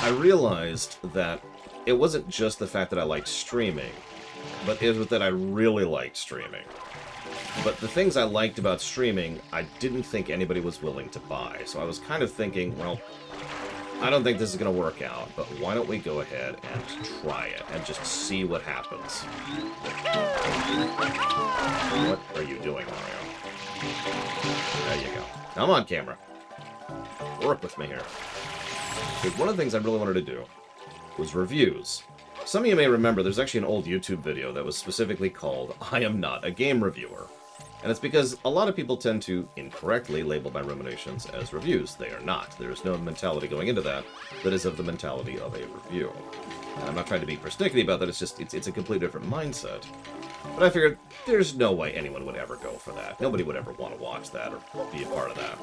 A: I realized that it wasn't just the fact that I liked streaming, but it was that I really liked streaming. But the things I liked about streaming, I didn't think anybody was willing to buy. So I was kind of thinking, well, I don't think this is going to work out, but why don't we go ahead and try it and just see what happens. What are you doing, Mario? There you go. Now I'm on camera. Work with me here. Because one of the things I really wanted to do was reviews. Some of you may remember there's actually an old YouTube video that was specifically called I Am Not a Game Reviewer. And it's because a lot of people tend to incorrectly label my ruminations as reviews. They are not. There is no mentality going into that that is of the mentality of a review. And I'm not trying to be persnickety about that, it's a completely different mindset. But I figured there's no way anyone would ever go for that. Nobody would ever want to watch that or be a part of that.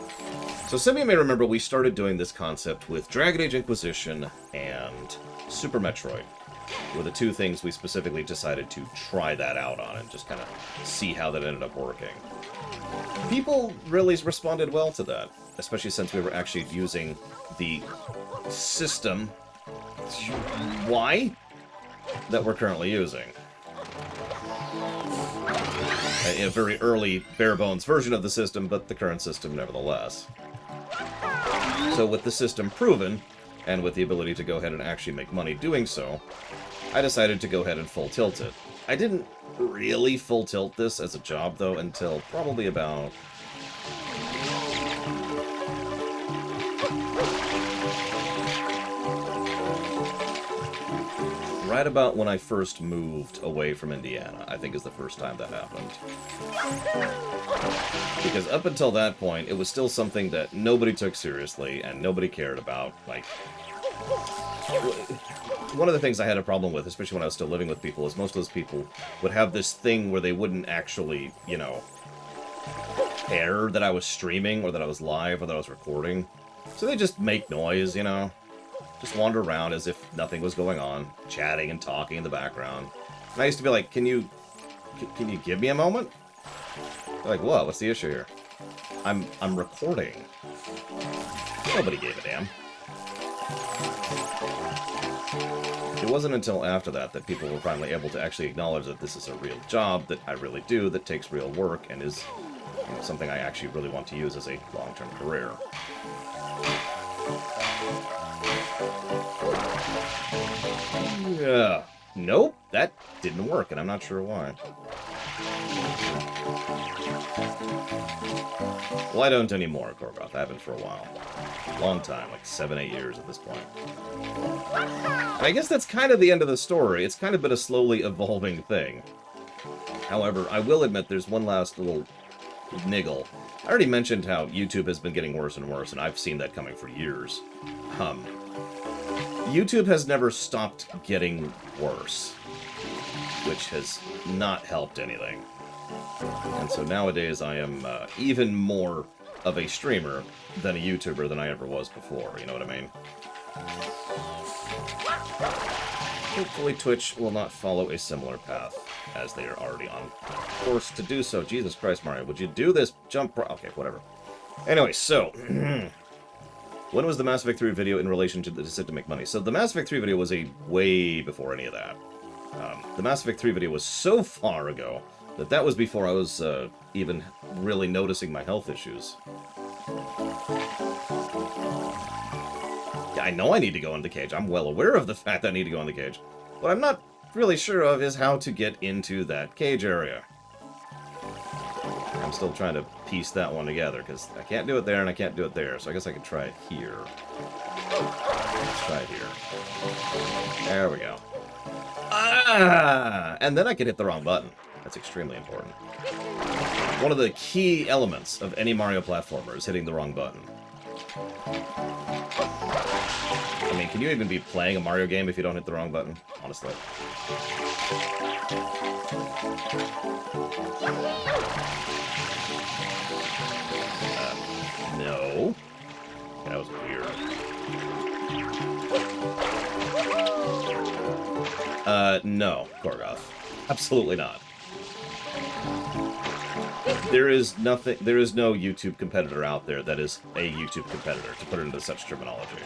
A: So some of you may remember we started doing this concept with Dragon Age Inquisition and Super Metroid. Were the two things we specifically decided to try that out on and just kind of see how that ended up working. People really responded well to that, especially since we were actually using the system Y that we're currently using. A very early, bare-bones version of the system, but the current system nevertheless. So with the system proven, and with the ability to go ahead and actually make money doing so, I decided to go ahead and full tilt it. I didn't really full tilt this as a job, though, until probably about... right about when I first moved away from Indiana, I think is the first time that happened. Because up until that point, it was still something that nobody took seriously and nobody cared about. Like, one of the things I had a problem with, especially when I was still living with people, is most of those people would have this thing where they wouldn't actually, you know, care that I was streaming or that I was live or that I was recording. So they just make noise, you know? Just wander around as if nothing was going on, chatting and talking in the background. And I used to be like, can you give me a moment? They're like, what? What's the issue here? I'm recording. Nobody gave a damn. It wasn't until after that that people were finally able to actually acknowledge that this is a real job that I really do, that takes real work, and is, you know, something I actually really want to use as a long-term career. Yeah. Nope, that didn't work, and I'm not sure why. Well, I don't anymore, Korgoth. I haven't for a while. Long time, like 7-8 years at this point. And I guess that's kind of the end of the story. It's kind of been a slowly evolving thing. However, I will admit there's one last little niggle. I already mentioned how YouTube has been getting worse and worse, and I've seen that coming for years. YouTube has never stopped getting worse, which has not helped anything. And so nowadays I am even more of a streamer than a YouTuber than I ever was before, you know what I mean? Hopefully Twitch will not follow a similar path, as they are already on course to do so. Jesus Christ, Mario, would you do this jump? Okay, whatever. Anyway, so... when was the Mass Effect 3 video in relation to the decision to make money? So the Mass Effect 3 video was way before any of that. The Mass Effect 3 video was so far ago that was before I was even really noticing my health issues. Yeah, I know I need to go in the cage. I'm well aware of the fact that I need to go in the cage. What I'm not really sure of is how to get into that cage area. I'm still trying to piece that one together, because I can't do it there and I can't do it there, so I guess I could try it here. Let's try it here. There we go. Ah! And then I could hit the wrong button. That's extremely important. One of the key elements of any Mario platformer is hitting the wrong button. I mean, can you even be playing a Mario game if you don't hit the wrong button? Honestly. No. That was weird. No, Gorgoth. Absolutely not. There is no YouTube competitor out there that is a YouTube competitor, to put it into such terminology.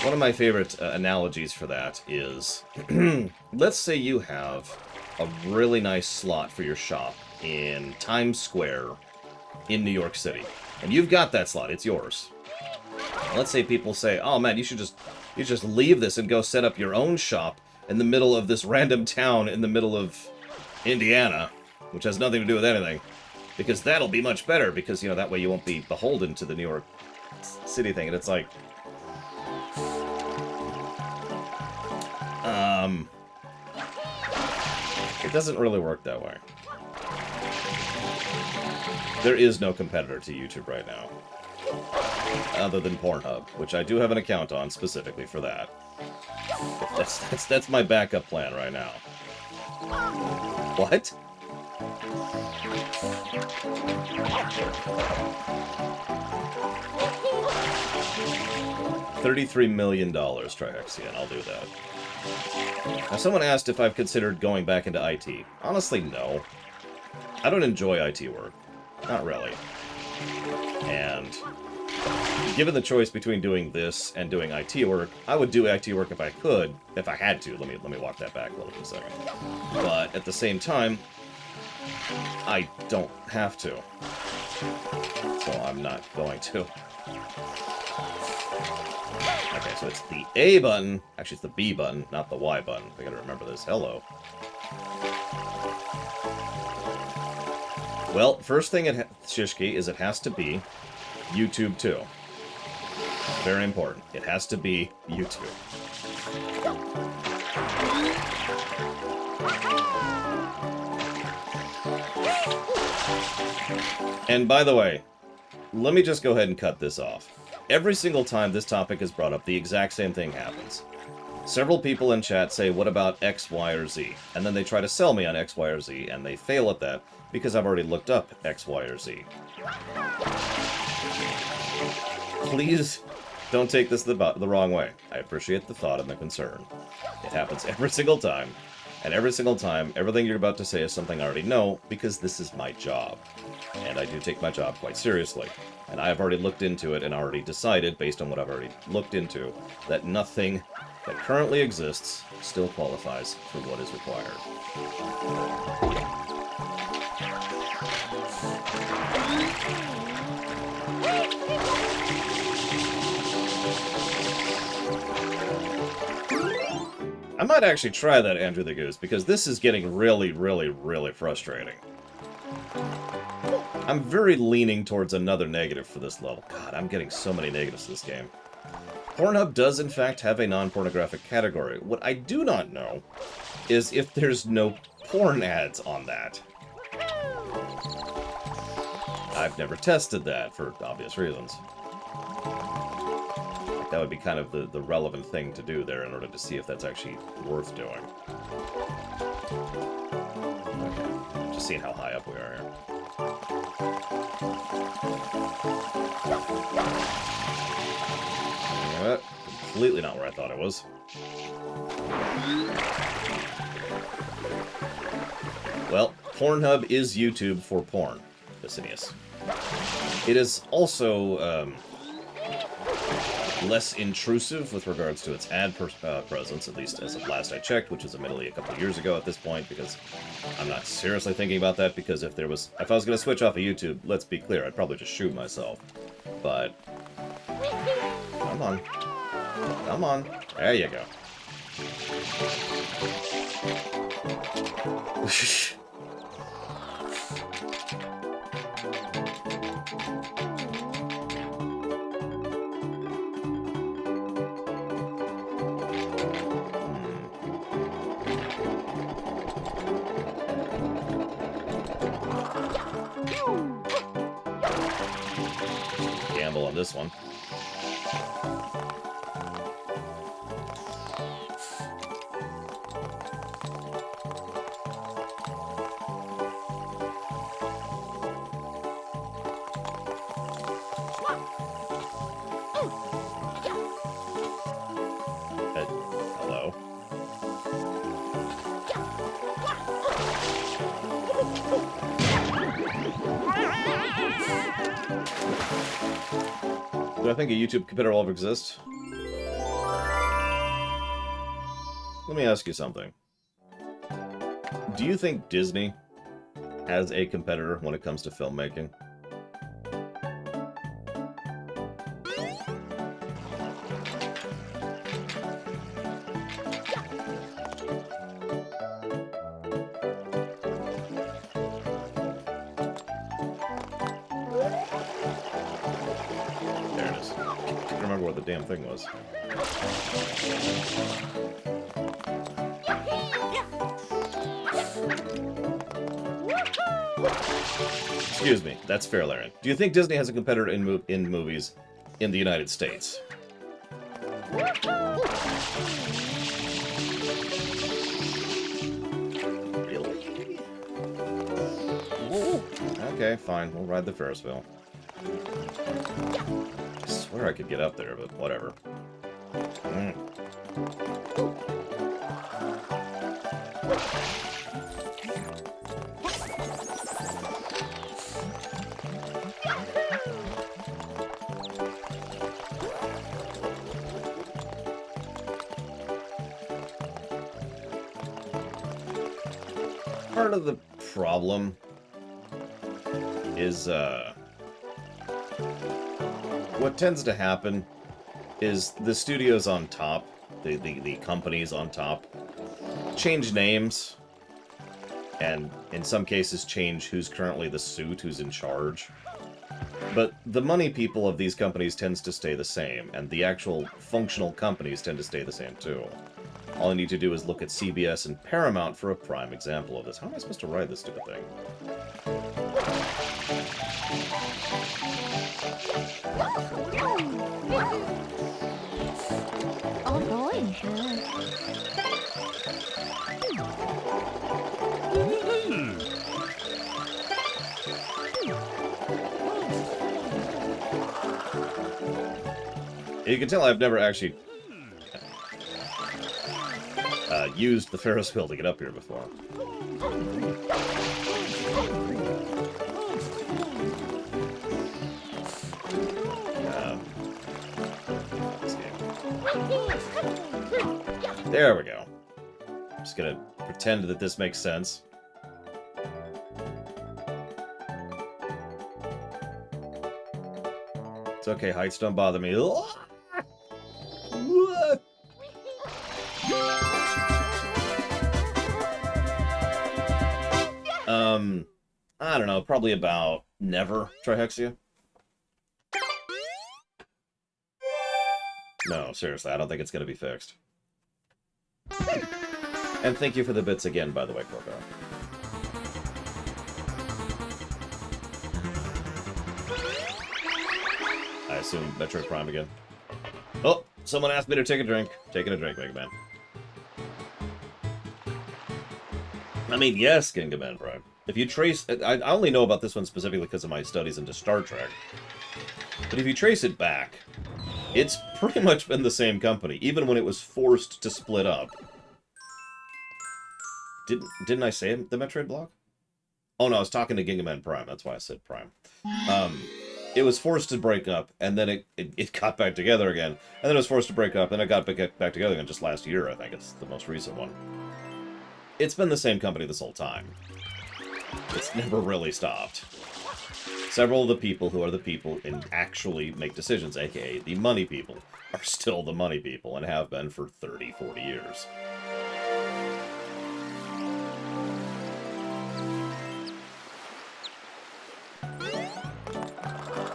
A: One of my favorite analogies for that is, let's say you have a really nice slot for your shop in Times Square in New York City. And you've got that slot, it's yours. Let's say people say, oh man, you should just leave this and go set up your own shop in the middle of this random town in the middle of Indiana, which has nothing to do with anything. Because that'll be much better, because, you know, that way you won't be beholden to the New York City thing. And it's like... it doesn't really work that way. There is no competitor to YouTube right now. Other than Pornhub, which I do have an account on specifically for that. That's my backup plan right now. What? $33 million, Trihexian. I'll do that. Now, someone asked if I've considered going back into IT. Honestly, no. I don't enjoy IT work. Not really. And given the choice between doing this and doing IT work, I would do IT work if I could, if I had to. Let me walk that back a little bit a second. But at the same time, I don't have to. So I'm not going to. Okay, so it's the A button. Actually, it's the B button, not the Y button. I gotta remember this. Hello. Well, first thing, Shishki, is it has to be YouTube 2. Very important. It has to be YouTube. And by the way, let me just go ahead and cut this off. Every single time this topic is brought up, the exact same thing happens. Several people in chat say, what about X, Y, or Z? And then they try to sell me on X, Y, or Z, and they fail at that because I've already looked up X, Y, or Z. Please don't take this the wrong way. I appreciate the thought and the concern. It happens every single time. And every single time, everything you're about to say is something I already know, because this is my job. And I do take my job quite seriously. And I have already looked into it and already decided, based on what I've already looked into, that nothing that currently exists still qualifies for what is required. I might actually try that, Andrew the Goose, because this is getting really, really, really frustrating. I'm very leaning towards another negative for this level. God, I'm getting so many negatives to this game. Pornhub does, in fact, have a non-pornographic category. What I do not know is if there's no porn ads on that. I've never tested that, for obvious reasons. That would be kind of the relevant thing to do there in order to see if that's actually worth doing. Okay. Just seeing how high up we are here. You know what? completely not where I thought it was. Well, Pornhub is YouTube for porn, Vicinius. It is also less intrusive with regards to its ad presence, at least as of last I checked, which was admittedly a couple of years ago at this point, because I'm not seriously thinking about that, because if I was going to switch off of YouTube, let's be clear, I'd probably just shoot myself. But, come on. Come on. There you go. Gamble on this one. Hello. Do I think a YouTube competitor will ever exist? Let me ask you something. Do you think Disney has a competitor when it comes to filmmaking? There it is. I can't remember what the damn thing was. Excuse me, that's fair, Laren. Do you think Disney has a competitor in movies in the United States? Really? Okay, fine. We'll ride the Ferris wheel. I swear I could get up there, but whatever. Part of the problem is, what tends to happen is the studios on top, the companies on top, change names, and in some cases change who's currently the suit, who's in charge. But the money people of these companies tends to stay the same, and the actual functional companies tend to stay the same too. All I need to do is look at CBS and Paramount for a prime example of this. How am I supposed to ride this stupid thing?
B: Oh boy.
A: You can tell I've never actually used the Ferris wheel to get up here before. There we go. I'm just gonna pretend that this makes sense. It's okay, heights don't bother me. I don't know, probably about never Trihexia. No, seriously, I don't think it's going to be fixed. And thank you for the bits again, by the way, Corco. I assume Metroid Prime again. Oh, someone asked me to take a drink. Taking a drink, Mega Man. I mean, yes, King of Man Prime. If you trace... I only know about this one specifically because of my studies into Star Trek. But if you trace it back, It's pretty much been the same company, even when it was forced to split up. Didn't I say the Metroid block? Oh no, I was talking to Giga Man Prime. That's why I said Prime. It was forced to break up, and then it got back together again. And then it was forced to break up, and it got back together again just last year, I think. It's the most recent one. It's been the same company this whole time. It's never really stopped. Several of the people who are the people and actually make decisions, aka the money people, are still the money people and have been for 30, 40 years.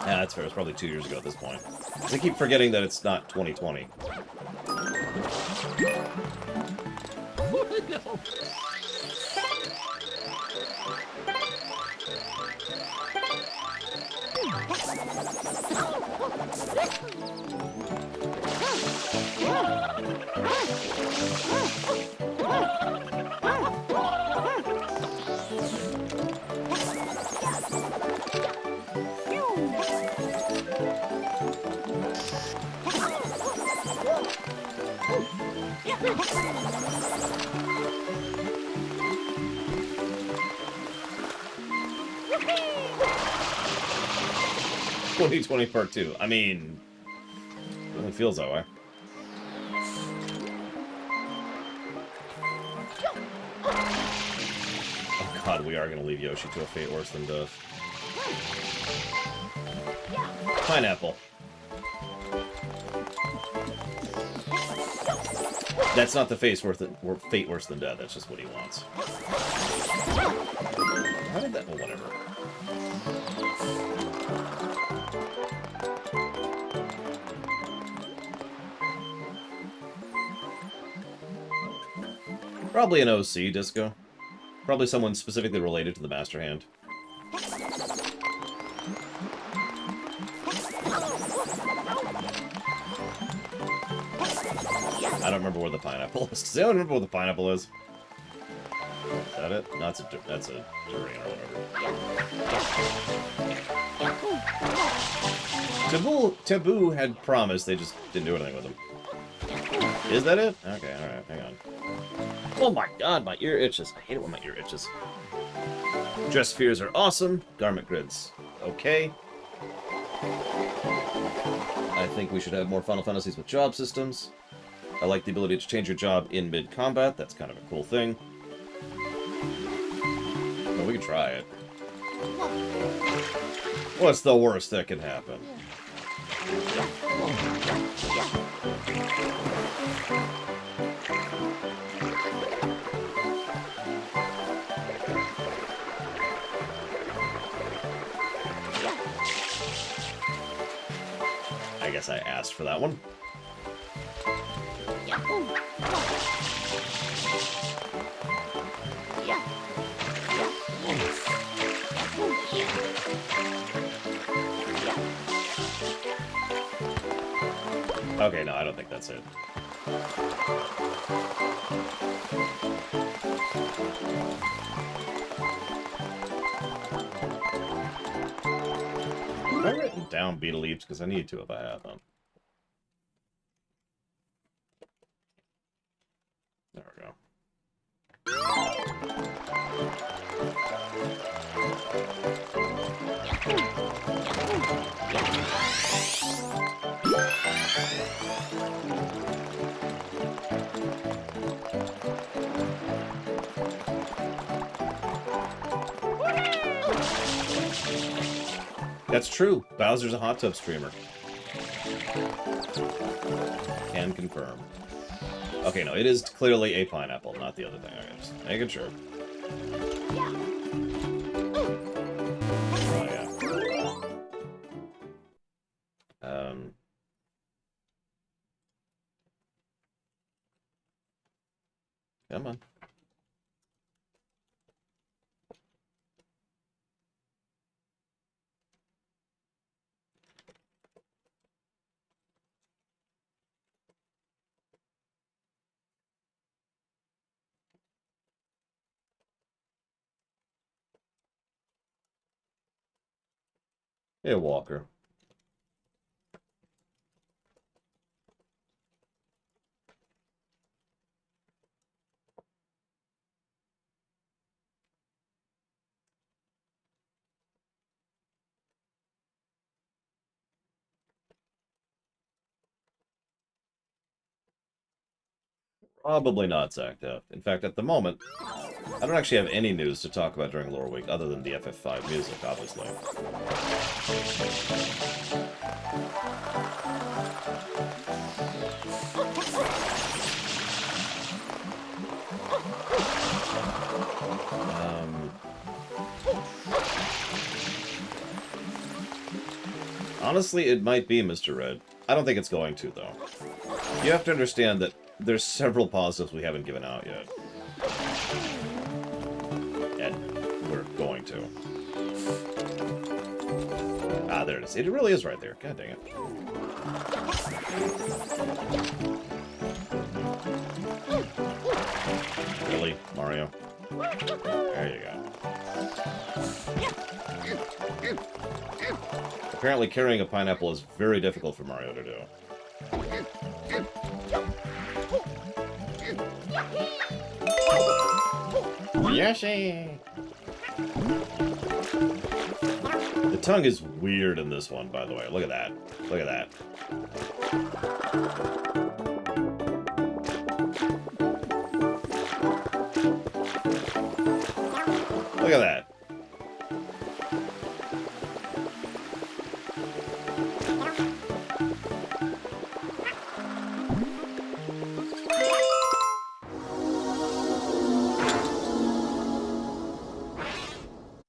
A: Yeah, that's fair. It's probably 2 years ago at this point. I keep forgetting that it's not 2020. "2020 Part 2. I mean, it only feels that way. Oh god, we are going to leave Yoshi to a fate worse than death. Pineapple. That's not the fate worse than death, that's just what he wants. How did that... well, whatever. Probably an OC disco. Probably someone specifically related to the Master Hand. I don't remember where the pineapple is. Does anyone remember where the pineapple is? Is that it? No, that's a durian or whatever. Taboo had promised, they just didn't do anything with him. Is that it? Okay, alright, hang on. Oh my god, my ear itches. I hate it when my ear itches. Dress spheres are awesome. Garment grids. Okay. I think we should have more Final Fantasies with job systems. I like the ability to change your job in mid-combat. That's kind of a cool thing. Well, we can try it. What's the worst that can happen? I guess I asked for that one. Okay, no, I don't think that's it. Have I written down Beetle Leaps? Because I need to if I haven't. There we go. That's true. Bowser's a hot tub streamer. Can confirm. Okay, no, it is clearly a pineapple, not the other thing. Okay, just making sure. Oh, yeah. Come on. Hey, Walker. Probably not Zach Deft. In fact, at the moment, I don't actually have any news to talk about during Lore Week other than the FF5 music, obviously. Honestly, it might be Mr. Red. I don't think it's going to, though. You have to understand that there's several positives we haven't given out yet. And we're going to. Ah, there it is. It really is right there. God dang it. Really, Mario? There you go. Apparently carrying a pineapple is very difficult for Mario to do. Yoshi! The tongue is weird in this one, by the way. Look at that. Look at that. Look at that.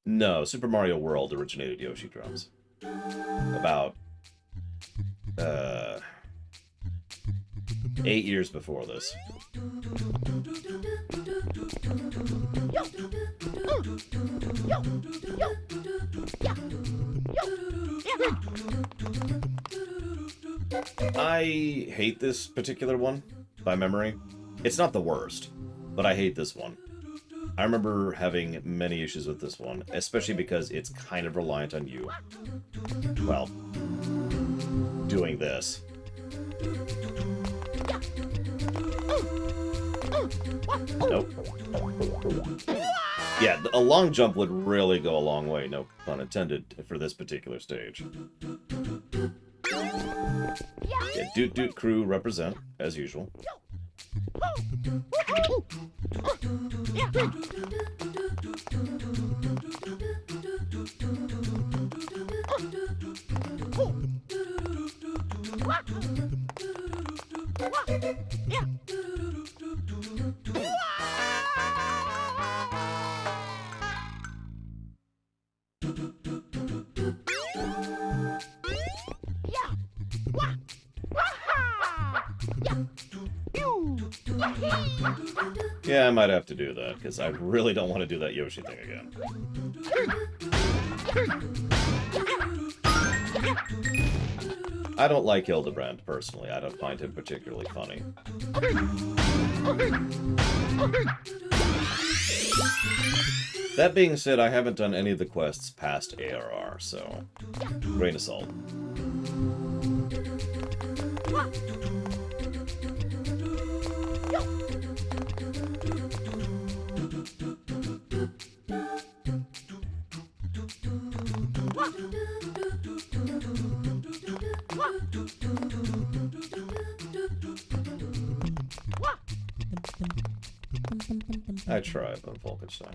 A: No, Super Mario World originated Yoshi drums. About 8 years before this. I hate this particular one by memory. It's not the worst, but I hate this one. I remember having many issues with this one, especially because it's kind of reliant on you. Well, doing this. Nope. Yeah, a long jump would really go a long way, no pun intended, for this particular stage. Yeah, Doot Doot Crew represent, as usual. Yeah, I might have to do that, because I really don't want to do that Yoshi thing again. I don't like Hildebrand, personally. I don't find him particularly funny. That being said, I haven't done any of the quests past ARR, so grain of salt. I tried, but Volkenstein.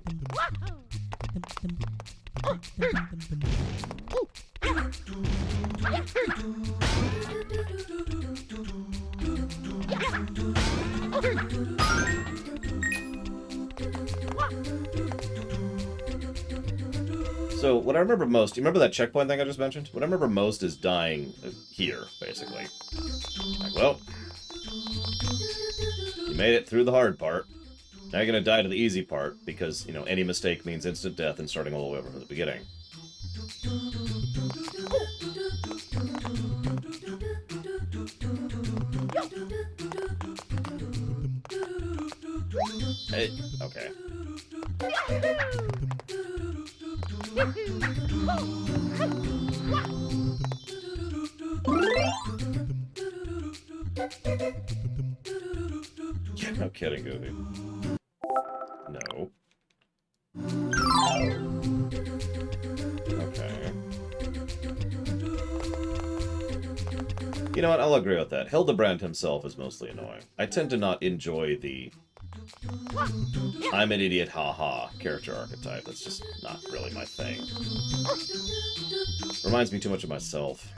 A: So, what I remember most... You remember that checkpoint thing I just mentioned? What I remember most is dying here, basically. Like, well... You made it through the hard part. Now you're gonna die to the easy part, because, you know, any mistake means instant death and starting all the way over from the beginning. Hey, okay. Yeah, no kidding, Goofy. No. Okay. You know what? I'll agree with that. Hildebrand himself is mostly annoying. I tend to not enjoy the I'm an idiot, haha character archetype. That's just not really my thing. Reminds me too much of myself.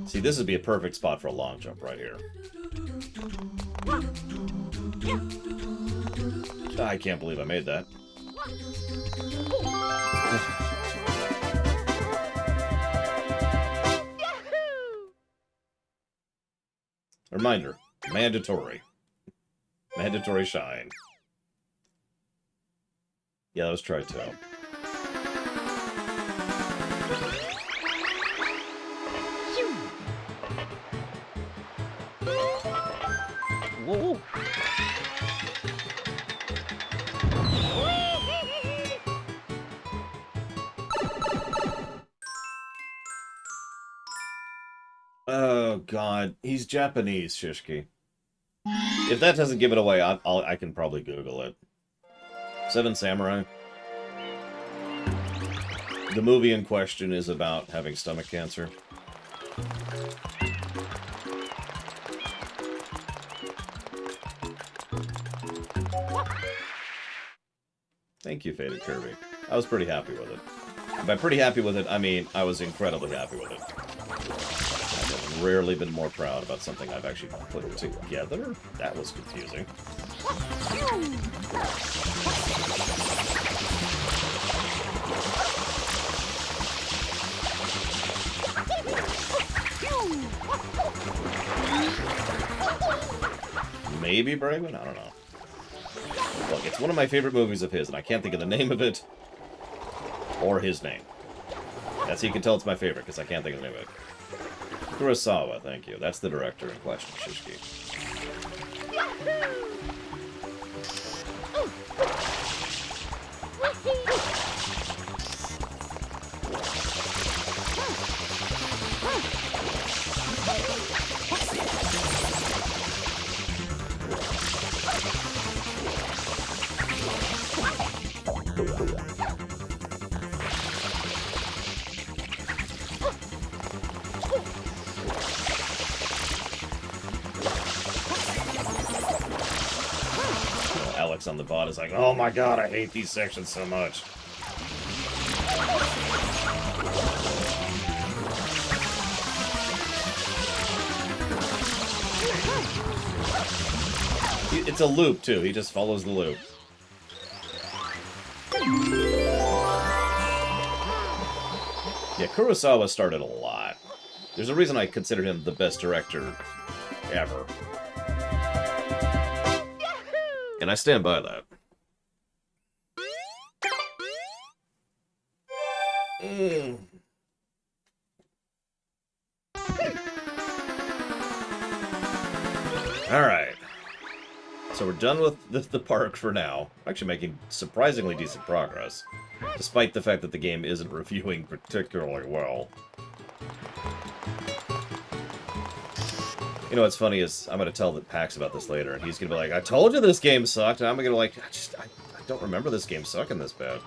A: See, this would be a perfect spot for a long jump right here. I can't believe I made that. Reminder, mandatory. Mandatory shine. Yeah, that was tried too.
H: Whoa.
A: Oh god, he's Japanese, Shishki. If that doesn't give it away, I can probably Google it. Seven Samurai. The movie in question is about having stomach cancer. Thank you, Faded Kirby. I was pretty happy with it. And by pretty happy with it, I mean I was incredibly happy with it. I've rarely been more proud about something I've actually put together. That was confusing. Maybe Bregman? I don't know. Look, it's one of my favorite movies of his, and I can't think of the name of it or his name. That's how you can tell it's my favorite, because I can't think of the name of it. Kurosawa, thank you. That's the director in question, Shishki. Alex on the bot is like, oh my god, I hate these sections so much. It's a loop, too. He just follows the loop. Yeah, Kurosawa started a lot. There's a reason I consider him the best director ever. And I stand by that. Alright. So we're done with the park for now. Actually making surprisingly decent progress. Despite the fact that the game isn't reviewing particularly well. You know what's funny is, I'm going to tell Pax about this later, and he's going to be like, I told you this game sucked, and I'm going to be like, I don't remember this game sucking this bad.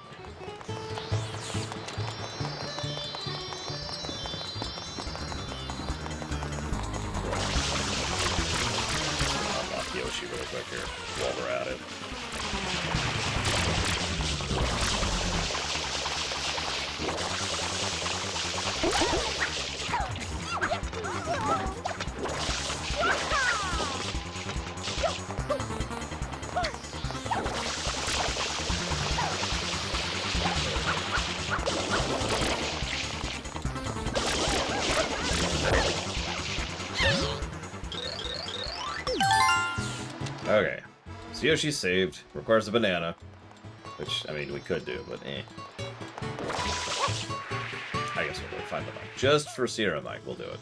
A: I'll knock Yoshi really quick here, while we're at it. Okay, so Yoshi's saved. Requires a banana. Which, I mean, we could do, but eh. I guess we'll do it. Fine, but just for Sierra Mike, we'll do it.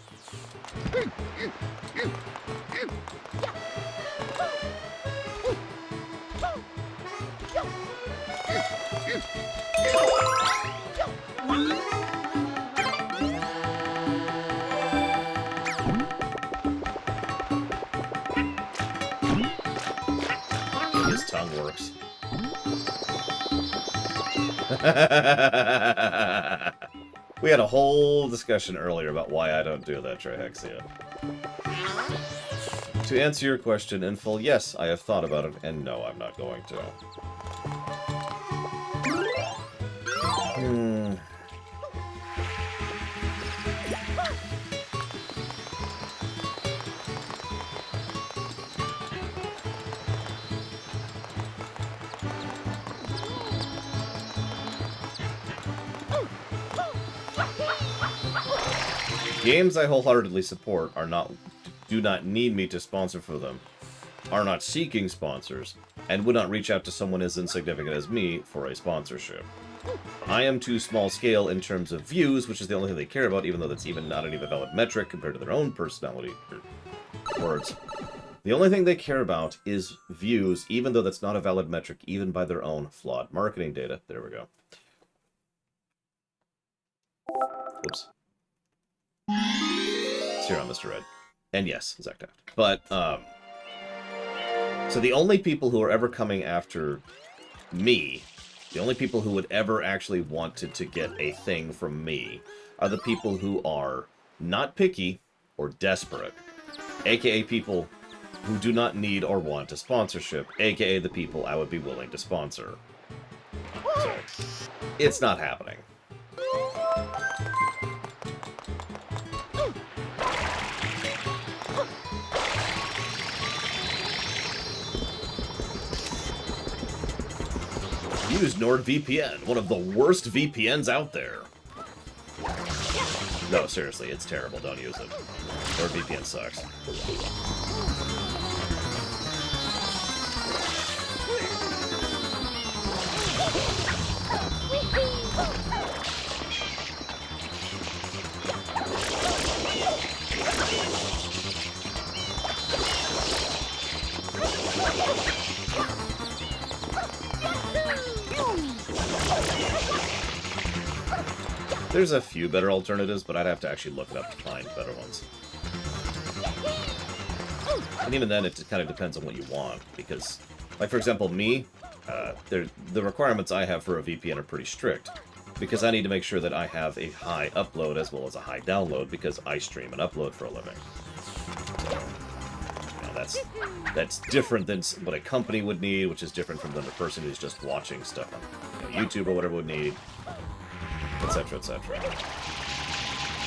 A: His tongue works. We had a whole discussion earlier about why I don't do that, Trihexia. To answer your question in full, yes, I have thought about it, and no, I'm not going to. Games I wholeheartedly support do not need me to sponsor for them, are not seeking sponsors, and would not reach out to someone as insignificant as me for a sponsorship. I am too small scale in terms of views, which is the only thing they care about, even though that's even not an even valid metric compared to their own personality or words. The only thing they care about is views, even though that's not a valid metric, even by their own flawed marketing data. There we go. Whoops. Here on Mr. Red. And yes, Zektaft. But, so the only people who are ever coming after me, the only people who would ever actually wanted to get a thing from me, are the people who are not picky or desperate. AKA people who do not need or want a sponsorship, AKA the people I would be willing to sponsor. So, it's not happening. Use NordVPN, one of the worst VPNs out there. No, seriously, it's terrible. Don't use it. NordVPN sucks. There's a few better alternatives, but I'd have to actually look it up to find better ones. And even then, it kind of depends on what you want, because, like, for example, me, the requirements I have for a VPN are pretty strict, because I need to make sure that I have a high upload as well as a high download, because I stream and upload for a living. So, you know, that's different than what a company would need, which is different from than a person who's just watching stuff on YouTube or whatever would need. Etc., etc.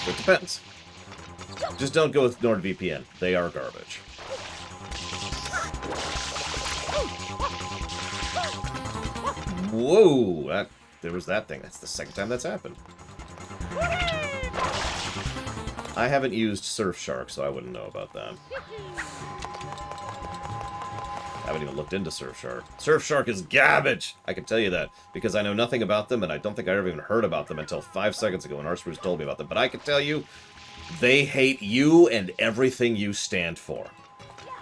A: So it depends. Just don't go with NordVPN. They are garbage. Whoa! There was that thing. That's the second time that's happened. I haven't used Surfshark, so I wouldn't know about that. I haven't even looked into Surfshark. Surfshark is garbage! I can tell you that, because I know nothing about them, and I don't think I ever even heard about them until 5 seconds ago when Arspruce told me about them. But I can tell you, they hate you and everything you stand for.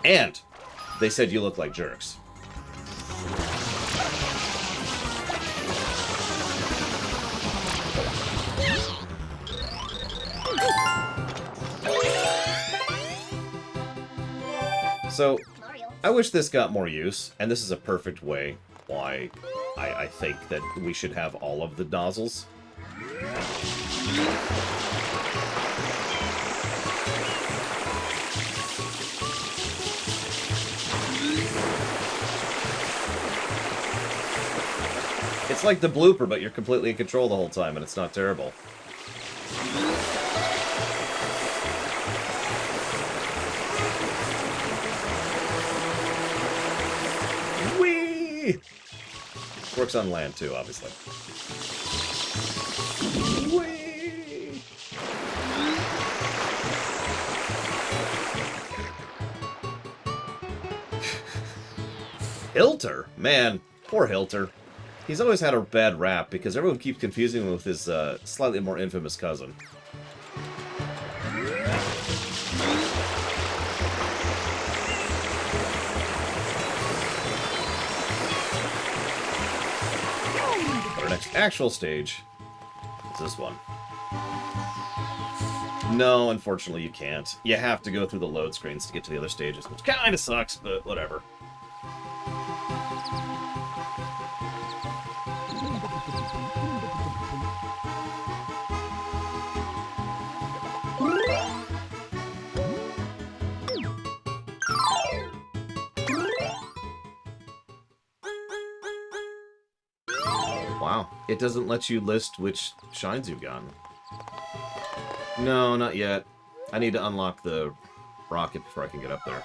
A: And they said you look like jerks. So, I wish this got more use, and this is a perfect way why I think that we should have all of the nozzles. It's like the blooper, but you're completely in control the whole time, and it's not terrible. Works on land, too, obviously. Whee! Hilter? Man, poor Hilter. He's always had a bad rap, because everyone keeps confusing him with his slightly more infamous cousin. Our next actual stage is this one. No, unfortunately you can't. You have to go through the load screens to get to the other stages, which kinda sucks, but whatever. Wow. It doesn't let you list which shines you've gotten. No, not yet. I need to unlock the rocket before I can get up there.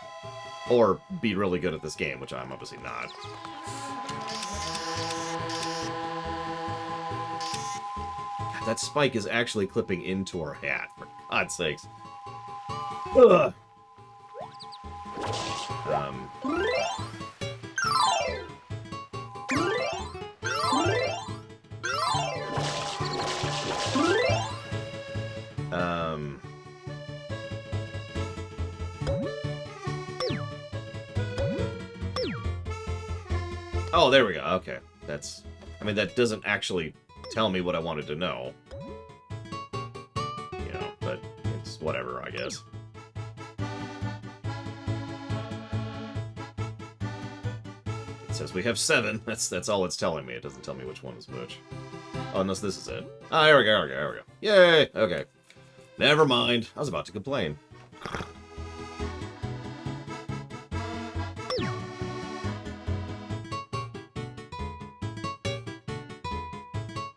A: Or be really good at this game, which I'm obviously not. God, that spike is actually clipping into her hat, for God's sakes. Ugh. Oh, there we go. Okay. That's... I mean, that doesn't actually tell me what I wanted to know. You know, but it's whatever, I guess. It says we have 7. That's all it's telling me. It doesn't tell me which one is which. Oh, unless this is it. Ah, here we go, here we go. Yay! Okay. Never mind. I was about to complain.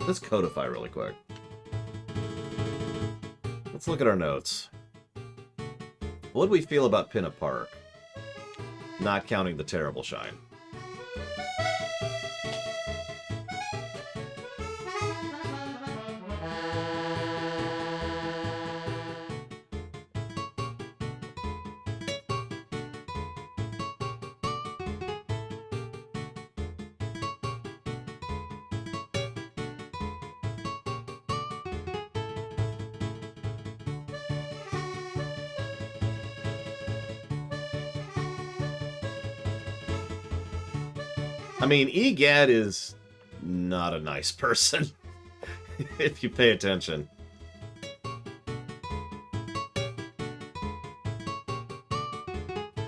A: Let's codify really quick. Let's look at our notes. What do we feel about Pinna Park? Not counting the terrible shine. I mean, Egad is not a nice person, if you pay attention.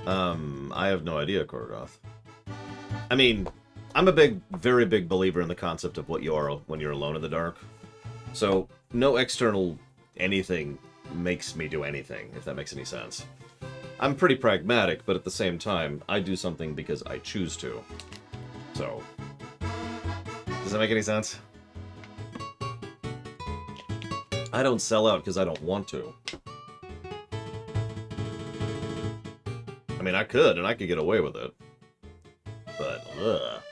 A: I have no idea, Korgoth. I mean, I'm a very big believer in the concept of what you are when you're alone in the dark. So, no external anything makes me do anything, if that makes any sense. I'm pretty pragmatic, but at the same time, I do something because I choose to. So, does that make any sense? I don't sell out because I don't want to. I mean, I could, and I could get away with it. But,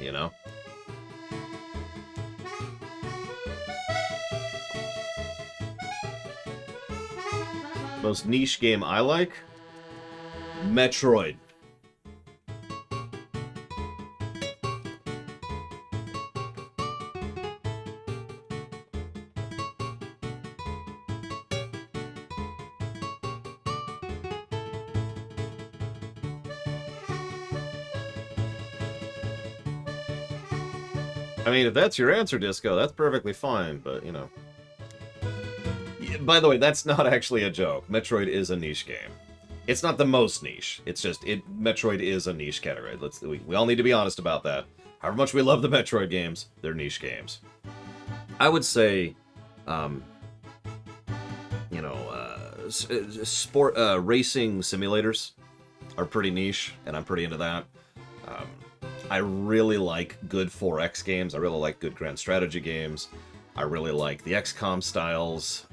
A: you know? Most niche game I like? Metroid. I mean, if that's your answer, Disco, that's perfectly fine, but, you know. By the way, that's not actually a joke. Metroid is a niche game. It's not the most niche. It's just, Metroid is a niche category. We all need to be honest about that. However much we love the Metroid games, they're niche games. I would say, you know, racing simulators are pretty niche, and I'm pretty into that. I really like good 4X games. I really like good grand strategy games. I really like the XCOM styles.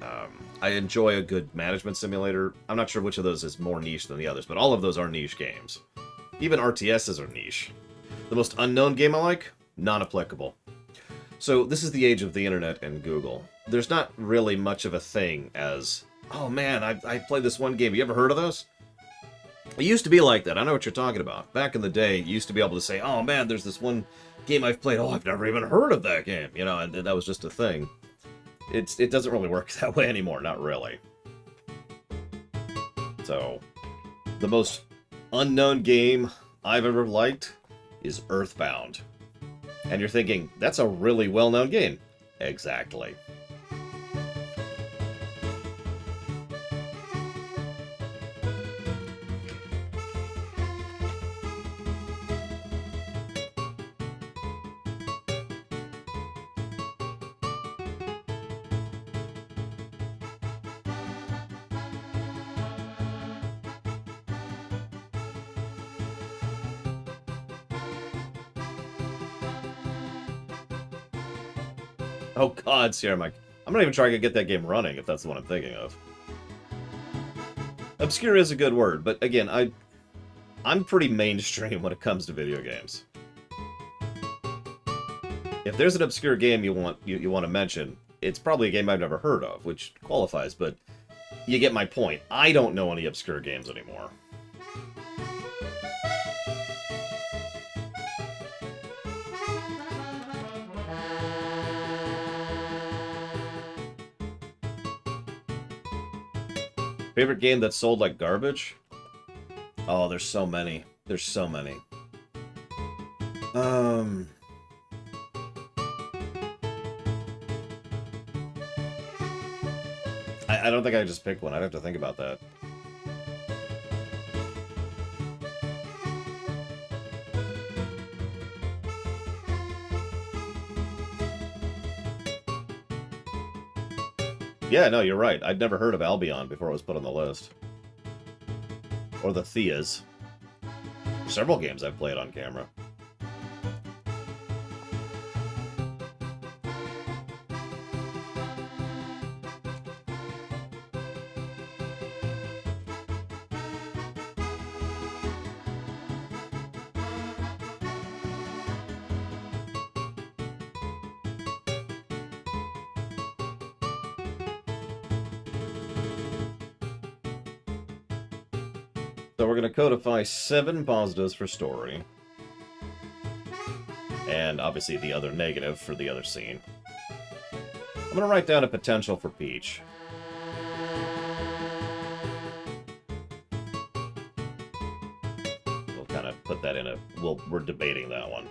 A: I enjoy a good management simulator. I'm not sure which of those is more niche than the others, but all of those are niche games. Even RTSs are niche. The most unknown game I like? Non-applicable. So this is the age of the internet and Google. There's not really much of a thing as, oh man, I played this one game. You ever heard of those? It used to be like that. I know what you're talking about. Back in the day, you used to be able to say, oh man, there's this one game I've played. Oh, I've never even heard of that game. You know, and that was just a thing. It doesn't really work that way anymore. Not really. So, the most unknown game I've ever liked is Earthbound. And you're thinking, that's a really well-known game. Exactly. Oh God, Sierra Mike. I'm not even trying to get that game running, if that's the one I'm thinking of. Obscure is a good word, but again, I'm pretty mainstream when it comes to video games. If there's an obscure game you want to mention, it's probably a game I've never heard of, which qualifies, but you get my point. I don't know any obscure games anymore. Favorite game that sold like garbage? Oh, there's so many. There's so many. I don't think I just picked one. I'd have to think about that. Yeah, no, you're right. I'd never heard of Albion before it was put on the list. Or the Theas. Several games I've played on camera. So we're going to codify 7 positives for story. And obviously the other negative for the other scene. I'm going to write down a potential for Peach. We'll kind of put that in a... we're debating that one.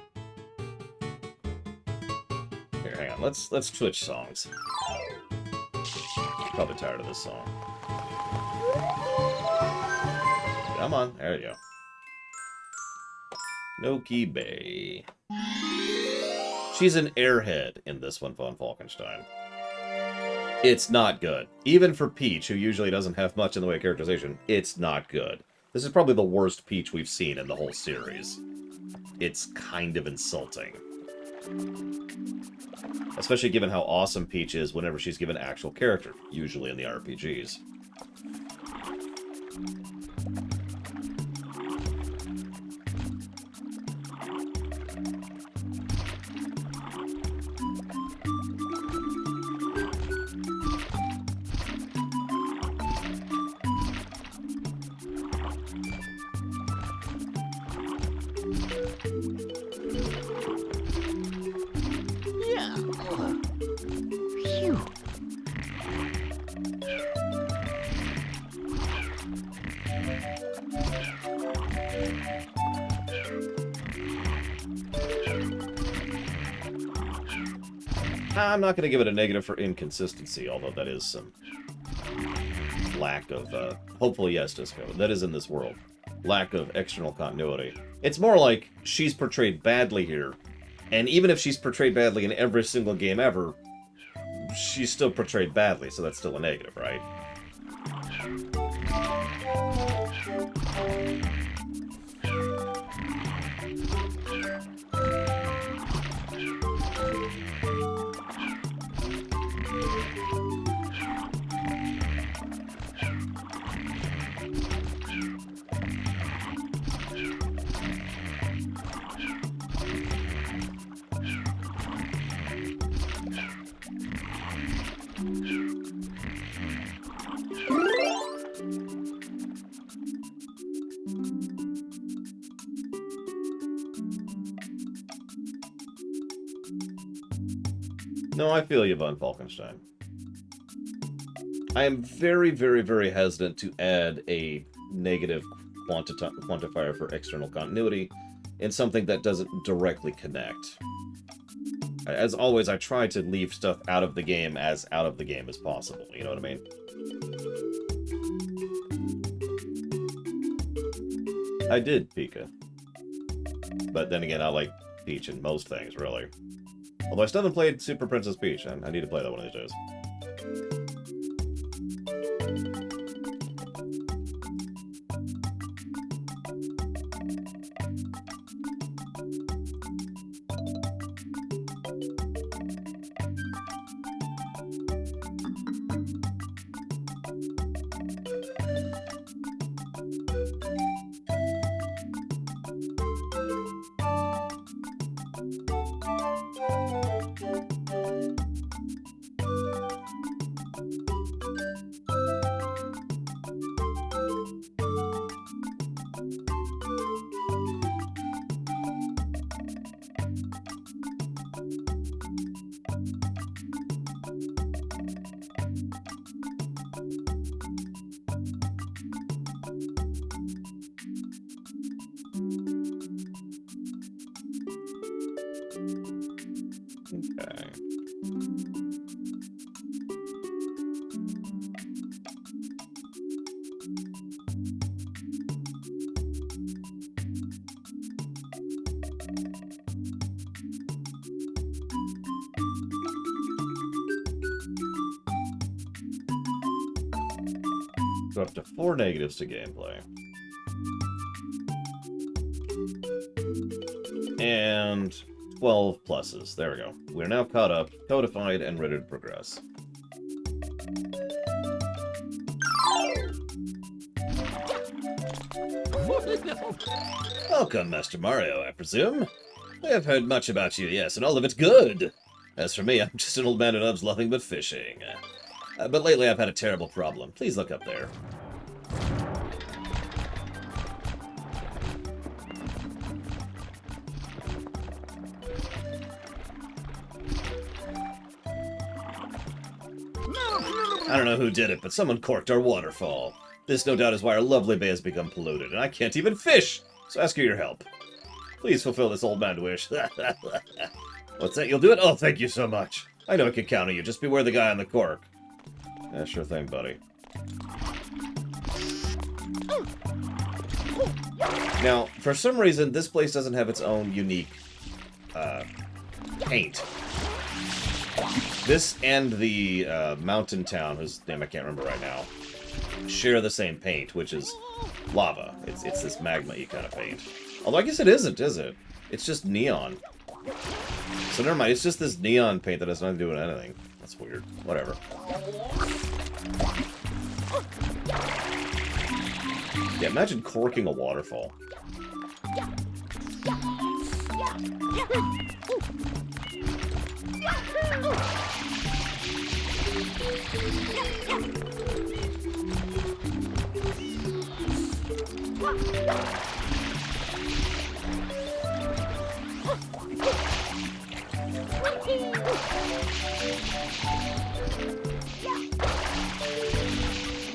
A: Here, hang on. Let's switch songs. Probably tired of this song. Come on, there you go. Noki Bay. She's an airhead in this one, Von Falkenstein. It's not good. Even for Peach, who usually doesn't have much in the way of characterization, it's not good. This is probably the worst Peach we've seen in the whole series. It's kind of insulting. Especially given how awesome Peach is whenever she's given actual character, usually in the RPGs. I'm not going to give it a negative for inconsistency, although that is some lack of, hopefully yes, Disco, that is in this world. Lack of external continuity. It's more like she's portrayed badly here, and even if she's portrayed badly in every single game ever, she's still portrayed badly, so that's still a negative, right? No, I feel you, Von Falkenstein. I am very, very, very hesitant to add a negative quantifier for external continuity in something that doesn't directly connect. As always, I try to leave stuff out of the game as out of the game as possible, you know what I mean? I did, Pika. But then again, I like Peach in most things, really. Although I still haven't played Super Princess Peach. I need to play that one of these days. Okay. Go up to 4 negatives to gameplay. And 12 pluses. There we go. We're now caught up, codified, and ready to progress. Welcome, Master Mario, I presume. I have heard much about you, yes, and all of it's good. As for me, I'm just an old man who loves nothing but fishing. But lately I've had a terrible problem. Please look up there. I don't know who did it, but someone corked our waterfall. This no doubt is why our lovely bay has become polluted, and I can't even fish! So ask for your help. Please fulfill this old man wish. What's that? You'll do it? Oh, thank you so much. I know I can count on you. Just beware the guy on the cork. Yeah, sure thing, buddy. Now, for some reason, this place doesn't have its own unique paint. This and the mountain town, whose name I can't remember right now, share the same paint, which is lava. It's this magma-y kind of paint. Although I guess it isn't, is it? It's just neon. So never mind, it's just this neon paint that has nothing to do with anything. That's weird. Whatever. Yeah, imagine corking a waterfall.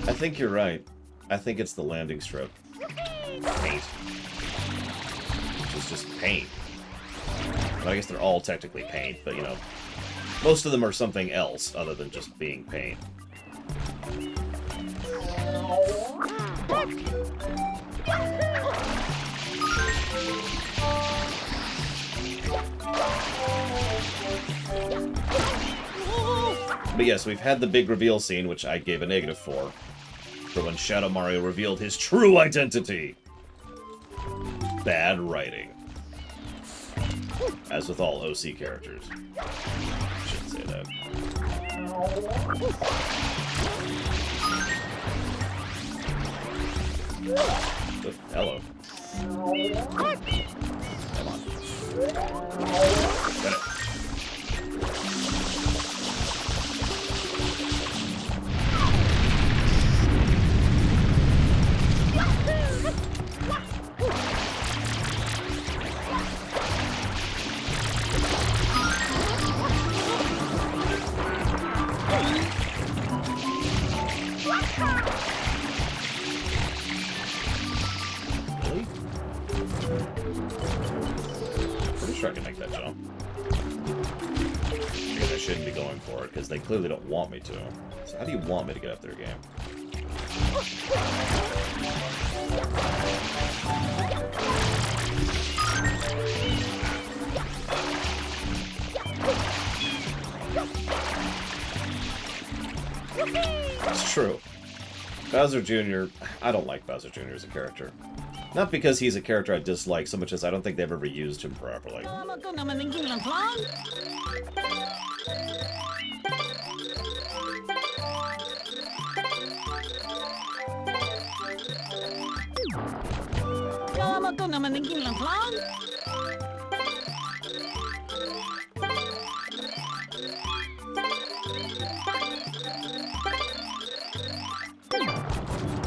A: I think you're right. I think it's the landing strip. Paint. Which is just paint. Well, I guess they're all technically paint, but you know, most of them are something else other than just being paint. But yes, we've had the big reveal scene, which I gave a negative for when Shadow Mario revealed his true identity. Bad writing. As with all OC characters. Shouldn't say that. Oh, hello. Come on. Get it. Really? Pretty sure I can make that jump. I guess I shouldn't be going for it, because they clearly don't want me to. So how do you want me to get up there, game? It's true. Bowser Jr., I don't like Bowser Jr. as a character. Not because he's a character I dislike so much as I don't think they've ever used him properly.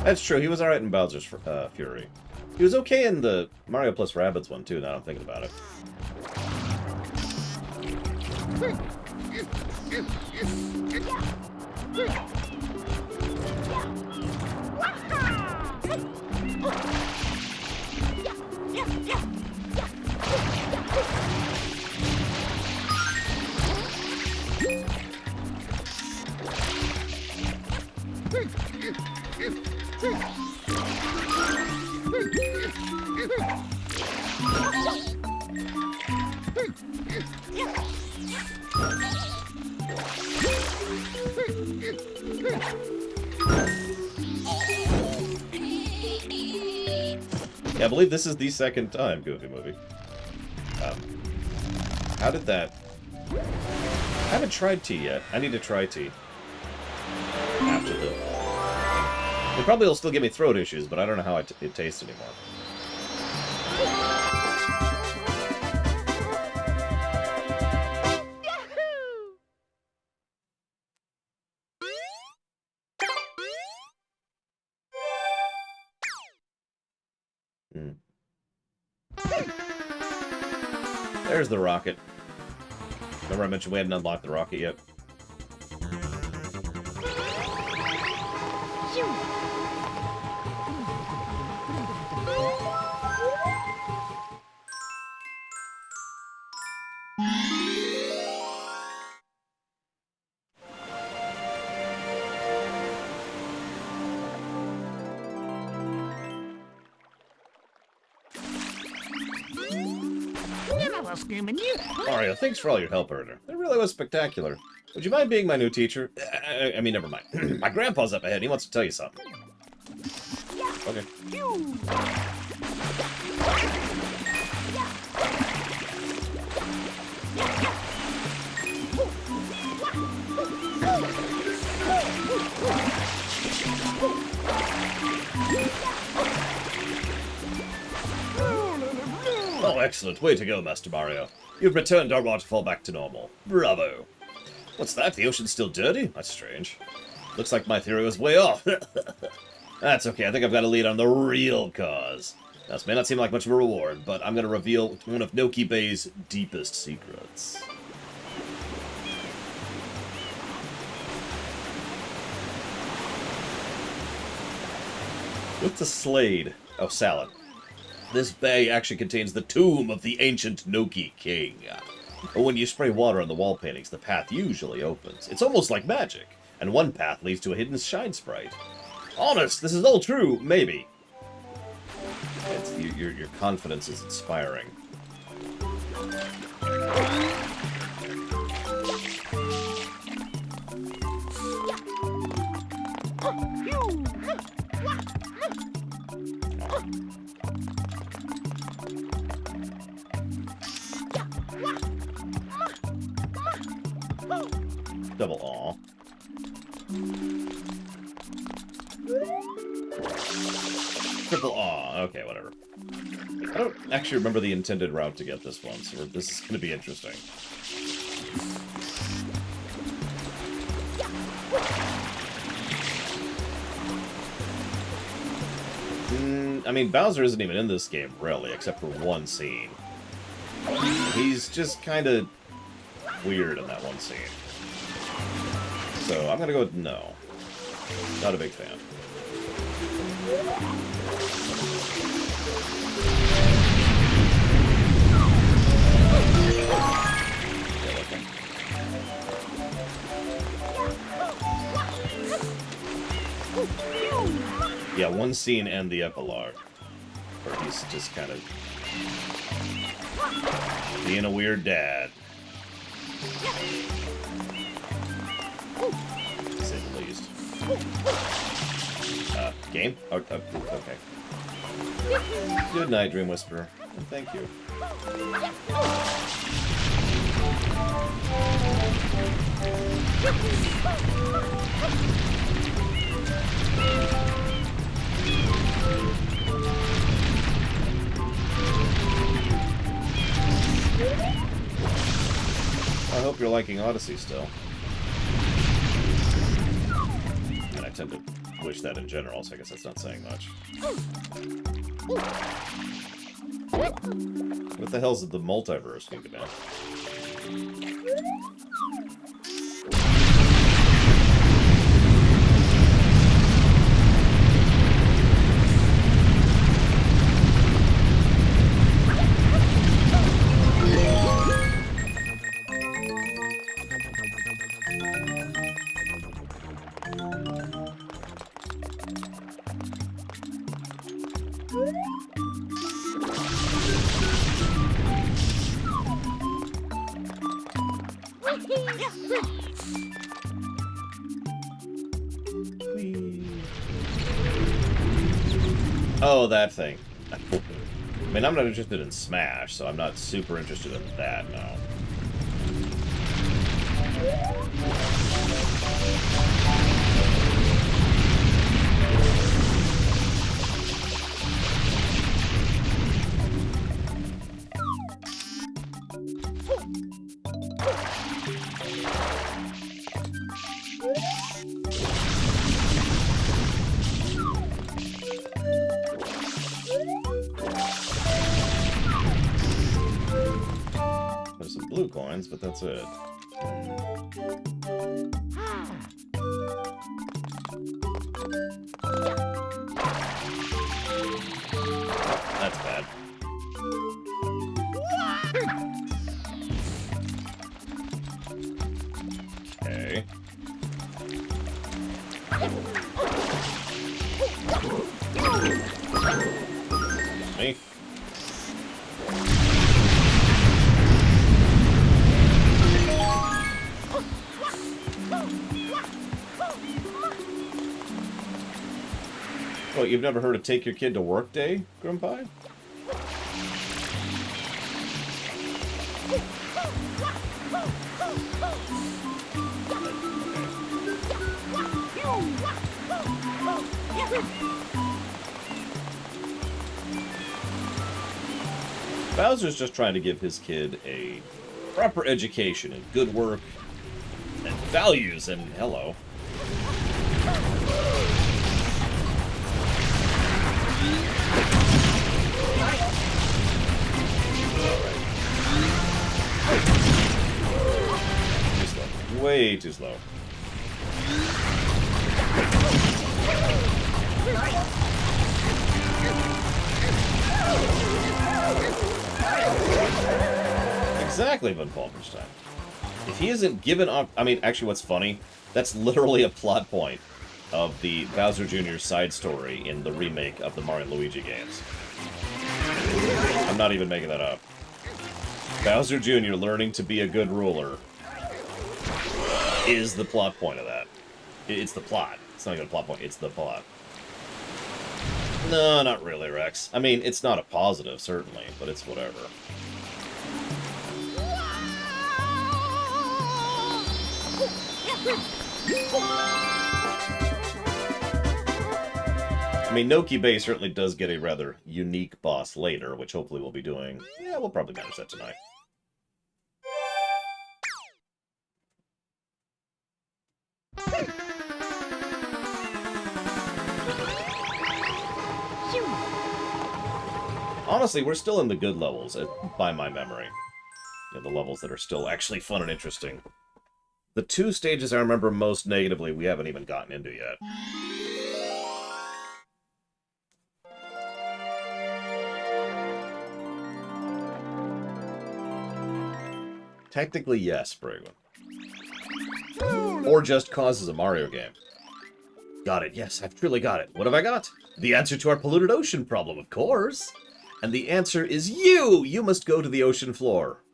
A: That's true, he was alright in Bowser's Fury. He was okay in the Mario plus Rabbids one too, now I'm thinking about it. Yeah, I believe this is the second time Goofy movie. How did that... I haven't tried tea yet. I need to try tea. After the... It probably will still give me throat issues, but I don't know how it tastes anymore. There's the rocket. Remember I mentioned we hadn't unlocked the rocket yet? Mario, thanks for all your help earlier. It really was spectacular. Would you mind being my new teacher? I mean, never mind. My grandpa's up ahead. He wants to tell you something. Okay. Oh, excellent. Way to go, Master Mario. You've returned our waterfall back to normal. Bravo. What's that? The ocean's still dirty? That's strange. Looks like my theory was way off. That's okay. I think I've got a lead on the real cause. This may not seem like much of a reward, but I'm going to reveal one of Noki Bay's deepest secrets. What's a slade? Oh, salad. This bay actually contains the tomb of the ancient Noki king. When you spray water on the wall paintings, the path usually opens. It's almost like magic, and one path leads to a hidden shine sprite. Honest, this is all true, maybe. Your confidence is inspiring. Double aw. Triple aw. Okay, whatever. I don't actually remember the intended route to get this one, so this is going to be interesting. I mean, Bowser isn't even in this game, really, except for one scene. He's just kind of weird in that one scene. So I'm gonna go with no. Not a big fan. Yeah, one scene and the epilogue, where he's just kind of being a weird dad. To say the least. Game? Oh, okay. Good night, Dream Whisperer. And thank you. I hope you're liking Odyssey still. And I tend to wish that in general, so I guess that's not saying much. What the hell's the multiverse going to be? Oh, that thing. I mean, I'm not interested in Smash, so I'm not super interested in that, no. There's some blue coins, but that's it. That's bad. Okay. Me. Oh, you've never heard of Take Your Kid to Work Day, Grandpa? Bowser's just trying to give his kid a proper education and good work and values and hello. Too slow. Way too slow. Exactly, Von Falkenstein. If he isn't given up... I mean, actually, what's funny, that's literally a plot point of the Bowser Jr. side story in the remake of the Mario and Luigi games. I'm not even making that up. Bowser Jr. learning to be a good ruler is the plot point of that. It's the plot. It's not even a plot point, it's the plot. No, not really, Rex. I mean, it's not a positive, certainly, but it's whatever. I mean, Noki Bay certainly does get a rather unique boss later, which hopefully we'll be doing. Yeah, we'll probably manage that tonight. Honestly, we're still in the good levels, by my memory. You know, the levels that are still actually fun and interesting. The two stages I remember most negatively, we haven't even gotten into yet. Technically, yes, Brigwin. Or just causes a Mario game. Got it, yes, I've truly got it. What have I got? The answer to our polluted ocean problem, of course. And the answer is you! You must go to the ocean floor.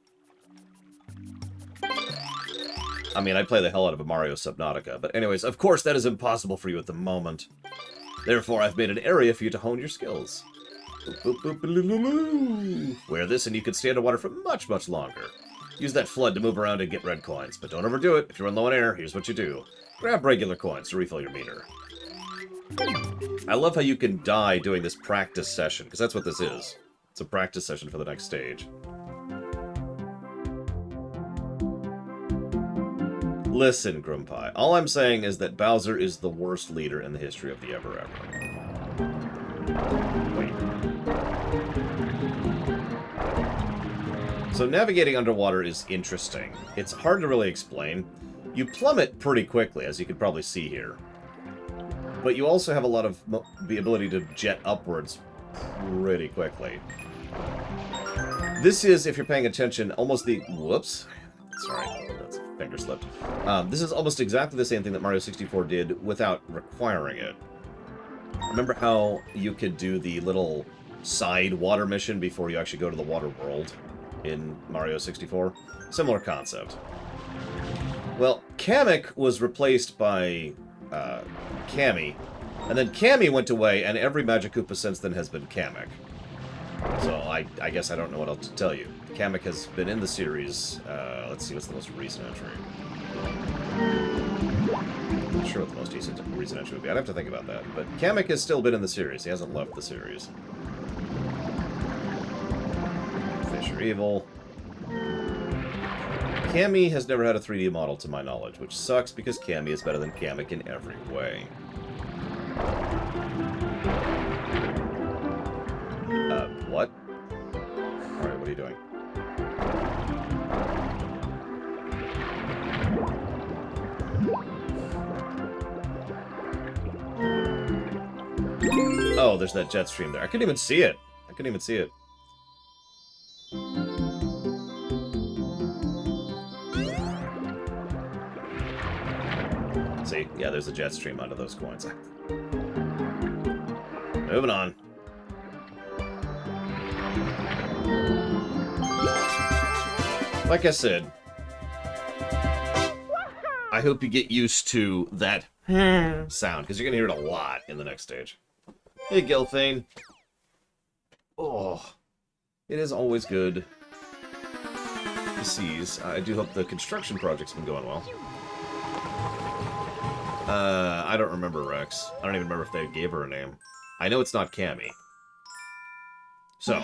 A: I mean, I'd play the hell out of a Mario Subnautica, but anyways, of course that is impossible for you at the moment. Therefore, I've made an area for you to hone your skills. Wear this and you can stay underwater for much, much longer. Use that flood to move around and get red coins, but don't overdo it. If you run low on air, here's what you do. Grab regular coins to refill your meter. I love how you can die doing this practice session, because that's what this is. It's a practice session for the next stage. Listen, Grumpy, all I'm saying is that Bowser is the worst leader in the history of the ever. Wait. So navigating underwater is interesting. It's hard to really explain. You plummet pretty quickly, as you can probably see here. But you also have a lot of the ability to jet upwards pretty quickly. This is, if you're paying attention, almost the... Whoops. Sorry, that's finger slipped. This is almost exactly the same thing that Mario 64 did without requiring it. Remember how you could do the little side water mission before you actually go to the water world in Mario 64? Similar concept. Well, Kamek was replaced by Cammy, and then Cammy went away, and every Magic Koopa since then has been Kamek. So I guess I don't know what else to tell you. Kamek has been in the series. Let's see, what's the most recent entry? I'm not sure what the most recent entry would be. I'd have to think about that. But Kamek has still been in the series. He hasn't left the series. Fish are evil. Cammy has never had a 3D model to my knowledge, which sucks because Cammy is better than Kamek in every way. What? Alright, what are you doing? Oh, there's that jet stream there. I couldn't even see it. I couldn't even see it. See? Yeah, there's a jet stream under those coins. Moving on. Like I said, I hope you get used to that sound, because you're going to hear it a lot in the next stage. Hey, Delfino. Oh, it is always good to seize. I do hope the construction project's been going well. I don't remember Rex. I don't even remember if they gave her a name. I know it's not Cammy. So,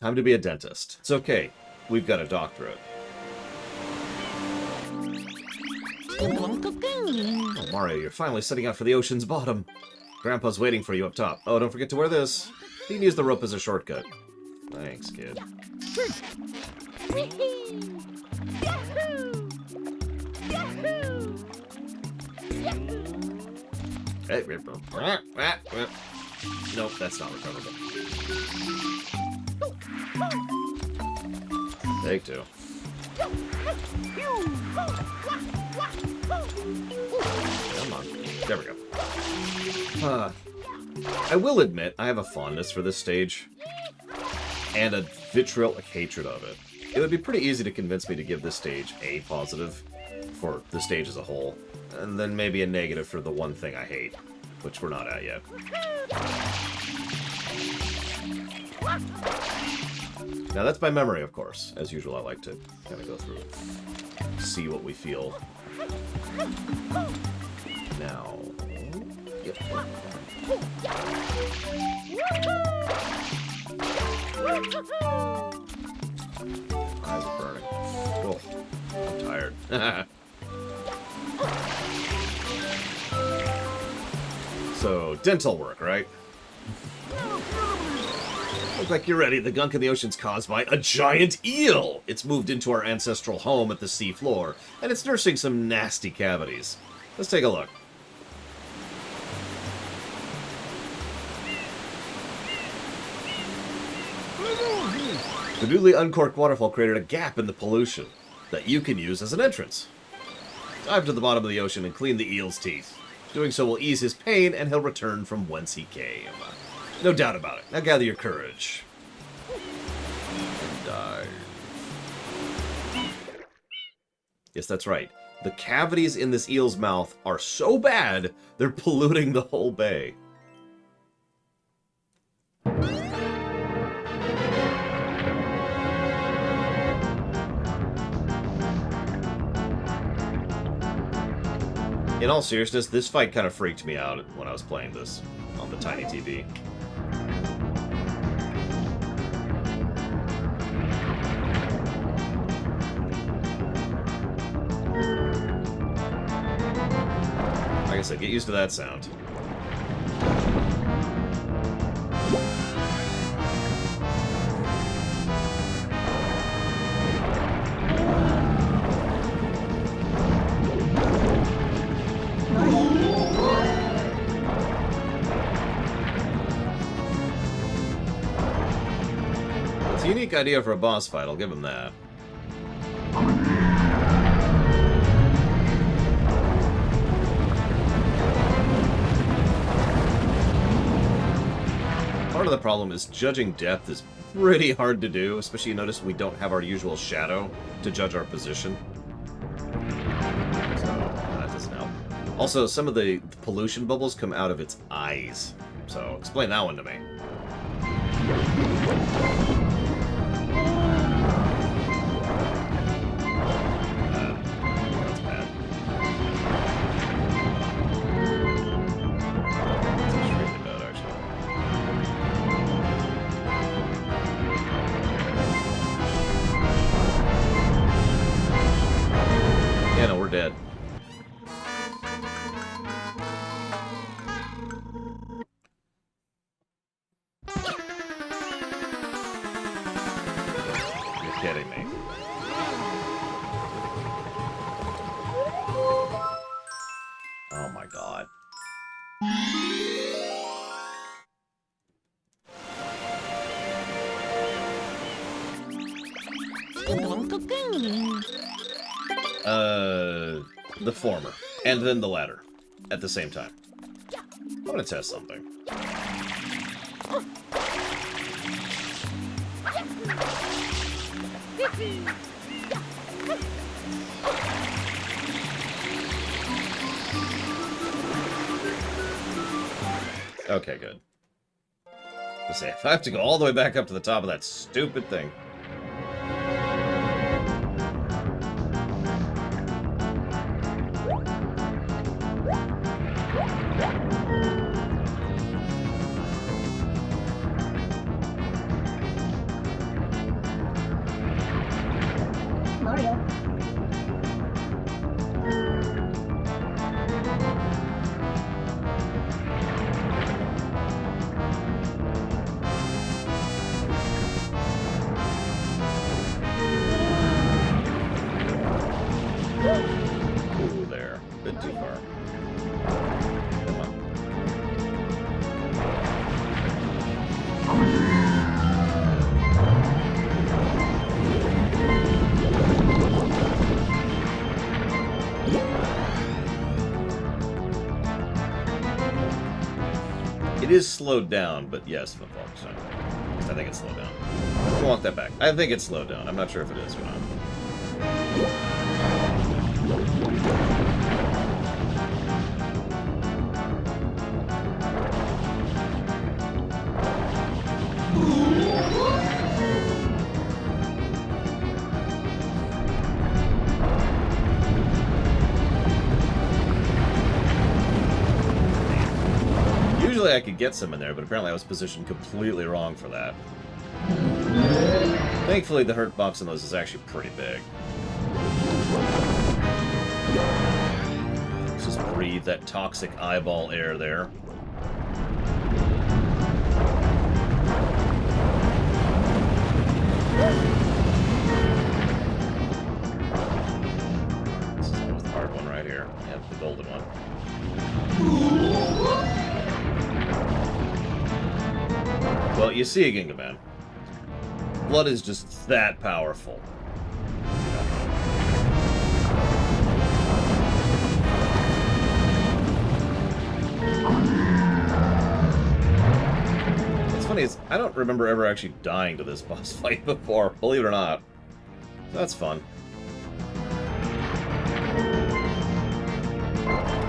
A: time to be a dentist. It's okay. We've got a doctorate. Oh, Mario, you're finally setting out for the ocean's bottom. Grandpa's waiting for you up top. Oh, don't forget to wear this. You can use the rope as a shortcut. Thanks, kid. Hey, nope, that's not recoverable. Take two. Come on. There we go. I will admit, I have a fondness for this stage. And a vitriolic hatred of it. It would be pretty easy to convince me to give this stage a positive for the stage as a whole. And then maybe a negative for the one thing I hate. Which we're not at yet. Now that's by memory, of course. As usual, I like to kind of go through it. See what we feel. Now... Yep. Eyes are burning. Oh, I'm tired. So, dental work, right? Look like you're ready. The gunk in the ocean's caused by a giant eel. It's moved into our ancestral home at the sea floor, and it's nursing some nasty cavities. Let's take a look. The newly uncorked waterfall created a gap in the pollution that you can use as an entrance. Dive to the bottom of the ocean and clean the eel's teeth. Doing so will ease his pain, and he'll return from whence he came. No doubt about it. Now gather your courage. And dive. Yes, that's right. The cavities in this eel's mouth are so bad, they're polluting the whole bay. In all seriousness, this fight kind of freaked me out when I was playing this on the tiny TV. Like I said, get used to that sound. It's a unique idea for a boss fight, I'll give him that. Part of the problem is judging depth is pretty hard to do, especially you notice we don't have our usual shadow to judge our position. Also, some of the pollution bubbles come out of its eyes. So, explain that one to me. That's bad. That's extremely bad, actually. Yeah, no, we're dead. You're kidding me. Oh my god. The former. And then the latter. At the same time. I'm gonna test something. Okay, good. Let's see, if I have to go all the way back up to the top of that stupid thing.
B: Mario.
A: Ooh, there. Bit too far. Come on. It is slowed down, but yes, football percent. I think it's slowed down. We'll walk that back. I think it's slowed down. I'm not sure if it is or not. Usually I could get some in there, but apparently I was positioned completely wrong for that. Thankfully, the hurt box on those is actually pretty big. Let's just breathe that toxic eyeball air there. This is always the hard one right here. Yep, the golden one. Well, you see, Gingaman. Blood is just that powerful. What's funny is, I don't remember ever actually dying to this boss fight before, believe it or not. So that's fun.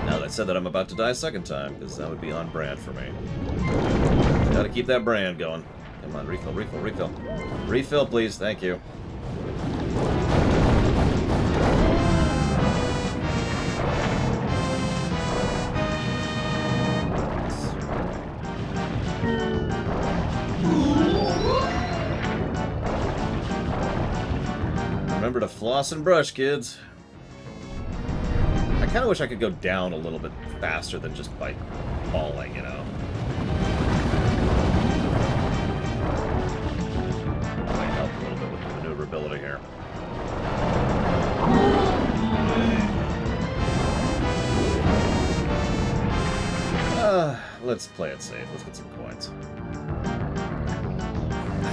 A: Now that said that, I'm about to die a second time, because that would be on brand for me. Gotta keep that brand going. Come on, refill, refill, refill. Refill, please, thank you. Remember to floss and brush, kids. I kind of wish I could go down a little bit faster than just by falling, you know? Might help a little bit with the maneuverability here. Let's play it safe. Let's get some coins.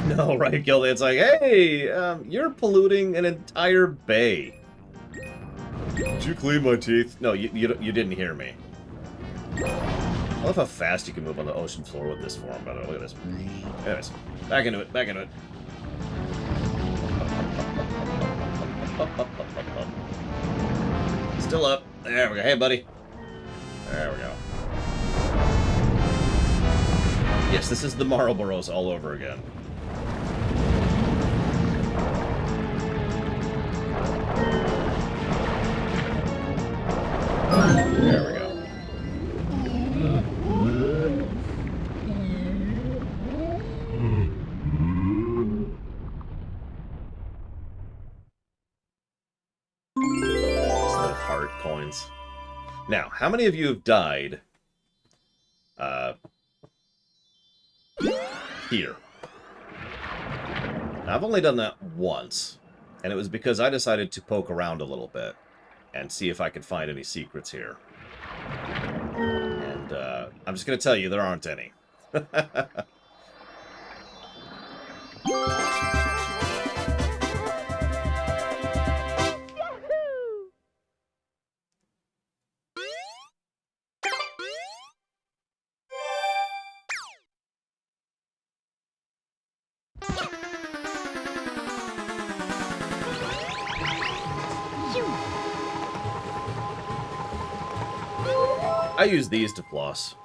A: No, right, Gildy? It's like, hey, you're polluting an entire bay. Did you clean my teeth? No, you didn't hear me. I love how fast you can move on the ocean floor with this form, by the way. Look at this. Anyways, back into it, back into it. Still up. There we go. Hey, buddy. There we go. Yes, this is the Marlboros all over again. There we go. Little heart coins. Now, how many of you have died here? Now, I've only done that once, and it was because I decided to poke around a little bit and see if I could find any secrets here. And I'm just going to tell you, there aren't any. I use these to floss.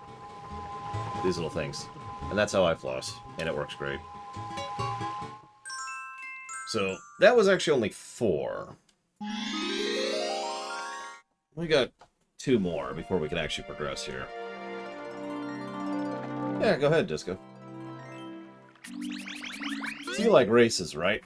A: These little things. And that's how I floss. And it works great. So, that was actually only 4. We got 2 more before we can actually progress here. Yeah, go ahead, Disco. So you like races, right?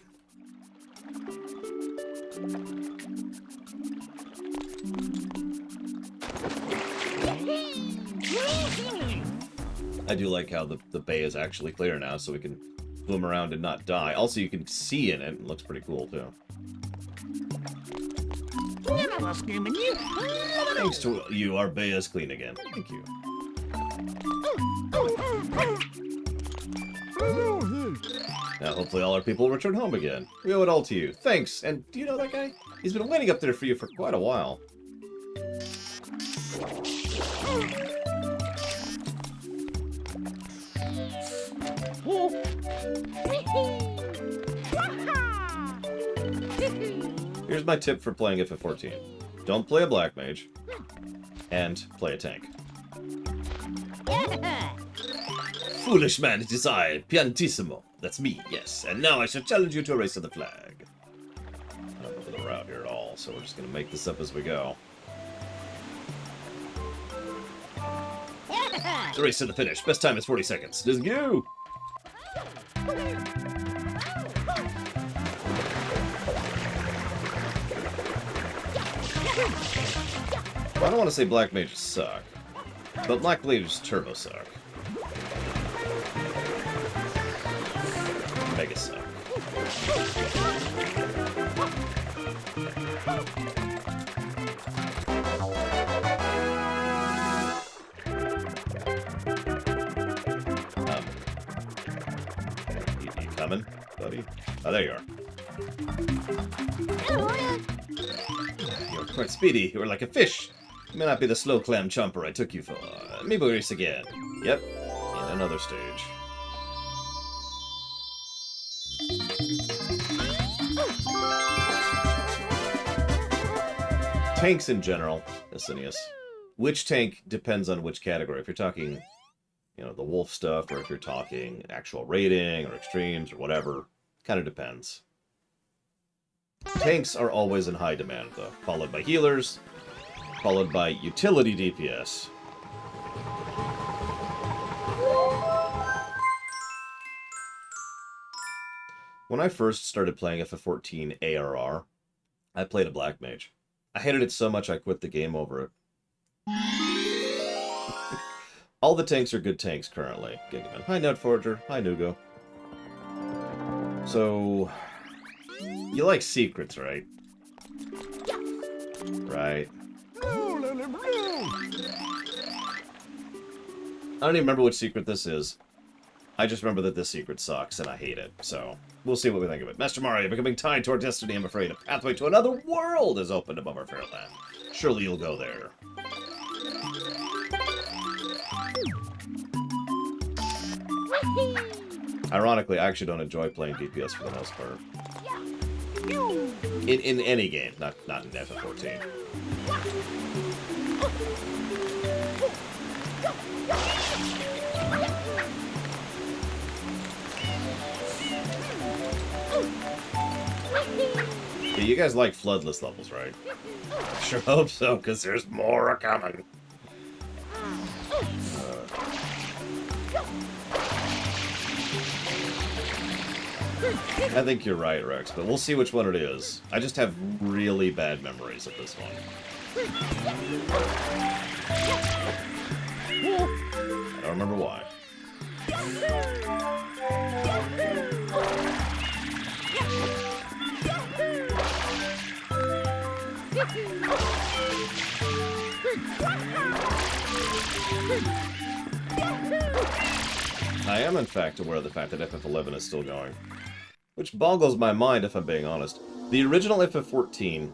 A: I do like how the bay is actually clear now, so we can boom around and not die. Also, you can see in it. It looks pretty cool, too. Thanks to you, our bay is clean again. Thank you. Now, hopefully all our people will return home again. We owe it all to you. Thanks. And do you know that guy? He's been waiting up there for you for quite a while. Here's my tip for playing FF14. Don't play a black mage, and play a tank. Foolish man, it is I, Piantissimo. That's me, yes. And now I shall challenge you to a race of the flag. I don't know the route here at all, so we're just going to make this up as we go. The race to the finish. Best time is 40 seconds. Let's go! Well, I don't want to say black mages suck, but black mages turbo suck. Mega suck. You coming, buddy? Oh, there you are. You're quite speedy. You're like a fish. You may not be the slow clam chomper I took you for. Maybe we'll race again. Yep, in another stage. Tanks in general, Asinius. Which tank depends on which category. If you're talking, you know, the wolf stuff, or if you're talking actual raiding, or extremes, or whatever, kind of depends. Tanks are always in high demand, though, followed by healers, followed by utility DPS. When I first started playing FF14 ARR, I played a black mage. I hated it so much I quit the game over it. All the tanks are good tanks currently. Gigaman. Hi, Nutforger. Hi, Nugo. So, you like secrets, right? Right. I don't even remember which secret this is. I just remember that this secret sucks, and I hate it. So, we'll see what we think of it. Master Mario, becoming tied to our destiny, I'm afraid. A pathway to another world is opened above our fair land. Surely you'll go there. Ironically, I actually don't enjoy playing DPS for the most part. In any game, not in FF14. Yeah, you guys like Floodless levels, right? I sure hope so, because there's more coming. I think you're right, Rex, but we'll see which one it is. I just have really bad memories of this one. I don't remember why. I am, in fact, aware of the fact that FF11 is still going. Which boggles my mind, if I'm being honest. The original FF14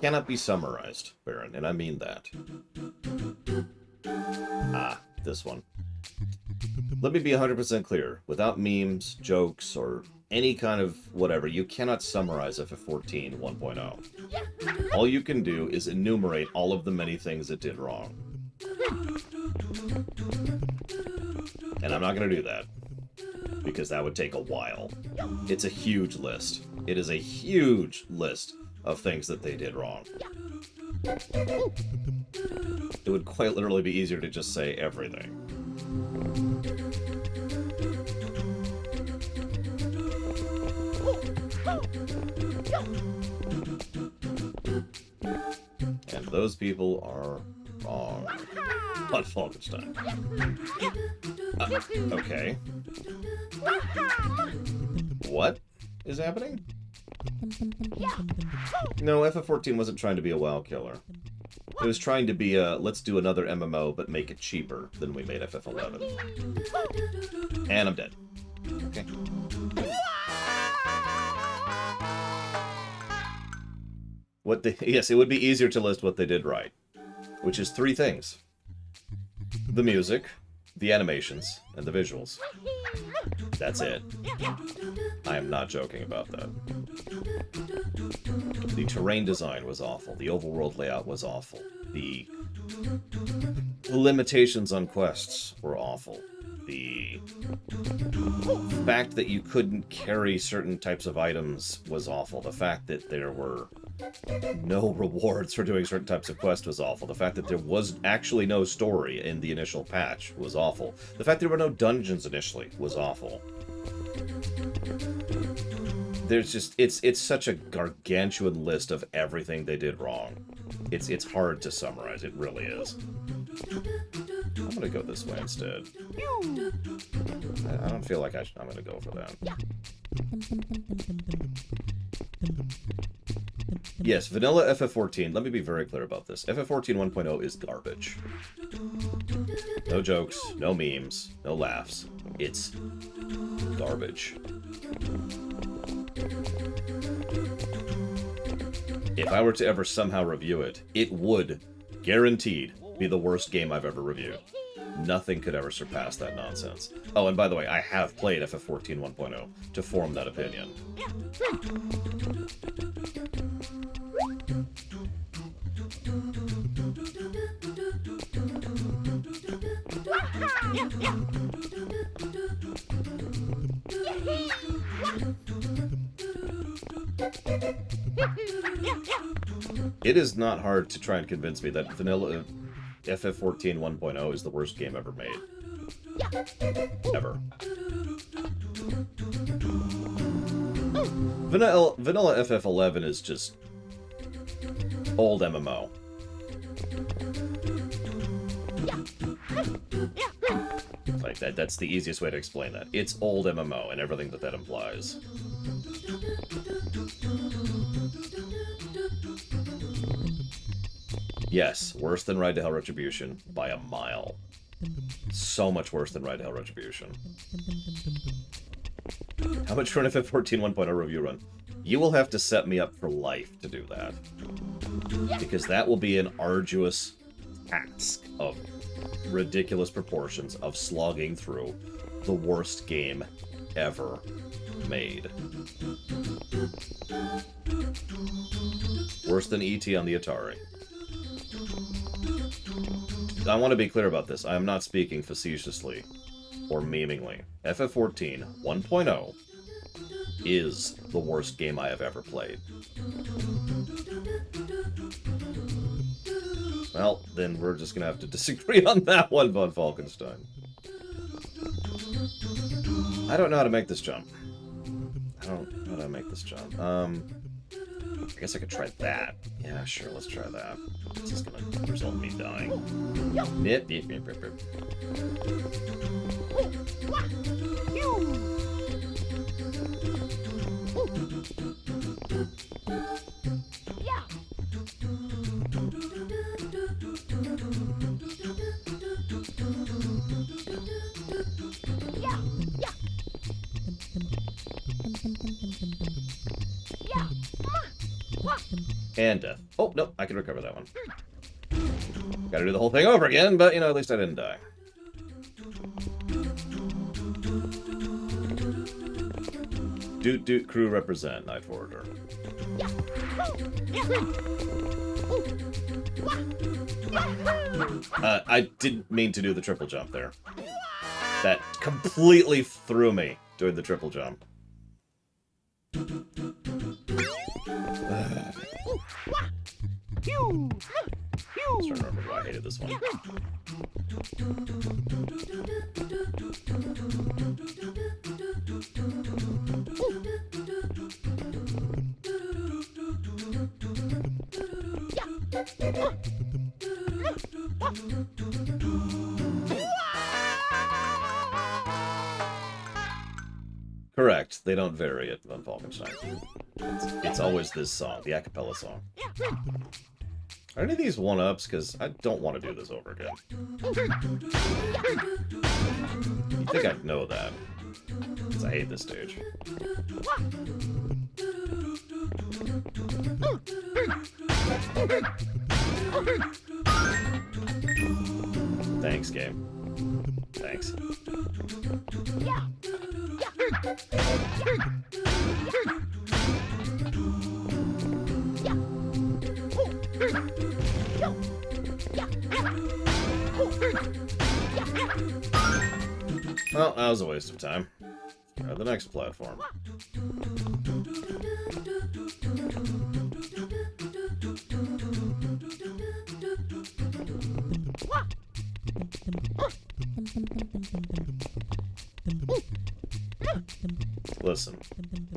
A: cannot be summarized, Baron, and I mean that. Ah, this one. Let me be 100% clear. Without memes, jokes, or any kind of whatever, you cannot summarize FF14 1.0. All you can do is enumerate all of the many things it did wrong. And I'm not going to do that, because that would take a while. It's a huge list. It is a huge list of things that they did wrong. It would quite literally be easier to just say everything. And those people are wrong. But Falkenstein. Okay. What is happening? No, FF14 wasn't trying to be a WoW killer. It was trying to be a, let's do another MMO, but make it cheaper than we made FF11. And I'm dead. Okay. Yes, it would be easier to list what they did right. Which is 3 things. The music, the animations, and the visuals. That's it. I am not joking about that. The terrain design was awful. The overworld layout was awful. The limitations on quests were awful. The fact that you couldn't carry certain types of items was awful. The fact that there were no rewards for doing certain types of quests was awful. The fact that there was actually no story in the initial patch was awful. The fact there were no dungeons initially was awful. There's just, it's such a gargantuan list of everything they did wrong. It's hard to summarize, it really is. I'm gonna go this way instead. I don't feel like I'm gonna go for that. Yes, vanilla FF14, let me be very clear about this. FF14 1.0 is garbage. No jokes, no memes, no laughs. It's garbage. If I were to ever somehow review it, it would, guaranteed, be the worst game I've ever reviewed. Nothing could ever surpass that nonsense. Oh, and by the way, I have played FF14 1.0 to form that opinion. It is not hard to try and convince me that vanilla FF14 1.0 is the worst game ever made. Ever. Vanilla FF11 is just old MMO. Like that's the easiest way to explain that. It's old MMO and everything that implies. Yes, worse than Ride to Hell Retribution by a mile. So much worse than Ride to Hell Retribution. How much for an FF14 1.0 review run? You will have to set me up for life to do that. Because that will be an arduous task of ridiculous proportions of slogging through the worst game ever made. Worse than E.T. on the Atari. I want to be clear about this. I am not speaking facetiously or memeingly. FF14 1.0 is the worst game I have ever played. Well, then we're just gonna have to disagree on that one, Von Falkenstein. I don't know how to make this jump. I don't know how to make this jump. I guess I could try that. Yeah, sure, let's try that. This is gonna result in me dying. Nip, nip, nip, nip, nip. And death. Oh, no, I can recover that one. Gotta do the whole thing over again, but, you know, at least I didn't die. Doot Doot crew represent, Night Forwarder. I didn't mean to do the triple jump there. That completely threw me doing the triple jump. I'm trying to remember why I hated this one. Correct. They don't vary it, Von Falkenstein. It's always this song, the a cappella song. Are any of these one-ups? Because I don't want to do this over again. You'd think I'd know that. Because I hate this stage. Thanks, game. Thanks. Well, that was a waste of time. Try the next platform. Listen,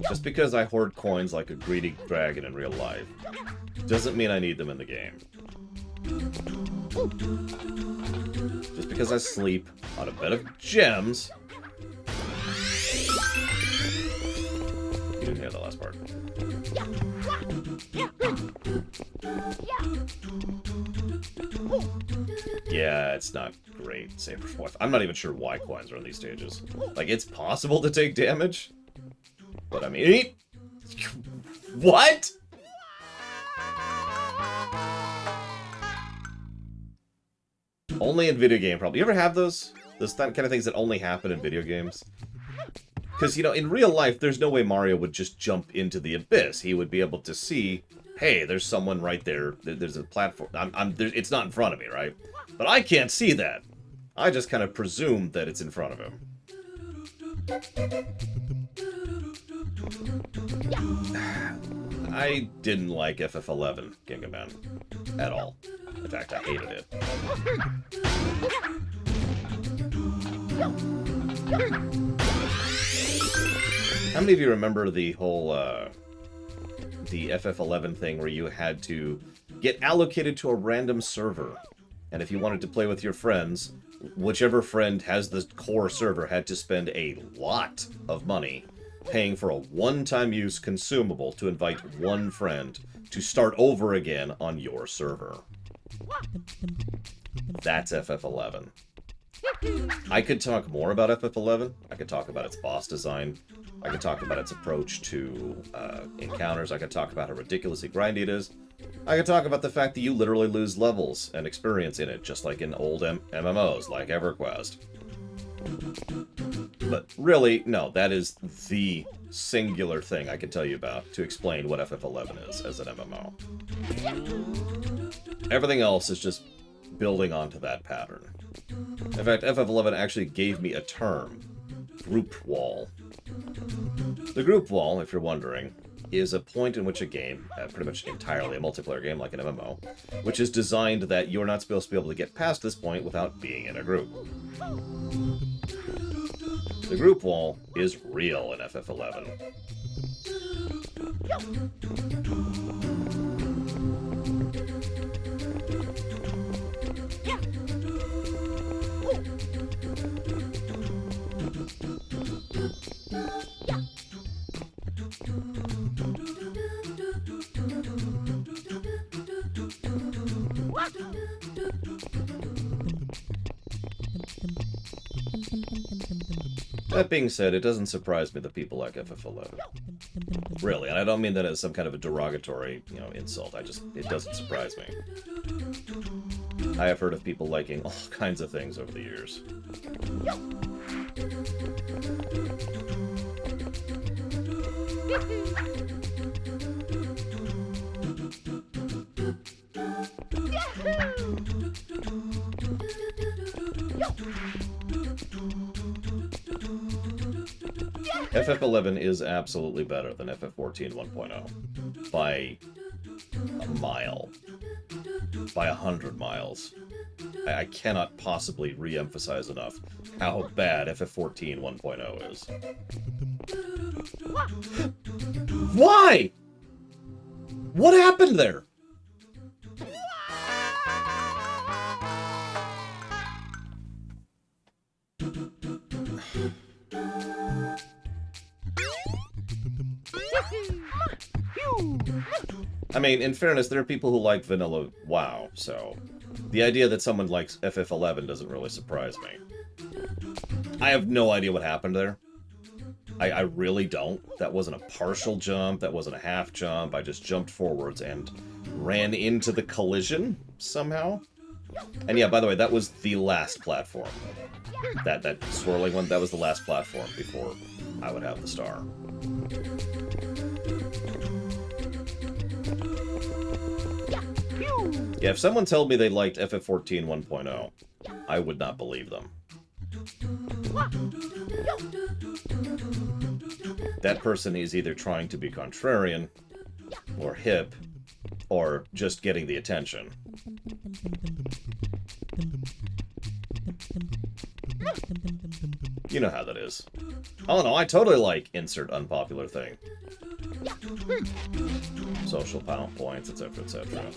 A: just because I hoard coins like a greedy dragon in real life, doesn't mean I need them in the game. Just because I sleep on a bed of gems... You didn't hear the last part. Yeah, it's not great. Saber Voice. I'm not even sure why coins are in these stages. Like, it's possible to take damage, but I mean... What?! Only in video game, probably. You ever have those? Those kind of things that only happen in video games? Because, you know, in real life, there's no way Mario would just jump into the abyss. He would be able to see, hey, there's someone right there. There's a platform. It's not in front of me, right? But I can't see that. I just kind of presume that it's in front of him. I didn't like FF11, Gingaman, at all. In fact, I hated it. How many of you remember the whole, the FF11 thing where you had to get allocated to a random server? And if you wanted to play with your friends, whichever friend has the core server had to spend a lot of money paying for a one-time use consumable to invite one friend to start over again on your server. That's FF11. I could talk more about FF11. I could talk about its boss design. I could talk about its approach to encounters. I could talk about how ridiculously grindy it is. I could talk about the fact that you literally lose levels and experience in it, just like in old MMOs, like EverQuest. But really, no, that is the singular thing I can tell you about to explain what FF11 is as an MMO. Everything else is just building onto that pattern. In fact, FF11 actually gave me a term, group wall. The group wall, if you're wondering, is a point in which a game, pretty much entirely a multiplayer game like an MMO, which is designed that you're not supposed to be able to get past this point without being in a group. The group wall is real in FF11. That being said, it doesn't surprise me that people like FF11. Really, and I don't mean that as some kind of a derogatory, insult. It doesn't surprise me. I have heard of people liking all kinds of things over the years. FF11 is absolutely better than FF14 1.0. By a mile. By 100 miles. I cannot possibly re-emphasize enough how bad FF14 1.0 is. Why? What happened there? I mean, in fairness, there are people who like vanilla WoW, so the idea that someone likes FF11 doesn't really surprise me. I have no idea what happened there. I really don't. That wasn't a partial jump, that wasn't a half jump, I just jumped forwards and ran into the collision, somehow. And yeah, by the way, that was the last platform. That swirling one, that was the last platform before I would have the star. Yeah, if someone told me they liked FF14 1.0, I would not believe them. That person is either trying to be contrarian, or hip, or just getting the attention. You know how that is. Oh no, I totally like insert unpopular thing. Social points, etc., etc.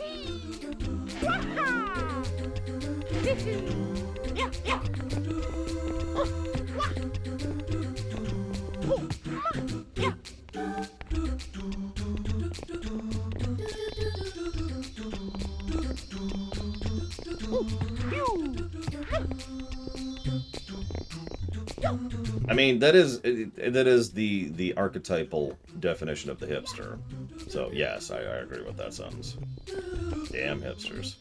A: I mean, that is the archetypal definition of the hipster. So yes, I agree with that sentence. Damn hipsters.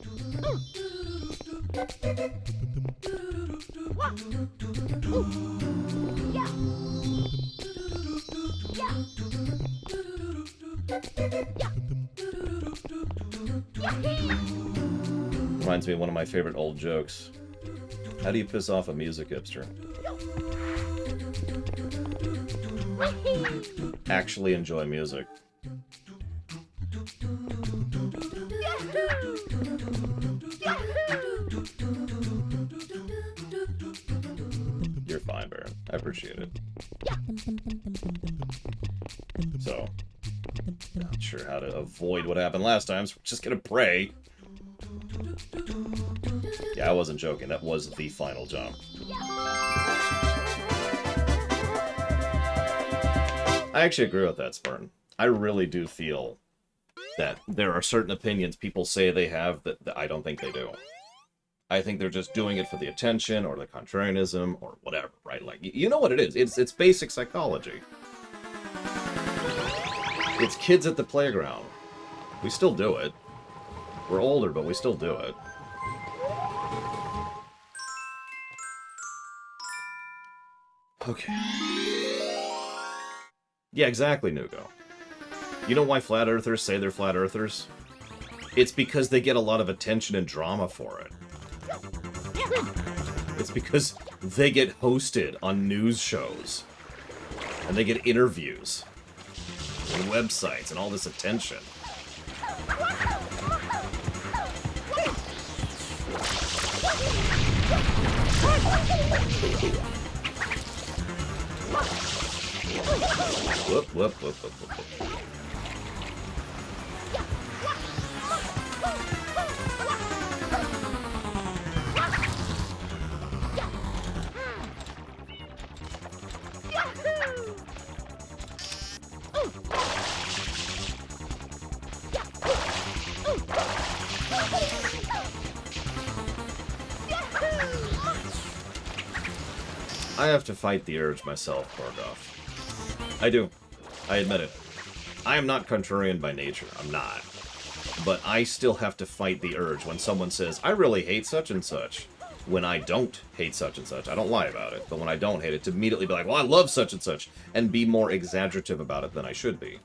A: Reminds me of one of my favorite old jokes. How do you piss off a music hipster? Actually enjoy music. You're fine, Baron. I appreciate it. So, not sure how to avoid what happened last time, so we're just gonna pray. Yeah, I wasn't joking. That was the final jump. I actually agree with that, Spartan. I really do feel that there are certain opinions people say they have that I don't think they do. I think they're just doing it for the attention or the contrarianism or whatever, right? Like, you know what it is. It's basic psychology. It's kids at the playground. We still do it. We're older, but we still do it. Okay. Yeah, exactly, Nugo. You know why flat earthers say they're flat earthers? It's because they get a lot of attention and drama for it. It's because they get hosted on news shows. And they get interviews. And websites and all this attention. Whoop, whoop, whoop, whoop, whoop, whoop. I have to fight the urge myself, Borgoff. I do. I admit it. I am not contrarian by nature. I'm not. But I still have to fight the urge when someone says, I really hate such and such. When I don't hate such and such. I don't lie about it. But when I don't hate it, to immediately be like, well, I love such and such. And be more exaggerative about it than I should be.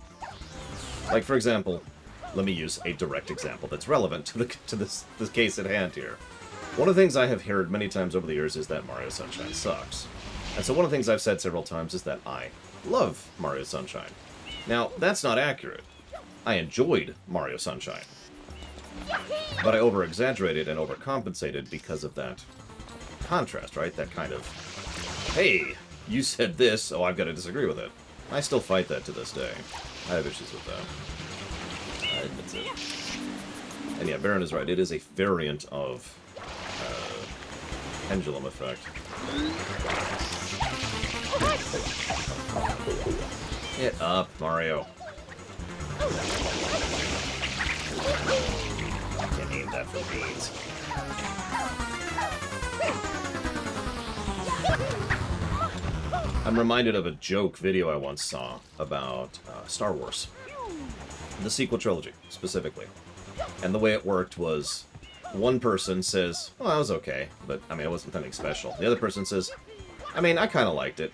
A: Like, for example, let me use a direct example that's relevant to this case at hand here. One of the things I have heard many times over the years is that Mario Sunshine sucks. And so one of the things I've said several times is that I love Mario Sunshine. Now, that's not accurate. I enjoyed Mario Sunshine. But I over-exaggerated and overcompensated because of that contrast, right? That kind of, hey, you said this, so I've got to disagree with it. I still fight that to this day. I have issues with that. I admit it. And yeah, Baron is right. It is a variant of pendulum effect. Get up, Mario. Can't aim that for beans. I'm reminded of a joke video I once saw about Star Wars. The sequel trilogy, specifically. And the way it worked was, one person says, well, that was okay, but, I mean, it wasn't anything special. The other person says, I mean, I kind of liked it.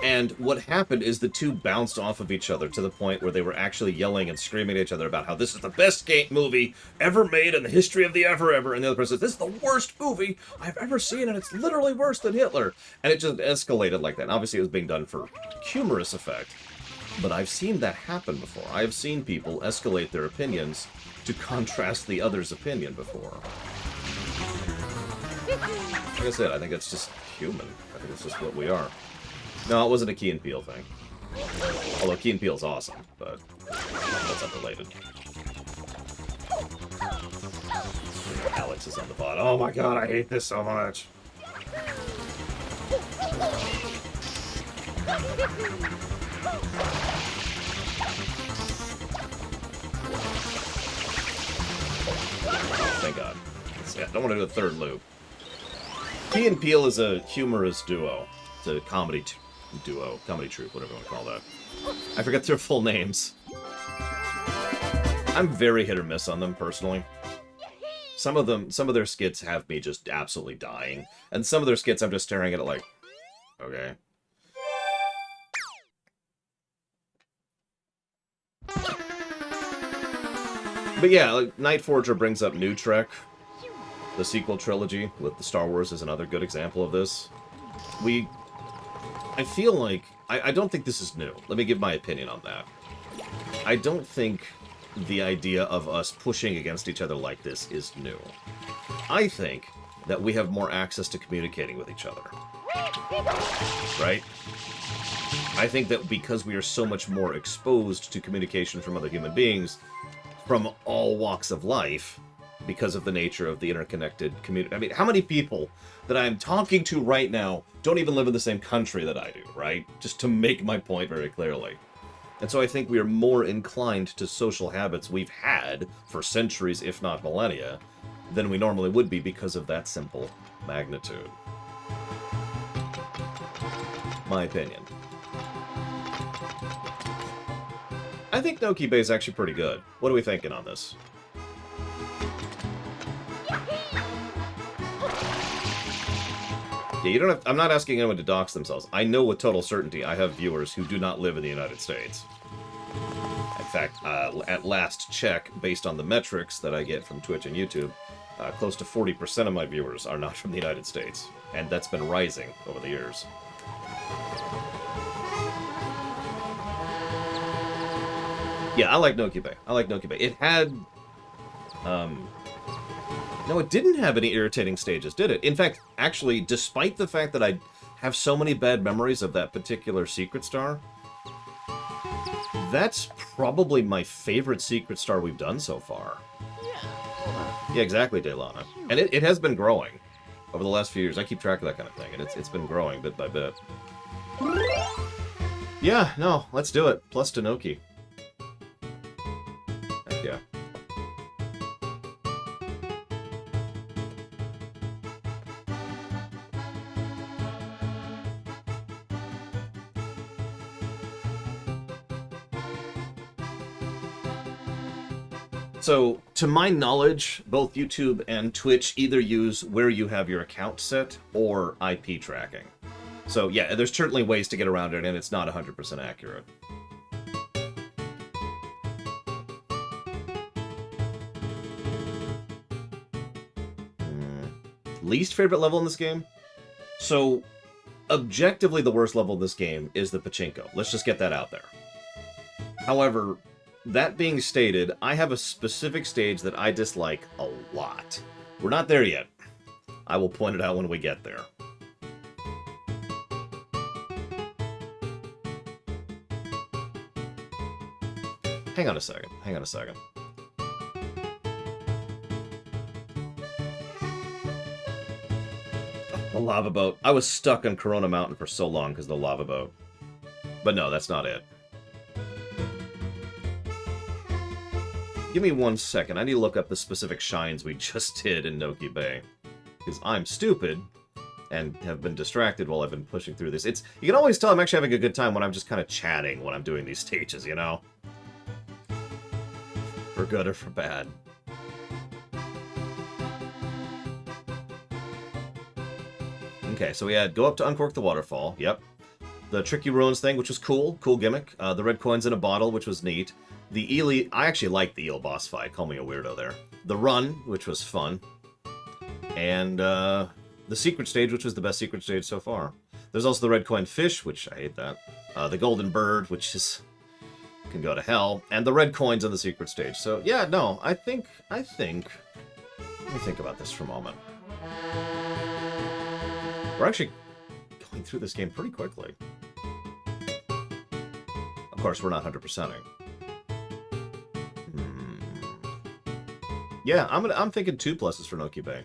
A: And what happened is the two bounced off of each other to the point where they were actually yelling and screaming at each other about how this is the best movie ever made in the history of the ever. And the other person says, this is the worst movie I've ever seen, and it's literally worse than Hitler. And it just escalated like that. And obviously, it was being done for humorous effect. But I've seen that happen before. I have seen people escalate their opinions to contrast the other's opinion before. Like I said, I think it's just human. I think it's just what we are. No, it wasn't a Key and Peele thing. Although Key and Peele's awesome, but that's unrelated. Alex is on the bot. Oh my god, I hate this so much. Thank god. I don't want to do a third loop. Key and Peele is a humorous duo. It's a comedy duo, comedy troupe, whatever you want to call that. I forget their full names. I'm very hit or miss on them, personally. Some of their skits have me just absolutely dying. And some of their skits, I'm just staring at it like, okay. But yeah, like, Night Forger brings up New Trek. The sequel trilogy with the Star Wars is another good example of this. I feel like, I don't think this is new. Let me give my opinion on that. I don't think the idea of us pushing against each other like this is new. I think that we have more access to communicating with each other. Right? I think that because we are so much more exposed to communication from other human beings, from all walks of life, because of the nature of the interconnected community. I mean, how many people that I'm talking to right now don't even live in the same country that I do, right? Just to make my point very clearly. And so I think we are more inclined to social habits we've had for centuries, if not millennia, than we normally would be because of that simple magnitude. My opinion. I think Noki Bay is actually pretty good. What are we thinking on this? Yeah, you don't have, I'm not asking anyone to dox themselves. I know with total certainty I have viewers who do not live in the United States. In fact, at last check, based on the metrics that I get from Twitch and YouTube, close to 40% of my viewers are not from the United States, and that's been rising over the years. Yeah, I like Noki Bay. I like Noki Bay. It had... No, it didn't have any irritating stages, did it? In fact, actually, despite the fact that I have so many bad memories of that particular Secret Star, that's probably my favorite Secret Star we've done so far. Yeah, exactly, Delana. And it has been growing over the last few years. I keep track of that kind of thing, and it's been growing bit by bit. Yeah, no, let's do it. Plus Tanoki. Heck yeah. So, to my knowledge, both YouTube and Twitch either use where you have your account set or IP tracking. So, yeah, there's certainly ways to get around it, and it's not 100% accurate. Least favorite level in this game? So, objectively, the worst level in this game is the Pachinko. Let's just get that out there. However, that being stated, I have a specific stage that I dislike a lot. We're not there yet. I will point it out when we get there. Hang on a second. Hang on a second. The lava boat. I was stuck on Corona Mountain for so long because of the lava boat. But no, that's not it. Give me 1 second. I need to look up the specific shines we just did in Noki Bay. Because I'm stupid and have been distracted while I've been pushing through this. You can always tell I'm actually having a good time when I'm just kind of chatting when I'm doing these stages, you know? For good or for bad. Okay, so we had go up to uncork the waterfall. Yep. The Tricky Ruins thing, which was cool. Cool gimmick. The red coins in a bottle, which was neat. The Eel... I actually liked the Eel boss fight. Call me a weirdo there. The Run, which was fun. And the Secret Stage, which was the best Secret Stage so far. There's also the Red Coin Fish, which I hate that. The Golden Bird, which is... can go to hell. And the red coins on the Secret Stage. So, yeah, no, I think... Let me think about this for a moment. We're actually going through this game pretty quickly. Of course, we're not 100%ing. Yeah, I'm thinking 2 pluses for Noki Bay.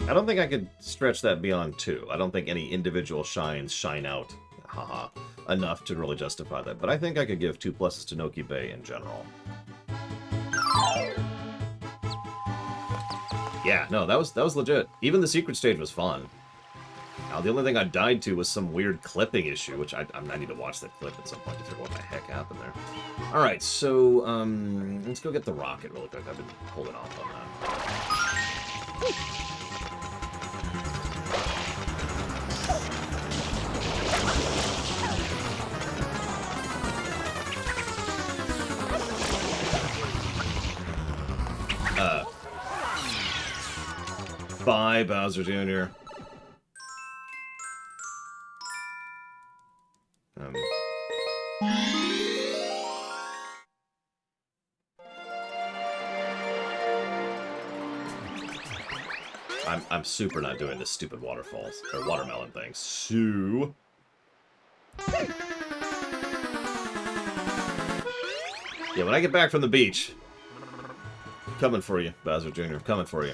A: I don't think I could stretch that beyond 2. I don't think any individual shines shine out, haha, enough to really justify that. But I think I could give 2 pluses to Noki Bay in general. Yeah, no, that was legit. Even the Secret Stage was fun. Now, the only thing I died to was some weird clipping issue, which I need to watch that clip at some point to figure out what the heck happened there. Alright, so, let's go get the rocket really quick. I've been holding off on that. Bye, Bowser Jr. I'm super not doing this stupid waterfalls or watermelon thing. So yeah, when I get back from the beach, I'm coming for you, Bowser Jr. I'm coming for you.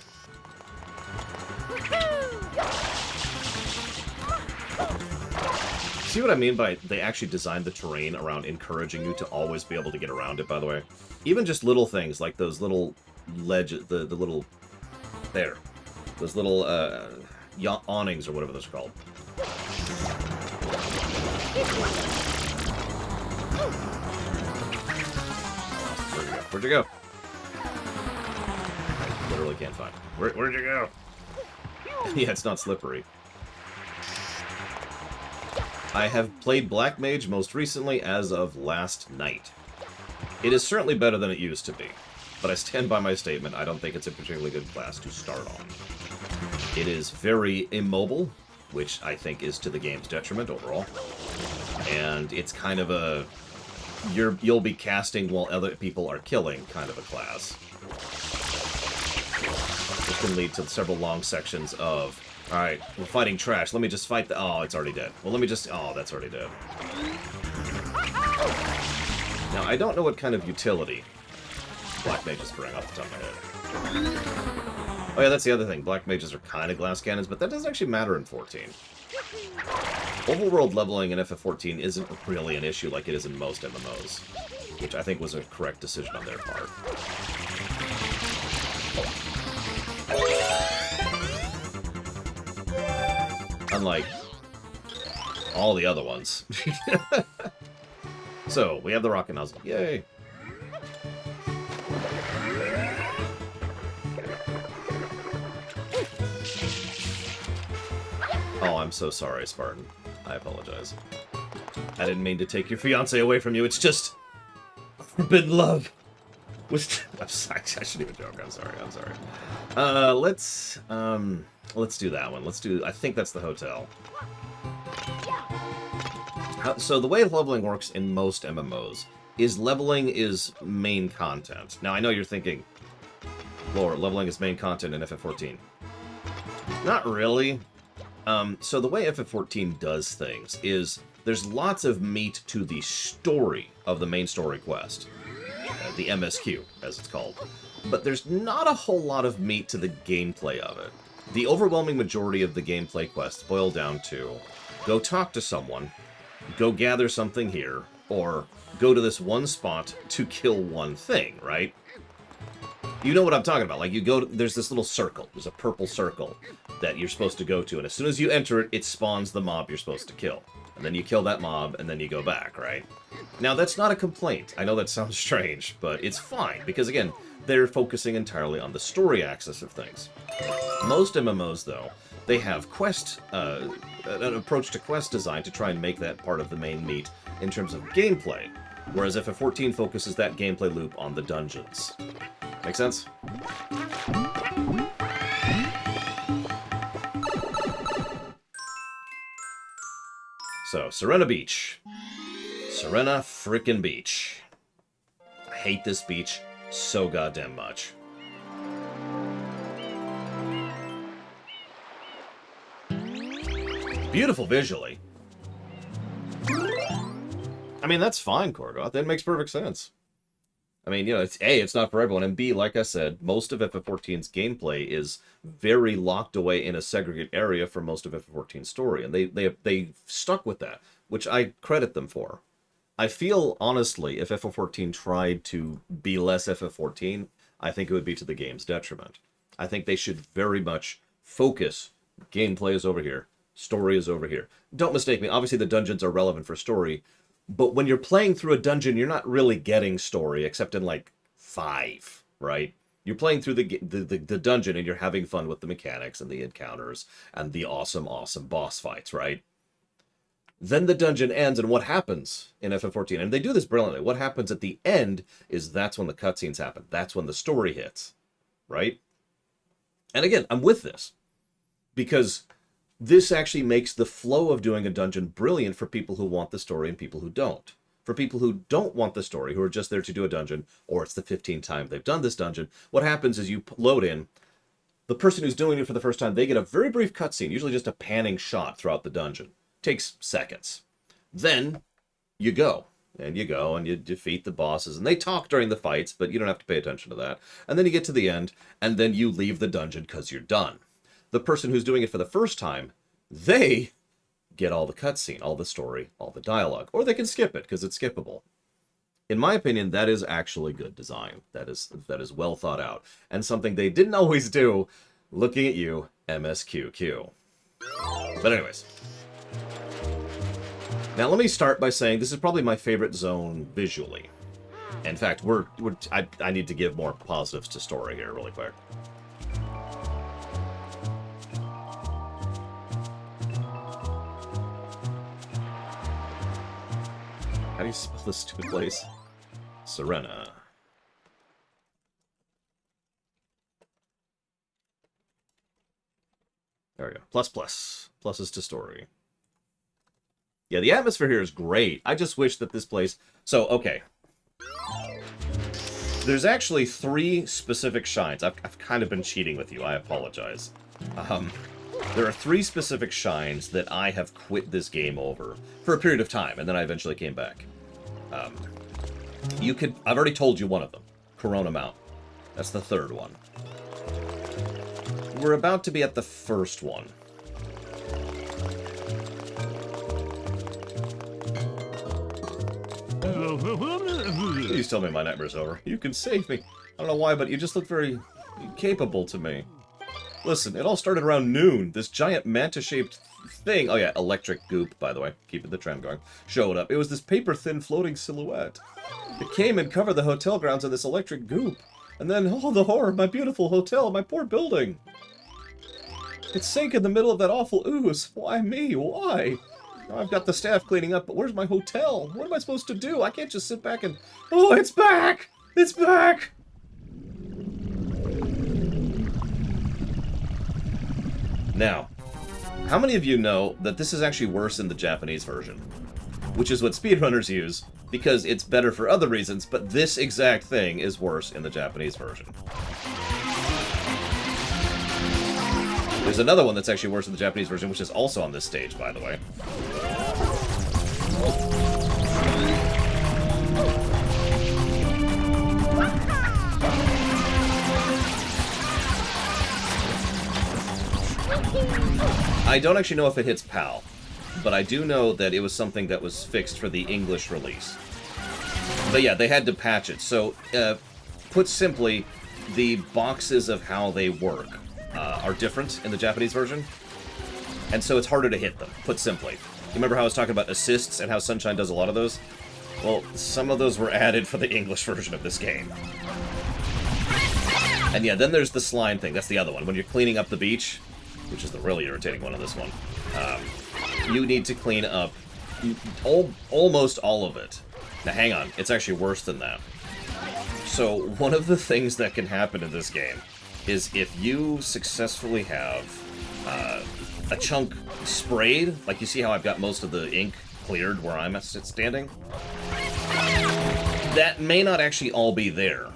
A: See what I mean by they actually designed the terrain around encouraging you to always be able to get around it, by the way? Even just little things like those little ledges, the little... there. Those little, awnings or whatever those are called. Where'd you go? I literally can't find it. Where'd you go? Yeah, it's not slippery. I have played Black Mage most recently as of last night. It is certainly better than it used to be, but I stand by my statement. I don't think it's a particularly good class to start on. It is very immobile, which I think is to the game's detriment overall. And it's kind of a you'll be casting while other people are killing kind of a class. Which can lead to several long sections of, alright, we're fighting trash, let me just fight the... Oh, it's already dead. Well, let me just... Oh, that's already dead. Now, I don't know what kind of utility Black Mages bring off the top of my head. Oh yeah, that's the other thing. Black Mages are kind of glass cannons, but that doesn't actually matter in 14. Overworld leveling in FF14 isn't really an issue like it is in most MMOs, which I think was a correct decision on their part. Unlike all the other ones. So, we have the rocket nozzle. Yay! Oh, I'm so sorry, Spartan. I apologize. I didn't mean to take your fiancé away from you. It's just forbidden love. I'm sorry. I shouldn't even joke. I'm sorry. I'm sorry. Let's do that one. I think that's the hotel. So the way leveling works in most MMOs is leveling is main content. Now I know you're thinking, Lord, leveling is main content in FF14. Not really. So the way FF14 does things is there's lots of meat to the story of the main story quest. The MSQ, as it's called. But there's not a whole lot of meat to the gameplay of it. The overwhelming majority of the gameplay quests boil down to go talk to someone, go gather something here, or go to this one spot to kill one thing, right? You know what I'm talking about. Like, you go to, there's this little circle. There's a purple circle that you're supposed to go to, and as soon as you enter it, it spawns the mob you're supposed to kill. And then you kill that mob, and then you go back, right? Now, that's not a complaint. I know that sounds strange, but it's fine, because again, they're focusing entirely on the story axis of things. Most MMOs, though, they have an approach to quest design to try and make that part of the main meat in terms of gameplay, whereas FF14 focuses that gameplay loop on the dungeons. Make sense? So, Serena Beach. Serena frickin' Beach. I hate this beach so goddamn much. Beautiful visually. I mean, that's fine, Korgoth. That makes perfect sense. I mean, you know, it's A, it's not for everyone, and B, like I said, most of FF14's gameplay is very locked away in a segregate area for most of FF14's story, and they stuck with that, which I credit them for. I feel, honestly, if FF14 tried to be less FF14, I think it would be to the game's detriment. I think they should very much focus, gameplay is over here, story is over here. Don't mistake me, obviously the dungeons are relevant for story, but when you're playing through a dungeon, you're not really getting story, except in, like, 5, right? You're playing through the dungeon, and you're having fun with the mechanics and the encounters and the awesome, awesome boss fights, right? Then the dungeon ends, and what happens in FF14? And they do this brilliantly. What happens at the end is that's when the cutscenes happen. That's when the story hits, right? And again, I'm with this, because this actually makes the flow of doing a dungeon brilliant for people who want the story and people who don't. For people who don't want the story, who are just there to do a dungeon, or it's the 15th time they've done this dungeon, what happens is you load in, the person who's doing it for the first time, they get a very brief cutscene, usually just a panning shot throughout the dungeon. Takes seconds. Then you go, and you defeat the bosses, and they talk during the fights, but you don't have to pay attention to that. And then you get to the end, and then you leave the dungeon because you're done. The person who's doing it for the first time, they get all the cutscene, all the story, all the dialogue. Or they can skip it, because it's skippable. In my opinion, that is actually good design. That is well thought out. And something they didn't always do, looking at you, MSQQ. But anyways. Now let me start by saying this is probably my favorite zone visually. In fact, I need to give more positives to story here really quick. How do you spell this stupid place? Serena. There we go. Plus. Pluses to story. Yeah, the atmosphere here is great. I just wish that this place... So, okay. There's actually 3 specific shines. I've kind of been cheating with you. I apologize. There are 3 specific shines that I have quit this game over for a period of time, and then I eventually came back. I've already told you one of them. Corona Mount. That's the 3rd one. We're about to be at the 1st one. Please tell me my nightmare's over. You can save me. I don't know why, but you just look very capable to me. Listen, it all started around noon. This giant manta-shaped thing... Oh yeah, electric goop, by the way. Keeping the trend going. Showed up. It was this paper-thin floating silhouette. It came and covered the hotel grounds in this electric goop. And then, oh, the horror, my beautiful hotel, my poor building. It sank in the middle of that awful ooze. Why me? Why? Now I've got the staff cleaning up, but where's my hotel? What am I supposed to do? I can't just sit back and... Oh, it's back! It's back! Now, how many of you know that this is actually worse in the Japanese version? Which is what speedrunners use, because it's better for other reasons, but this exact thing is worse in the Japanese version. There's another one that's actually worse in the Japanese version, which is also on this stage, by the way. I don't actually know if it hits PAL, but I do know that it was something that was fixed for the English release. But yeah, they had to patch it. So, put simply, the boxes of how they work are different in the Japanese version, and so it's harder to hit them, put simply. You remember how I was talking about assists and how Sunshine does a lot of those? Well, some of those were added for the English version of this game. And yeah, then there's the slime thing. That's the other one. When you're cleaning up the beach, which is the really irritating one on this one, you need to clean up almost all of it. Now, hang on. It's actually worse than that. So, one of the things that can happen in this game is if you successfully have a chunk sprayed, like you see how I've got most of the ink cleared where I'm standing, that may not actually all be there.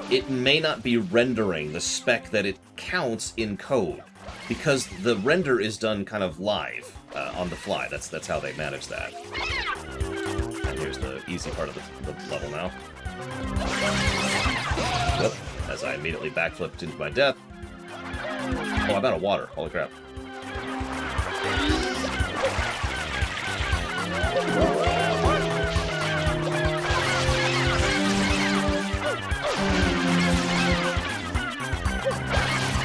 A: It may not be rendering the spec that it counts in code, because the render is done kind of live, on the fly. That's how they manage that. And here's the easy part of the level now. Whoop, as I immediately backflipped into my death. Oh, I'm out of water. Holy crap.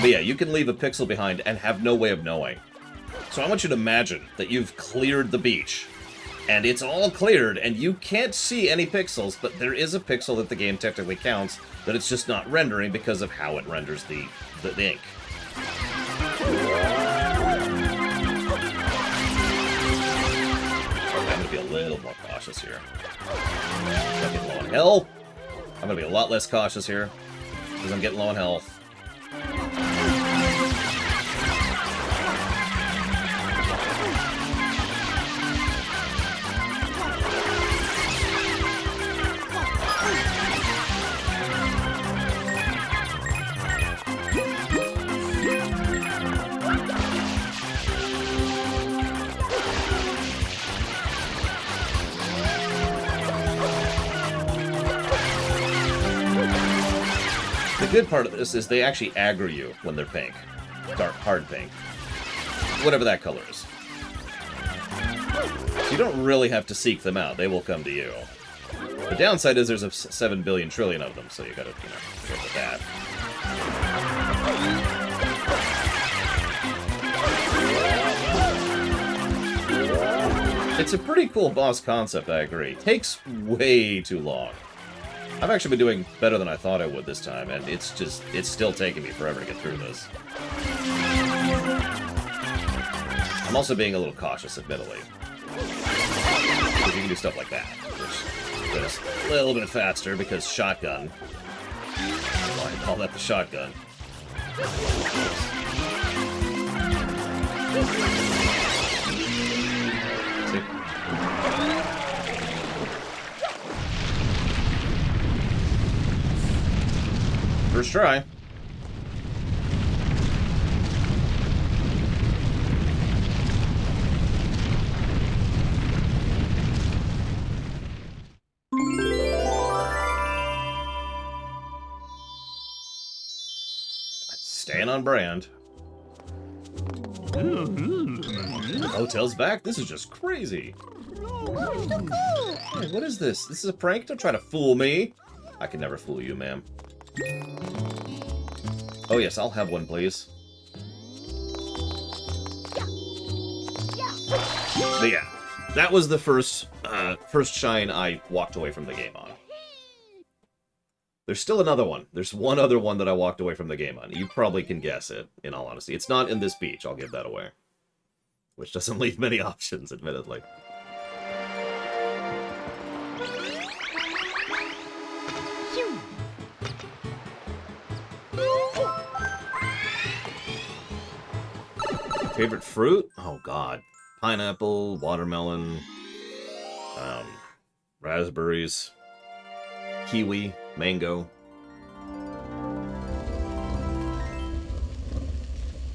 A: But yeah, you can leave a pixel behind and have no way of knowing. So I want you to imagine that you've cleared the beach, and it's all cleared, and you can't see any pixels, but there is a pixel that the game technically counts, that it's just not rendering because of how it renders the ink. Okay, I'm gonna be a little more cautious here. I'm getting low on health. I'm gonna be a lot less cautious here, because I'm getting low on health. The good part of this is they actually aggro you when they're pink. Dark, hard pink. Whatever that color is. So you don't really have to seek them out. They will come to you. The downside is there's 7 billion trillion of them, so you gotta, deal with that. It's a pretty cool boss concept, I agree. Takes way too long. I've actually been doing better than I thought I would this time, and it's still taking me forever to get through this. I'm also being a little cautious, admittedly. Because you can do stuff like that, which goes a little bit faster because shotgun. Why I call that the shotgun. See? First try. Staying on brand. The hotel's back? This is just crazy. Hey, what is this? This is a prank? Don't try to fool me. I can never fool you, ma'am. Oh yes, I'll have one, please. But yeah, that was the first shine I walked away from the game on. There's still another one. There's one other one that I walked away from the game on. You probably can guess it, in all honesty. It's not in this beach, I'll give that away. Which doesn't leave many options, admittedly. Favorite fruit? Oh god. Pineapple, watermelon, raspberries, kiwi, mango,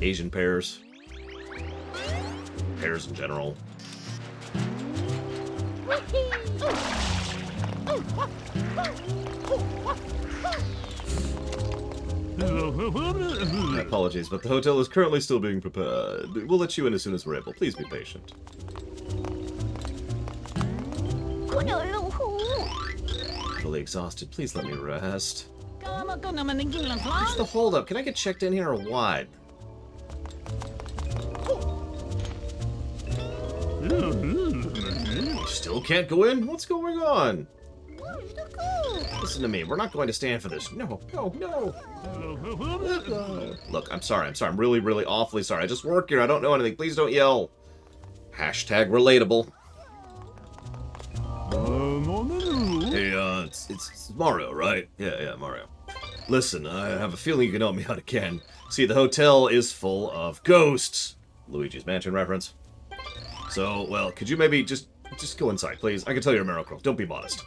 A: Asian pears, pears in general. Apologies, but the hotel is currently still being prepared. We'll let you in as soon as we're able. Please be patient. Fully exhausted. Please let me rest. What's the holdup? Can I get checked in here or what? You still can't go in? What's going on? Listen to me. We're not going to stand for this. No, no, no. Look, I'm sorry. I'm really, really awfully sorry. I just work here. I don't know anything. Please don't yell. Hashtag relatable. Hey, it's Mario, right? Yeah, Mario. Listen, I have a feeling you can help me out again. See, the hotel is full of ghosts. Luigi's Mansion reference. So, well, could you maybe just go inside, please? I can tell you're a miracle. Don't be modest.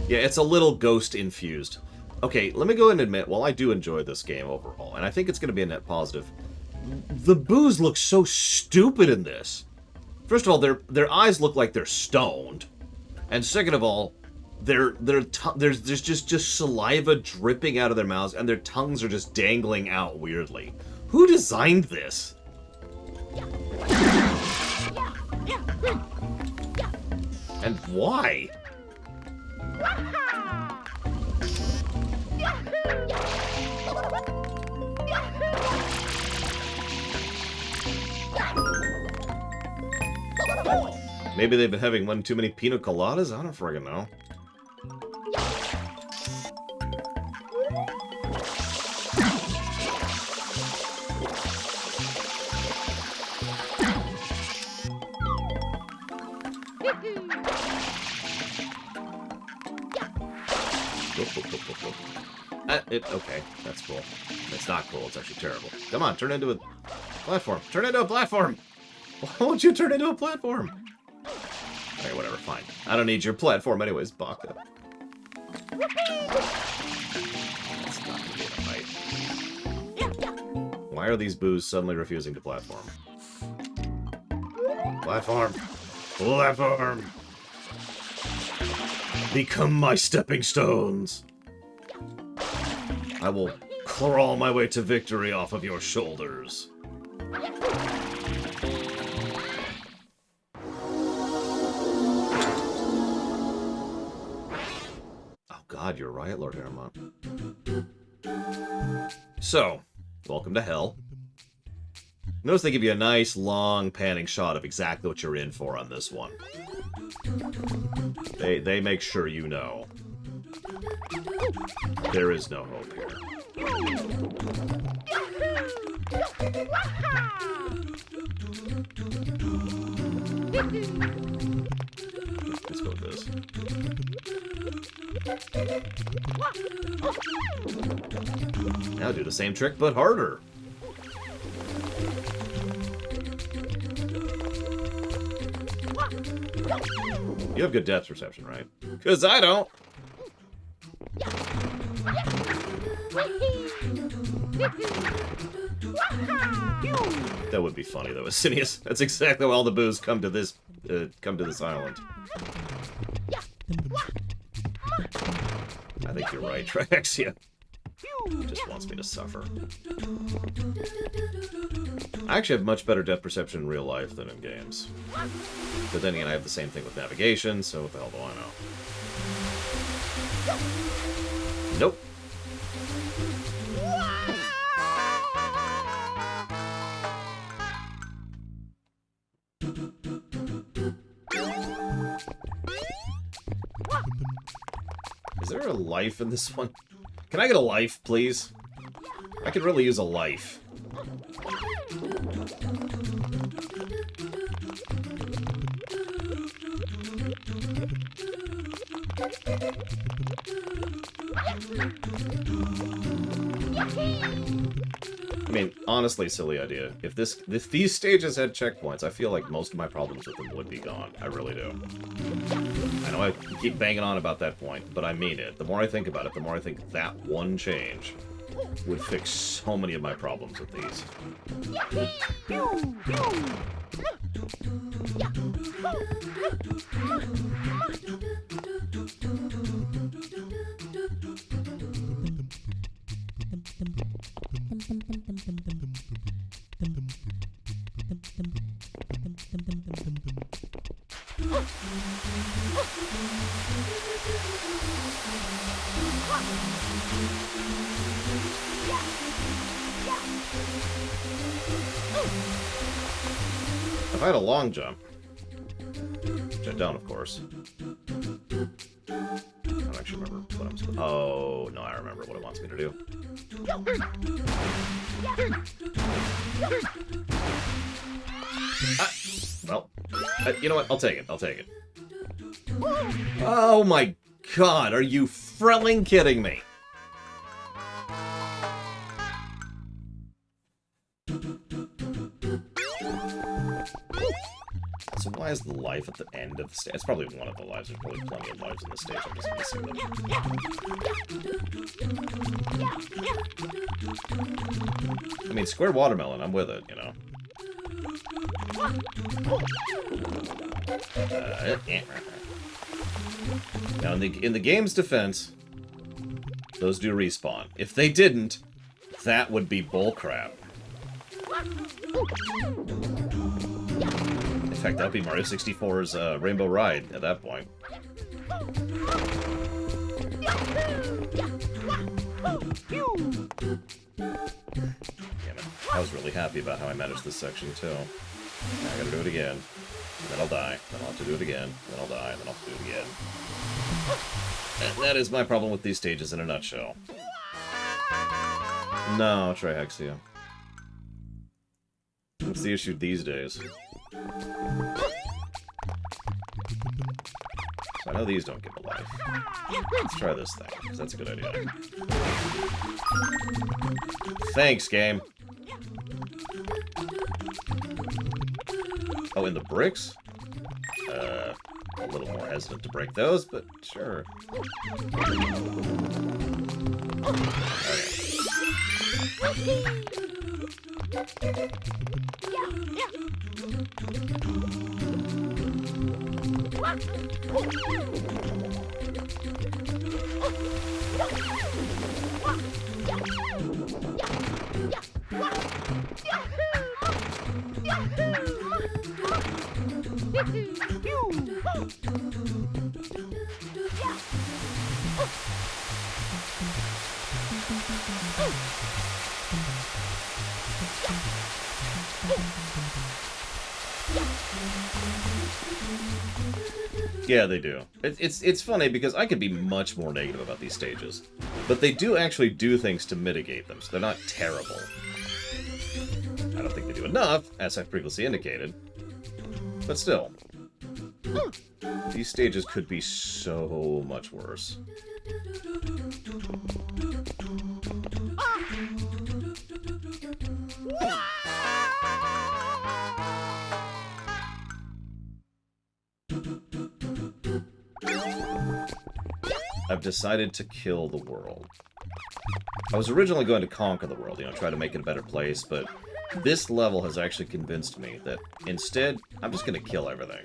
A: Yeah, it's a little ghost-infused. Okay, let me go ahead and admit, while I do enjoy this game overall, and I think it's going to be a net positive, the boos look so stupid in this. First of all, their eyes look like they're stoned. And second of all, there's just saliva dripping out of their mouths, and their tongues are just dangling out weirdly. Who designed this? And why? Maybe they've been having one too many pina coladas? I don't friggin' know. Okay, that's cool. That's not cool, it's actually terrible. Come on, turn into a platform. Turn into a platform! Why won't you turn into a platform? Okay, whatever, fine. I don't need your platform anyways, Baka. That's not gonna be a fight. Why are these boos suddenly refusing to platform? Platform! Platform! Become my stepping stones! I will crawl my way to victory off of your shoulders. Oh god, you're right, Lord Aramont. So, welcome to hell. Notice they give you a nice, long, panning shot of exactly what you're in for on this one. They make sure you know. There is no hope here. Let's go with this. Now do the same trick, but harder. You have good depth perception, right? Because I don't. That would be funny, though, Asinius. That's exactly why all the boos come to this island. I think you're right, Triaxia. Just wants me to suffer. I actually have much better depth perception in real life than in games. But then again, I have the same thing with navigation, so what the hell do I know? Nope. Is there a life in this one? Can I get a life, please? I could really use a life. I mean, honestly, silly idea. If these stages had checkpoints, I feel like most of my problems with them would be gone. I really do. I know I keep banging on about that point, but I mean it. The more I think about it, the more I think that one change would fix so many of my problems with these. If I had a long jump, which I don't, of course. I don't actually remember what I'm supposed to... Oh, no, I remember what it wants me to do. Well, you know what? I'll take it. I'll take it. Oh my god, are you frilling kidding me? So why is the life at the end of the stage? It's probably one of the lives. There's probably plenty of lives in the stage. I'm just missing them. I mean, square watermelon. I'm with it, you know. Now, in the game's defense, those do respawn. If they didn't, that would be bullcrap. In fact, that would be Mario 64's Rainbow Ride at that point. Damn it. I was really happy about how I managed this section, too. Now I gotta do it again. And then I'll die. Then I'll have to do it again. Then I'll die. And then I'll have to do it again. And that is my problem with these stages in a nutshell. No, Trihexia. What's the issue these days? So I know these don't give a life. Let's try this thing, because that's a good idea. Thanks, game. Oh, and the bricks? A little more hesitant to break those, but sure. Okay. Yeah, they do. It's funny because I could be much more negative about these stages, but they do actually do things to mitigate them, so they're not terrible. I don't think they do enough, as I've previously indicated, but still. These stages could be so much worse. I've decided to kill the world. I was originally going to conquer the world, try to make it a better place, but this level has actually convinced me that instead, I'm just going to kill everything.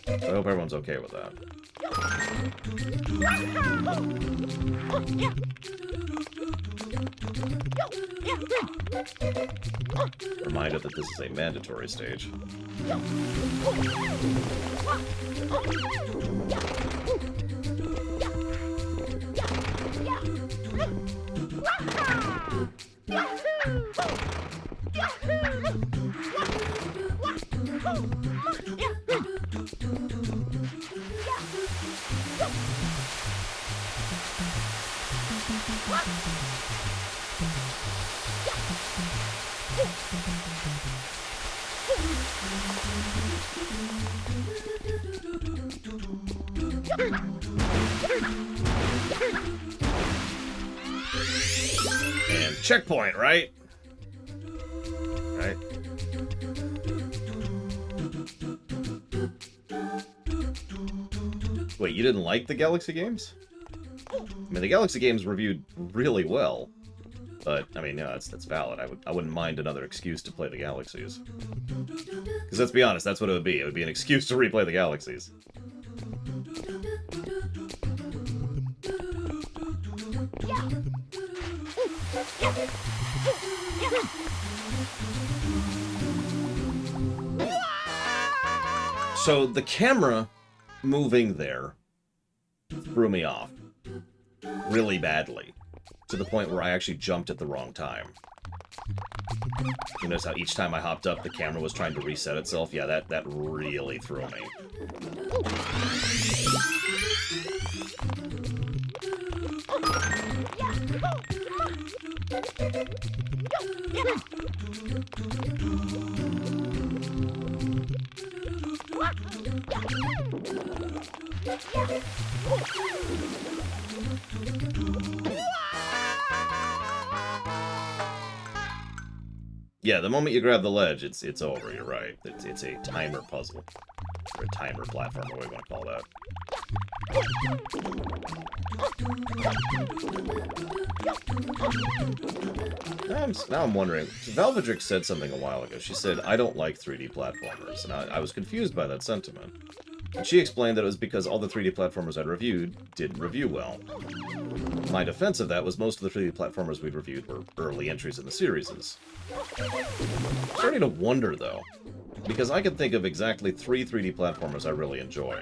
A: I hope everyone's okay with that. Reminded that this is a mandatory stage. And checkpoint, right? Right. Wait, you didn't like the Galaxy games? I mean, the Galaxy games reviewed really well, but I mean, yeah, that's valid. I wouldn't mind another excuse to play the Galaxies. Because let's be honest, that's what it would be. It would be an excuse to replay the Galaxies. So the camera moving there threw me off really badly, to the point where I actually jumped at the wrong time. You notice how each time I hopped up, the camera was trying to reset itself? Yeah, that really threw me. Yeah, the moment you grab the ledge, it's over, you're right. It's a timer puzzle. Or a timer platform, or what do you want to call that. Now I'm wondering, Valvedrix said something a while ago. She said, I don't like 3D platformers, and I was confused by that sentiment. And she explained that it was because all the 3D platformers I'd reviewed didn't review well. My defense of that was most of the 3D platformers we'd reviewed were early entries in the series. I'm starting to wonder, though, because I can think of exactly 3 3D platformers I really enjoy.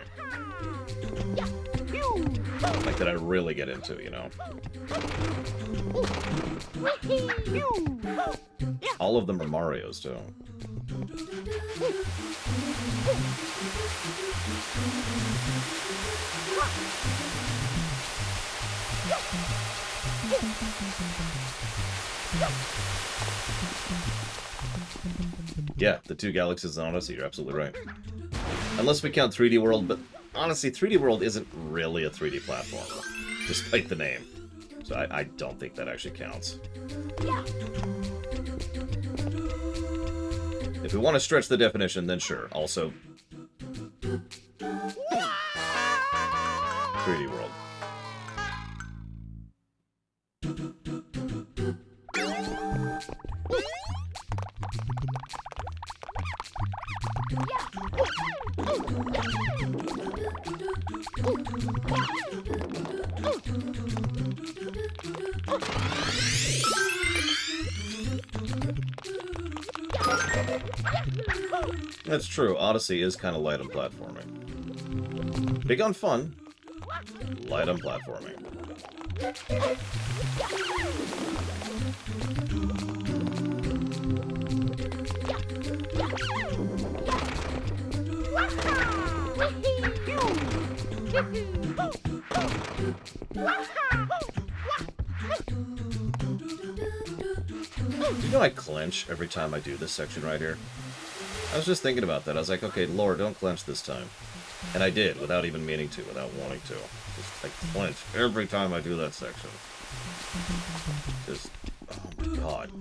A: Like, that I really get into, you know? All of them are Marios, too. Yeah, the 2 Galaxies and Odyssey, you're absolutely right. Unless we count 3D World, but honestly, 3D World isn't really a 3D platformer, despite the name. So I don't think that actually counts. If we want to stretch the definition, then sure. Also, 3D World. That's true, Odyssey is kind of light on platforming. Big on fun, light on platforming. Do you know I clench every time I do this section right here? I was just thinking about that. I was like, okay, Lord, don't clench this time. And I did, without even meaning to, without wanting to. Just, I clench every time I do that section. Just, oh my god.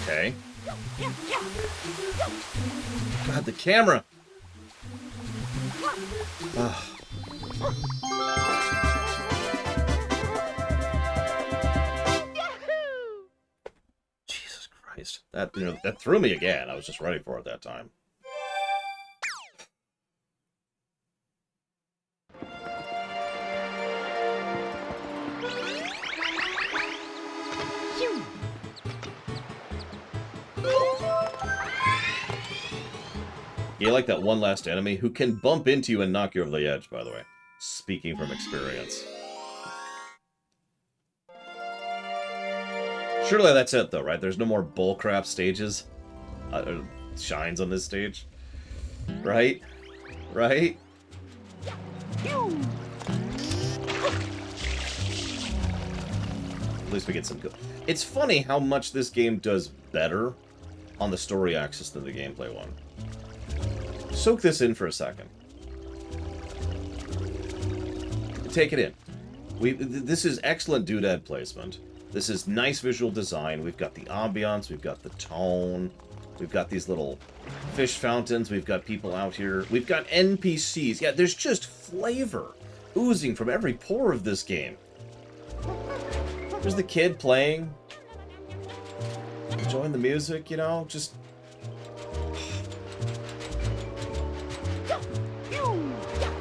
A: Okay. God, the camera! Ugh. Jesus Christ. That, you know, that threw me again. I was just ready for it that time. You like that one last enemy who can bump into you and knock you over the edge, by the way. Speaking from experience. Surely that's it, though, right? There's no more bullcrap stages. Shines on this stage. Right? Right? At least we get some good... It's funny how much this game does better on the story axis than the gameplay one. Soak this in for a second. Take it in. This is excellent doodad placement. This is nice visual design. We've got the ambiance. We've got the tone. We've got these little fish fountains. We've got people out here. We've got NPCs. Yeah, there's just flavor oozing from every pore of this game. There's the kid playing. Enjoying the music, you know? Just...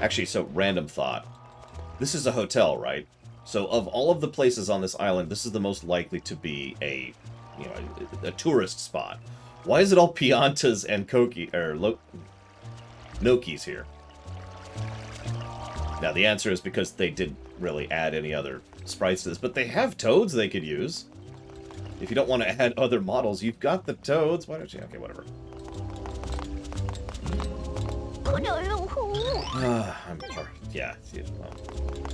A: Actually, so, random thought. This is a hotel, right? So, of all of the places on this island, this is the most likely to be a, you know, a tourist spot. Why is it all Piantas and Nokis here? Now, the answer is because they didn't really add any other sprites to this, but they have toads they could use. If you don't want to add other models, you've got the toads. Why don't you? Okay, whatever. I'm sorry. Yeah. Well,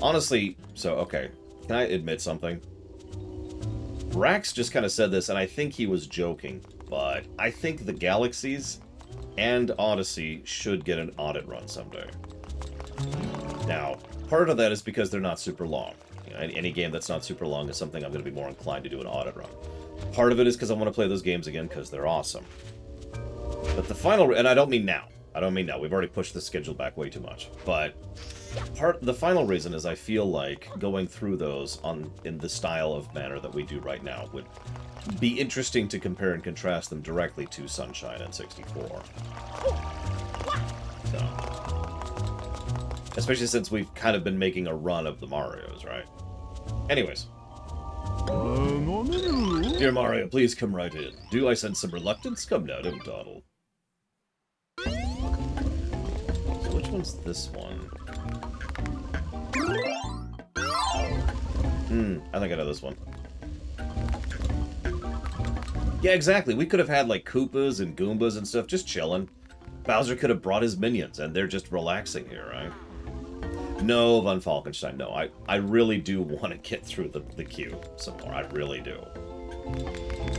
A: honestly, so, okay. Can I admit something? Rax just kind of said this, and I think he was joking, but I think the Galaxies and Odyssey should get an audit run someday. Now, part of that is because they're not super long. You know, any game that's not super long is something I'm going to be more inclined to do an audit run. Part of it is because I want to play those games again because they're awesome. But the final... And I don't mean now. I don't mean now. We've already pushed the schedule back way too much. But the final reason is I feel like going through those in the style of manner that we do right now would be interesting to compare and contrast them directly to Sunshine and 64. So, especially since we've kind of been making a run of the Marios, right? Anyways. Dear Mario, please come right in. Do I sense some reluctance? Come now, don't dawdle. So which one's this one? I think I know this one. Yeah, exactly. We could have had, like, Koopas and Goombas and stuff just chilling. Bowser could have brought his minions, and they're just relaxing here, right? No, Von Falkenstein, no. I really do want to get through the queue some more. I really do.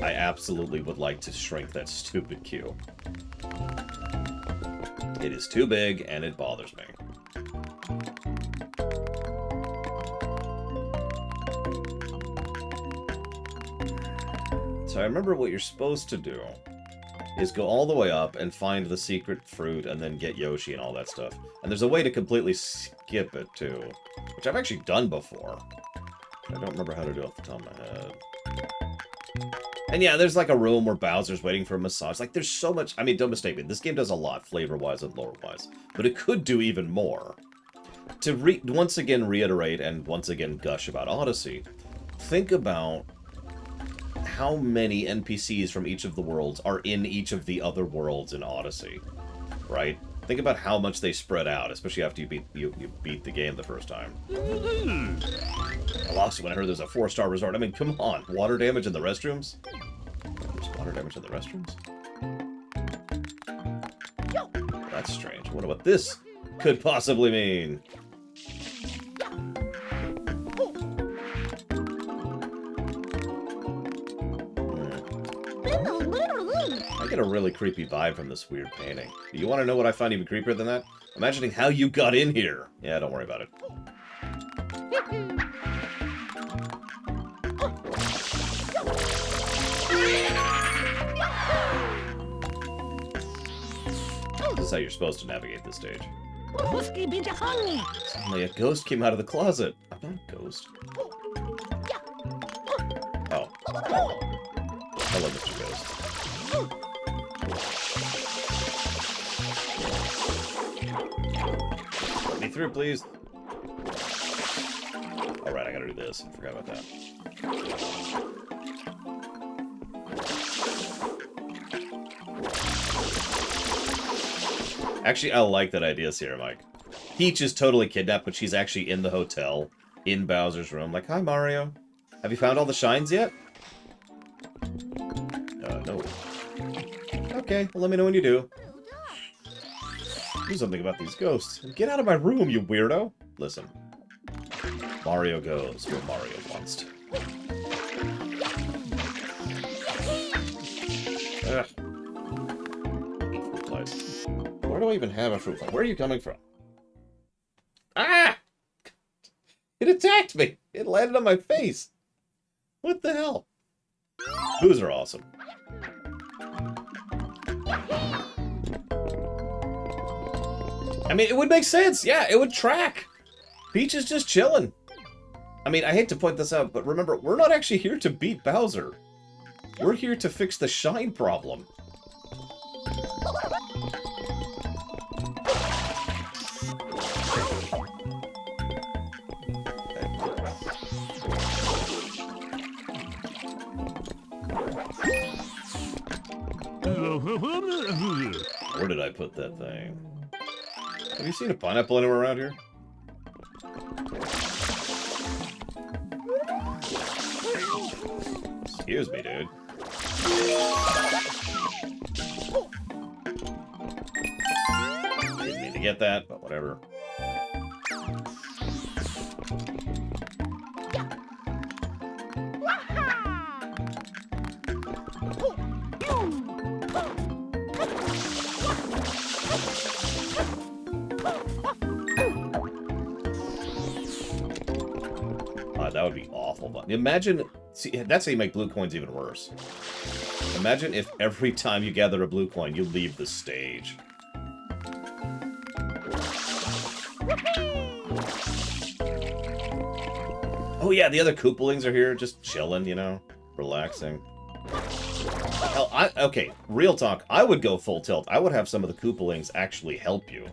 A: I absolutely would like to shrink that stupid queue. It is too big, and it bothers me. So I remember what you're supposed to do is go all the way up and find the secret fruit and then get Yoshi and all that stuff. And there's a way to completely skip it, too. Which I've actually done before. I don't remember how to do it off the top of my head. And yeah, there's like a room where Bowser's waiting for a massage. Like, there's so much... I mean, don't mistake me. This game does a lot, flavor-wise and lore-wise. But it could do even more. to once again reiterate and once again gush about Odyssey, think about how many NPCs from each of the worlds are in each of the other worlds in Odyssey, right? Think about how much they spread out, especially after you beat the game the first time. I lost it when I heard there's a 4-star resort. I mean, come on. Water damage in the restrooms? There's water damage in the restrooms? That's strange. I wonder what this could possibly mean. I get a really creepy vibe from this weird painting. You want to know what I find even creepier than that? Imagining how you got in here. Yeah, don't worry about it. This is how you're supposed to navigate this stage. Suddenly a ghost came out of the closet. I'm not a ghost. Oh. Hello, Mr. Ghost. Let me through, please. Alright, I gotta do this. I forgot about that. Actually, I like that idea, Sierra Mike. Peach is totally kidnapped, but she's actually in the hotel, in Bowser's room. Like, hi, Mario. Have you found all the shines yet? No. Okay, well, let me know when you do. Do something about these ghosts. Get out of my room, you weirdo. Listen. Mario goes where Mario wants to. Ugh. Fruit flies. Where do I even have a fruit fly? Where are you coming from? Ah! It attacked me! It landed on my face! What the hell? Boos are awesome. I mean, it would make sense. Yeah, it would track. Peach is just chilling. I mean, I hate to point this out, but remember, we're not actually here to beat Bowser. We're here to fix the shine problem. Where did I put that thing? Have you seen a pineapple anywhere around here? Excuse me, dude. Didn't mean to get that, but whatever. That would be awful. But imagine, see, that's how you make blue coins even worse. Imagine if every time you gather a blue coin, you leave the stage. Oh yeah, the other Koopalings are here, just chilling, you know, relaxing. Hell, okay, real talk, I would go full tilt. I would have some of the Koopalings actually help you.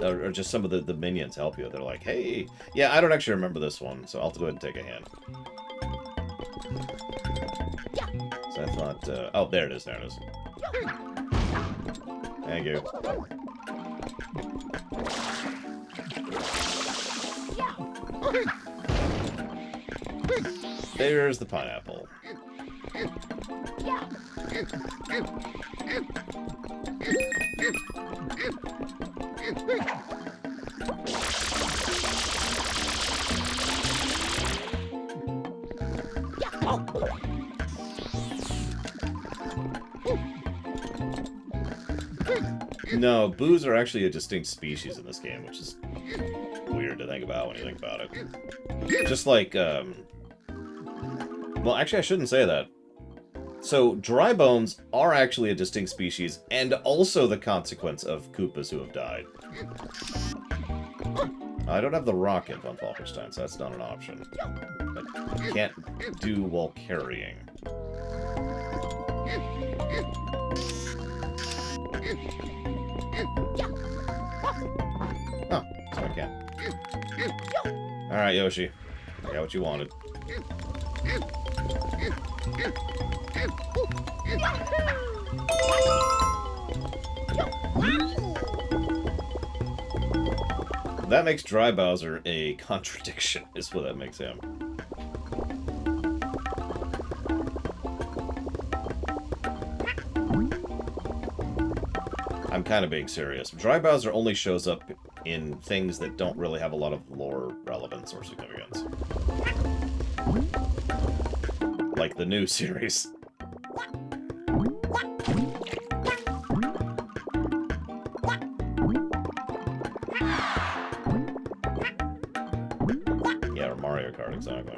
A: Or just some of the minions help you. They're like, hey... Yeah, I don't actually remember this one, so I'll have to go ahead and take a hand. So I thought... oh, there it is, there it is. Thank you. There's the pineapple. No, boos are actually a distinct species in this game, which is weird to think about when you think about it. Just like, well, actually I shouldn't say that. So, dry bones are actually a distinct species, and also the consequence of Koopas who have died. I don't have the rocket on Falkenstein, so that's not an option. But can't do while carrying. Oh, so I can. Alright, Yoshi. I got what you wanted. That makes Dry Bowser a contradiction, is what that makes him. I'm kind of being serious. Dry Bowser only shows up in things that don't really have a lot of lore relevance or significance. Like the new series. Yeah, or Mario Kart, exactly.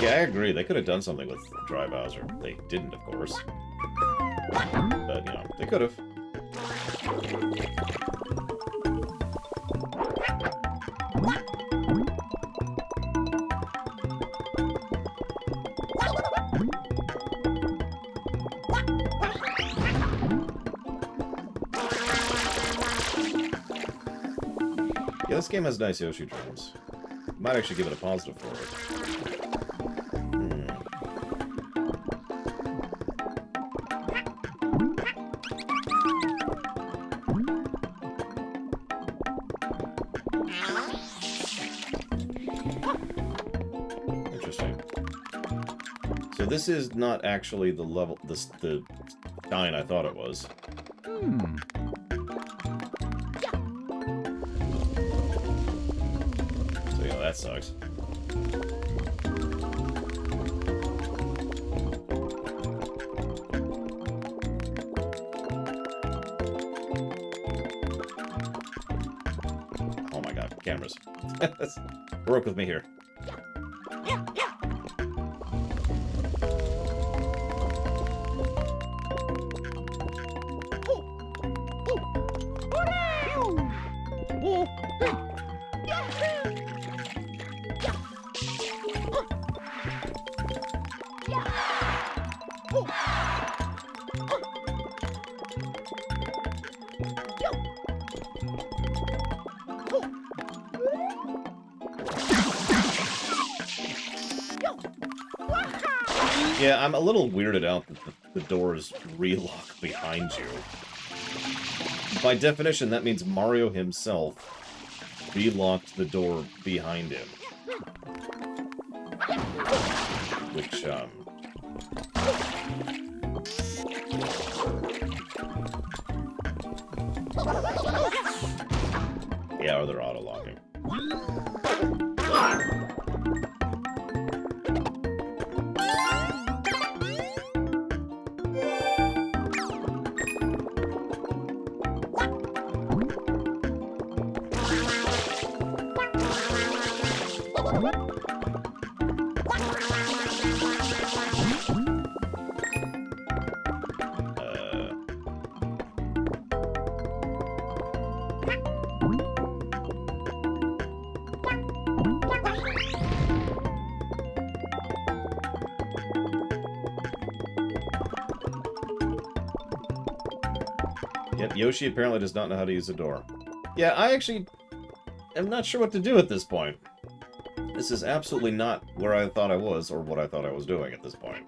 A: Yeah, I agree. They could have done something with Dry Bowser. They didn't, of course. But, you know, they could have. Yeah, this game has nice Yoshi drums. Might actually give it a positive for it. This is not actually the level, the shine I thought it was. So yeah, that sucks. Oh my god, cameras. Work with me here. Yeah, I'm a little weirded out that the doors relock behind you. By definition, that means Mario himself relocked the door behind him. Which, yeah, or they're auto-locking. Yep, Yoshi apparently does not know how to use a door. Yeah, I actually am not sure what to do at this point. This is absolutely not where I thought I was, or what I thought I was doing at this point.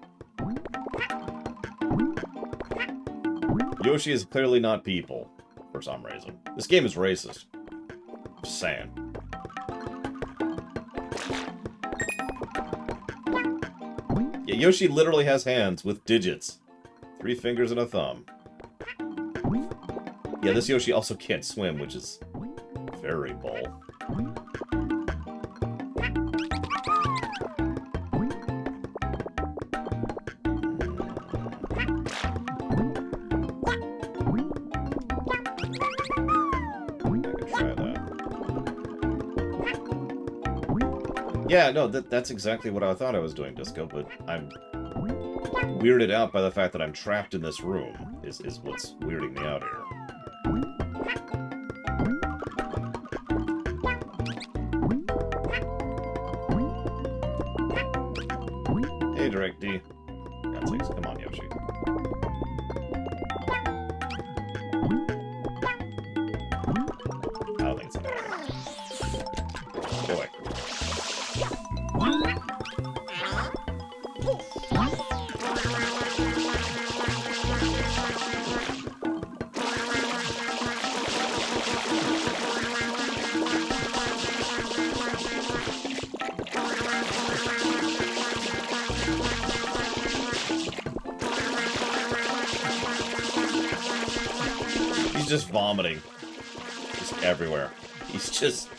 A: Yoshi is clearly not people, for some reason. This game is racist. Just saying. Yeah, Yoshi literally has hands with digits. 3 fingers and a thumb. Yeah, this Yoshi also can't swim, which is very bull. I could try that. Yeah, no, that's exactly what I thought I was doing, Disco, but I'm weirded out by the fact that I'm trapped in this room, is what's weirding me out here. Hey, Direct D. God's sakes, come on, Yoshi. I don't think it's gonna happen. Go away. He's just vomiting. Just everywhere. He's just...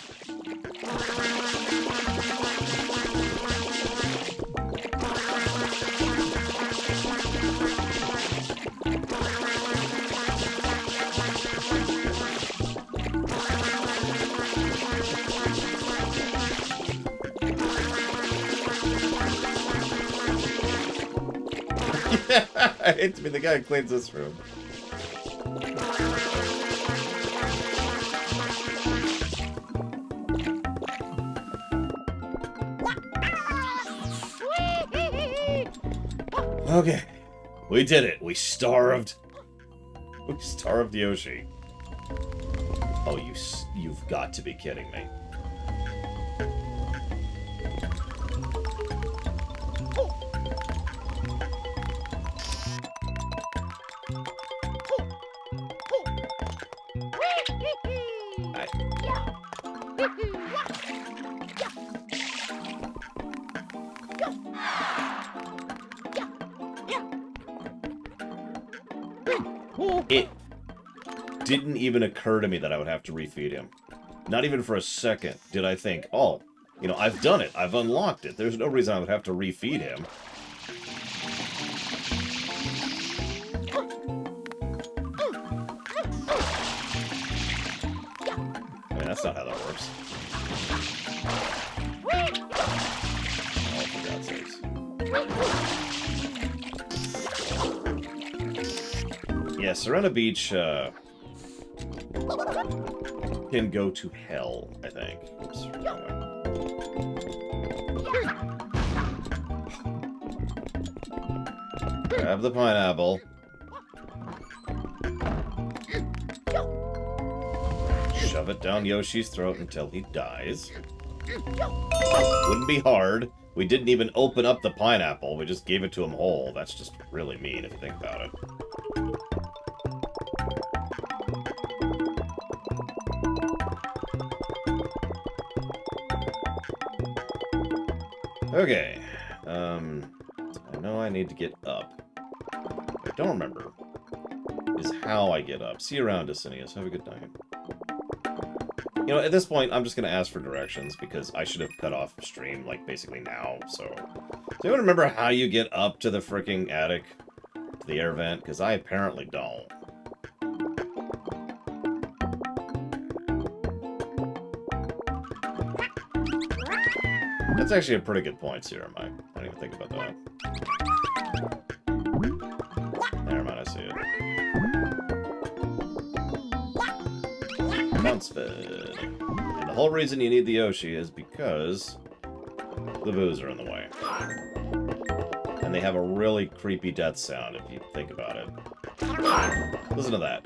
A: I hate to be the guy who cleans this room. Okay, we did it. We starved Yoshi. Oh, you've got to be kidding me. It didn't even occur to me that I would have to refeed him. Not even for a second did I think, oh, you know, I've done it. I've unlocked it. There's no reason I would have to refeed him. I mean, that's not how that works. Oh, for God's sakes. Yeah, Serena Beach can go to hell, I think. Oops, wrong way. Grab the pineapple. Shove it down Yoshi's throat until he dies. Wouldn't be hard. We didn't even open up the pineapple. We just gave it to him whole. That's just really mean if you think about it. Okay, I know I need to get up. What I don't remember is how I get up. See you around, Destinius. Have a good night. You know, at this point, I'm just going to ask for directions, because I should have cut off stream, like, basically now, so... Do you remember how you get up to the freaking attic? To the air vent? Because I apparently don't. That's actually a pretty good point, Sierra Mike. I didn't even think about that. Never mind, I see it. Bounce bed. And the whole reason you need the Yoshi is because the boos are in the way. And they have a really creepy death sound if you think about it. Listen to that.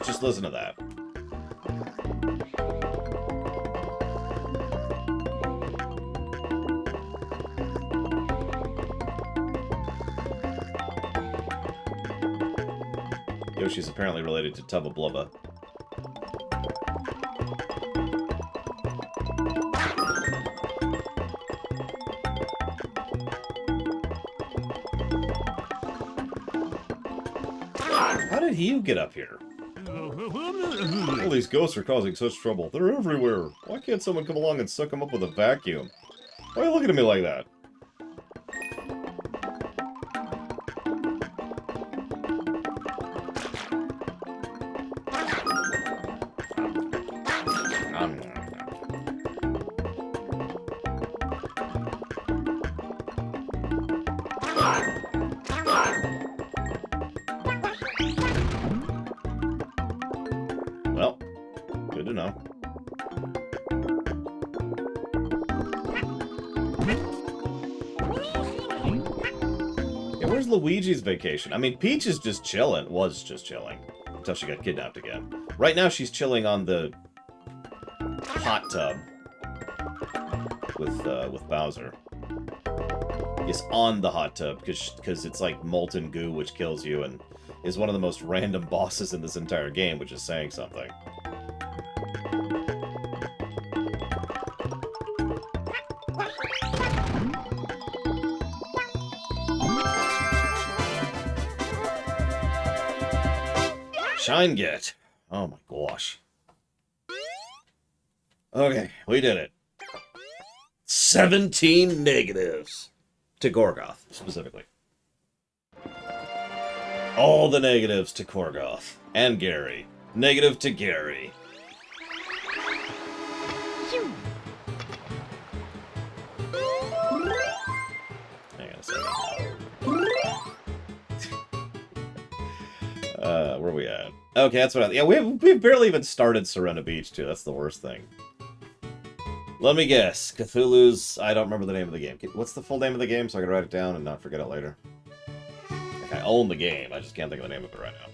A: Just listen to that. Yoshi's apparently related to Tubba Blubba. How did you get up here? All these ghosts are causing such trouble. They're everywhere. Why can't someone come along and suck them up with a vacuum? Why are you looking at me like that? Well, good to know. Yeah, where's Luigi's vacation? I mean, Peach is just chilling. Was just chilling. Until she got kidnapped again. Right now, she's chilling on the hot tub with Bowser. Yes, on the hot tub, because it's like molten goo, which kills you, and is one of the most random bosses in this entire game, which is saying something. Shine get. Oh my gosh. Okay, we did it. 17 negatives. To Gorgoth, specifically. All the negatives to Gorgoth. And Gary. Negative to Gary. Hang on a second. Where are we at? Okay, that's what yeah, we've barely even started Serena Beach, too. That's the worst thing. Let me guess. Cthulhu's... I don't remember the name of the game. What's the full name of the game so I can write it down and not forget it later? Like, I own the game. I just can't think of the name of it right now.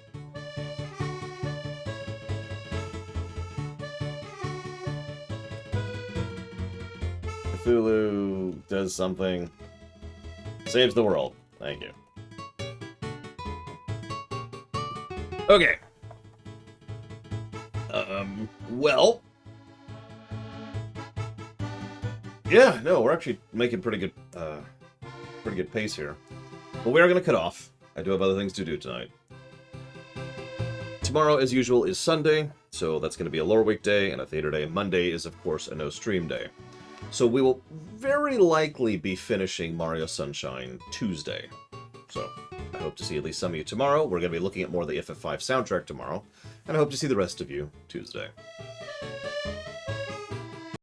A: Cthulhu does something. Saves the world. Thank you. Okay. Well... Yeah, no, we're actually making pretty good pace here. But we are going to cut off. I do have other things to do tonight. Tomorrow, as usual, is Sunday, so that's going to be a lore week day and a theater day. Monday is, of course, a no-stream day. So we will very likely be finishing Mario Sunshine Tuesday. So I hope to see at least some of you tomorrow. We're going to be looking at more of the FF5 soundtrack tomorrow. And I hope to see the rest of you Tuesday.